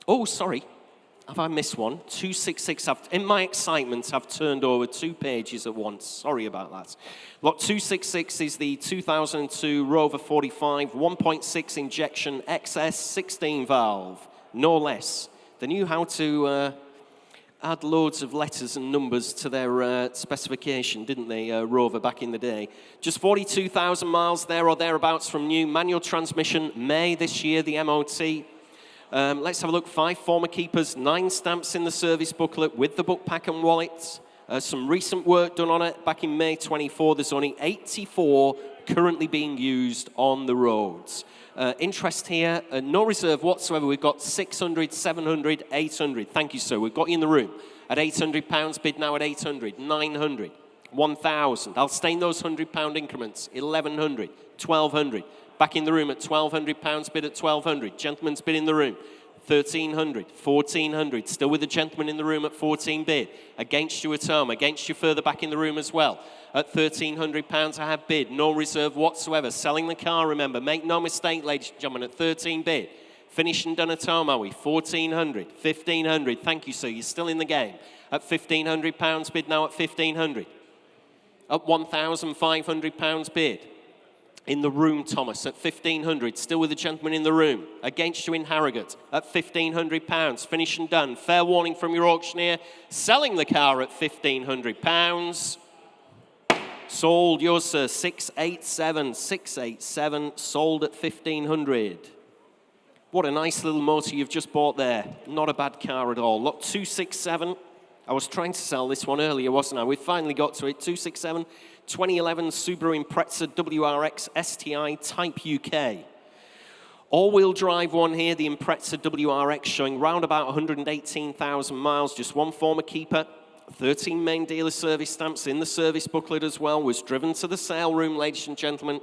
Oh, sorry. Have I missed one? 266. In my excitement, I've turned over 2 pages at once. Sorry about that. Lot 266 is the 2002 Rover 45 1.6 injection XS 16 valve, no less. They knew how to add loads of letters and numbers to their specification, didn't they, Rover, back in the day? Just 42,000 miles there or thereabouts from new. Manual transmission, May this year, the MOT. Let's have a look. 5 former keepers, 9 stamps in the service booklet with the book pack and wallets. Some recent work done on it back in May 24. There's only 84 currently being used on the roads. Interest here, no reserve whatsoever. We've got 600, 700, 800. Thank you, sir. We've got you in the room at £800. Bid now at 800, 900, 1,000. I'll stay in those £100 increments. 1,100, 1,200. Back in the room at £1,200. Bid at 1,200. Gentleman's bid in the room. 1,300, 1,400. Still with the gentleman in the room at 14 bid. Against you at home. Against you further back in the room as well. At £1,300 I have bid. No reserve whatsoever. Selling the car, remember. Make no mistake, ladies and gentlemen, at 13 bid. Finished and done at home, are we? 1,400, 1,500. Thank you, sir. You're still in the game. At £1,500 bid now at 1,500. At £1,500 bid. In the room, Thomas, at 1,500. Still with the gentleman in the room. Against you in Harrogate at £1,500. Finished and done. Fair warning from your auctioneer. Selling the car at £1,500. Sold, yours, sir. 687. 687. Sold at 1,500. What a nice little motor you've just bought there. Not a bad car at all. Lot 267. I was trying to sell this one earlier, wasn't I? We finally got to it. 267. 2011 Subaru Impreza WRX STI Type UK. All-wheel drive one here, the Impreza WRX, showing round about 118,000 miles. Just one former keeper. 13 main dealer service stamps in the service booklet as well. Was driven to the sale room, ladies and gentlemen.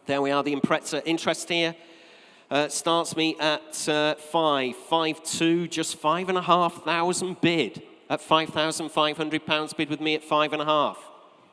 There we are, the Impreza. Interest here starts me at 552, just 5,500 bid. At £5,500 bid with me at 5,500.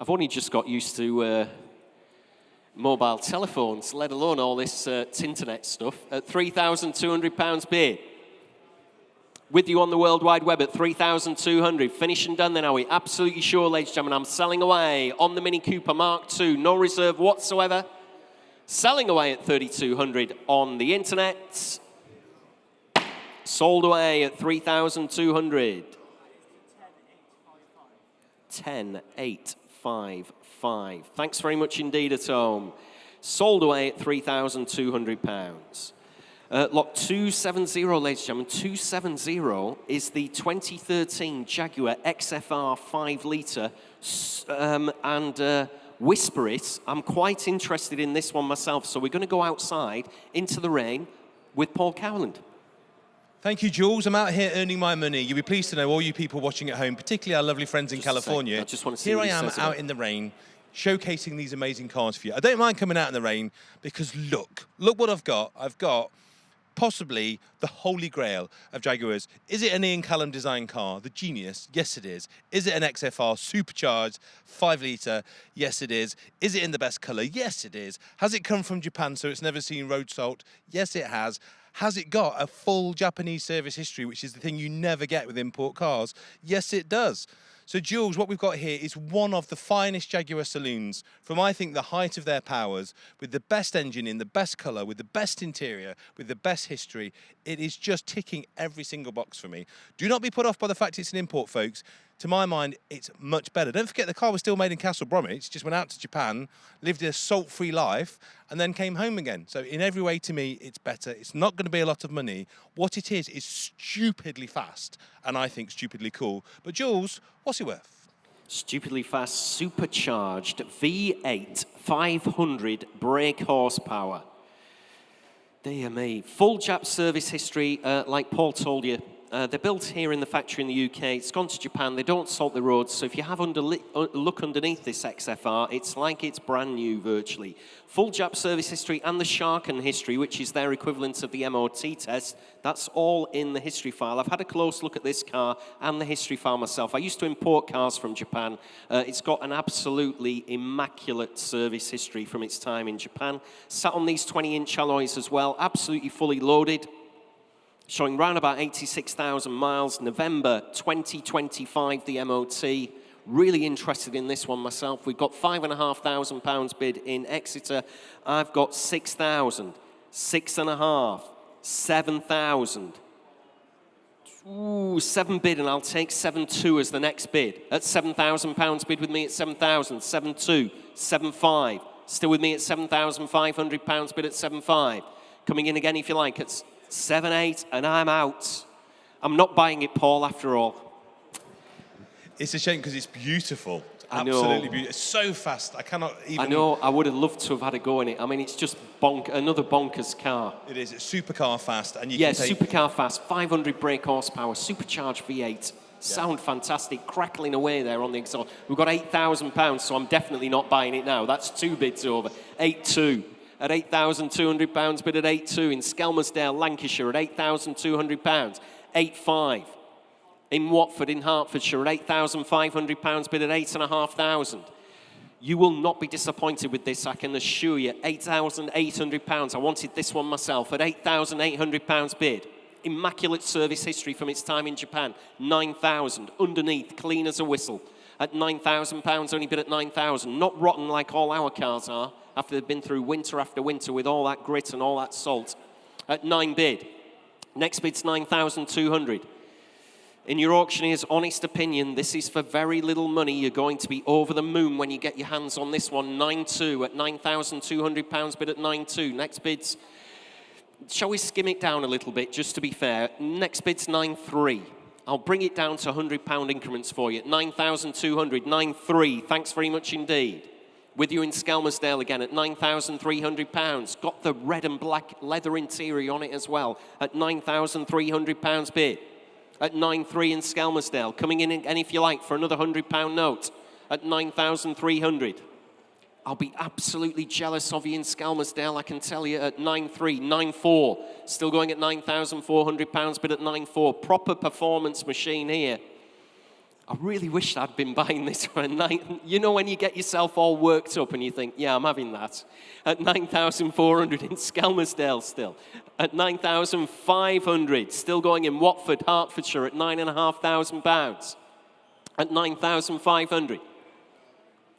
I've only just got used to mobile telephones, let alone all this internet stuff. At £3,200 bid. With you on the World Wide Web at 3,200. Finish and done then, are we? Absolutely sure, ladies and gentlemen. I'm selling away on the Mini Cooper Mark II. No reserve whatsoever. Selling away at 3,200 on the internet. Sold away at 3,200. 10,855. Thanks very much indeed at home. Sold away at £3,200. Lot 270, ladies and gentlemen, 270 is the 2013 Jaguar XFR 5 litre and Whisper It. I'm quite interested in this one myself, so we're going to go outside into the rain with Paul Cowland. Thank you, Jules. I'm out here earning my money. You'll be pleased to know, all you people watching at home, particularly our lovely friends in California. I just want to see here what I he am says out about in the rain, showcasing these amazing cars for you. I don't mind coming out in the rain because look what I've got. I've got possibly the holy grail of Jaguars. Is it an Ian Callum design car? The Genius? Yes, it is. Is it an XFR supercharged 5 litre? Yes, it is. Is it in the best colour? Yes, it is. Has it come from Japan so it's never seen road salt? Yes, it has. Has it got a full Japanese service history, which is the thing you never get with import cars? Yes, it does. So, Jules, what we've got here is one of the finest Jaguar saloons from, I think, the height of their powers, with the best engine in the best colour, with the best interior, with the best history. It is just ticking every single box for me. Do not be put off by the fact it's an import, folks. To my mind, it's much better. Don't forget, the car was still made in Castle Bromwich, just went out to Japan, lived a salt-free life, and then came home again. So in every way, to me, it's better. It's not going to be a lot of money. What it is stupidly fast, and I think stupidly cool. But Jules, what's it worth? Stupidly fast, supercharged V8, 500 brake horsepower. Dear me. Full Jap service history, like Paul told you. They're built here in the factory in the UK. It's gone to Japan. They don't salt the roads. So if you have look underneath this XFR, it's like it's brand new virtually. Full Jap service history and the Sharken history, which is their equivalent of the MOT test. That's all in the history file. I've had a close look at this car and the history file myself. I used to import cars from Japan. It's got an absolutely immaculate service history from its time in Japan. Sat on these 20-inch alloys as well, absolutely fully loaded. Showing round about 86,000 miles, November 2025, the MOT. Really interested in this one myself. We've got £5,500 bid in Exeter. I've got 6,000, 6,500, 7,000. Ooh, 7 bid, and I'll take 7.2 as the next bid. At £7,000 bid with me at 7,000, 7.2, 7.5. Still with me at £7,500 bid at 7.5. Coming in again if you like at 7.8, and I'm out. I'm not buying it, Paul, after all. It's a shame because it's beautiful. It's I know. absolutely beautiful. It's so fast. I cannot even... I know. I would have loved to have had a go in it. I mean, it's just another bonkers car. It is. It's supercar fast. And you Yeah, can take... supercar fast, 500 brake horsepower, supercharged V8. Sound fantastic, crackling away there on the exhaust. We've got £8,000, so I'm definitely not buying it now. That's 2 bids over. 8.2. At £8,200 bid at 8.2 in Skelmersdale, Lancashire at £8,200, 8.5 in Watford in Hertfordshire at £8,500 bid at 8,500. You will not be disappointed with this, I can assure you. £8,800. I wanted this one myself at £8,800 bid. Immaculate service history from its time in Japan. 9,000 underneath, clean as a whistle. At £9,000, only bid at 9,000. Not rotten like all our cars are, after they've been through winter after winter with all that grit and all that salt. At 9 bid. Next bid's 9,200. In your auctioneer's honest opinion, this is for very little money. You're going to be over the moon when you get your hands on this one. 9.2 at £9,200 bid at 9.2. Next bid's, shall we skim it down a little bit, just to be fair? Next bid's 9.3. I'll bring it down to £100 increments for you. 9,200, 9.3. Thanks very much indeed. With you in Skelmersdale again at £9,300. Got the red and black leather interior on it as well at £9,300 bid. At 9.3 in Skelmersdale. Coming in, and if you like, for another £100 note at 9,300. I'll be absolutely jealous of you in Skelmersdale, I can tell you, at 9.3, 9.4. Still going at £9,400 bid at 9.4. Proper performance machine here. I really wish I'd been buying this for a night. You know when you get yourself all worked up and you think, yeah, I'm having that. At 9,400 in Skelmersdale still. At 9,500, still going in Watford, Hertfordshire at £9,500. At 9,500.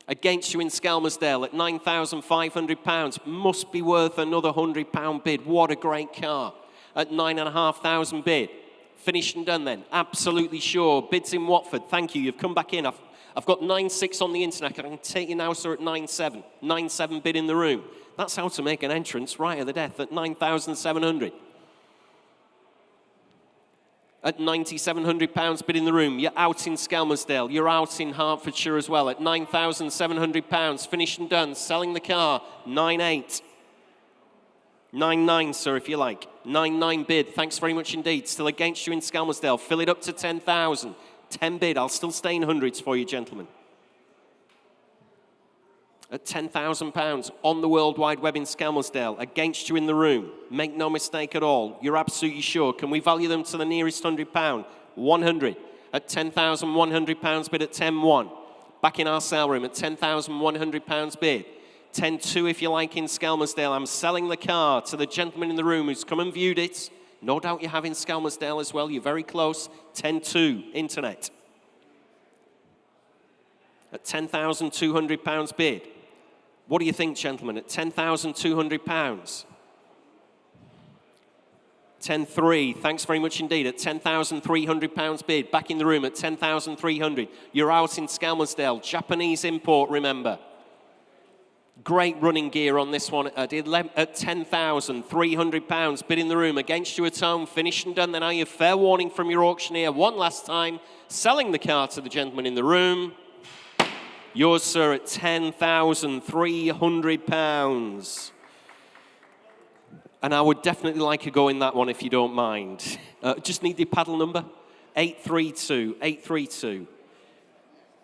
Against you in Skelmersdale at £9,500. Must be worth another £100 bid. What a great car. At 9,500 bid. Finished and done then. Absolutely sure. Bids in Watford. Thank you. You've come back in. I've got 9.6 on the internet. I can take you now, sir, at 9.7. 9.7 bid in the room. That's how to make an entrance right at the death at 9,700. At £9,700 bid in the room. You're out in Skelmersdale. You're out in Hertfordshire as well at £9,700. Finished and done. Selling the car. 9.8. 9.9, sir, if you like. 9.9 bid. Thanks very much indeed. Still against you in Skelmersdale. Fill it up to 10,000. 10 bid. I'll still stay in hundreds for you, gentlemen. At £10,000 on the World Wide Web in Skelmersdale. Against you in the room. Make no mistake at all. You're absolutely sure. Can we value them to the nearest £100? 100. At £10,100 bid at 10.1. Back in our sale room at £10,100 bid. 10.2 if you like in Skelmersdale. I'm selling the car to the gentleman in the room who's come and viewed it. No doubt you have in Skelmersdale as well. You're very close. 10.2 internet. At £10,200 bid. What do you think, gentlemen? At £10,200. 10.3. Thanks very much indeed. At £10,300 bid. Back in the room at 10,300. You're out in Skelmersdale. Japanese import, remember. Great running gear on this one at £10,300. Bid in the room. Against you at home. Finished and done. Then are you? Fair warning from your auctioneer. One last time. Selling the car to the gentleman in the room. Yours, sir, at £10,300. And I would definitely like a go in that one if you don't mind. Just need the paddle number. 832. 832.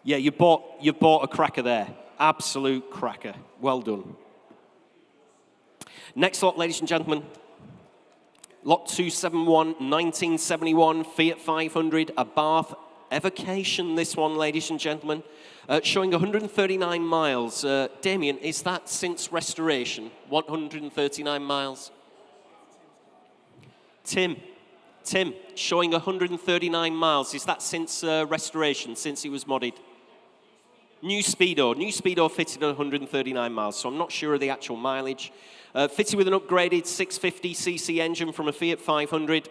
Yeah, you bought a cracker there. Absolute cracker. Well done. Next lot, ladies and gentlemen. Lot 271, 1971, Fiat 500, a Bath evocation, this one, ladies and gentlemen. Showing 139 miles. Damien, is that since restoration? 139 miles? Tim, showing 139 miles. Is that since restoration, since it was modded? New Speedo fitted at 139 miles, so I'm not sure of the actual mileage. Fitted with an upgraded 650cc engine from a Fiat 500.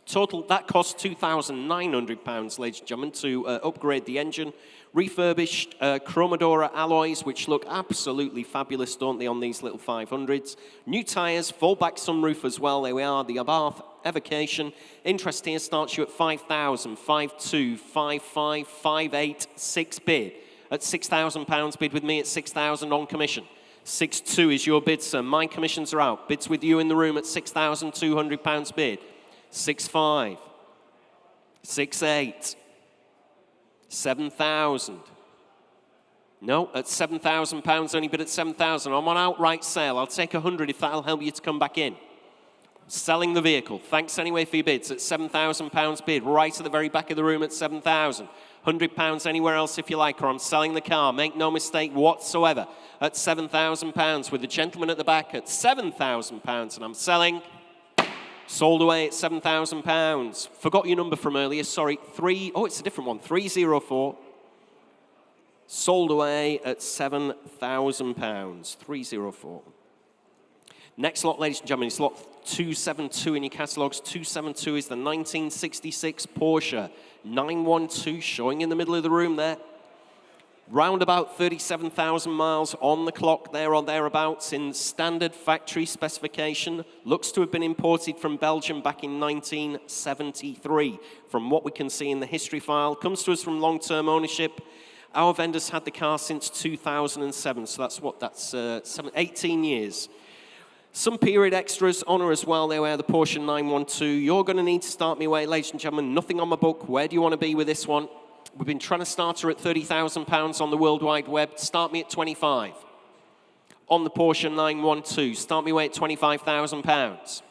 Total, that cost £2,900, ladies and gentlemen, to upgrade the engine. Refurbished Chromadora alloys, which look absolutely fabulous, don't they, on these little 500s. New tyres, full-back sunroof as well. There we are, the Abarth Evocation. Interest here starts you at 5,000, 5,2, 5,5, 5,8, 6 bid. At £6,000 bid with me at 6,000 on commission. 6,2 is your bid, sir. My commissions are out. Bids with you in the room at £6,200 bid. 6,5, 6,8, 7,000. No, at £7,000, only bid at 7,000. I'm on outright sale. I'll take 100 if that'll help you to come back in. Selling the vehicle. Thanks anyway for your bids at £7,000 bid. Right at the very back of the room at 7,000. £100 anywhere else if you like, or I'm selling the car. Make no mistake whatsoever at £7,000 with the gentleman at the back at £7,000, and I'm selling. Sold away at £7,000. Forgot your number from earlier. Sorry, it's a different one. 304. Sold away at £7,000. 304. Next lot, ladies and gentlemen, is lot 272 in your catalogues. 272 is the 1966 Porsche 912, showing in the middle of the room there. Round about 37,000 miles on the clock there or thereabouts in standard factory specification. Looks to have been imported from Belgium back in 1973. From what we can see in the history file. Comes to us from long-term ownership. Our vendors had the car since 2007, so that's 18 years. Some period extras, honour as well, there we are, the Porsche 912. You're going to need to start me away, ladies and gentlemen. Nothing on my book. Where do you want to be with this one? We've been trying to start her at £30,000 on the World Wide Web. Start me at 25. On the Porsche 912, start me away at £25,000.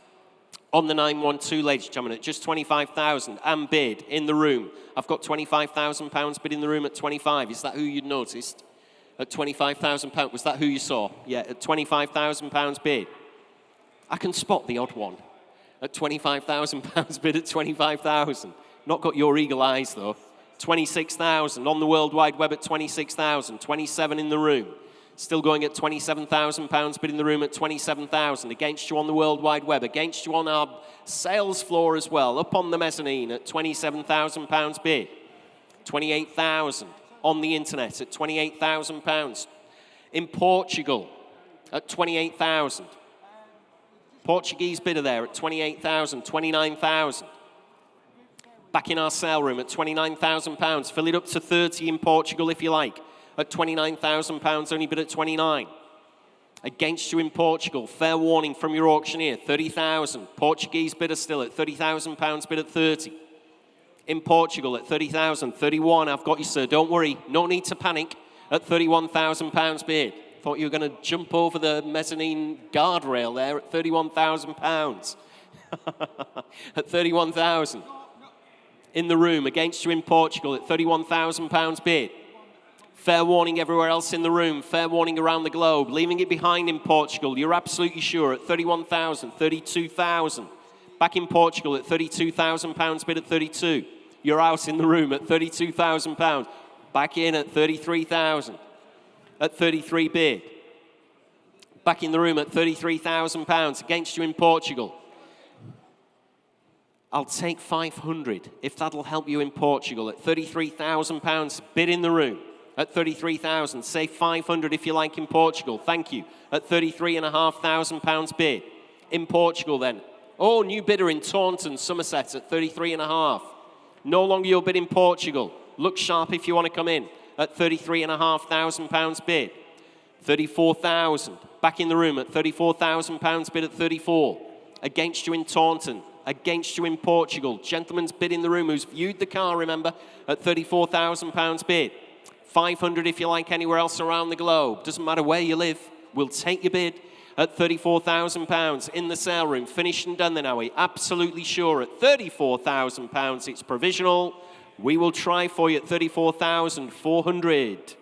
On the 912, ladies and gentlemen, at just 25,000 and bid in the room. I've got £25,000 bid in the room at 25. Is that who you'd noticed? At £25,000, was that who you saw? Yeah, at £25,000 bid. I can spot the odd one. At £25,000 bid at 25,000. Not got your eagle eyes though. 26,000 on the World Wide Web at 26,000. 27 in the room. Still going at £27,000 bid in the room at 27,000. Against you on the World Wide Web. Against you on our sales floor as well. Up on the mezzanine at £27,000 bid. 28,000 on the internet at £28,000. In Portugal at 28,000. Portuguese bidder there at 28,000, 29,000. Back in our sale room at £29,000. Fill it up to 30 in Portugal if you like. At £29,000, only bid at 29. Against you in Portugal, fair warning from your auctioneer, 30,000. Portuguese bidder still at £30,000, bid at 30. In Portugal at 30,000, 31, I've got you, sir, don't worry, no need to panic. At £31,000 bid. Thought you were going to jump over the mezzanine guardrail there at £31,000. At 31,000. In the room, against you in Portugal at £31,000 bid. Fair warning everywhere else in the room, fair warning around the globe. Leaving it behind in Portugal, you're absolutely sure, at 31,000, 32,000. Back in Portugal at £32,000 bid at 32. You're out in the room at £32,000. Back in at 33,000. At 33 bid. Back in the room at £33,000 against you in Portugal. I'll take 500 if that'll help you in Portugal at £33,000 bid in the room. At 33,000, say 500 if you like in Portugal. Thank you. At £33,500 bid in Portugal then. Oh, new bidder in Taunton, Somerset at 33.5. No longer your bid in Portugal. Look sharp if you want to come in. At £33,500 bid. 34,000. Back in the room at £34,000 bid at 34. Against you in Taunton. Against you in Portugal. Gentleman's bid in the room who's viewed the car, remember, at £34,000 bid. 500 if you like anywhere else around the globe. Doesn't matter where you live. We'll take your bid at £34,000 in the sale room. Finished and done then, are we? Absolutely sure at £34,000. It's provisional. We will try for you at 34,400.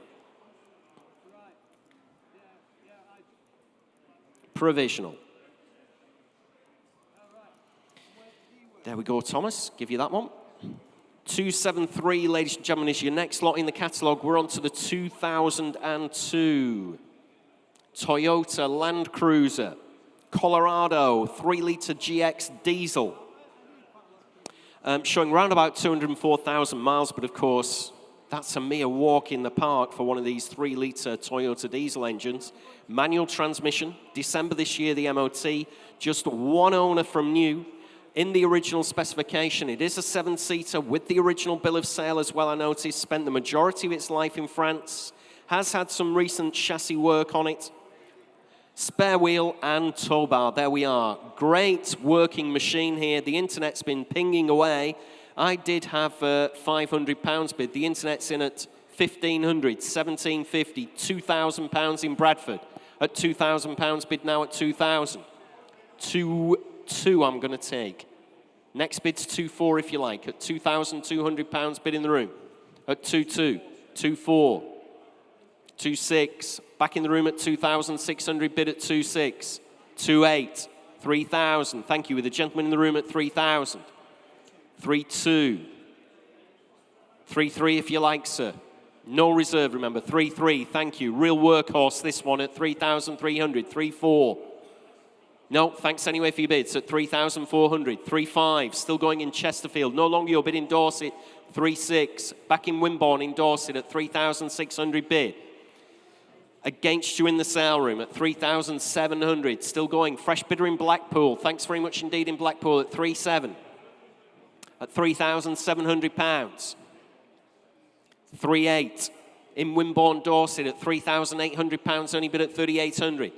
Provisional. There we go, Thomas. Give you that one. 273, ladies and gentlemen, is your next lot in the catalogue. We're on to the 2002 Toyota Land Cruiser, Colorado, 3-litre GX diesel. Showing around about 204,000 miles, but of course, that's a mere walk in the park for one of these 3-litre Toyota diesel engines. Manual transmission, December this year, the MOT, just one owner from new. In the original specification, it is a 7-seater with the original bill of sale as well, I noticed. Spent the majority of its life in France. Has had some recent chassis work on it. Spare wheel and tow bar, there we are. Great working machine here. The internet's been pinging away. I did have £500 bid. The internet's in at £1,500, £1,750, £2,000 in Bradford. At £2,000 bid now at £2,000. 2 I'm going to take. Next bid's 2.4 if you like, at £2,200 bid in the room. At 2.2, 2.4, 2.6, back in the room at 2,600 bid at 2.6, 2.8, 3,000. Thank you. With a gentleman in the room at 3,000. 3.2, 3.3 if you like, sir. No reserve, remember. 3.3, thank you. Real workhorse, this one at 3,300. 3.4. No, thanks anyway for your bids at 3,400. 3.5, still going in Chesterfield. No longer your bid in Dorset. 3.6, back in Wimborne in Dorset at 3,600 bid. Against you in the sale room at 3,700. Still going. Fresh bidder in Blackpool. Thanks very much indeed in Blackpool at 3.7. At £3,700. 3.8 in Wimborne, Dorset at £3,800. Only bid at 3,800.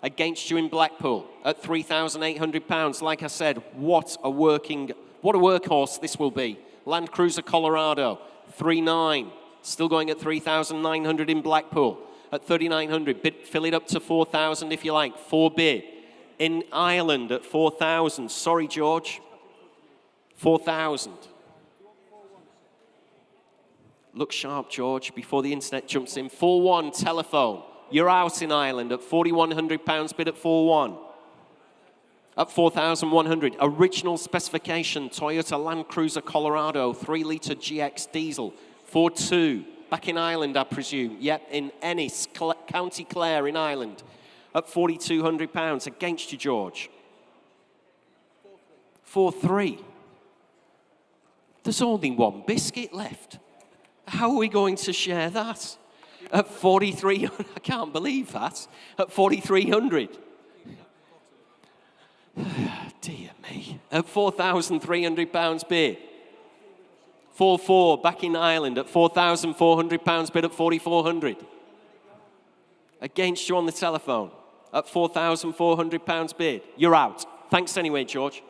Against you in Blackpool at £3,800. Like I said, what a workhorse this will be. Land Cruiser Colorado, 3.9. Still going at 3,900 in Blackpool. At 3,900, bid, fill it up to 4,000 if you like. 4 bid. in Ireland at 4,000. Sorry, George. 4,000. Look sharp, George, before the internet jumps in. 4-1, telephone. You're out in Ireland at £4,100, bid at 4-1. At 4,100. Original specification, Toyota Land Cruiser Colorado, 3-litre GX diesel. 4-2. Back in Ireland, I presume. Yep, in Ennis, County Clare in Ireland. At £4,200. Against you, George. 4-3. There's only one biscuit left. How are we going to share that? At 4,300, I can't believe that. At 4,300. Dear me. At £4,300 bid. 4-4, back in Ireland at £4,400 bid at 4,400. Against you on the telephone at £4,400 bid. You're out. Thanks anyway, George.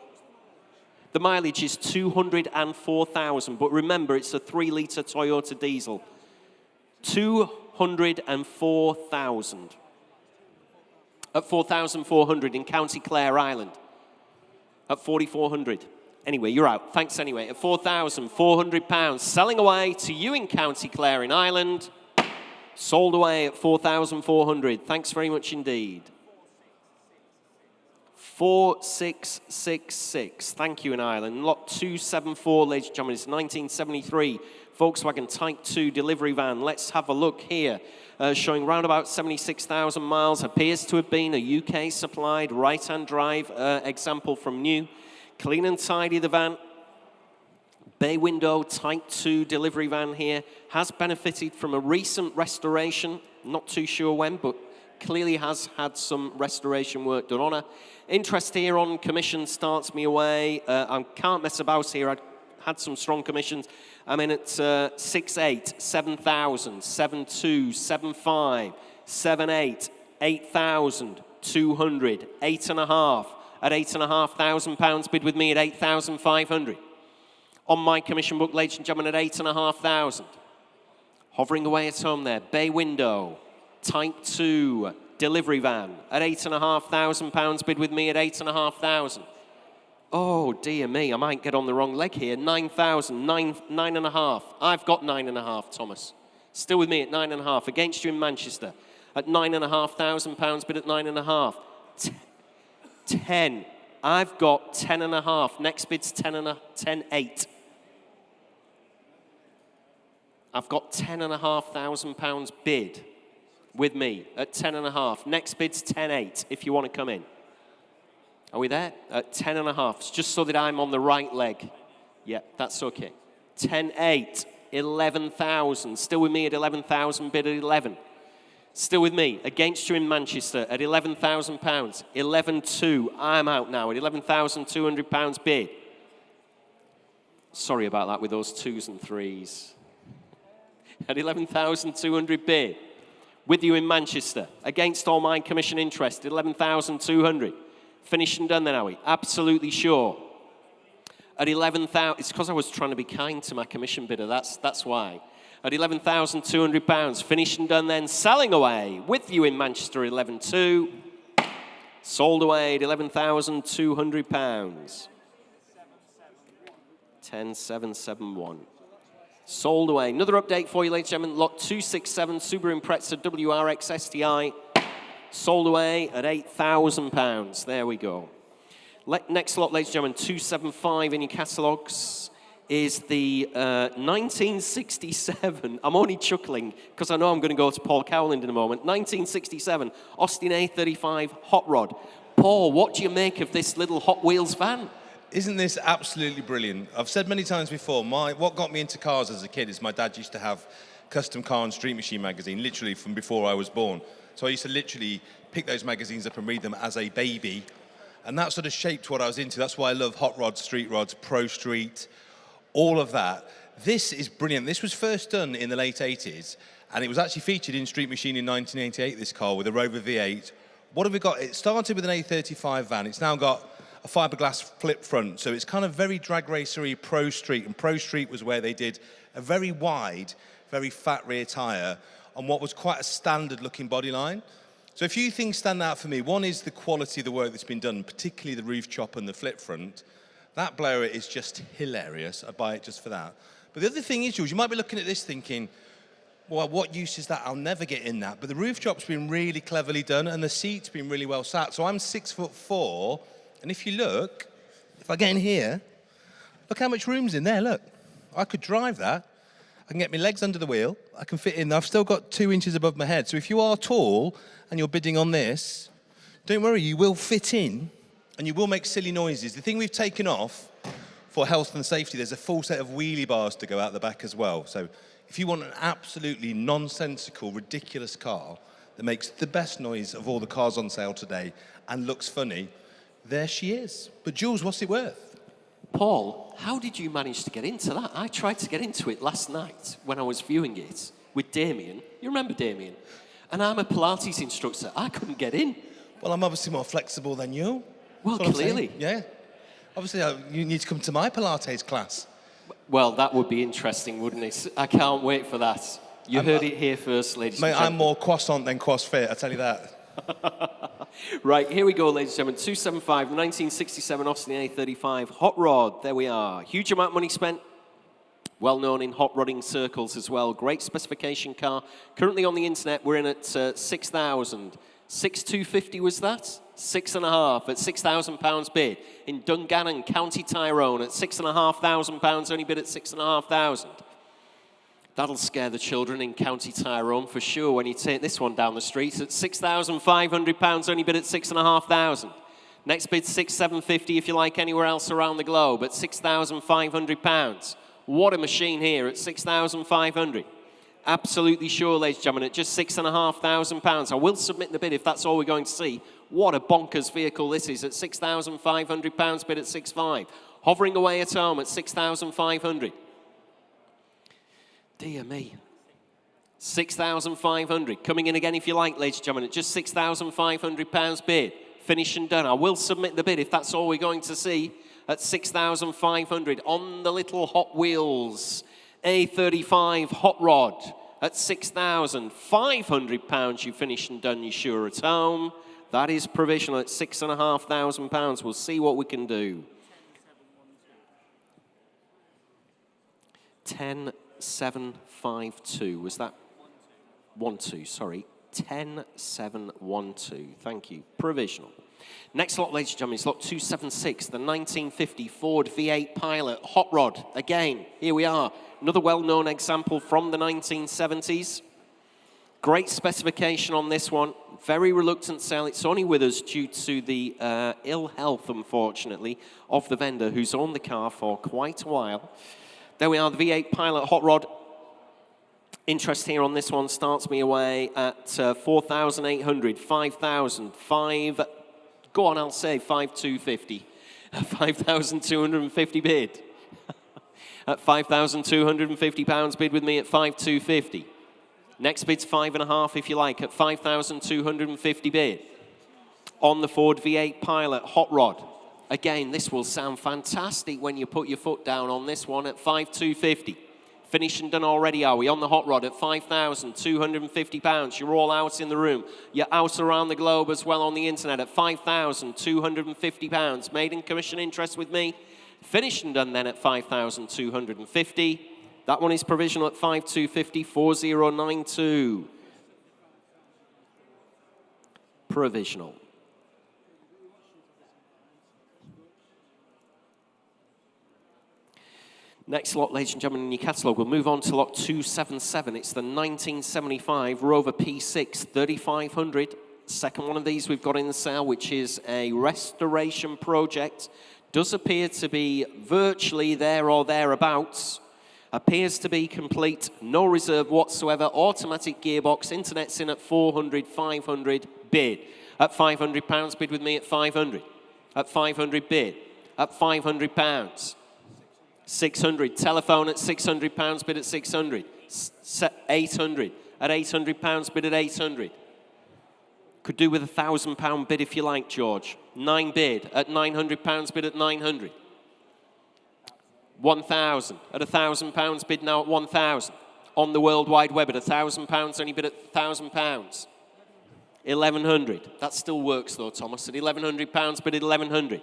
The mileage is 204,000, but remember, it's a 3-litre Toyota diesel. 204,000. At 4,400 in County Clare, Ireland. At 4,400. Anyway, you're out. Thanks anyway. At £4,400. Selling away to you in County Clare in Ireland. Sold away at 4,400. Thanks very much indeed. 4666. Thank you in Ireland. Lot 274, ladies and gentlemen. It's 1973 Volkswagen Type 2 delivery van. Let's have a look here. Showing round about 76,000 miles. Appears to have been a UK supplied right-hand drive example from new. Clean and tidy the van. Bay window Type 2 delivery van here. Has benefited from a recent restoration. Not too sure when, but clearly has had some restoration work done on her. Interest here on commission starts me away. I can't mess about here. I had some strong commissions. I'm in at 6.8, 7,000, 7.2, 7.5, 7.8, 8,000, 200, 8.5. At £8,500 bid with me at 8,500. On my commission book, ladies and gentlemen, at 8,500. Hovering away at home there. Bay window, Type 2 delivery van at £8,500 bid with me at 8,500. Oh dear me, I might get on the wrong leg here. 9,000, 9.5. I've got 9.5, Thomas. Still with me at 9.5. Against you in Manchester at £9,500 bid at 9.5. 10. I've got 10.5. Next bid's 10.8. I've got £10,500 bid with me at 10.5. Next bid's 10.8 if you want to come in. Are we there? At 10.5. It's just so that I'm on the right leg. Yeah, that's okay. 10.8. 11,000. Still with me at 11,000 bid at 11. Still with me, against you in Manchester at £11,000. 11.2, I'm out now at £11,200 bid. Sorry about that with those 2s and 3s. At 11,200 bid. With you in Manchester, against all my commission interest, 11,200. Finished and done then, are we? Absolutely sure. At 11,000, it's because I was trying to be kind to my commission bidder, that's why. At £11,200, finished and done then, selling away with you in Manchester at 11.2, sold away at £11,200. 10,771. Sold away. Another update for you, ladies and gentlemen. Lot 267, Subaru Impreza WRX STI, sold away at £8,000. There we go. Next lot, ladies and gentlemen, 275 in your catalogues. Is the 1967, I'm only chuckling because I know I'm going to go to Paul Cowland in a moment, 1967 Austin A35 Hot Rod. Paul, what do you make of this little Hot Wheels van? Isn't this absolutely brilliant? I've said many times before, what got me into cars as a kid is my dad used to have Custom Car and Street Machine magazine, literally from before I was born. So I used to literally pick those magazines up and read them as a baby. And that sort of shaped what I was into. That's why I love hot rods, street rods, pro street, all of that. This is brilliant. This was first done in the late 80s, and it was actually featured in Street Machine in 1988, this car, with a Rover V8. What have we got? It started with an A35 van. It's now got a fiberglass flip front, so it's kind of very drag racery pro street, and pro street was where they did a very wide, very fat rear tyre on what was quite a standard looking body line. So a few things stand out for me. One is the quality of the work that's been done, particularly the roof chop and the flip front. That blower is just hilarious. I buy it just for that. But the other thing is, Jules, you might be looking at this thinking, well, what use is that? I'll never get in that. But the roof chop's been really cleverly done, and the seat's been really well sat. So I'm 6'4", and if you look, if I get in here, look how much room's in there, look. I could drive that. I can get my legs under the wheel. I can fit in there. I've still got 2 inches above my head. So if you are tall and you're bidding on this, don't worry, you will fit in, and you will make silly noises. The thing we've taken off for health and safety, there's a full set of wheelie bars to go out the back as well. So if you want an absolutely nonsensical, ridiculous car that makes the best noise of all the cars on sale today and looks funny, there she is. But Jules, what's it worth? Paul, how did you manage to get into that? I tried to get into it last night when I was viewing it with Damien. You remember Damien? And I'm a Pilates instructor. I couldn't get in. Well, I'm obviously more flexible than you. Well, That's what I'm clearly. saying. Yeah. Obviously, you need to come to my Pilates class. Well, that would be interesting, wouldn't it? I can't wait for that. You heard it here first, ladies Mate, and gentlemen. I'm more croissant than crossfit, I tell you that. Right, here we go, ladies and gentlemen. 275, 1967 Austin A35 Hot Rod. There we are. Huge amount of money spent. Well known in hot rodding circles as well. Great specification car. Currently on the internet, we're in at 6,000. 6,250 was that? 6.5 at £6,000 bid. In Dungannon, County Tyrone at £6,500, only bid at 6,500. That'll scare the children in County Tyrone for sure when you take this one down the street at £6,500, only bid at 6,500. Next bid, 6,750 if you like anywhere else around the globe at £6,500. What a machine here at 6,500. Absolutely sure, ladies and gentlemen, at just £6,500. I will submit the bid if that's all we're going to see. What a bonkers vehicle this is at £6,500, bid at 6,500. Hovering away at home at 6,500. Dear me. 6,500. Coming in again if you like, ladies and gentlemen, at just £6,500 bid. Finished and done. I will submit the bid if that's all we're going to see at 6,500 on the little Hot Wheels A35 Hot Rod at £6,500. You finished and done, you're sure at home. That is provisional at £6,500. We'll see what we can do. 10,752. Was that 1-2? Sorry. 10,712. Thank you. Provisional. Next lot, ladies and gentlemen, is lot 276, the 1950 Ford V8 Pilot Hot Rod. Again, here we are. Another well-known example from the 1970s. Great specification on this one. Very reluctant sale. It's only with us due to the ill health, unfortunately, of the vendor who's owned the car for quite a while. There we are, the V8 Pilot Hot Rod. Interest here on this one starts me away at 4,800, 5,000, 5... Go on, I'll say 5,250. 5,250 bid. At £5,250 bid with me at 5,250. Next bid's 5.5 if you like at 5,250 bid. On the Ford V8 Pilot Hot Rod. Again, this will sound fantastic when you put your foot down on this one at 5,250. Finished and done already, are we? On the Hot Rod at £5,250. You're all out in the room. You're out around the globe as well on the internet at £5,250. Made in commission interest with me. Finished and done then at £5,250. That one is provisional at 5,250, 4092. Provisional. Next lot, ladies and gentlemen, in your catalogue, we'll move on to lot 277. It's the 1975 Rover P6 3500. Second one of these we've got in the sale, which is a restoration project. Does appear to be virtually there or thereabouts. Appears to be complete, no reserve whatsoever. Automatic gearbox, internet's in at 400, 500 bid. At £500 bid with me at 500. At 500 bid. At £500. 600. Telephone at £600 bid at 600. 800. At £800 bid at 800. Could do with a £1,000 bid if you like, George. 9 bid at £900 bid at 900. 1,000 at £1,000 bid now at 1,000. On the World Wide Web at £1,000 only bid at £1,000. 1,100. That still works though, Thomas. At £1,100, bid at 1,100.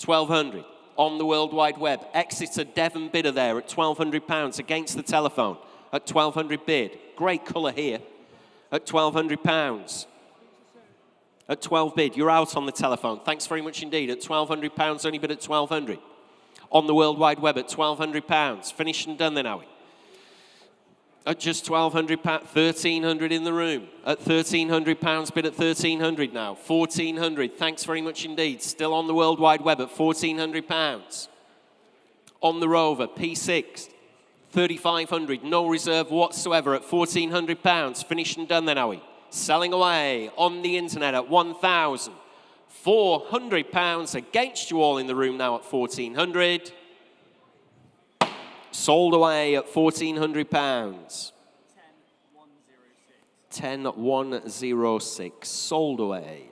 1,200. On the World Wide Web. Exeter Devon bidder there at £1,200 against the telephone at 1,200 bid. Great colour here at £1,200. At 12 bid, you're out on the telephone. Thanks very much indeed. At £1,200, only bid at 1,200. On the World Wide Web at £1,200. Finished and done then, are we? At just £1,200, 1,300 in the room. At £1,300, bid at 1,300 now. 1,400, thanks very much indeed. Still on the World Wide Web at £1,400. On the Rover, P6, 3,500, no reserve whatsoever at £1,400. Finished and done then, are we? Selling away on the internet at £1,400 against you all in the room now at 1,400. Sold away at £1,400. 10,106. Sold away.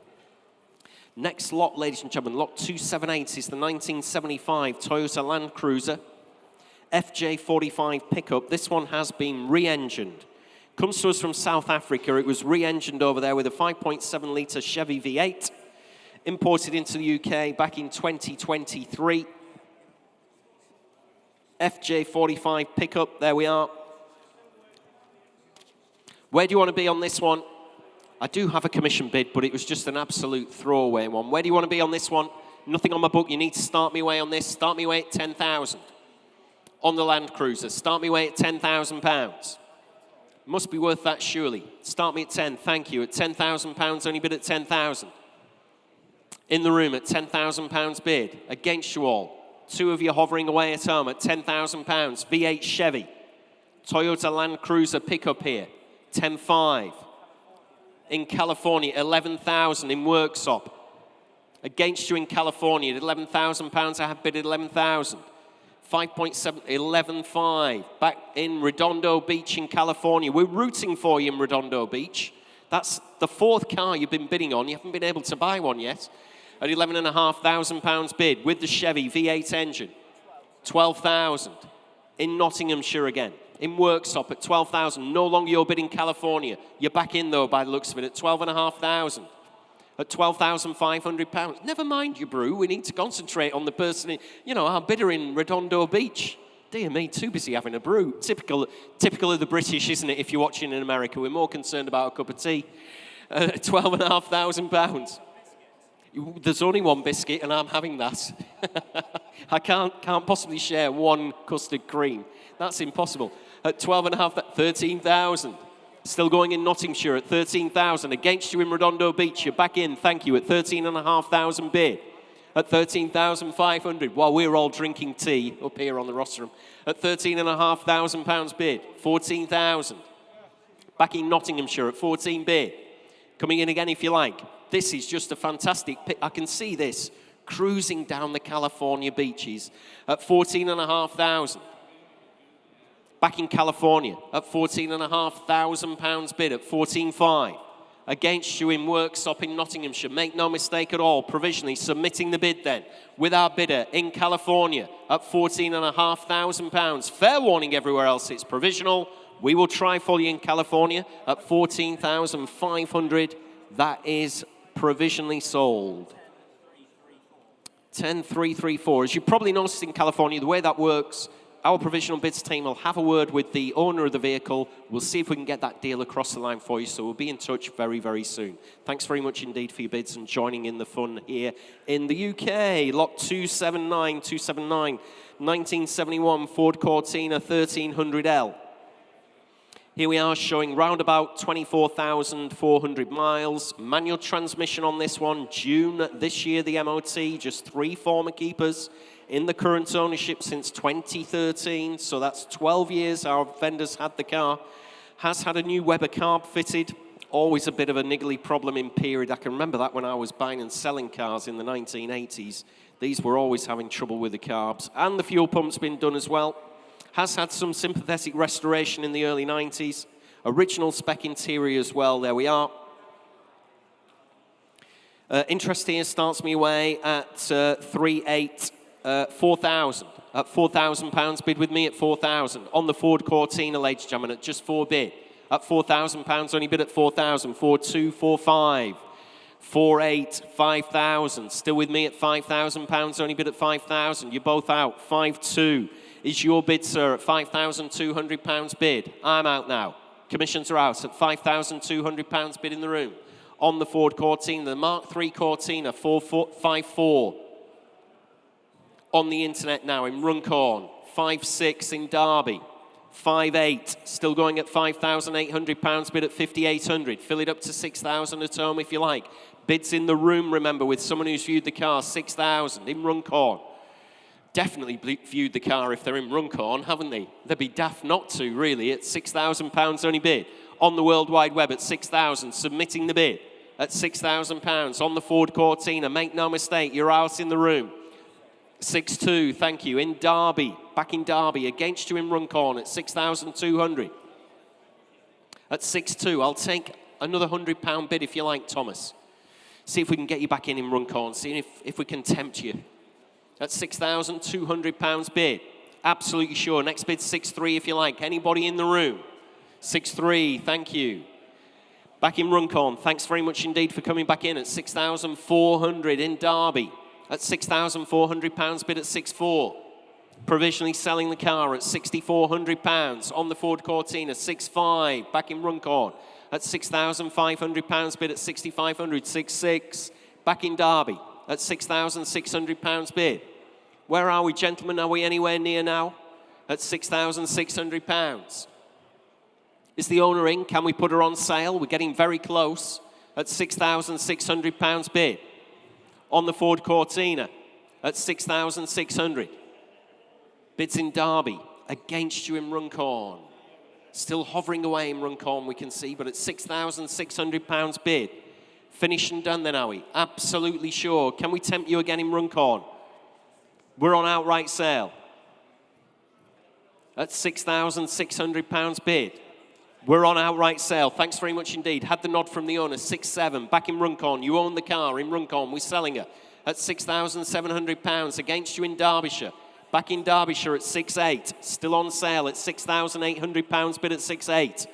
Next lot, ladies and gentlemen, lot 278 is the 1975 Toyota Land Cruiser FJ45 pickup. This one has been re-engined. Comes to us from South Africa. It was re-engined over there with a 5.7 litre Chevy V8. Imported into the UK back in 2023. FJ45 pickup, there we are. Where do you want to be on this one? I do have a commission bid, but it was just an absolute throwaway one. Where do you want to be on this one? Nothing on my book. You need to start me away on this. Start me away at 10,000. On the Land Cruiser. Start me away at £10,000. Must be worth that, surely. Start me at 10, thank you. At £10,000, only bid at 10,000. In the room at £10,000 bid. Against you all. Two of you hovering away at home at £10,000. V8 Chevy. Toyota Land Cruiser pickup here. 10.5. In California, 11,000 in Worksop. Against you in California at £11,000. I have bid at 11,000. 5.7, 11.5. Back in Redondo Beach in California. We're rooting for you in Redondo Beach. That's the fourth car you've been bidding on. You haven't been able to buy one yet. At £11,500 bid with the Chevy V8 engine. 12,000. In Nottinghamshire again. In Worksop at 12,000. No longer your bid in California. You're back in though by the looks of it at 12,500. At £12,500. Never mind your brew. We need to concentrate on the person, our bidder in Redondo Beach. Dear me, too busy having a brew. Typical of the British, isn't it? If you're watching in America, we're more concerned about a cup of tea. £12,500. There's only one biscuit, and I'm having that. I can't possibly share one custard cream. That's impossible. At 12,500, 13,000. Still going in Nottinghamshire at 13,000. Against you in Redondo Beach. You're back in, thank you, at 13,500 bid. At 13,500, while we're all drinking tea up here on the rostrum. At £13,500 bid. 14,000. Back in Nottinghamshire at 14 bid. Coming in again if you like. This is just a fantastic pick. I can see this cruising down the California beaches at 14,500. Back in California at £14,500 bid at 14.5. Against you in Worksop in Nottinghamshire. Make no mistake at all, provisionally submitting the bid then with our bidder in California at £14,500. Fair warning everywhere else, it's provisional. We will try for you in California at 14,500. That is provisionally sold. 10,334. As you probably noticed in California, the way that works, our provisional bids team will have a word with the owner of the vehicle. We'll see if we can get that deal across the line for you, so we'll be in touch very, very soon. Thanks very much indeed for your bids and joining in the fun here in the UK. Lot 279, 1971 Ford Cortina 1300L. Here we are showing round about 24,400 miles. Manual transmission on this one. June this year, the MOT. Just 3 former keepers in the current ownership since 2013. So that's 12 years our vendor's had the car. Has had a new Weber carb fitted. Always a bit of a niggly problem in period. I can remember that when I was buying and selling cars in the 1980s. These were always having trouble with the carbs. And the fuel pump's been done as well. Has had some sympathetic restoration in the early 90s. Original spec interior as well, there we are. Interest here starts me away at 4,000. At £4,000, bid with me at 4,000. On the Ford Cortina, ladies and gentlemen, at just 4 bid. At £4,000, only bid at 4,000. 4,200, 4,500. 4,800, 5,000. Still with me at £5,000, only bid at 5,000. You're both out. 5,200 is your bid, sir, at £5,200 bid. I'm out now. Commissions are out at £5,200 bid in the room. On the Ford Cortina, the Mark III Cortina, 4,454. On the internet now in Runcorn, 5,600 in Derby. 5,800, still going at £5,800, bid at 5,800. Fill it up to 6,000 at home if you like. Bids in the room, remember, with someone who's viewed the car, 6,000 in Runcorn. Definitely viewed the car if they're in Runcorn, haven't they? They'd be daft not to, really, at £6,000 only bid. On the World Wide Web at 6,000, submitting the bid at £6,000. On the Ford Cortina, make no mistake, you're out in the room. 6,200, thank you. In Derby, back in Derby, against you in Runcorn at 6,200. At 6,200, I'll take another £100 bid if you like, Thomas. See if we can get you back in Runcorn, see if we can tempt you. At £6,200 bid. Absolutely sure. Next bid, 6,300 if you like. Anybody in the room? 6,300, thank you. Back in Runcorn, thanks very much indeed for coming back in at 6,400 in Derby. At £6,400 bid at 6,400. Provisionally selling the car at £6,400. On the Ford Cortina, 6,500. Back in Runcorn at £6,500 bid at 6,500. 6,600. Back in Derby at £6,600 bid. Where are we, gentlemen? Are we anywhere near now? At £6,600. Is the owner in? Can we put her on sale? We're getting very close. At £6,600 bid. On the Ford Cortina at 6,600. Bids in Derby, against you in Runcorn. Still hovering away in Runcorn, we can see, but at £6,600 bid. Finished and done then, are we? Absolutely sure. Can we tempt you again in Runcorn? We're on outright sale. At £6,600 bid. We're on outright sale. Thanks very much indeed. Had the nod from the owner. 6,700. Back in Runcorn. You own the car in Runcorn. We're selling her at £6,700. Against you in Derbyshire. Back in Derbyshire at 6,800. Still on sale at £6,800. Bid at 6,800.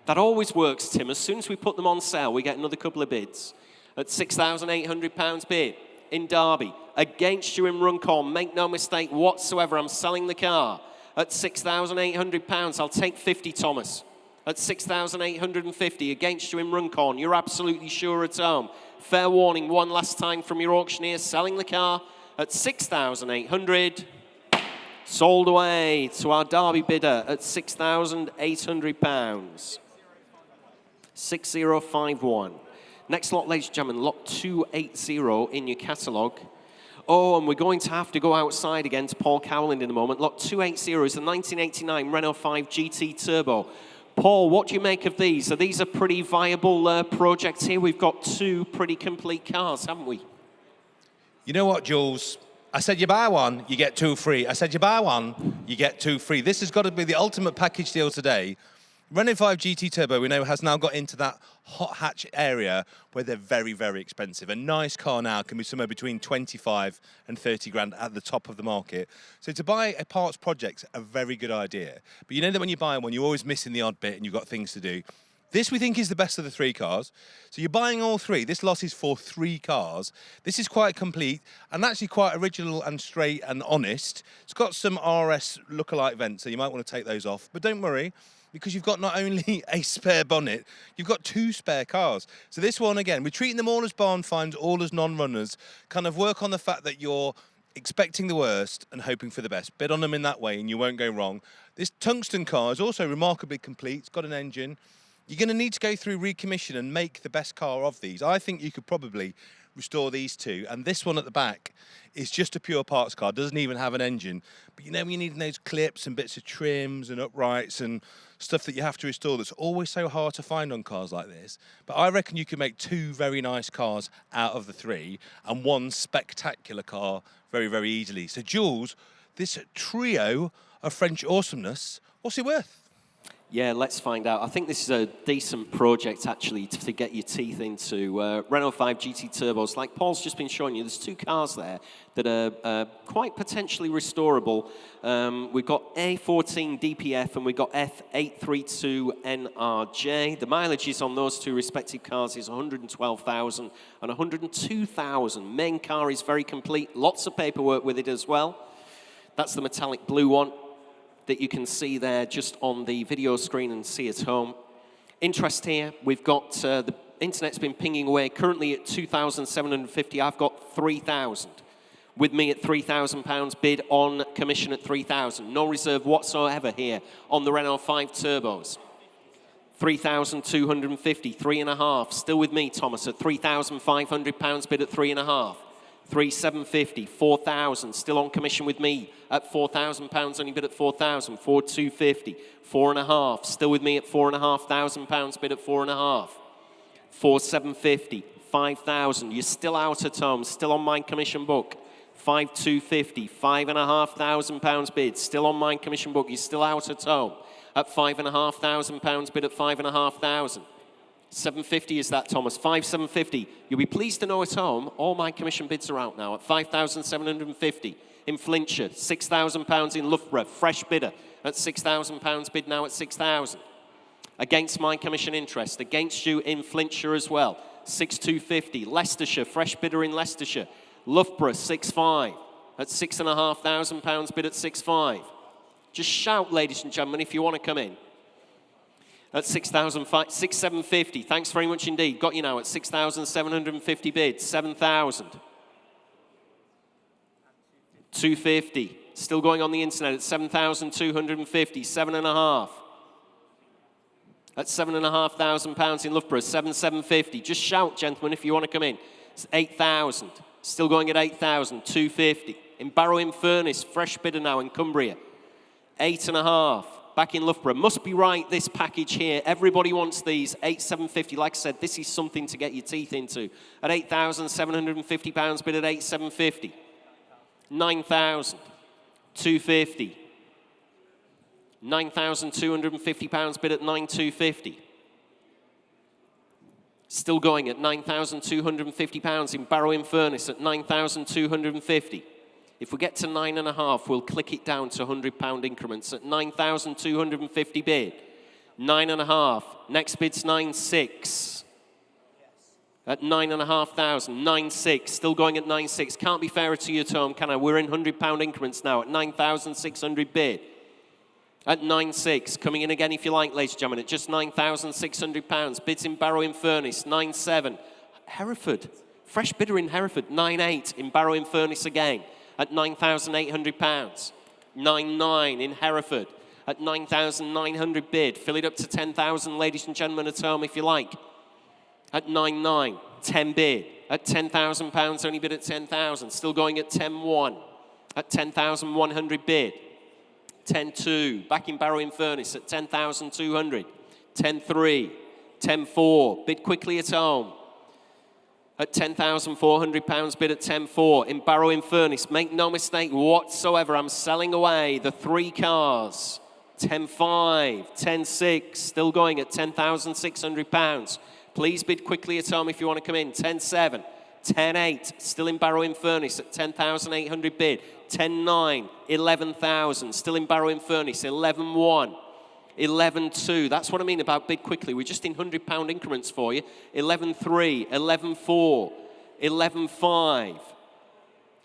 That always works, Tim. As soon as we put them on sale, we get another couple of bids. At £6,800 bid in Derby. Against you in Runcorn. Make no mistake whatsoever. I'm selling the car at £6,800. I'll take 50, Thomas. At 6,850 against you in Runcorn. You're absolutely sure at home. Fair warning, one last time from your auctioneer. Selling the car at 6,800. Sold away to our Derby bidder at £6,800. 6051. Next lot, ladies and gentlemen, lot 280 in your catalogue. Oh, and we're going to have to go outside again to Paul Cowland in a moment. Lot 280 is the 1989 Renault 5 GT Turbo. Paul, what do you make of these? Are these a pretty viable project here? We've got two pretty complete cars, haven't we? You know what, Jules? I said you buy one, you get two free. I said you buy one, you get two free. This has got to be the ultimate package deal today. Renault 5 GT Turbo, we know, has now got into that hot hatch area where they're very, very expensive. A nice car now can be somewhere between 25 and 30 grand at the top of the market. So to buy a parts project's a very good idea. But you know that when you buy one, you're always missing the odd bit and you've got things to do. This, we think, is the best of the three cars. So you're buying all three. This lot is for three cars. This is quite complete and actually quite original and straight and honest. It's got some RS lookalike vents, so you might want to take those off. But don't worry, because you've got not only a spare bonnet, you've got two spare cars. So this one, again, we're treating them all as barn finds, all as non-runners. Kind of work on the fact that you're expecting the worst and hoping for the best. Bid on them in that way and you won't go wrong. This tungsten car is also remarkably complete. It's got an engine. You're going to need to go through recommission and make the best car of these. I think you could probably restore these two. And this one at the back is just a pure parts car, doesn't even have an engine. But you know, when you need those clips and bits of trims and uprights and stuff that you have to restore that's always so hard to find on cars like this. But I reckon you could make two very nice cars out of the three and one spectacular car very, very easily. So Jules, this trio of French awesomeness, what's it worth? Yeah, let's find out. I think this is a decent project, actually, to get your teeth into. Renault 5 GT Turbos, like Paul's just been showing you, there's two cars there that are quite potentially restorable. We've got A14 DPF and we've got F832 NRJ. The mileages on those two respective cars is 112,000 and 102,000. Main car is very complete, lots of paperwork with it as well. That's the metallic blue one that you can see there just on the video screen and see at home. Interest here, we've got the internet's been pinging away, currently at 2,750. I've got 3,000. With me at £3,000, bid on commission at 3,000. No reserve whatsoever here on the Renault 5 Turbos. 3,250, 3.5. Still with me, Thomas, at £3,500, bid at 3.5. 3,750, 4,000, still on commission with me at £4,000, only bid at 4,000, 4,250, 4.5, still with me at £4,500, bid at 4.5, 4,750, 5,000, you're still out at home, still on my commission book, 5,250, £5,500 bid, still on my commission book, you're still out at home, at £5,500, bid at 5,500. 750 is that, Thomas. 5,750. You'll be pleased to know at home, all my commission bids are out now at 5,750 in Flintshire, £6,000 in Loughborough, fresh bidder at £6,000 bid now at 6,000. Against my commission interest, against you in Flintshire as well, 6,250. Leicestershire, fresh bidder in Leicestershire, Loughborough, 6,500 at £6,500 bid at 6,500. Just shout, ladies and gentlemen, if you want to come in. At 6,750. Thanks very much indeed. Got you now at 6,750 bids. 7,000. 250. Still going on the internet at 7,250. 7.5. At £7,500 in Loughborough. 7,750. Just shout, gentlemen, if you want to come in. It's 8,000. Still going at 8,000. 250. In Barrow-in-Furness. Fresh bidder now in Cumbria. 8.5. Back in Loughborough. Must be right, this package here. Everybody wants these. 8,750. Like I said, this is something to get your teeth into. At £8,750, bid at 8,750. 9,000. 250. £9,250, bid at 9,250. Still going at £9,250 in Barrow-in-Furness at 9,250. If we get to 9.5, we'll click it down to £100 increments at 9,250 bid. 9.5. Next bid's 9.6. At 9,500. 9.6. Still going at 9.6. Can't be fairer to you, Tom, can I? We're in £100 increments now at 9,600 bid. At 9.6. Coming in again if you like, ladies and gentlemen, at just £9,600. Bids in Barrow-in-Furness. 9.7. Hereford. Fresh bidder in Hereford. 9.8 in Barrow-in-Furness again. At £9,800. 9.9 in Hereford at 9,900 bid. Fill it up to 10,000, ladies and gentlemen at home if you like. At 9.9, 10 bid. At £10,000, only bid at 10,000. Still going at 10.1. At 10,100 bid. 10.2, back in Barrow-in-Furness at 10,200. 10.3, 10.4, bid quickly at home. At £10,400 bid at 10.4 in Barrow-in-Furness. Make no mistake whatsoever, I'm selling away the three cars. 10.5, 10.6, still going at £10,600. Please bid quickly at home if you want to come in. 10.7, 10.8, still in Barrow-in-Furness at 10,800 bid. 10.9, 11,000, still in Barrow-in-Furness. 11.1. 11.2, that's what I mean about bid quickly. We're just in £100 increments for you. 11.3, 11.4, 11.5.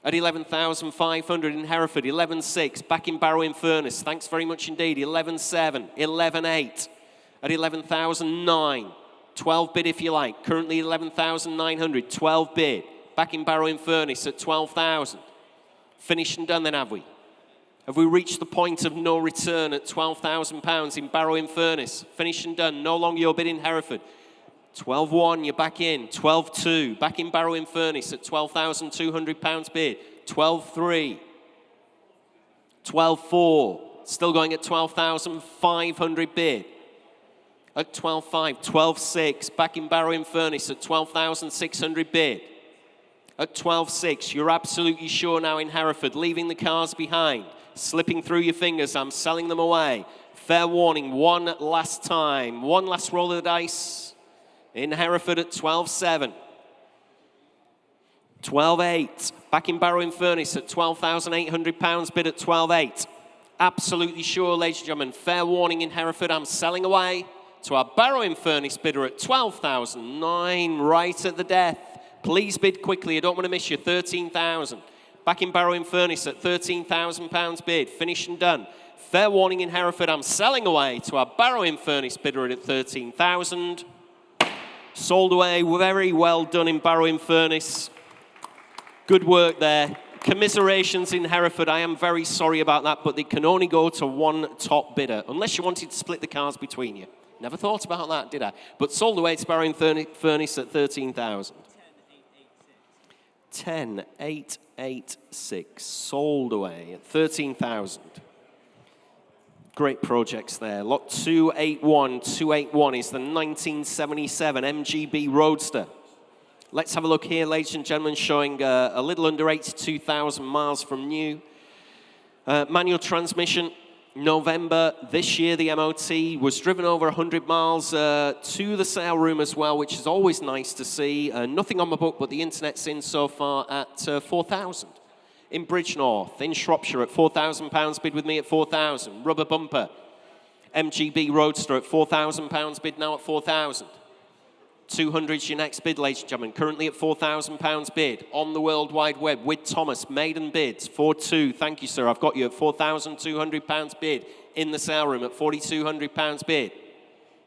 At 11,500 in Hereford. 11.6, back in Barrow-in-Furness. Thanks very much indeed. 11.7, 11.8. At 11,009. 12 bid if you like. Currently 11,900. 12 bid. Back in Barrow-in-Furness at 12,000. Finished and done then, have we? Have we reached the point of no return at £12,000 in Barrow-in-Furness? Finished and done. No longer your bid in Hereford. 12.1, you're back in. 12.2, back in Barrow-in-Furness at £12,200 bid. 12.3. 12.4, still going at 12,500 bid. At 12.5. 12.6, back in Barrow-in-Furness at 12,600 bid. At 12.6, you're absolutely sure now in Hereford, leaving the cars behind. Slipping through your fingers, I'm selling them away. Fair warning, one last time. One last roll of the dice in Hereford at 12.7. 12.8. Back in Barrow in Furnace at £12,800, bid at 12.8. Absolutely sure, ladies and gentlemen. Fair warning in Hereford. I'm selling away to our Barrow in Furnace bidder at 12,009, right at the death. Please bid quickly. I don't want to miss you. 13,000. Back in Barrow in Furnace at £13,000 bid. Finished and done. Fair warning in Hereford. I'm selling away to our Barrow in Furnace bidder at 13,000. Sold away. Very well done in Barrow in Furnace. Good work there. Commiserations in Hereford. I am very sorry about that, but they can only go to one top bidder, unless you wanted to split the cars between you. Never thought about that, did I? But sold away to Barrow in Furnace at 13,000. 10,886. Sold away at 13,000. Great projects there. Lot 281. 281 is the 1977 MGB Roadster. Let's have a look here, ladies and gentlemen, showing a little under 82,000 miles from new. Manual transmission, November this year, the MOT was driven over 100 miles to the sale room as well, which is always nice to see. Nothing on my book, but the internet's in so far at 4,000. In Bridgenorth, in Shropshire at £4,000, bid with me at 4,000. Rubber bumper, MGB Roadster at £4,000, bid now at 4,000. 200 is your next bid, ladies and gentlemen. Currently at £4,000 bid on the World Wide Web with Thomas. Maiden bids, 4-2. Thank you, sir. I've got you at £4,200 bid in the sale room at £4,200 bid.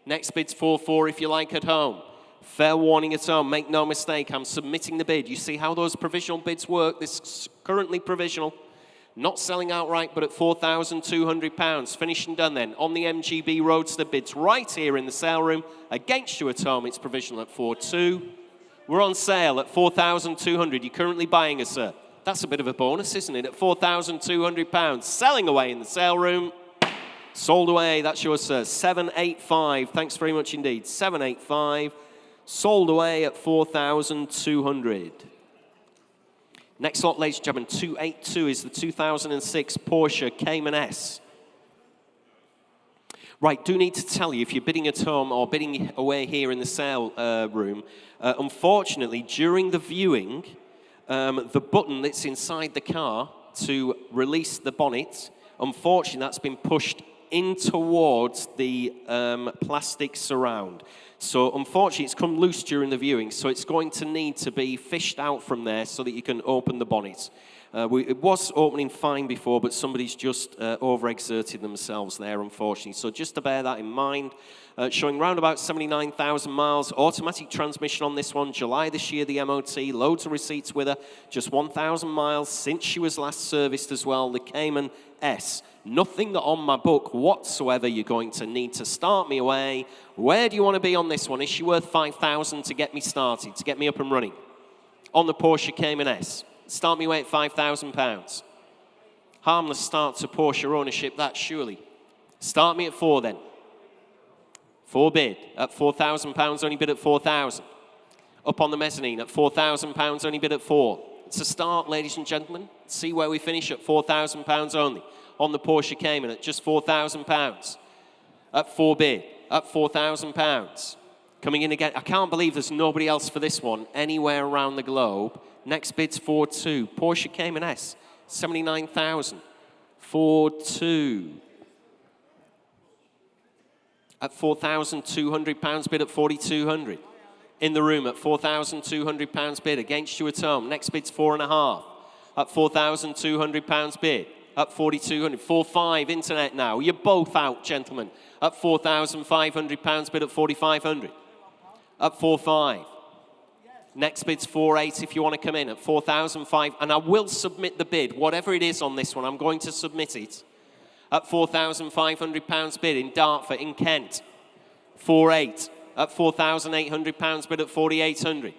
Next bid's 4-4 if you like at home. Fair warning at home. Make no mistake, I'm submitting the bid. You see how those provisional bids work? This is currently provisional. Not selling outright, but at £4,200. Finished and done then. On the MGB Roadster bids right here in the sale room. Against you at home, it's provisional at 4-2. We're on sale at £4,200. You're currently buying us, sir. That's a bit of a bonus, isn't it? At £4,200. Selling away in the sale room. Sold away. That's yours, sir. 785. Thanks very much indeed. 785. Sold away at 4,200. Next lot, ladies and gentlemen, 282 is the 2006 Porsche Cayman S. Right, do need to tell you, if you're bidding at home or bidding away here in the sale room, unfortunately, during the viewing, the button that's inside the car to release the bonnet, unfortunately, that's been pushed in towards the plastic surround. So unfortunately, it's come loose during the viewing, so it's going to need to be fished out from there so that you can open the bonnet. It was opening fine before, but somebody's just overexerted themselves there, unfortunately. So just to bear that in mind. Showing round about 79,000 miles. Automatic transmission on this one. July this year, the MOT. Loads of receipts with her. Just 1,000 miles since she was last serviced as well. The Cayman S. Nothing on my book whatsoever you're going to need to start me away. Where do you want to be on this one? Is she worth 5,000 to get me started, to get me up and running? On the Porsche Cayman S. Start me away at £5,000. Harmless start to Porsche ownership, that surely. Start me at 4 then. 4 bid at £4,000, only bid at 4,000. Up on the mezzanine at £4,000, only bid at 4. It's a start, ladies and gentlemen. See where we finish at £4,000 only. On the Porsche Cayman at just £4,000. At 4 bid at £4,000. Coming in again. I can't believe there's nobody else for this one anywhere around the globe. Next bid's 4-2. Porsche Cayman S, 79,000. 4-2. At £4,200 bid at 4,200. In the room at £4,200 bid. Against you at home. Next bid's 4.5. At £4,200 bid. At 4,200. 4-5 internet now. You're both out, gentlemen. At £4,500 bid at 4,500. At 4-5. Next bid's 4-8 if you want to come in at 4,005. And I will submit the bid, whatever it is on this one, I'm going to submit it. At £4,500 bid in Dartford, in Kent. 4-8. At £4,800 bid at 4,800.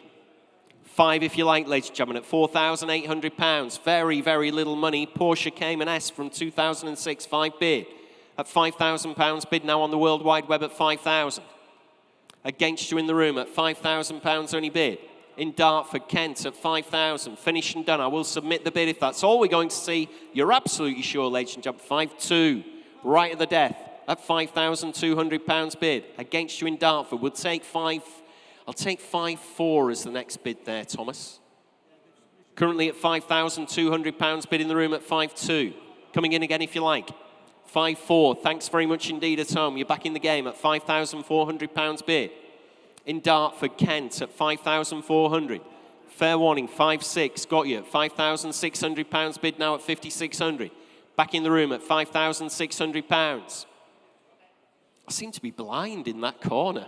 5 if you like, ladies and gentlemen, at £4,800. Very, very little money. Porsche Cayman S from 2006, 5 bid. At £5,000 bid now on the World Wide Web at 5,000. Against you in the room at £5,000 only bid. In Dartford, Kent at 5,000. Finished and done. I will submit the bid if that's all we're going to see. You're absolutely sure, ladies and gentlemen. 5-2. Right at the death. at £5,200 bid. Against you in Dartford, I'll take 5-4 as the next bid there, Thomas. Currently at £5,200 bid in the room at 5-2. Coming in again if you like. 5-4, thanks very much indeed at home. You're back in the game at £5,400 bid. In Dartford, Kent at 5,400. Fair warning, 5-6, got you at £5,600 bid now at 5,600. Back in the room at £5,600. I seem to be blind in that corner.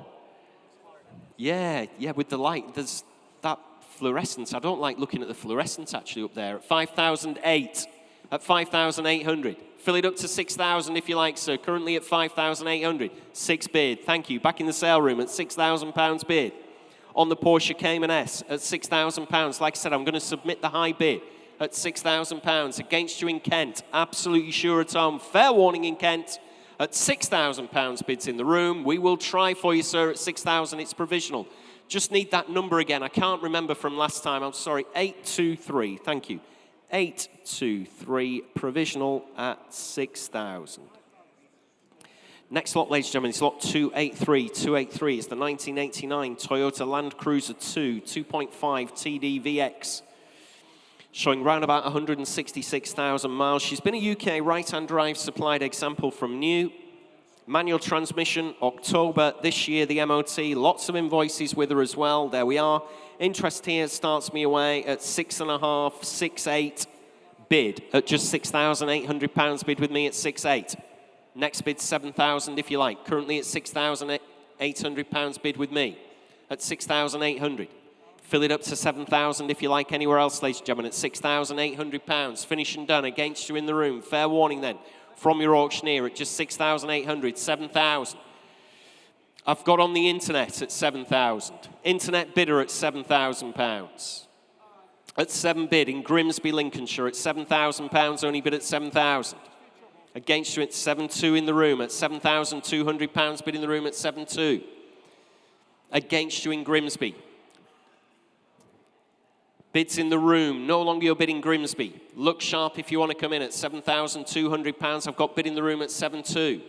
Yeah, with the light. There's that fluorescence. I don't like looking at the fluorescence actually up there. At 5,008, at 5,800. Fill it up to 6,000 if you like, sir. Currently at 5,800. 6 bid, thank you. Back in the sale room at £6,000 bid. On the Porsche Cayman S at £6,000. Like I said, I'm going to submit the high bid at £6,000. Against you in Kent, absolutely sure at home. Fair warning in Kent. At £6,000 bids in the room. We will try for you, sir, at 6,000. It's provisional. Just need that number again. I can't remember from last time. I'm sorry. 823. Thank you. 823. Provisional at 6,000. Next lot, ladies and gentlemen, is lot 283. 283 is the 1989 Toyota Land Cruiser 2 2.5 TD VX. Showing round about 166,000 miles. She's been a UK right-hand drive supplied example from new. Manual transmission, October this year, the MOT. Lots of invoices with her as well. There we are. Interest here starts me away at 6.5, 6.8 bid at just £6,800 bid with me at 6.8. Next bid 7,000 if you like. Currently at £6,800 bid with me at 6,800. Fill it up to 7,000 if you like anywhere else, ladies and gentlemen, at £6,800. Finish and done. Against you in the room. Fair warning then from your auctioneer at just 6,800, 7,000. I've got on the internet at 7,000. Internet bidder at £7,000. At 7 bid in Grimsby, Lincolnshire at £7,000, only bid at 7,000. Against you at 7.2 in the room at £7,200 bid in the room at 7.2. Against you in Grimsby. Bids in the room, no longer your bid in Grimsby. Look sharp if you want to come in at £7,200. I've got bid in the room at 7.2.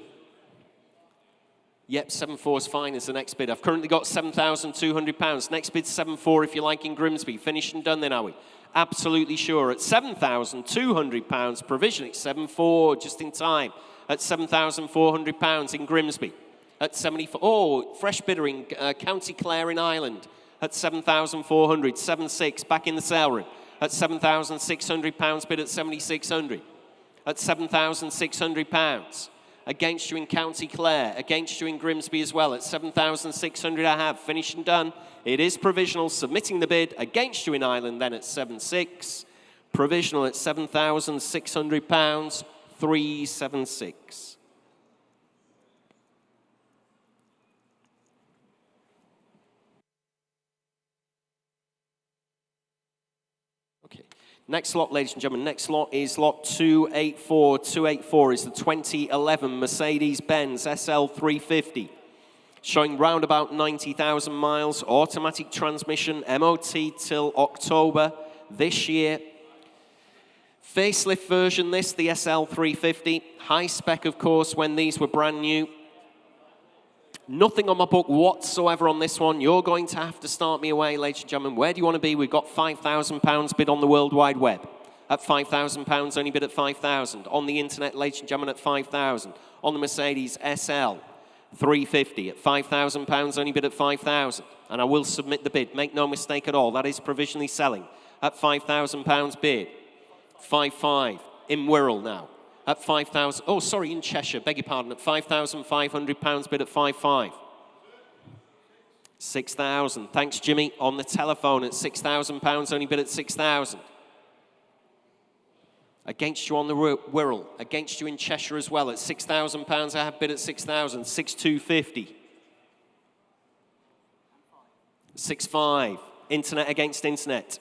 Yep, 7.4 is fine as the next bid. I've currently got £7,200. Next bid 7.4 if you like in Grimsby. Finished and done then, are we? Absolutely sure. At £7,200, provision at 7.4, just in time. At £7,400 in Grimsby. At 74, oh, fresh bidder in County Clare in Ireland. At 7,400, 7.6, back in the sale room. At £7,600, bid at 7,600. At £7,600. Against you in County Clare. Against you in Grimsby as well. At 7,600 I have. Finished and done. It is provisional. Submitting the bid. Against you in Ireland then at 7.6. Provisional at £7,600. 376. Next lot, ladies and gentlemen, next lot is lot 284. 284 is the 2011 Mercedes-Benz SL350. Showing round about 90,000 miles, automatic transmission, MOT till October this year. Facelift version this, the SL350. High spec, of course, when these were brand new. Nothing on my book whatsoever on this one. You're going to have to start me away, ladies and gentlemen. Where do you want to be? We've got £5,000 bid on the World Wide Web. At £5,000, only bid at 5,000. On the internet, ladies and gentlemen, at 5,000. On the Mercedes SL 350 at £5,000, only bid at 5,000. And I will submit the bid. Make no mistake at all. That is provisionally selling at £5,000 bid. 5.5 in Wirral now. At 5,000, oh, sorry, in Cheshire, beg your pardon, at £5,500 bid at 5.5. 6,000, thanks Jimmy, on the telephone at £6,000, only bid at 6,000. Against you on the Wirral, against you in Cheshire as well, at £6,000, I have bid at 6,000, 6,250. 6.5, internet against internet.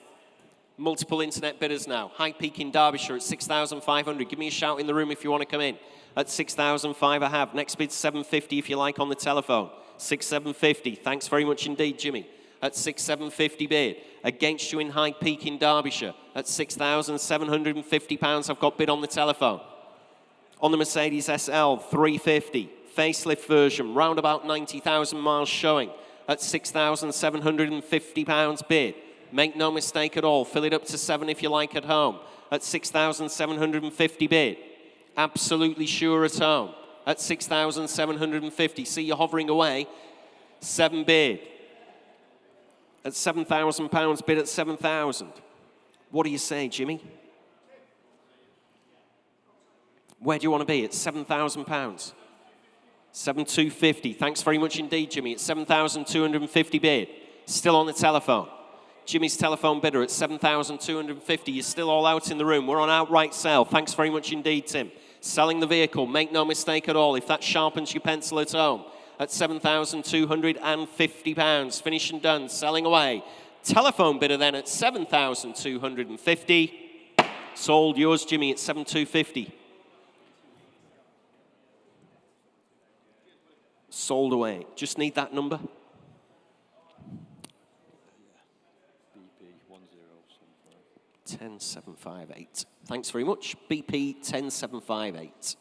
Multiple internet bidders now. High Peak in Derbyshire at 6,500. Give me a shout in the room if you want to come in. At 6,005 I have. Next bid 750 if you like on the telephone. 6,750. Thanks very much indeed, Jimmy. At 6,750 bid. Against you in High Peak in Derbyshire. At £6,750 I've got bid on the telephone. On the Mercedes SL 350. facelift version, round about 90,000 miles showing at £6,750 bid. Make no mistake at all, fill it up to 7 if you like at home at £6,750 bid. Absolutely sure at home at £6,750. See you hovering away. 7 bid. At £7,000 bid at 7,000. What do you say, Jimmy? Where do you want to be? At £7,000. 7,250. Thanks very much indeed, Jimmy. At 7,250 bid. Still on the telephone. Jimmy's telephone bidder at 7,250. You're still all out in the room. We're on outright sale. Thanks very much indeed, Tim. Selling the vehicle. Make no mistake at all. If that sharpens your pencil at home, at £7,250. Finished and done. Selling away. Telephone bidder then at 7,250. Sold. Yours, Jimmy, at 7,250. Sold away. Just need that number. BP 10758. Thanks very much. BP 10758.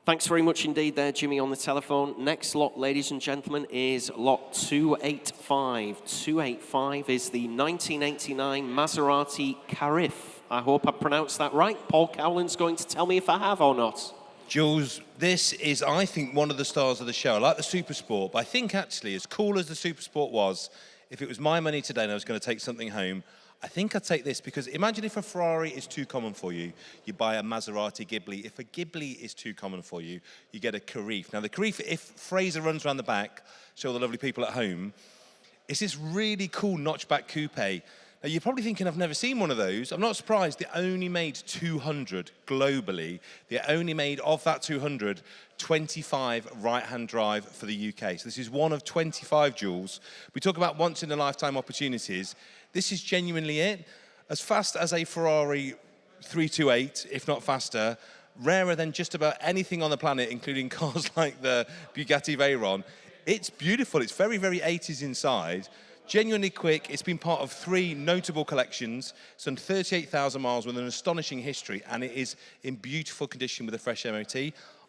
Thanks very much indeed there, Jimmy, on the telephone. Next lot, ladies and gentlemen, is lot 285. 285 is the 1989 Maserati Carif. I hope I pronounced that right. Paul Cowland's going to tell me if I have or not. Jules, this is, I think, one of the stars of the show. I like the Super Sport, but I think actually, as cool as the Super Sport was, if it was my money today and I was going to take something home, I think I'd take this, because imagine if a Ferrari is too common for you, you buy a Maserati Ghibli. If a Ghibli is too common for you, you get a Carif. Now, the Carif, if Fraser runs around the back, show the lovely people at home, it's this really cool notchback coupe. Now, you're probably thinking, I've never seen one of those. I'm not surprised. They only made 200 globally. They only made, of that 200, 25 right-hand drive for the UK. So this is one of 25, Jules. We talk about once-in-a-lifetime opportunities. This is genuinely it. As fast as a Ferrari 328, if not faster, rarer than just about anything on the planet, including cars like the Bugatti Veyron. It's beautiful. It's very, very 80s inside. Genuinely quick. It's been part of 3 notable collections, some 38,000 miles with an astonishing history, and it is in beautiful condition with a fresh MOT.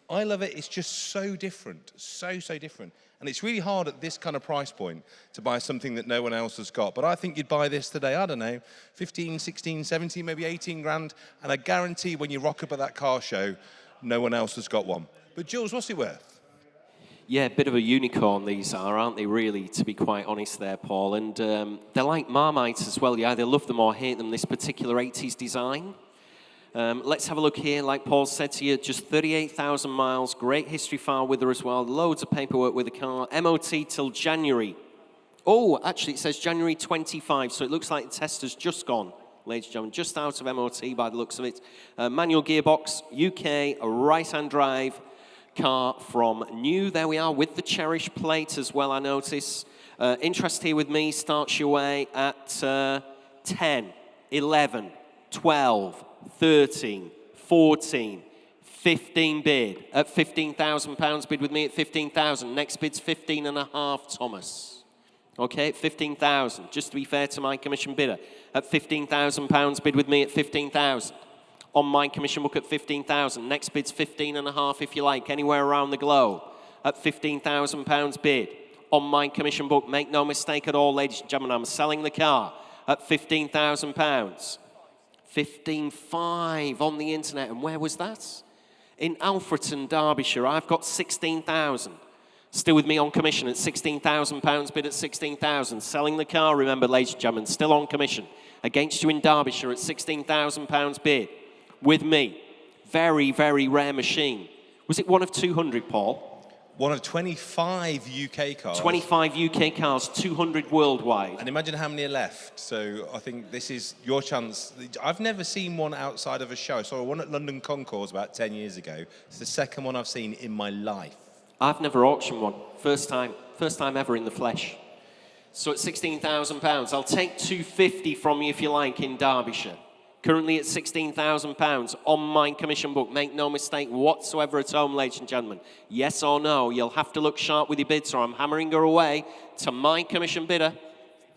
I love it. It's just so different, so different. And it's really hard at this kind of price point to buy something that no one else has got. But I think you'd buy this today, I don't know, 15, 16, 17, maybe 18 grand. And I guarantee when you rock up at that car show, no one else has got one. But Jules, what's it worth? Yeah, a bit of a unicorn these are, aren't they, really, to be quite honest there, Paul? And they're like Marmites as well. You either love them or hate them, this particular 80s design. Let's have a look here. Like Paul said to you, just 38,000 miles, great history file with her as well, loads of paperwork with the car, MOT till January. Oh, actually, it says January 25, so it looks like the test has just gone, ladies and gentlemen, just out of MOT by the looks of it. Manual gearbox, UK, a right-hand drive car from new. There we are with the Cherish plate as well, I notice. Interest here with me starts your way at 10, 11, 12, 13, 14, 15 bid. At £15,000 bid with me at 15,000. Next bid's 15.5, Thomas. Okay, at 15,000. Just to be fair to my commission bidder. At £15,000 bid with me at 15,000. On my commission book at 15,000. Next bid's 15.5 if you like, anywhere around the globe. At £15,000 bid. On my commission book, make no mistake at all, ladies and gentlemen, I'm selling the car at £15,000. 15.5 on the internet. And where was that? In Alfreton, Derbyshire. I've got 16,000. Still with me on commission at £16,000 bid at 16,000. Selling the car, remember, ladies and gentlemen, still on commission. Against you in Derbyshire at £16,000 bid. With me. Very, very rare machine. Was it one of 200, Paul? One of 25 UK cars. 25 UK cars, 200 worldwide. And imagine how many are left. So I think this is your chance. I've never seen one outside of a show. I saw one at London Concours about 10 years ago. It's the second one I've seen in my life. I've never auctioned one. First time ever in the flesh. So at £16,000, I'll take £250 from you if you like in Derbyshire. Currently at £16,000 on my commission book. Make no mistake whatsoever at home, ladies and gentlemen. Yes or no, you'll have to look sharp with your bids or I'm hammering her away to my commission bidder.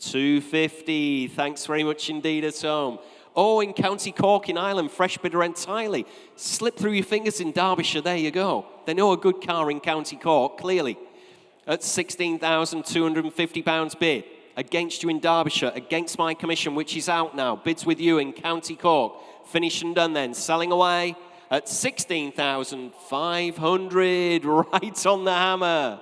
£250. Thanks very much indeed at home. Oh, in County Cork in Ireland, fresh bidder entirely. Slip through your fingers in Derbyshire, there you go. They know a good car in County Cork, clearly. At £16,250 bid. Against you in Derbyshire, against my commission, which is out now. Bids with you in County Cork. Finished and done then. Selling away at 16,500. Right on the hammer.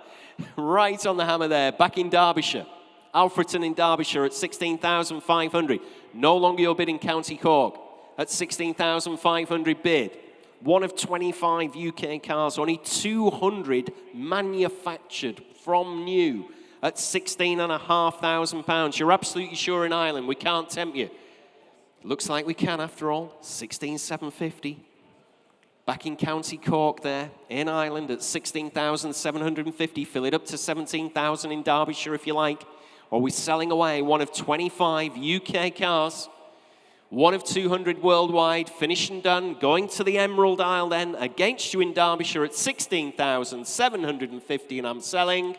Right on the hammer there. Back in Derbyshire. Alfreton in Derbyshire at 16,500. No longer your bid in County Cork. At 16,500 bid. One of 25 UK cars. Only 200 manufactured from new. At £16,500. You're absolutely sure in Ireland we can't tempt you. Looks like we can after all. 16,750. Back in County Cork there, in Ireland at 16,750. Fill it up to 17,000 in Derbyshire if you like. Or we're selling away one of 25 UK cars. One of 200 worldwide. Finished and done. Going to the Emerald Isle then. Against you in Derbyshire at 16,750. And I'm selling...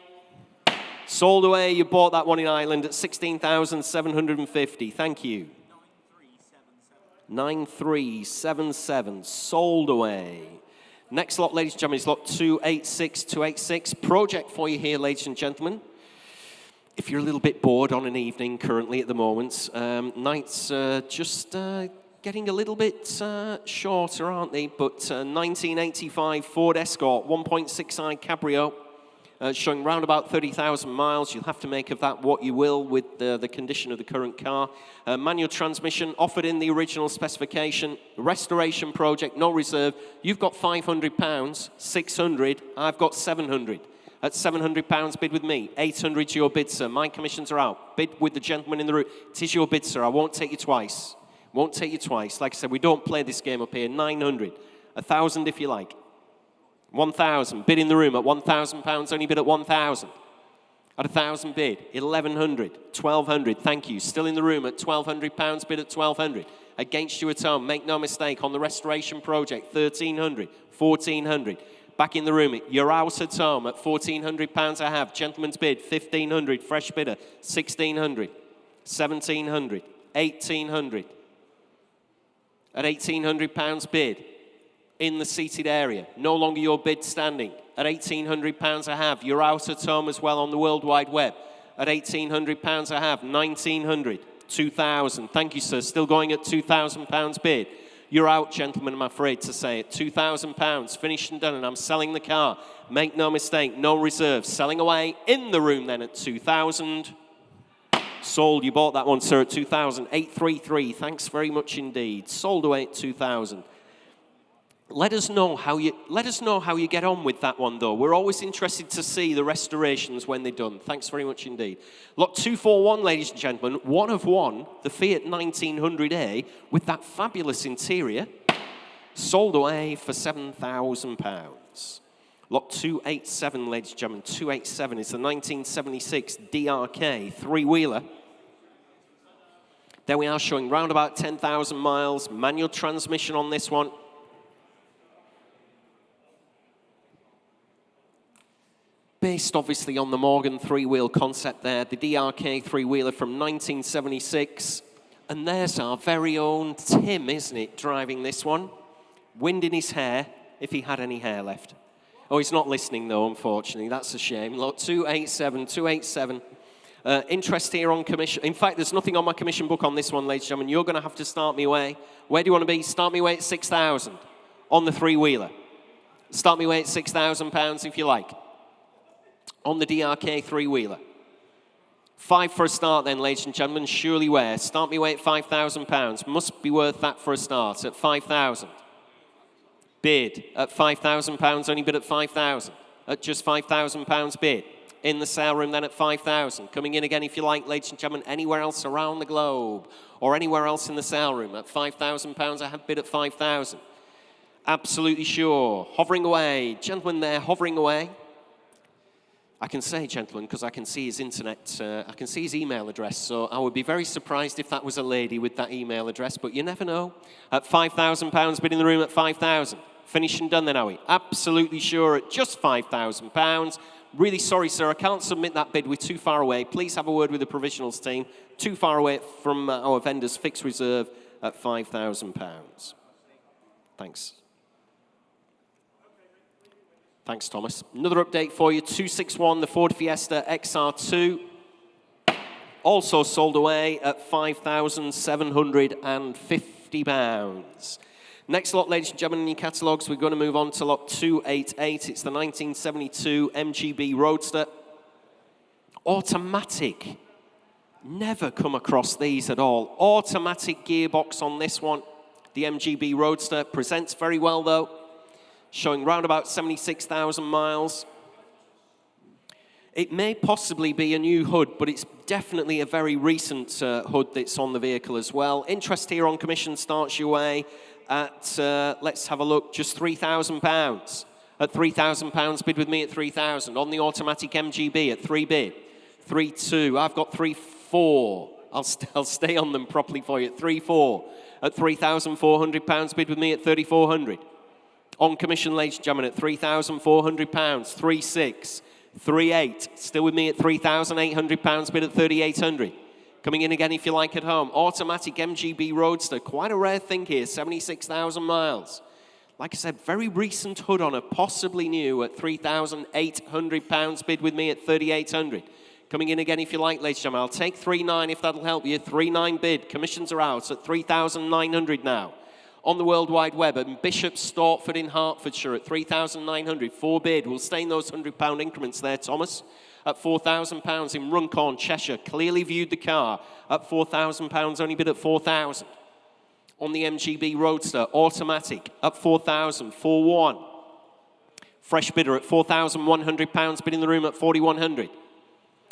Sold away, you bought that one in Ireland at 16,750. Thank you. 9377, sold away. Next lot, ladies and gentlemen, is lot 286286. Project for you here, ladies and gentlemen. If you're a little bit bored on an evening currently at the moment, nights just getting a little bit shorter, aren't they? But 1985 Ford Escort, 1.6i Cabrio. Showing round about 30,000 miles. You'll have to make of that what you will with the condition of the current car. Manual transmission, offered in the original specification. Restoration project, no reserve. You've got £500, 600. I've got 700. At £700 bid with me. 800 is your bid, sir. My commissions are out. Bid with the gentleman in the room. It is your bid, sir. I won't take you twice. Won't take you twice. Like I said, we don't play this game up here. 900. 1,000 if you like. 1,000, bid in the room at £1,000, only bid at 1,000. At 1,000 bid, 1,100, 1,200, thank you. Still in the room at £1,200, bid at 1,200. Against you at home, make no mistake, on the restoration project, 1,300, 1,400. Back in the room, you're out at home at £1,400 I have. Gentleman's bid, 1,500, fresh bidder, 1,600, 1,700, 1,800. At £1,800 bid. In the seated area. No longer your bid standing. At £1,800 I have. You're out at home as well on the World Wide Web. At £1,800 I have. 1,900. 2,000. Thank you, sir. Still going at £2,000 bid. You're out, gentlemen, I'm afraid to say it. £2,000. Finished and done, and I'm selling the car. Make no mistake, no reserve. Selling away in the room then at 2,000. Sold. You bought that one, sir, at 2,000. 833. Thanks very much indeed. Sold away at 2,000. Let us know how you get on with that one, though. We're always interested to see the restorations when they're done. Thanks very much indeed. Lot 241, ladies and gentlemen, one of one, the Fiat 1900A with that fabulous interior, sold away for £7,000. Lot 287, ladies and gentlemen, 287 is the 1976 DRK three-wheeler. There we are, showing round about 10,000 miles, manual transmission on this one. Based obviously on the Morgan three-wheel concept there, the DRK three-wheeler from 1976. And there's our very own Tim, isn't it, driving this one? Wind in his hair, if he had any hair left. Oh, he's not listening though, unfortunately. That's a shame. Lot 287, 287. Interest here on commission. In fact, there's nothing on my commission book on this one, ladies and gentlemen. You're going to have to start me away. Where do you want to be? Start me away at 6,000 on the three-wheeler. Start me away at £6,000 if you like. On the DRK three-wheeler. 5 for a start then, ladies and gentlemen. Surely where? Start me away at £5,000. Must be worth that for a start at 5,000. Bid at £5,000, only bid at 5,000. At just £5,000 bid. In the sale room then at 5,000. Coming in again if you like, ladies and gentlemen, anywhere else around the globe or anywhere else in the sale room at £5,000. I have bid at 5,000. Absolutely sure. Hovering away. Gentleman there hovering away. I can say, gentlemen, because I can see his internet, I can see his email address, so I would be very surprised if that was a lady with that email address, but you never know. At £5,000, bid in the room at 5,000. Finished and done then, are we? Absolutely sure at just £5,000. Really sorry, sir, I can't submit that bid. We're too far away. Please have a word with the provisionals team. Too far away from our vendor's fixed reserve. at £5,000. Thanks. Thanks, Thomas. Another update for you, 261, the Ford Fiesta XR2. Also sold away at £5,750. Next lot, ladies and gentlemen, in your catalogues, we're going to move on to lot 288. It's the 1972 MGB Roadster. Automatic. Never come across these at all. Automatic gearbox on this one. The MGB Roadster presents very well, though. Showing round about 76,000 miles. It may possibly be a new hood, but it's definitely a very recent hood that's on the vehicle as well. Interest here on commission starts your way at, let's have a look, just £3,000. At £3,000, bid with me at 3,000. On the automatic MGB at 3 bid. 3-2. I've got 3-4. I'll stay on them properly for you at 3-4. At £3,400, bid with me at 3,400. On commission, ladies and gentlemen, at £3,400. 3-6. 3-8. Still with me at £3,800, bid at 3,800. Coming in again if you like at home. Automatic MGB Roadster. Quite a rare thing here, 76,000 miles. Like I said, very recent hood on it, possibly new at £3,800, bid with me at 3,800. Coming in again if you like, ladies and gentlemen. I'll take 3.9 if that'll help you. 3.9 bid. Commissions are out at 3,900 now. On the World Wide Web at Bishop Stortford in Hertfordshire at 3,900. 4 bid. We'll stay in those £100 increments there, Thomas. At £4,000 in Runcorn, Cheshire. Clearly viewed the car at £4,000. Only bid at 4,000. On the MGB Roadster, automatic at 4,000. 4-1. Fresh bidder at £4,100. Bid in the room at 4,100.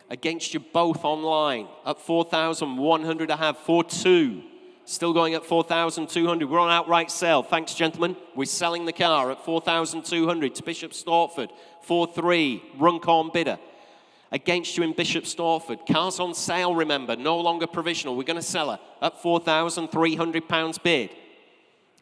Against you both online at 4,100 to have. 4-2. Still going at 4,200. We're on outright sale. Thanks, gentlemen. We're selling the car at 4,200 to Bishop Stortford. 4-3. Runcorn bidder. Against you in Bishop Stortford. Cars on sale, remember. No longer provisional. We're going to sell her at £4,300 bid.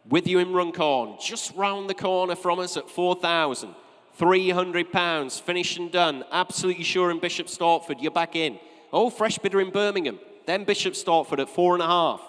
With you in Runcorn. Just round the corner from us at £4,300. Finished and done. Absolutely sure in Bishop Stortford. You're back in. Oh, fresh bidder in Birmingham. Then Bishop Stortford at 4.5.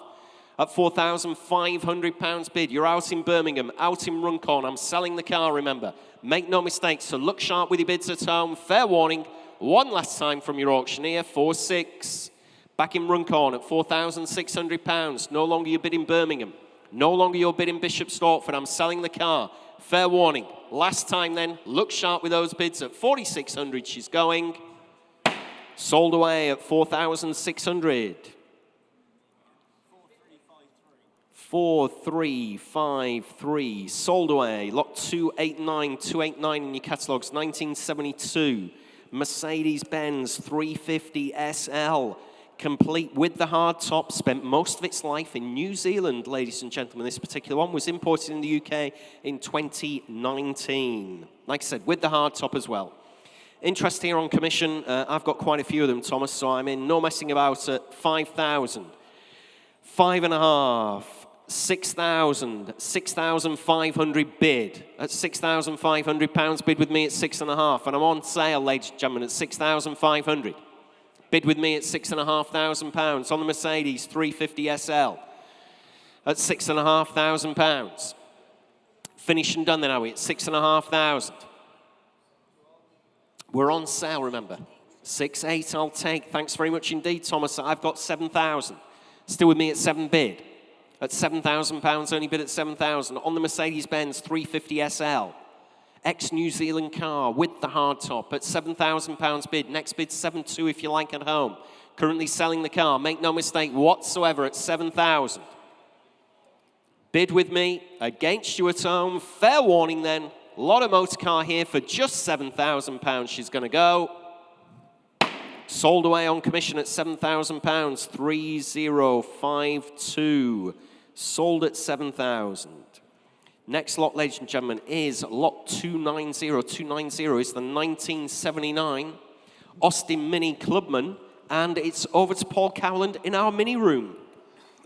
At £4,500 bid. You're out in Birmingham, out in Runcorn. I'm selling the car, remember. Make no mistakes, so look sharp with your bids at home. Fair warning, one last time from your auctioneer, 4-6. Back in Runcorn at £4,600. No longer your bid in Birmingham. No longer your bid in Bishop Stortford. I'm selling the car. Fair warning. Last time then, look sharp with those bids at 4,600. She's going. Sold away at 4,600. 4,353. Sold away. Lot 289. 289 in your catalogues. 1972. Mercedes-Benz 350 SL. Complete with the hard top. Spent most of its life in New Zealand, ladies and gentlemen. This particular one was imported in the UK in 2019. Like I said, with the hard top as well. Interest here on commission. I've got quite a few of them, Thomas, so I'm in no messing about at 5,000. 5.5. 6,000. 6,500 bid. At £6,500 bid with me at 6.5. And I'm on sale, ladies and gentlemen, at 6,500. Bid with me at £6,500. On the Mercedes 350 SL at £6,500. Finished and done then, are we? At 6,500. We're on sale, remember. 6.8 I'll take. Thanks very much indeed, Thomas. I've got 7,000. Still with me at 7 bid. At £7,000, only bid at 7,000. On the Mercedes-Benz 350 SL. Ex-New Zealand car with the hardtop at £7,000 bid. Next bid 7.2 if you like at home. Currently selling the car. Make no mistake whatsoever at 7,000. Bid with me. Against you at home. Fair warning then. A lot of motor car here for just £7,000. She's going to go. Sold away on commission at £7,000. 3,052. Sold at 7,000. Next lot, ladies and gentlemen, is lot 290. 290 is the 1979 Austin Mini Clubman, and it's over to Paul Cowland in our mini room.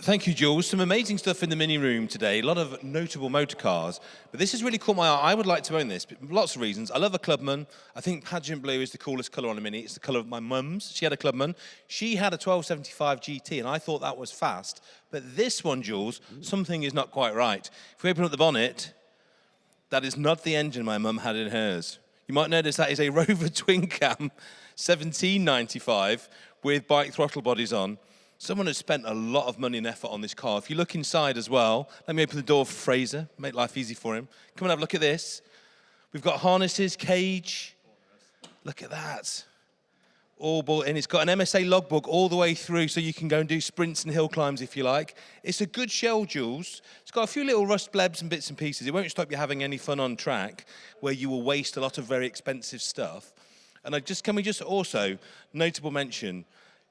Thank you, Jules. Some amazing stuff in the mini room today. A lot of notable motor cars. But this has really caught my eye. I would like to own this. Lots of reasons. I love a Clubman. I think pageant blue is the coolest colour on a mini. It's the colour of my mum's. She had a Clubman. She had a 1275 GT, and I thought that was fast. But this one, Jules, something is not quite right. If we open up the bonnet, that is not the engine my mum had in hers. You might notice that is a Rover twin cam 1795 with bike throttle bodies on. Someone has spent a lot of money and effort on this car. If you look inside as well, let me open the door for Fraser, make life easy for him. Come and have a look at this. We've got harnesses, cage. Look at that. All built in. It's got an MSA logbook all the way through so you can go and do sprints and hill climbs if you like. It's a good shell, Jules. It's got a few little rust blebs and bits and pieces. It won't stop you having any fun on track where you will waste a lot of very expensive stuff. And can we just also, notable mention,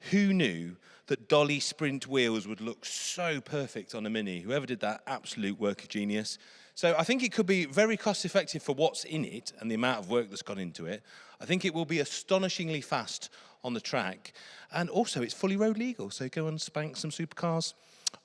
who knew that dolly sprint wheels would look so perfect on a Mini? Whoever did that, absolute work of genius. So I think it could be very cost effective for what's in it and the amount of work that's gone into it. I think it will be astonishingly fast on the track. And also it's fully road legal, so go and spank some supercars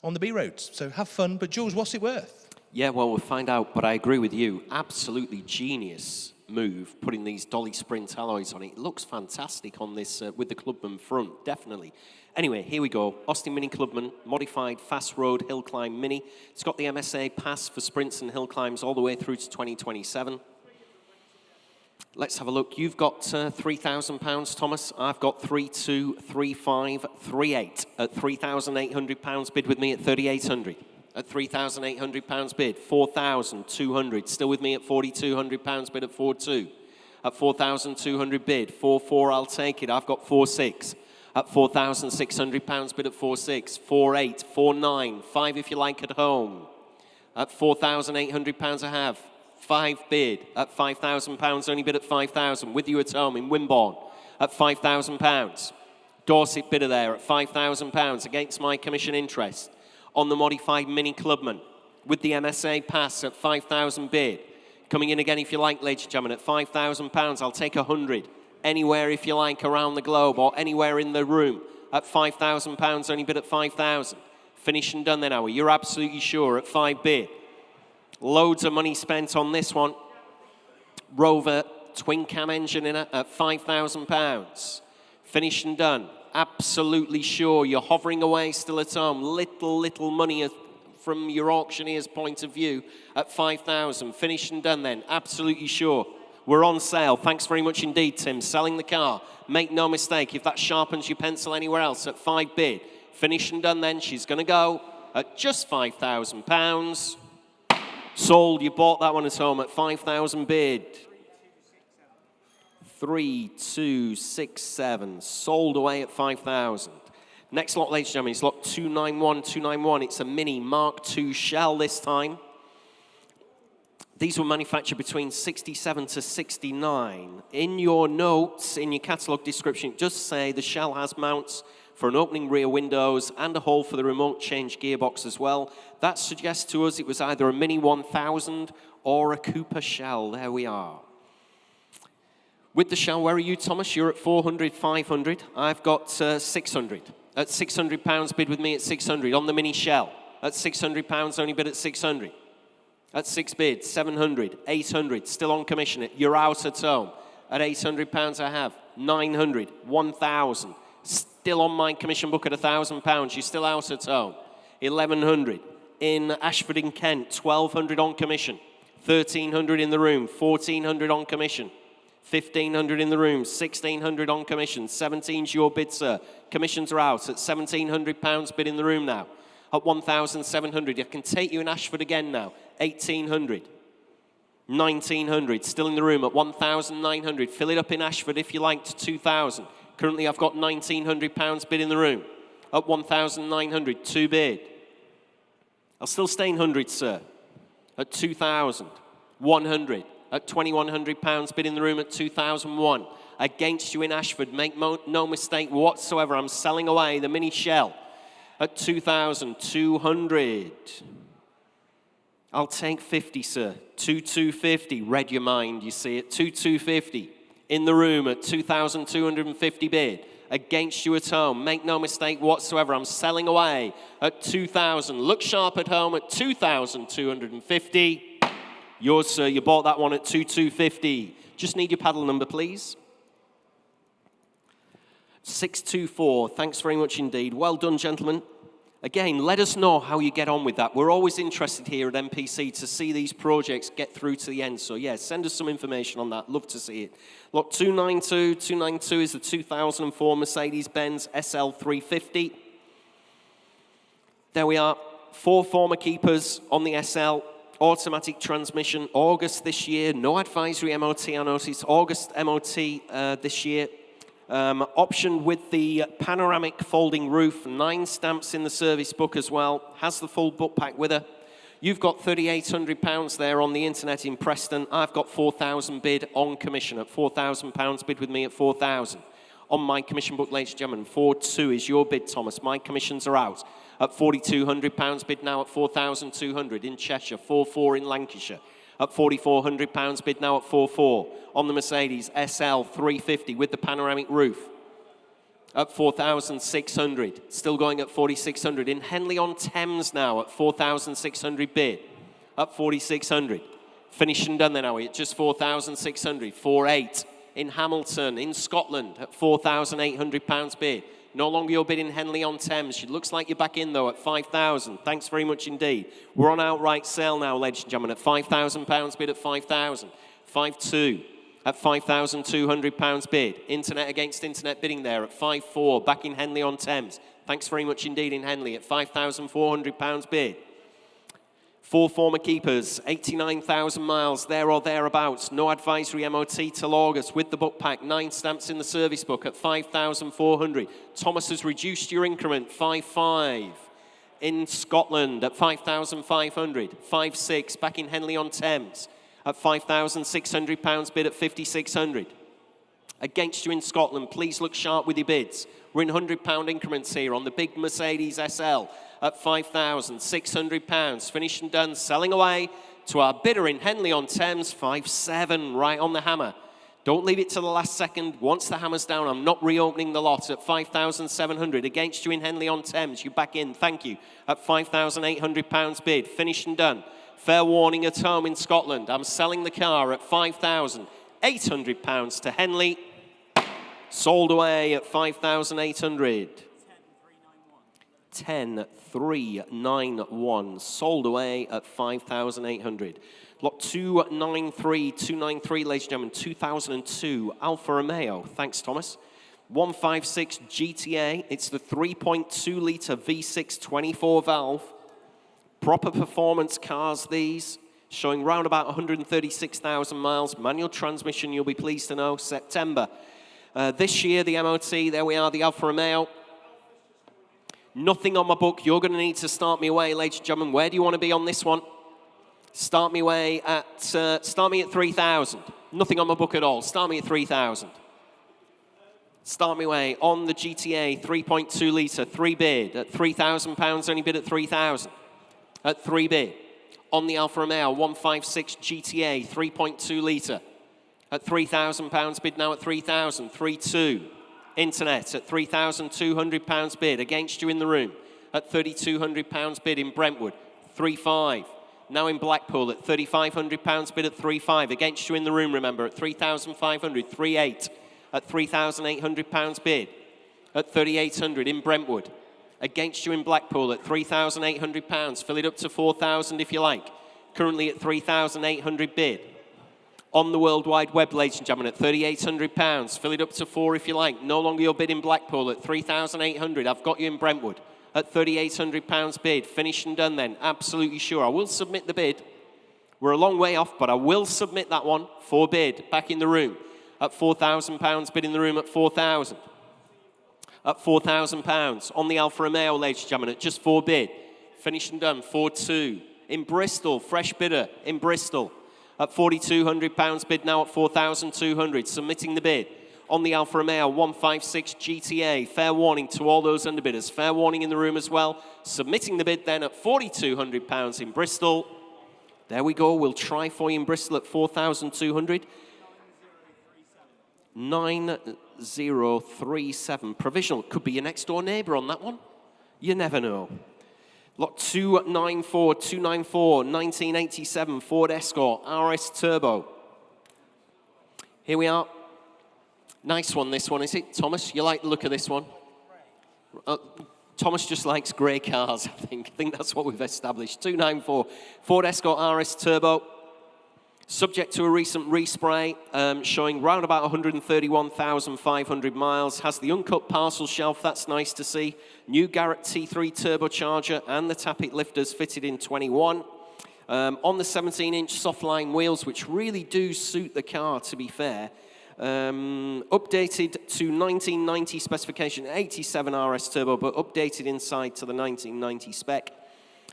on the B roads. So have fun, but Jules, what's it worth? Yeah, well, we'll find out, but I agree with you. Absolutely genius move, putting these Dolly Sprint alloys on it. It looks fantastic on this with the Clubman front, definitely. Anyway, here we go. Austin Mini Clubman, modified fast road hill climb Mini. It's got the MSA pass for sprints and hill climbs all the way through to 2027. Let's have a look. You've got £3,000, Thomas. I've got 323538 at £3,800. Bid with me at 3,800. At £3,800 bid, 4,200. Still with me at £4,200 bid at 4,2. At 4,200 bid, 4,400. I'll take it. I've got 4,600. At £4,600 bid at 4,600. 4,800. 4,900. 5 if you like at home. At £4,800 I have. 5 bid at £5,000. Only bid at 5,000. With you at home in Wimborne at £5,000. Dorset bidder there at £5,000 against my commission interest. On the modified Mini Clubman with the MSA pass at 5,000 bid. Coming in again if you like, ladies and gentlemen, at £5,000. I'll take 100 anywhere if you like around the globe or anywhere in the room at £5,000. Only bid at 5,000. Finish and done then, are we? You're absolutely sure at 5 bid. Loads of money spent on this one. Rover twin cam engine in it at £5,000. Finish and done. Absolutely sure. You're hovering away still at home. Little money from your auctioneer's point of view at 5,000. Finished and done then. Absolutely sure. We're on sale. Thanks very much indeed, Tim. Selling the car. Make no mistake. If that sharpens your pencil anywhere else at 5 bid. Finished and done then. She's going to go at just £5,000. Sold. You bought that one at home at 5,000 bid. 3,267. Sold away at 5,000. Next lot, ladies and gentlemen, is lot 291. It's a Mini Mark II shell this time. These were manufactured between 67 to 69. In your notes, in your catalogue description, it does say the shell has mounts for an opening rear windows and a hole for the remote change gearbox as well. That suggests to us it was either a Mini 1000 or a Cooper shell. There we are. With the shell, where are you, Thomas? You're at 400, 500. I've got 600. At £600, bid with me at 600. On the Mini shell. At £600, only bid at 600. At 6 bid, 700, 800. Still on commission. You're out at home. At £800 I have. 900, 1,000. Still on my commission book at £1,000. You're still out at home. 1,100. In Ashford in Kent, 1,200 on commission. 1,300 in the room. 1,400 on commission. 1,500 in the room, 1,600 on commission, 17's your bid, sir. Commissions are out at £1,700 bid in the room now. At 1,700, I can take you in Ashford again now. 1,800, 1,900, still in the room at 1,900. Fill it up in Ashford if you like to 2,000. Currently I've got £1,900 bid in the room. At 1,900, 2 bid. I'll still stay in hundreds, sir. At 2,000, 100. At £2,100 bid in the room at 2001. Against you in Ashford. Make no mistake whatsoever. I'm selling away the Mini shell at 2,200. I'll take 50, sir. 2,250. Read your mind, you see it. 2,250 in the room at 2,250 bid. against you at home. Make no mistake whatsoever, I'm selling away at 2,000. Look sharp at home at 2,250. Yours, sir, you bought that one at 2,250. Just need your paddle number, please. 624, thanks very much indeed. Well done, gentlemen. Again, let us know how you get on with that. We're always interested here at MPC to see these projects get through to the end. So, yeah, send us some information on that. Love to see it. Lot 292. 292 is the 2004 Mercedes-Benz SL 350. There we are. 4 former keepers on the SL. Automatic transmission. August this year. No advisory MOT, I notice. August MOT this year. Option with the panoramic folding roof, 9 stamps in the service book as well, has the full book pack with her. You've got £3,800 there on the internet in Preston. I've got 4,000 bid on commission at £4,000 bid with me at 4,000. On my commission book, ladies and gentlemen, 4-2 is your bid, Thomas. My commissions are out at £4,200 bid now at 4,200 in Cheshire, 4-4 in Lancashire. At £4,400 bid now at 4-4 on the Mercedes SL 350 with the panoramic roof. At 4,600, still going at 4,600. In Henley-on-Thames now at 4,600 bid. At 4,600. Finished and done then, are we? At just 4,600. 4,800. In Hamilton, in Scotland, at £4,800 bid. No longer your bid in Henley-on-Thames. It looks like you're back in, though, at 5,000. Thanks very much indeed. We're on outright sale now, ladies and gentlemen, at £5,000 bid at 5,000. 5,200 at £5,200 bid. Internet against internet bidding there at 5,400. Back in Henley-on-Thames. Thanks very much indeed in Henley at £5,400 bid. 4 former keepers, 89,000 miles, there or thereabouts. No advisory MOT till August with the book pack. 9 stamps in the service book at 5,400. Thomas has reduced your increment, 5,500. In Scotland at 5,500. 5,600 back in Henley-on-Thames at £5,600 bid at 5,600. Against you in Scotland, please look sharp with your bids. We're in £100 increments here on the big Mercedes SL at £5,600. Finished and done. Selling away to our bidder in Henley-on-Thames, 5,700, right on the hammer. Don't leave it to the last second. Once the hammer's down, I'm not reopening the lot at 5,700. Against you in Henley-on-Thames, you back in, thank you, at £5,800 bid. Finished and done. Fair warning at home in Scotland. I'm selling the car at £5,800 to Henley. Sold away at 5,800. 10,391. Sold away at 5,800. Lot 293, ladies and gentlemen, 2002 Alfa Romeo. Thanks, Thomas. 156 GTA. It's the 3.2 litre V6 24 valve. Proper performance cars, these. Showing round about 136,000 miles. Manual transmission, you'll be pleased to know. September. This year, the MOT, there we are, the Alfa Romeo. Nothing on my book. You're going to need to start me away, ladies and gentlemen. Where do you want to be on this one? Start me away at, start me at 3,000. Nothing on my book at all. Start me at 3,000. Start me away on the GTA 3.2 litre, 3 bid at £3,000, only bid at 3,000. At 3 bid. On the Alfa Romeo 156 GTA 3.2 litre. At £3,000 bid now at 3,000. 3,200. Internet at £3,200 bid. Against you in the room at £3,200 bid in Brentwood. 3,500. Now in Blackpool at £3,500 bid at 3,500. Against you in the room, remember, at 3,500. 3,800. At £3,800 bid. At 3,800 in Brentwood. Against you in Blackpool at £3,800. Fill it up to 4,000 if you like. Currently at 3,800 bid. On the World Wide Web, ladies and gentlemen, at £3,800. Fill it up to 4 if you like. No longer your bid in Blackpool at 3,800. I've got you in Brentwood at £3,800 bid. Finished and done then. Absolutely sure. I will submit the bid. We're a long way off, but I will submit that one for bid. Back in the room at £4,000 bid in the room at 4,000. At £4,000 on the Alfa Romeo, ladies and gentlemen, at just 4 bid. Finished and done. 4,200. In Bristol, fresh bidder in Bristol. At £4,200 bid now at 4,200. Submitting the bid on the Alfa Romeo 156 GTA. Fair warning to all those underbidders. Fair warning in the room as well. Submitting the bid then at £4,200 in Bristol. There we go. We'll try for you in Bristol at 4,200. 6037. Provisional. Could be your next door neighbour on that one. You never know. Lot 294, 1987 Ford Escort RS Turbo. Here we are. Nice one, this one, is it? Thomas, you like the look of this one? Thomas just likes grey cars, I think. I think that's what we've established. 294 Ford Escort RS Turbo. Subject to a recent respray, showing round about 131,500 miles. Has the uncut parcel shelf, that's nice to see. New Garrett T3 turbocharger and the tappet lifters fitted in 21. On the 17-inch softline wheels, which really do suit the car, to be fair. Updated to 1990 specification, 87 RS Turbo, but updated inside to the 1990 spec.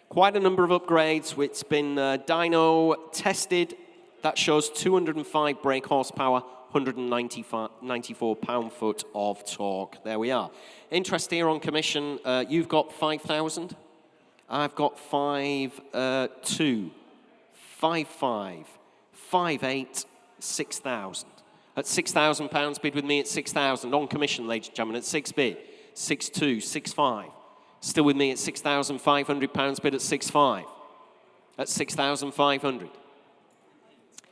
Quite a number of upgrades, which has been dyno tested. That shows 205 brake horsepower, 194 pound-foot of torque. There we are. Interest here on commission. You've got 5,000. I've got 5,2, 5,5, 5,8, 6,000. At £6,000 bid with me at 6,000 on commission, ladies and gentlemen, at 6 bid, 6,2, 6,5. Still with me at £6,500 bid at 6,5. At 6,500.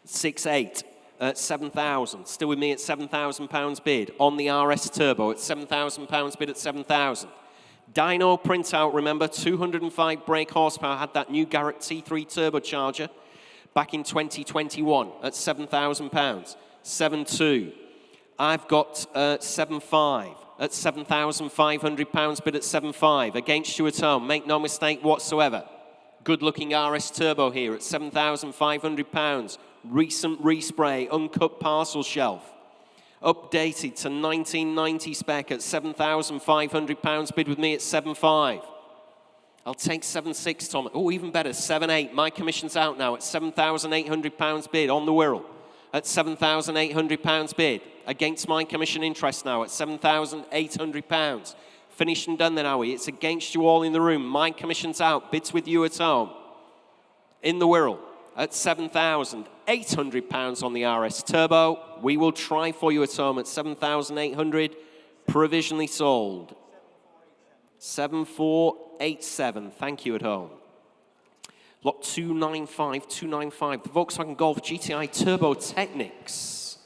6,8 at 7,000. Still with me at £7,000 bid on the RS Turbo at £7,000 bid at 7,000. Dyno printout, remember, 205 brake horsepower, had that new Garrett T3 turbocharger back in 2021 at £7,000. 7,2. I've got 7,5 at £7,500 bid at 7,5. Against you at home, make no mistake whatsoever. Good-looking RS Turbo here at £7,500. Recent respray, uncut parcel shelf. Updated to 1990 spec at £7,500. Bid with me at 7,5. I'll take 7,6, Tom. Oh, even better, 7,8. My commission's out now at £7,800 bid on the Wirral. At £7,800 bid. Against my commission interest now at £7,800. Finished and done then, are we? It's against you all in the room. My commission's out. Bids with you at home. In the Wirral at £7,800 on the RS Turbo. We will try for you at home at 7,800. Provisionally sold. 7,487. Thank you at home. Lot 295, the Volkswagen Golf GTI Turbo Technics.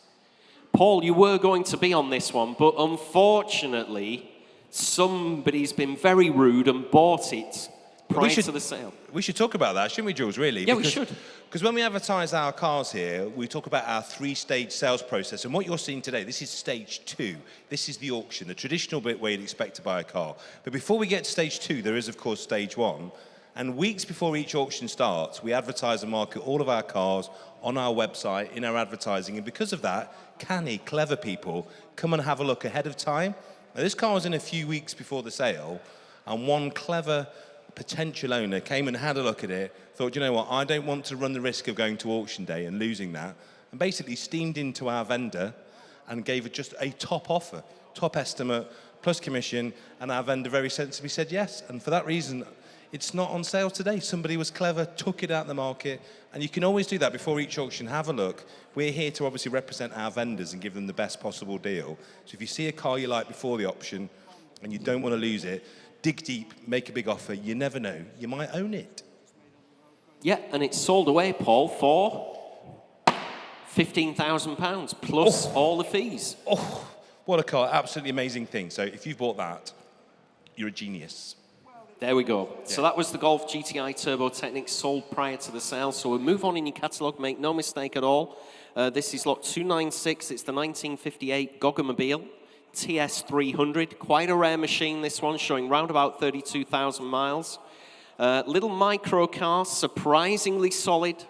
Paul, you were going to be on this one, but unfortunately, somebody's been very rude and bought it prior to the sale. We should talk about that, shouldn't we, Jules, really? Yeah, we should. Because when we advertise our cars here, we talk about our three-stage sales process. And what you're seeing today, this is stage 2. This is the auction, the traditional bit where you'd expect to buy a car. But before we get to stage 2, there is, of course, stage 1. And weeks before each auction starts, we advertise and market all of our cars on our website, in our advertising. And because of that, canny, clever people come and have a look ahead of time. Now, this car was in a few weeks before the sale, and one clever potential owner came and had a look at it, thought, you know what, I don't want to run the risk of going to auction day and losing that, and basically steamed into our vendor and gave it just a top offer, top estimate, plus commission, and our vendor very sensibly said yes. And for that reason, it's not on sale today. Somebody was clever, took it out of the market, and you can always do that before each auction. Have a look. We're here to obviously represent our vendors and give them the best possible deal. So if you see a car you like before the auction and you don't want to lose it, dig deep, make a big offer. You never know. You might own it. Yeah, and it's sold away, Paul, for £15,000 plus all the fees. Oh, what a car. Absolutely amazing thing. So if you've bought that, you're a genius. There we go. Yeah. So that was the Golf GTI Turbo Technics sold prior to the sale. So we'll move on in your catalogue, make no mistake at all. This is lot 296. It's the 1958 Goggamobile TS300. Quite a rare machine, this one, showing round about 32,000 miles. Little micro car, surprisingly solid.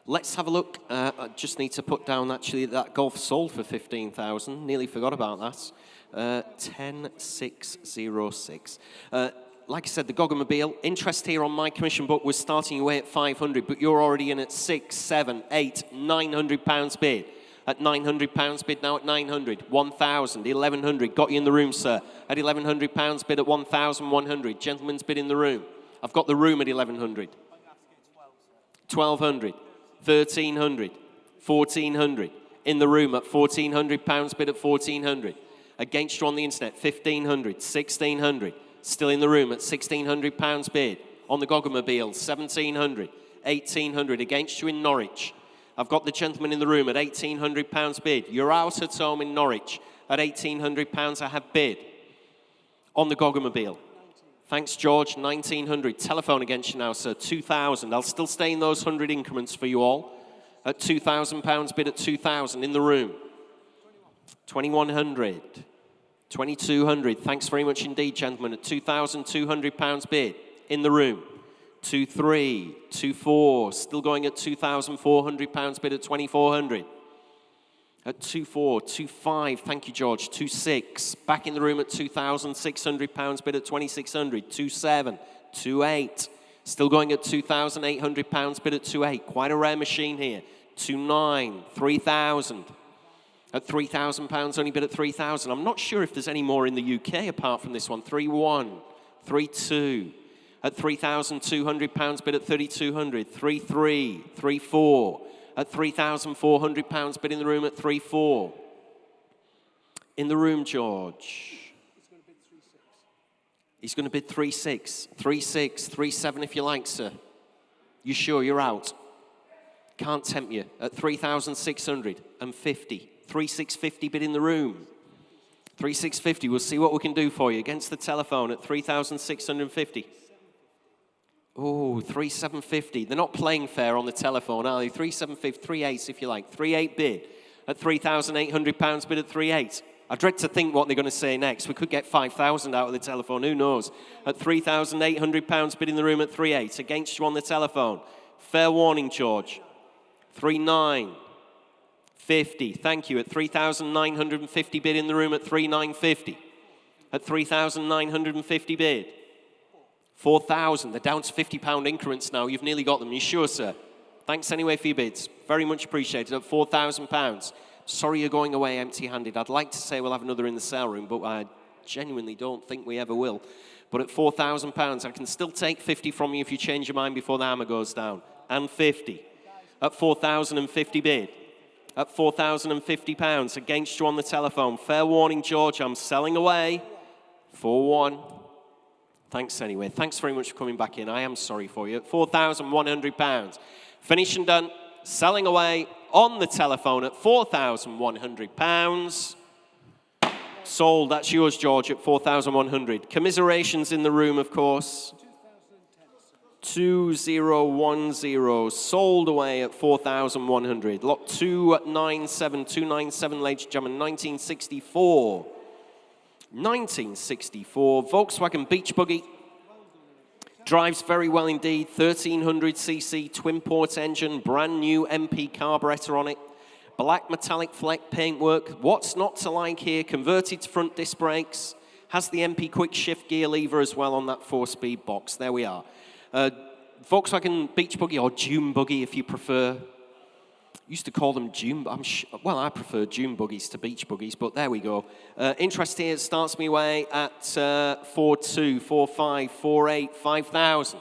Let's have a look. I just need to put down, actually, that Golf sold for 15,000. Nearly forgot about that. 10606. Like I said, the Goggamobile, interest here on my commission book was starting away at 500, but you're already in at 6, 7, 8, 900 pounds bid. At 900 pounds bid now at 900, 1,000, 1,100. Got you in the room, sir. At 1,100 pounds bid at 1,100. Gentleman's bid in the room. I've got the room at 1,100. 1,200, 1,300, 1,400. In the room at £1,400, bid at 1,400. Against you on the internet, 1,500, 1,600. Still in the room at £1,600 bid. On the Goggamobile, 1,700, 1,800. Against you in Norwich. I've got the gentleman in the room at £1,800 bid. You're out at home in Norwich at £1,800 I have bid. On the Goggamobile. Thanks, George, 1,900. Telephone against you now, sir, 2,000. I'll still stay in those 100 increments for you all. At £2,000 bid at 2,000 in the room. 2,100. 2,200. Thanks very much indeed, gentlemen. At £2,200 bid in the room. 2,300. 2,400. Still going at £2,400 bid at 2,400. At 2,400. 2,500. Thank you, George. 2,600. Back in the room at £2,600 bid at 2,600. 2,700. 2,800. Still going at £2,800 bid at 2,800. Quite a rare machine here. 2,900. 3,000. At £3,000 only bid at 3,000. I'm not sure if there's any more in the UK apart from this one. 3,100. 3,200. At £3,200 bid at 3,200. 3,300. 3,400. At £3,400 bid in the room at 3,400. In the room, George. He's going to bid 3,600. 3,600. 3,700 if you like, sir. You sure you're out? Can't tempt you. At 3,650. 3,650 bid in the room. 3,650. We'll see what we can do for you. Against the telephone at 3,650. Oh, 3,750. They're not playing fair on the telephone, are they? 3,750. 3,800 if you like. 3,800 bid. At £3,800 bid at 3,800. I dread to think what they're going to say next. We could get 5,000 out of the telephone. Who knows? At £3,800 bid in the room at 3,800. Against you on the telephone. Fair warning, George. 3,950. Thank you. At 3,950 bid in the room at 3,950. At 3,950 bid. 4,000. They're down to £50 increments now. You've nearly got them. You sure, sir? Thanks anyway for your bids. Very much appreciated. At £4,000. Sorry you're going away empty-handed. I'd like to say we'll have another in the sale room, but I genuinely don't think we ever will. But at £4,000, I can still take 50 from you if you change your mind before the hammer goes down. And 50. At 4,050 bid. At £4,050. Against you on the telephone. Fair warning, George. I'm selling away. 4-1. Thanks anyway. Thanks very much for coming back in. I am sorry for you. At £4,100. Finished and done. Selling away on the telephone at £4,100. Sold. That's yours, George, at 4,100. Commiserations in the room, of course. 2010. Sold away at 4,100. Lot 297. 297, ladies and gentlemen. 1964. 1964. Volkswagen Beach Buggy. Drives very well indeed. 1300cc twin port engine. Brand new MP carburetor on it. Black metallic fleck paintwork. What's not to like here? Converted to front disc brakes. Has the MP quick shift gear lever as well on that 4-speed box. There we are. Volkswagen Beach Buggy, or Dune Buggy if you prefer. Used to call them Dune, well, I prefer Dune Buggies to Beach Buggies, but there we go. Interest here starts me away at 4,200, 4,500, 4,800, 5,000.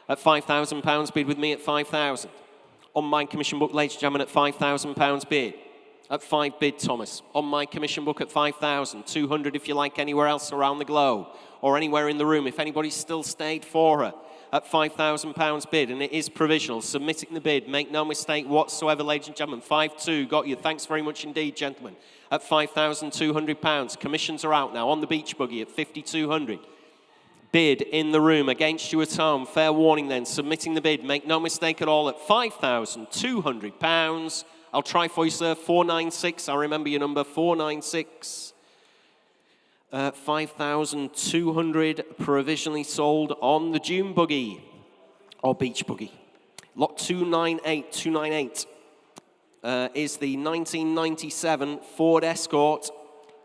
At £5,000 bid with me at 5,000. On my commission book, ladies and gentlemen, at £5,000 bid. At 5 bid, Thomas. On my commission book at 5,000. 200 if you like anywhere else around the globe. Or anywhere in the room, if anybody's still stayed for her. At £5,000 bid, and it is provisional. Submitting the bid, make no mistake whatsoever, ladies and gentlemen. 5,200, got you. Thanks very much indeed, gentlemen. At £5,200. Commissions are out now on the Beach Buggy at 5,200. Bid in the room, against you at home. Fair warning then, submitting the bid. Make no mistake at all at £5,200. I'll try for you, sir. 496. I remember your number. 496. 5,200 provisionally sold on the Dune Buggy or Beach Buggy. Lot 298. 298 is the 1997 Ford Escort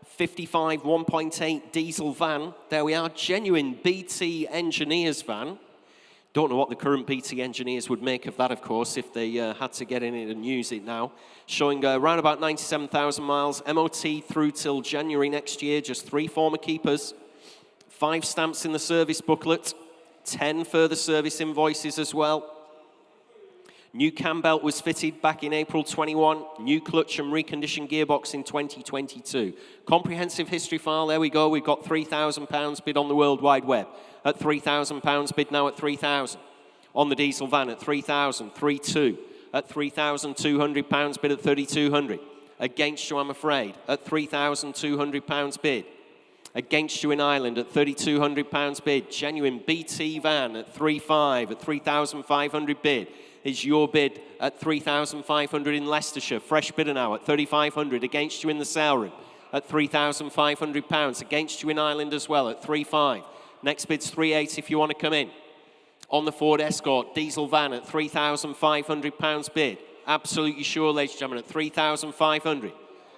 55 1.8 diesel van. There we are, genuine BT Engineers van. Don't know what the current BT engineers would make of that, of course, if they had to get in it and use it now. Showing around about 97,000 miles, MOT through till January next year, just 3 former keepers, 5 stamps in the service booklet, 10 further service invoices as well. New cam belt was fitted back in April 21. New clutch and reconditioned gearbox in 2022. Comprehensive history file, there we go. We've got £3,000 bid on the World Wide Web. At £3,000 bid now at 3,000. On the diesel van at 3,000, 3,2. At £3,200 bid at 3,200. Against you, I'm afraid, at £3,200 bid. Against you in Ireland at £3,200 bid. Genuine BT van at 3,500 at 3,500 bid. Is your bid at 3,500 in Leicestershire. Fresh bidder now at 3,500. Against you in the sale room at £3,500. Against you in Ireland as well at 3,500. Next bid's 3,800 if you want to come in. On the Ford Escort, diesel van at £3,500 bid. Absolutely sure, ladies and gentlemen, at 3,500.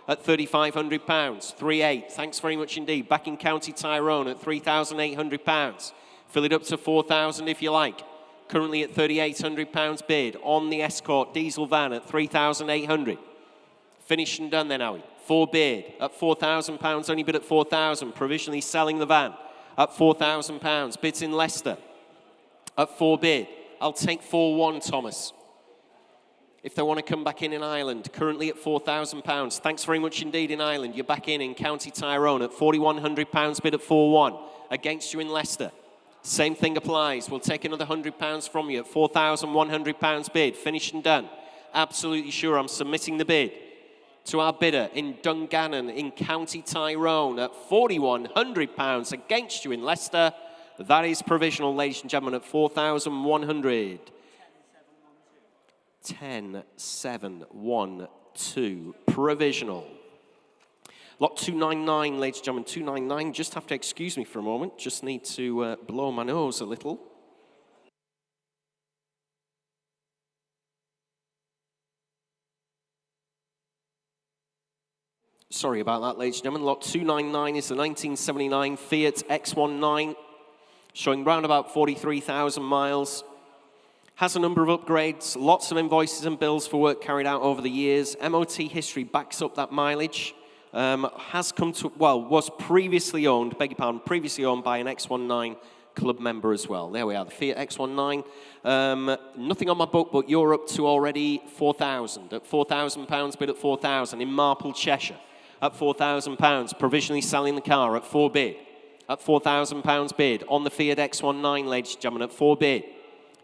At £3,500, 3,800. Thanks very much indeed. Back in County Tyrone at £3,800. Fill it up to 4,000 if you like. Currently at £3,800 bid. On the Escort diesel van at 3,800. Finished and done then, are we? 4 bid at £4,000. Only bid at 4,000. Provisionally selling the van at £4,000. Bids in Leicester at 4 bid. I'll take 4,100, Thomas. If they want to come back in Ireland, currently at £4,000. Thanks very much indeed in Ireland. You're back in County Tyrone at £4,100 bid at 4,100. Against you in Leicester. Same thing applies. We'll take another £100 from you at £4,100 bid. Finished and done. Absolutely sure I'm submitting the bid to our bidder in Dungannon in County Tyrone at £4,100. Against you in Leicester. That is provisional, ladies and gentlemen, at 4,100. 10,712 provisional. Lot 299, ladies and gentlemen, 299. Just have to excuse me for a moment. Just need to blow my nose a little. Sorry about that, ladies and gentlemen. Lot 299 is the 1979 Fiat X19, showing round about 43,000 miles. Has a number of upgrades, lots of invoices and bills for work carried out over the years. MOT history backs up that mileage. Has come to, well, was previously owned, beg your pardon, previously owned by an X19 club member as well. There we are, the Fiat X19. Nothing on my book, but you're up to already 4,000. At £4,000 bid at 4,000 in Marple, Cheshire. At £4,000, provisionally selling the car at 4 bid. At £4,000 bid on the Fiat X19, ladies and gentlemen, at 4 bid.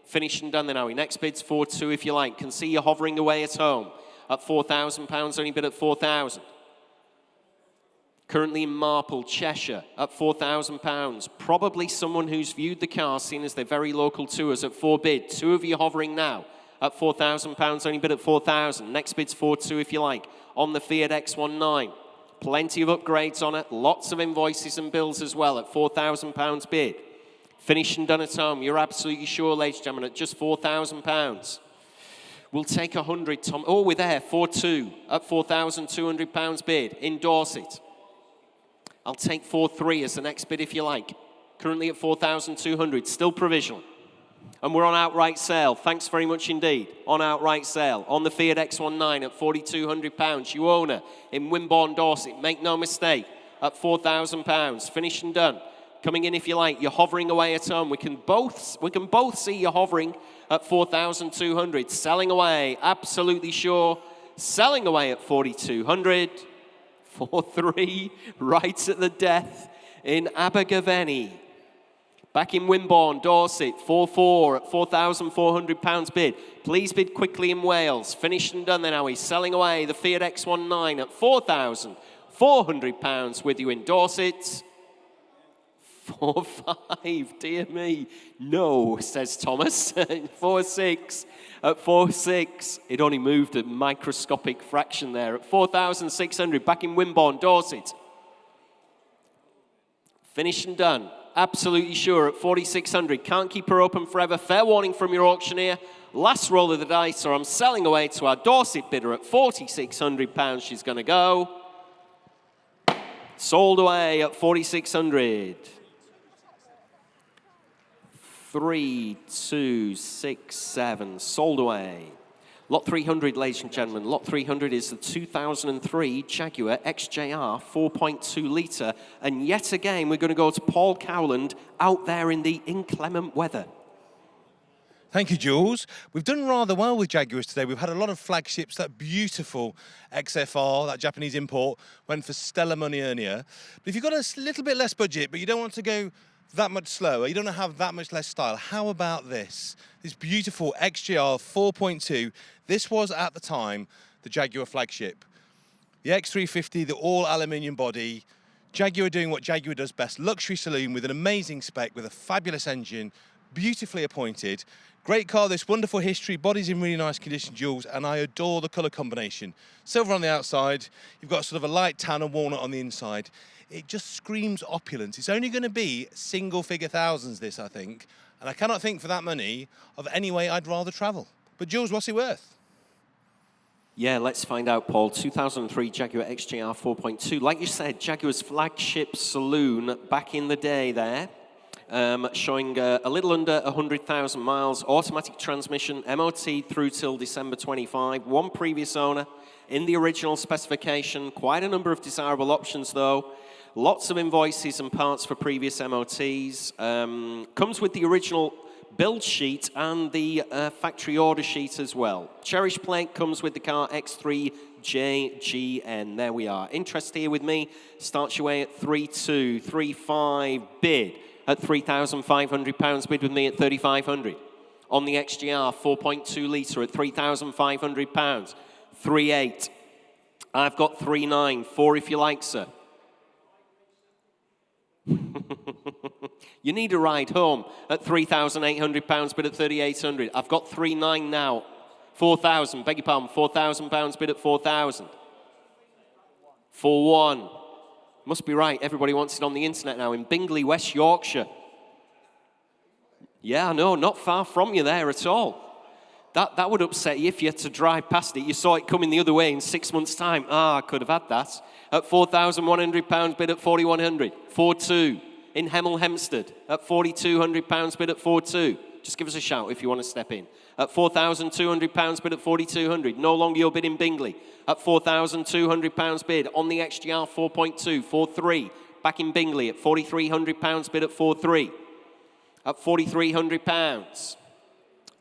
Finished and done then, are we? Next bid's 4,200 if you like. Can see you hovering away at home. At £4,000, only bid at 4,000. Currently in Marple, Cheshire, at £4,000. Probably someone who's viewed the car, seen as they're very local to us, at 4 bid. 2 of you hovering now. At £4,000, only bid at 4,000. Next bid's 4,200 if you like. On the Fiat X19. Plenty of upgrades on it. Lots of invoices and bills as well at £4,000 bid. Finished and done at home. You're absolutely sure, ladies and gentlemen, at just £4,000. We'll take 100, Tom. Oh, we're there, 4,200 at £4,200 bid in Dorset. I'll take 4,300 as the next bid if you like. Currently at 4,200, still provisional. And we're on outright sale. Thanks very much indeed. On outright sale. On the Fiat X19 at £4,200. You own her in Wimborne, Dorset. Make no mistake. At £4,000. Finished and done. Coming in if you like. You're hovering away at home. We can both see you hovering at 4,200. Selling away. Absolutely sure. Selling away at 4,200. 4,300. Right at the death in Abergavenny. Back in Wimborne, Dorset, 4,400 at £4,400 bid. Please bid quickly in Wales. Finished and done then, are we? Selling away the Fiat X19 at £4,400 with you in Dorset. 4,500, dear me. No, says Thomas. 4,600 at 4,600. It only moved a microscopic fraction there. At 4,600, back in Wimborne, Dorset. Finished and done. Absolutely sure at 4,600. Can't keep her open forever. Fair warning from your auctioneer. Last roll of the dice, or I'm selling away to our Dorset bidder at £4,600. She's going to go. Sold away at 4,600. 3, 2, 6, 7. Sold away. Lot 300, ladies and gentlemen. Lot 300 is the 2003 Jaguar XJR 4.2 litre. And yet again, we're going to go to Paul Cowland out there in the inclement weather. Thank you, Jules. We've done rather well with Jaguars today. We've had a lot of flagships. That beautiful XFR, that Japanese import, went for stellar money earlier. But if you've got a little bit less budget, but you don't want to go that much slower, you don't want to have that much less style, how about this? This beautiful XJR 4.2. This was, at the time, the Jaguar flagship. The X350, the all-aluminium body. Jaguar doing what Jaguar does best. Luxury saloon with an amazing spec, with a fabulous engine, beautifully appointed. Great car, this wonderful history, body's in really nice condition, Jules, and I adore the colour combination. Silver on the outside, you've got sort of a light tan and walnut on the inside. It just screams opulence. It's only going to be single-figure thousands, this, I think, and I cannot think for that money of any way I'd rather travel. But Jules, what's it worth? Yeah, let's find out, Paul. 2003 Jaguar XJR 4.2. Like you said, Jaguar's flagship saloon back in the day there. Showing a little under 100,000 miles, automatic transmission, MOT through till December 25, one previous owner in the original specification, quite a number of desirable options though, lots of invoices and parts for previous MOTs, comes with the original build sheet and the factory order sheet as well. Cherish plate comes with the car X3JGN, there we are. Interest here with me, starts your way at 3235 bid. At £3,500, bid with me at £3,500. On the XGR 4.2 litre at £3,500, 3.8. I've got 3.9, 4 if you like, sir. You need a ride home at £3,800, bid at 3,800. I've got 3.9 now. 4,000, beg your pardon, £4,000, bid at 4,000. 4.1. Must be right, everybody wants it on the internet now, in Bingley, West Yorkshire. Yeah, I know, not far from you there at all. That would upset you if you had to drive past it. You saw it coming the other way in 6 months' time. I could have had that. At £4,100, bid at 4,100. 4.2 in Hemel Hempstead. At £4,200, bid at 4.2. Just give us a shout if you want to step in. At £4,200, bid at 4,200. No longer your bid in Bingley. At £4,200 bid on the XGR 4.2, 4.3. Back in Bingley at £4,300 bid at 4.3. At £4,300.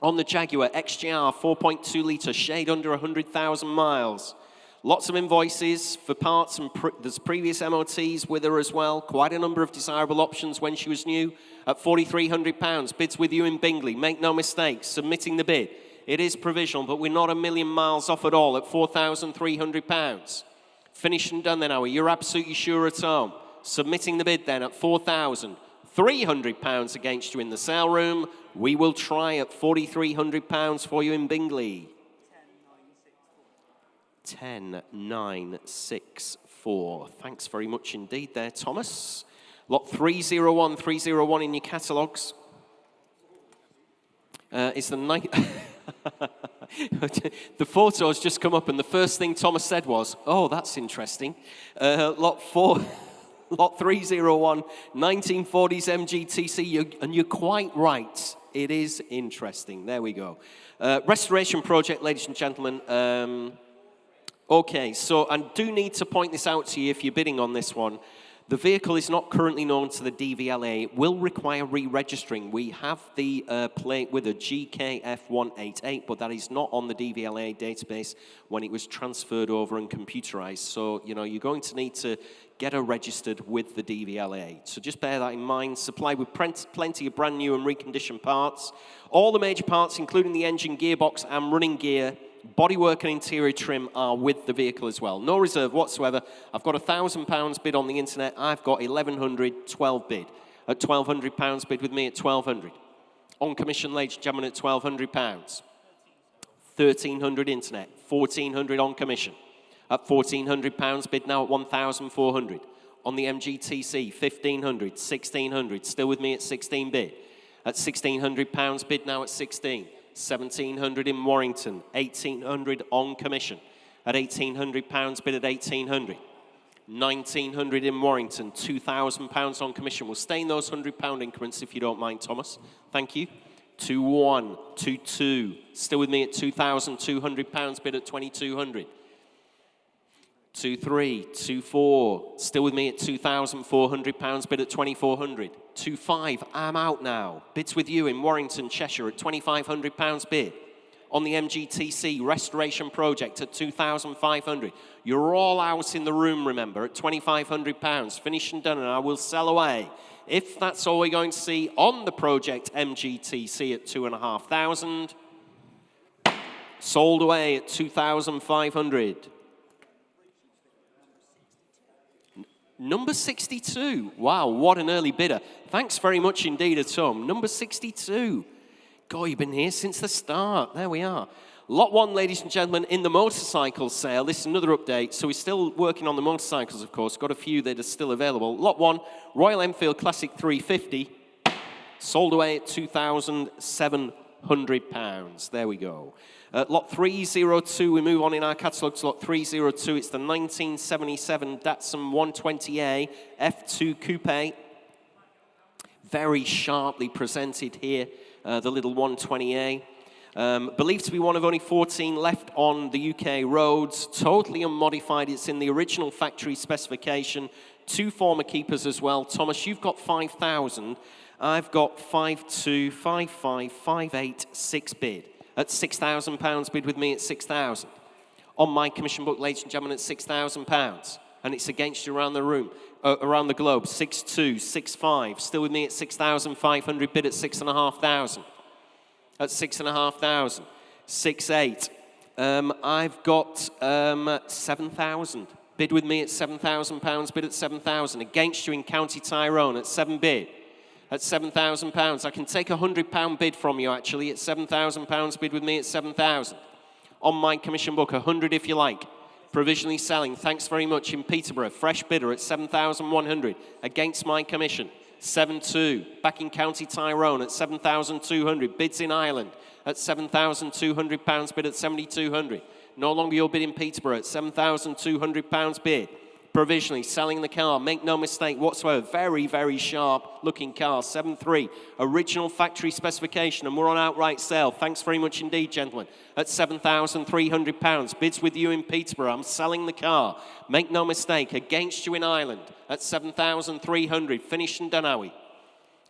On the Jaguar XGR 4.2 litre, shade under 100,000 miles. Lots of invoices for parts and there's previous MOTs with her as well. Quite a number of desirable options when she was new. At £4,300, bids with you in Bingley. Make no mistake, submitting the bid. It is provisional, but we're not a million miles off at all at £4,300. Finished and done then, are we? You're absolutely sure at home. Submitting the bid then at £4,300 against you in the sale room. We will try at £4,300 for you in Bingley. 10,964. Thanks very much indeed there, Thomas. Lot 301 in your catalogues. It's the night. The photos just come up, and the first thing Thomas said was, "Oh, that's interesting." Lot 301, 1940s MGTC, and you're quite right. It is interesting. There we go. Restoration project, ladies and gentlemen. Okay, so I do need to point this out to you if you're bidding on this one. The vehicle is not currently known to the DVLA. It will require re-registering. We have the plate with a GKF188, but that is not on the DVLA database when it was transferred over and computerized. So, you know, you're going to need to get her registered with the DVLA. So just bear that in mind. Supplied with plenty of brand new and reconditioned parts. All the major parts, including the engine, gearbox, and running gear, bodywork and interior trim are with the vehicle as well. No reserve whatsoever. I've got £1,000 bid on the internet. I've got 1,100, 12 bid. At £1,200 bid with me at 1,200. On commission, ladies and gentlemen, at £1,200. 1,300 internet, 1,400 on commission. At £1,400 bid now at 1,400. On the MGTC, 1,500, 1,600. Still with me at 16 bid. At £1,600 bid now at 16. 1,700 in Warrington, 1,800 on commission. At £1,800 bid at 1,800. 1,900 in Warrington, £2,000 on commission. We'll stay in those £100 increments if you don't mind, Thomas. Thank you. 2-1, 2-2. Still with me at £2,200 bid at 2,200. 2-3, 2-4. Still with me at £2,400 bid at 2,400. 2.5. I'm out now. Bids with you in Warrington, Cheshire at £2,500 bid. On the MGTC restoration project at 2,500. You're all out in the room, remember, at £2,500. Finished and done, and I will sell away. If that's all we're going to see on the project MGTC at 2,500. Sold away at 2,500. Number 62. Wow, what an early bidder. Thanks very much indeed, Tom. Number 62. God, you've been here since the start. There we are. Lot 1, ladies and gentlemen, in the motorcycle sale. This is another update. So we're still working on the motorcycles, of course. Got a few that are still available. Lot 1, Royal Enfield Classic 350. Sold away at £2,700. There we go. Lot 302, we move on in our catalogue to lot 302. It's the 1977 Datsun 120A F2 Coupe. Very sharply presented here, the little 120A. Believed to be one of only 14 left on the UK roads. Totally unmodified. It's in the original factory specification. 2 former keepers as well. Thomas, you've got 5,000. I've got 5,2, 5,5, 5,8, 6 bid. At £6,000 bid with me at 6,000. On my commission book, ladies and gentlemen, at £6,000. And it's against you around the room, around the globe. 6,2, 6,5. Still with me at 6,500 bid at 6,500. At 6,500. 6,8. I've got 7,000. Bid with me at £7,000. Bid at 7,000. Against you in County Tyrone at 7 bid. At £7,000. I can take a £100 bid from you, actually, at £7,000. Bid with me at 7,000. On my commission book, 100 if you like. Provisionally selling. Thanks very much in Peterborough. Fresh bidder at 7,100. Against my commission. 7,2. Back in County Tyrone at 7,200. Bids in Ireland at £7,200. Bid at 7,200. No longer your bid in Peterborough at £7,200 bid. Provisionally selling the car. Make no mistake whatsoever. Very, very sharp looking car. 7.3. Original factory specification. And we're on outright sale. Thanks very much indeed, gentlemen. At £7,300. Bids with you in Peterborough. I'm selling the car. Make no mistake. Against you in Ireland. At 7,300. Finished and done, are we?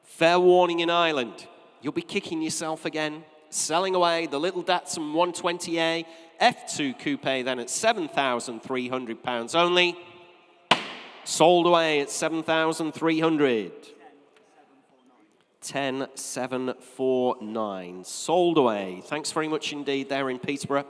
Fair warning in Ireland. You'll be kicking yourself again. Selling away the little Datsun 120A F2 Coupe then at £7,300 only. Sold away at 7,300. 10,749. Sold away. Thanks very much indeed there in Peterborough.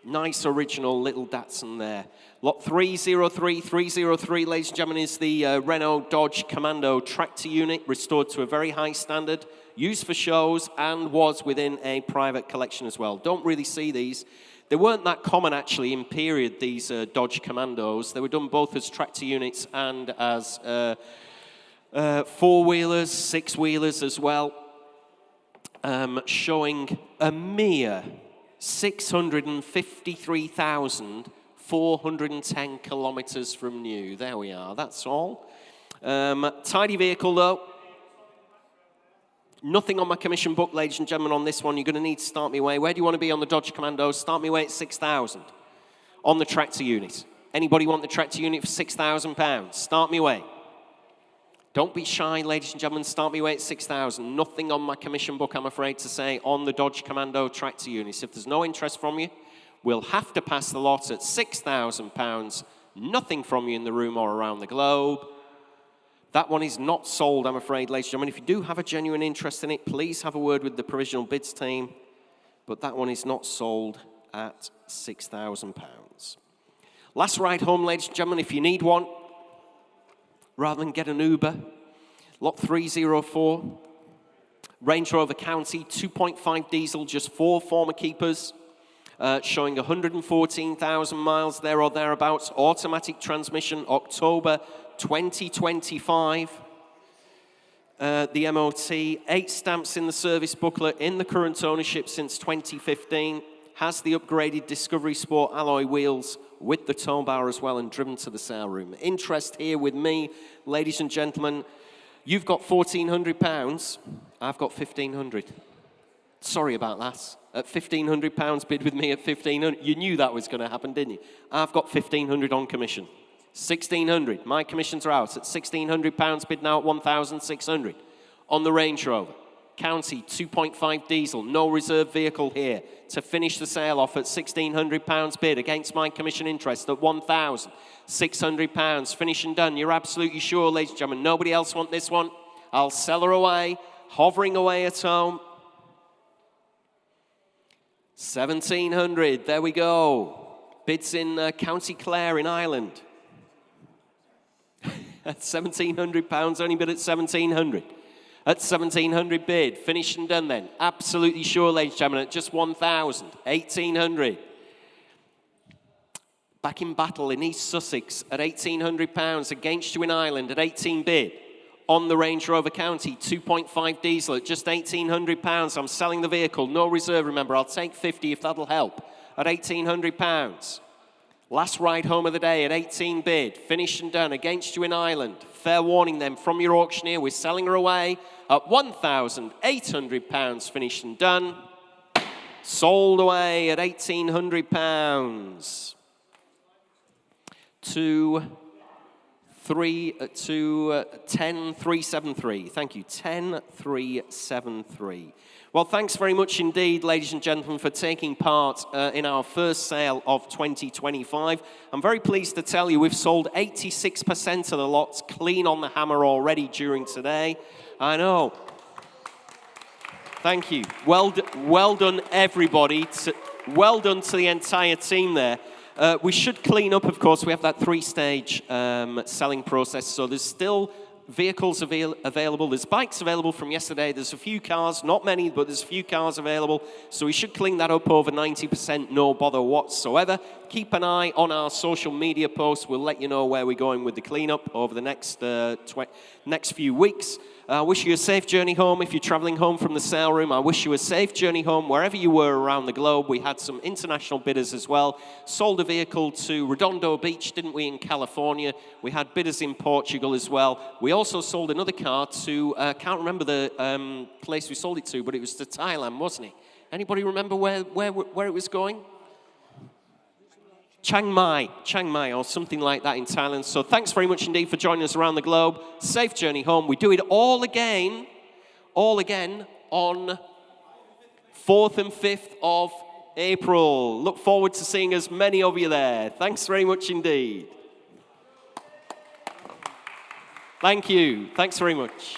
Nice original little Datsun there. Lot 303, 303, ladies and gentlemen, is the Renault Dodge Commando tractor unit, restored to a very high standard, used for shows and was within a private collection as well. Don't really see these. They weren't that common, actually, in period, these Dodge Commandos. They were done both as tractor units and as four-wheelers, six-wheelers as well, showing a mere 653,410 kilometres from new. There we are, that's all. Tidy vehicle, though. Nothing on my commission book, ladies and gentlemen, on this one. You're going to need to start me away. Where do you want to be on the Dodge Commando? Start me away at 6,000 on the tractor unit. Anybody want the tractor unit for £6,000? Start me away. Don't be shy, ladies and gentlemen. Start me away at 6,000. Nothing on my commission book, I'm afraid to say, on the Dodge Commando tractor units. If there's no interest from you, we'll have to pass the lot at £6,000. Nothing from you in the room or around the globe. That one is not sold, I'm afraid, ladies and gentlemen. If you do have a genuine interest in it, please have a word with the provisional bids team. But that one is not sold at £6,000. Last ride home, ladies and gentlemen, if you need one, rather than get an Uber, lot 304, Range Rover County, 2.5 diesel, just 4 former keepers, showing 114,000 miles there or thereabouts, automatic transmission, October 2025. The MOT, 8 stamps in the service booklet, in the current ownership since 2015, has the upgraded Discovery Sport alloy wheels with the tow bar as well, and driven to the sale room. Interest here with me, ladies and gentlemen. You've got £1,400, I've got £1,500. Sorry about that. At £1,500, bid with me at £1,500. You knew that was going to happen, didn't you? I've got £1,500 on commission. 1,600. My commissions are out at £1,600, bid now at 1,600. On the Range Rover. County 2.5 diesel, no reserve vehicle here. To finish the sale off at £1,600 bid against my commission interest at £1,600. Finish and done. You're absolutely sure, ladies and gentlemen. Nobody else want this one? I'll sell her away. Hovering away at home. 1,700. There we go. Bids in County Clare in Ireland. At £1,700, only bid at 1,700. At 1,700 bid, finished and done then. Absolutely sure, ladies and gentlemen, at just 1,000. 1,800. Back in battle in East Sussex at £1,800 against you in Ireland at 18 bid. On the Range Rover County, 2.5 diesel at just £1,800. I'm selling the vehicle, no reserve, remember. I'll take 50 if that'll help. At £1,800. Last ride home of the day at 18 bid. Finished and done against you in Ireland. Fair warning then from your auctioneer. We're selling her away at £1,800. Finished and done. Sold away at £1,800. To 10,373. Thank you, 10,373. Well, thanks very much indeed, ladies and gentlemen, for taking part in our first sale of 2025. I'm very pleased to tell you we've sold 86% of the lots clean on the hammer already during today. I know. Thank you. Well done, everybody. Well done to the entire team there. We should clean up, of course. We have that three-stage selling process, so there's still vehicles available. There's bikes available from yesterday. There's a few cars, not many, but there's a few cars available. So we should clean that up over 90%, no bother whatsoever. Keep an eye on our social media posts. We'll let you know where we're going with the cleanup over the next few weeks. I wish you a safe journey home if you're traveling home from the sale room. I wish you a safe journey home wherever you were around the globe. We had some international bidders as well. Sold a vehicle to Redondo Beach, didn't we, in California? We had bidders in Portugal as well. We also sold another car to, can't remember the place we sold it to, but it was to Thailand, wasn't it? Anybody remember where it was going? Chiang Mai or something like that in Thailand. So thanks very much indeed for joining us around the globe. Safe journey home. We do it all again on 4th and 5th of April. Look forward to seeing as many of you there. Thanks very much indeed. Thank you. Thanks very much.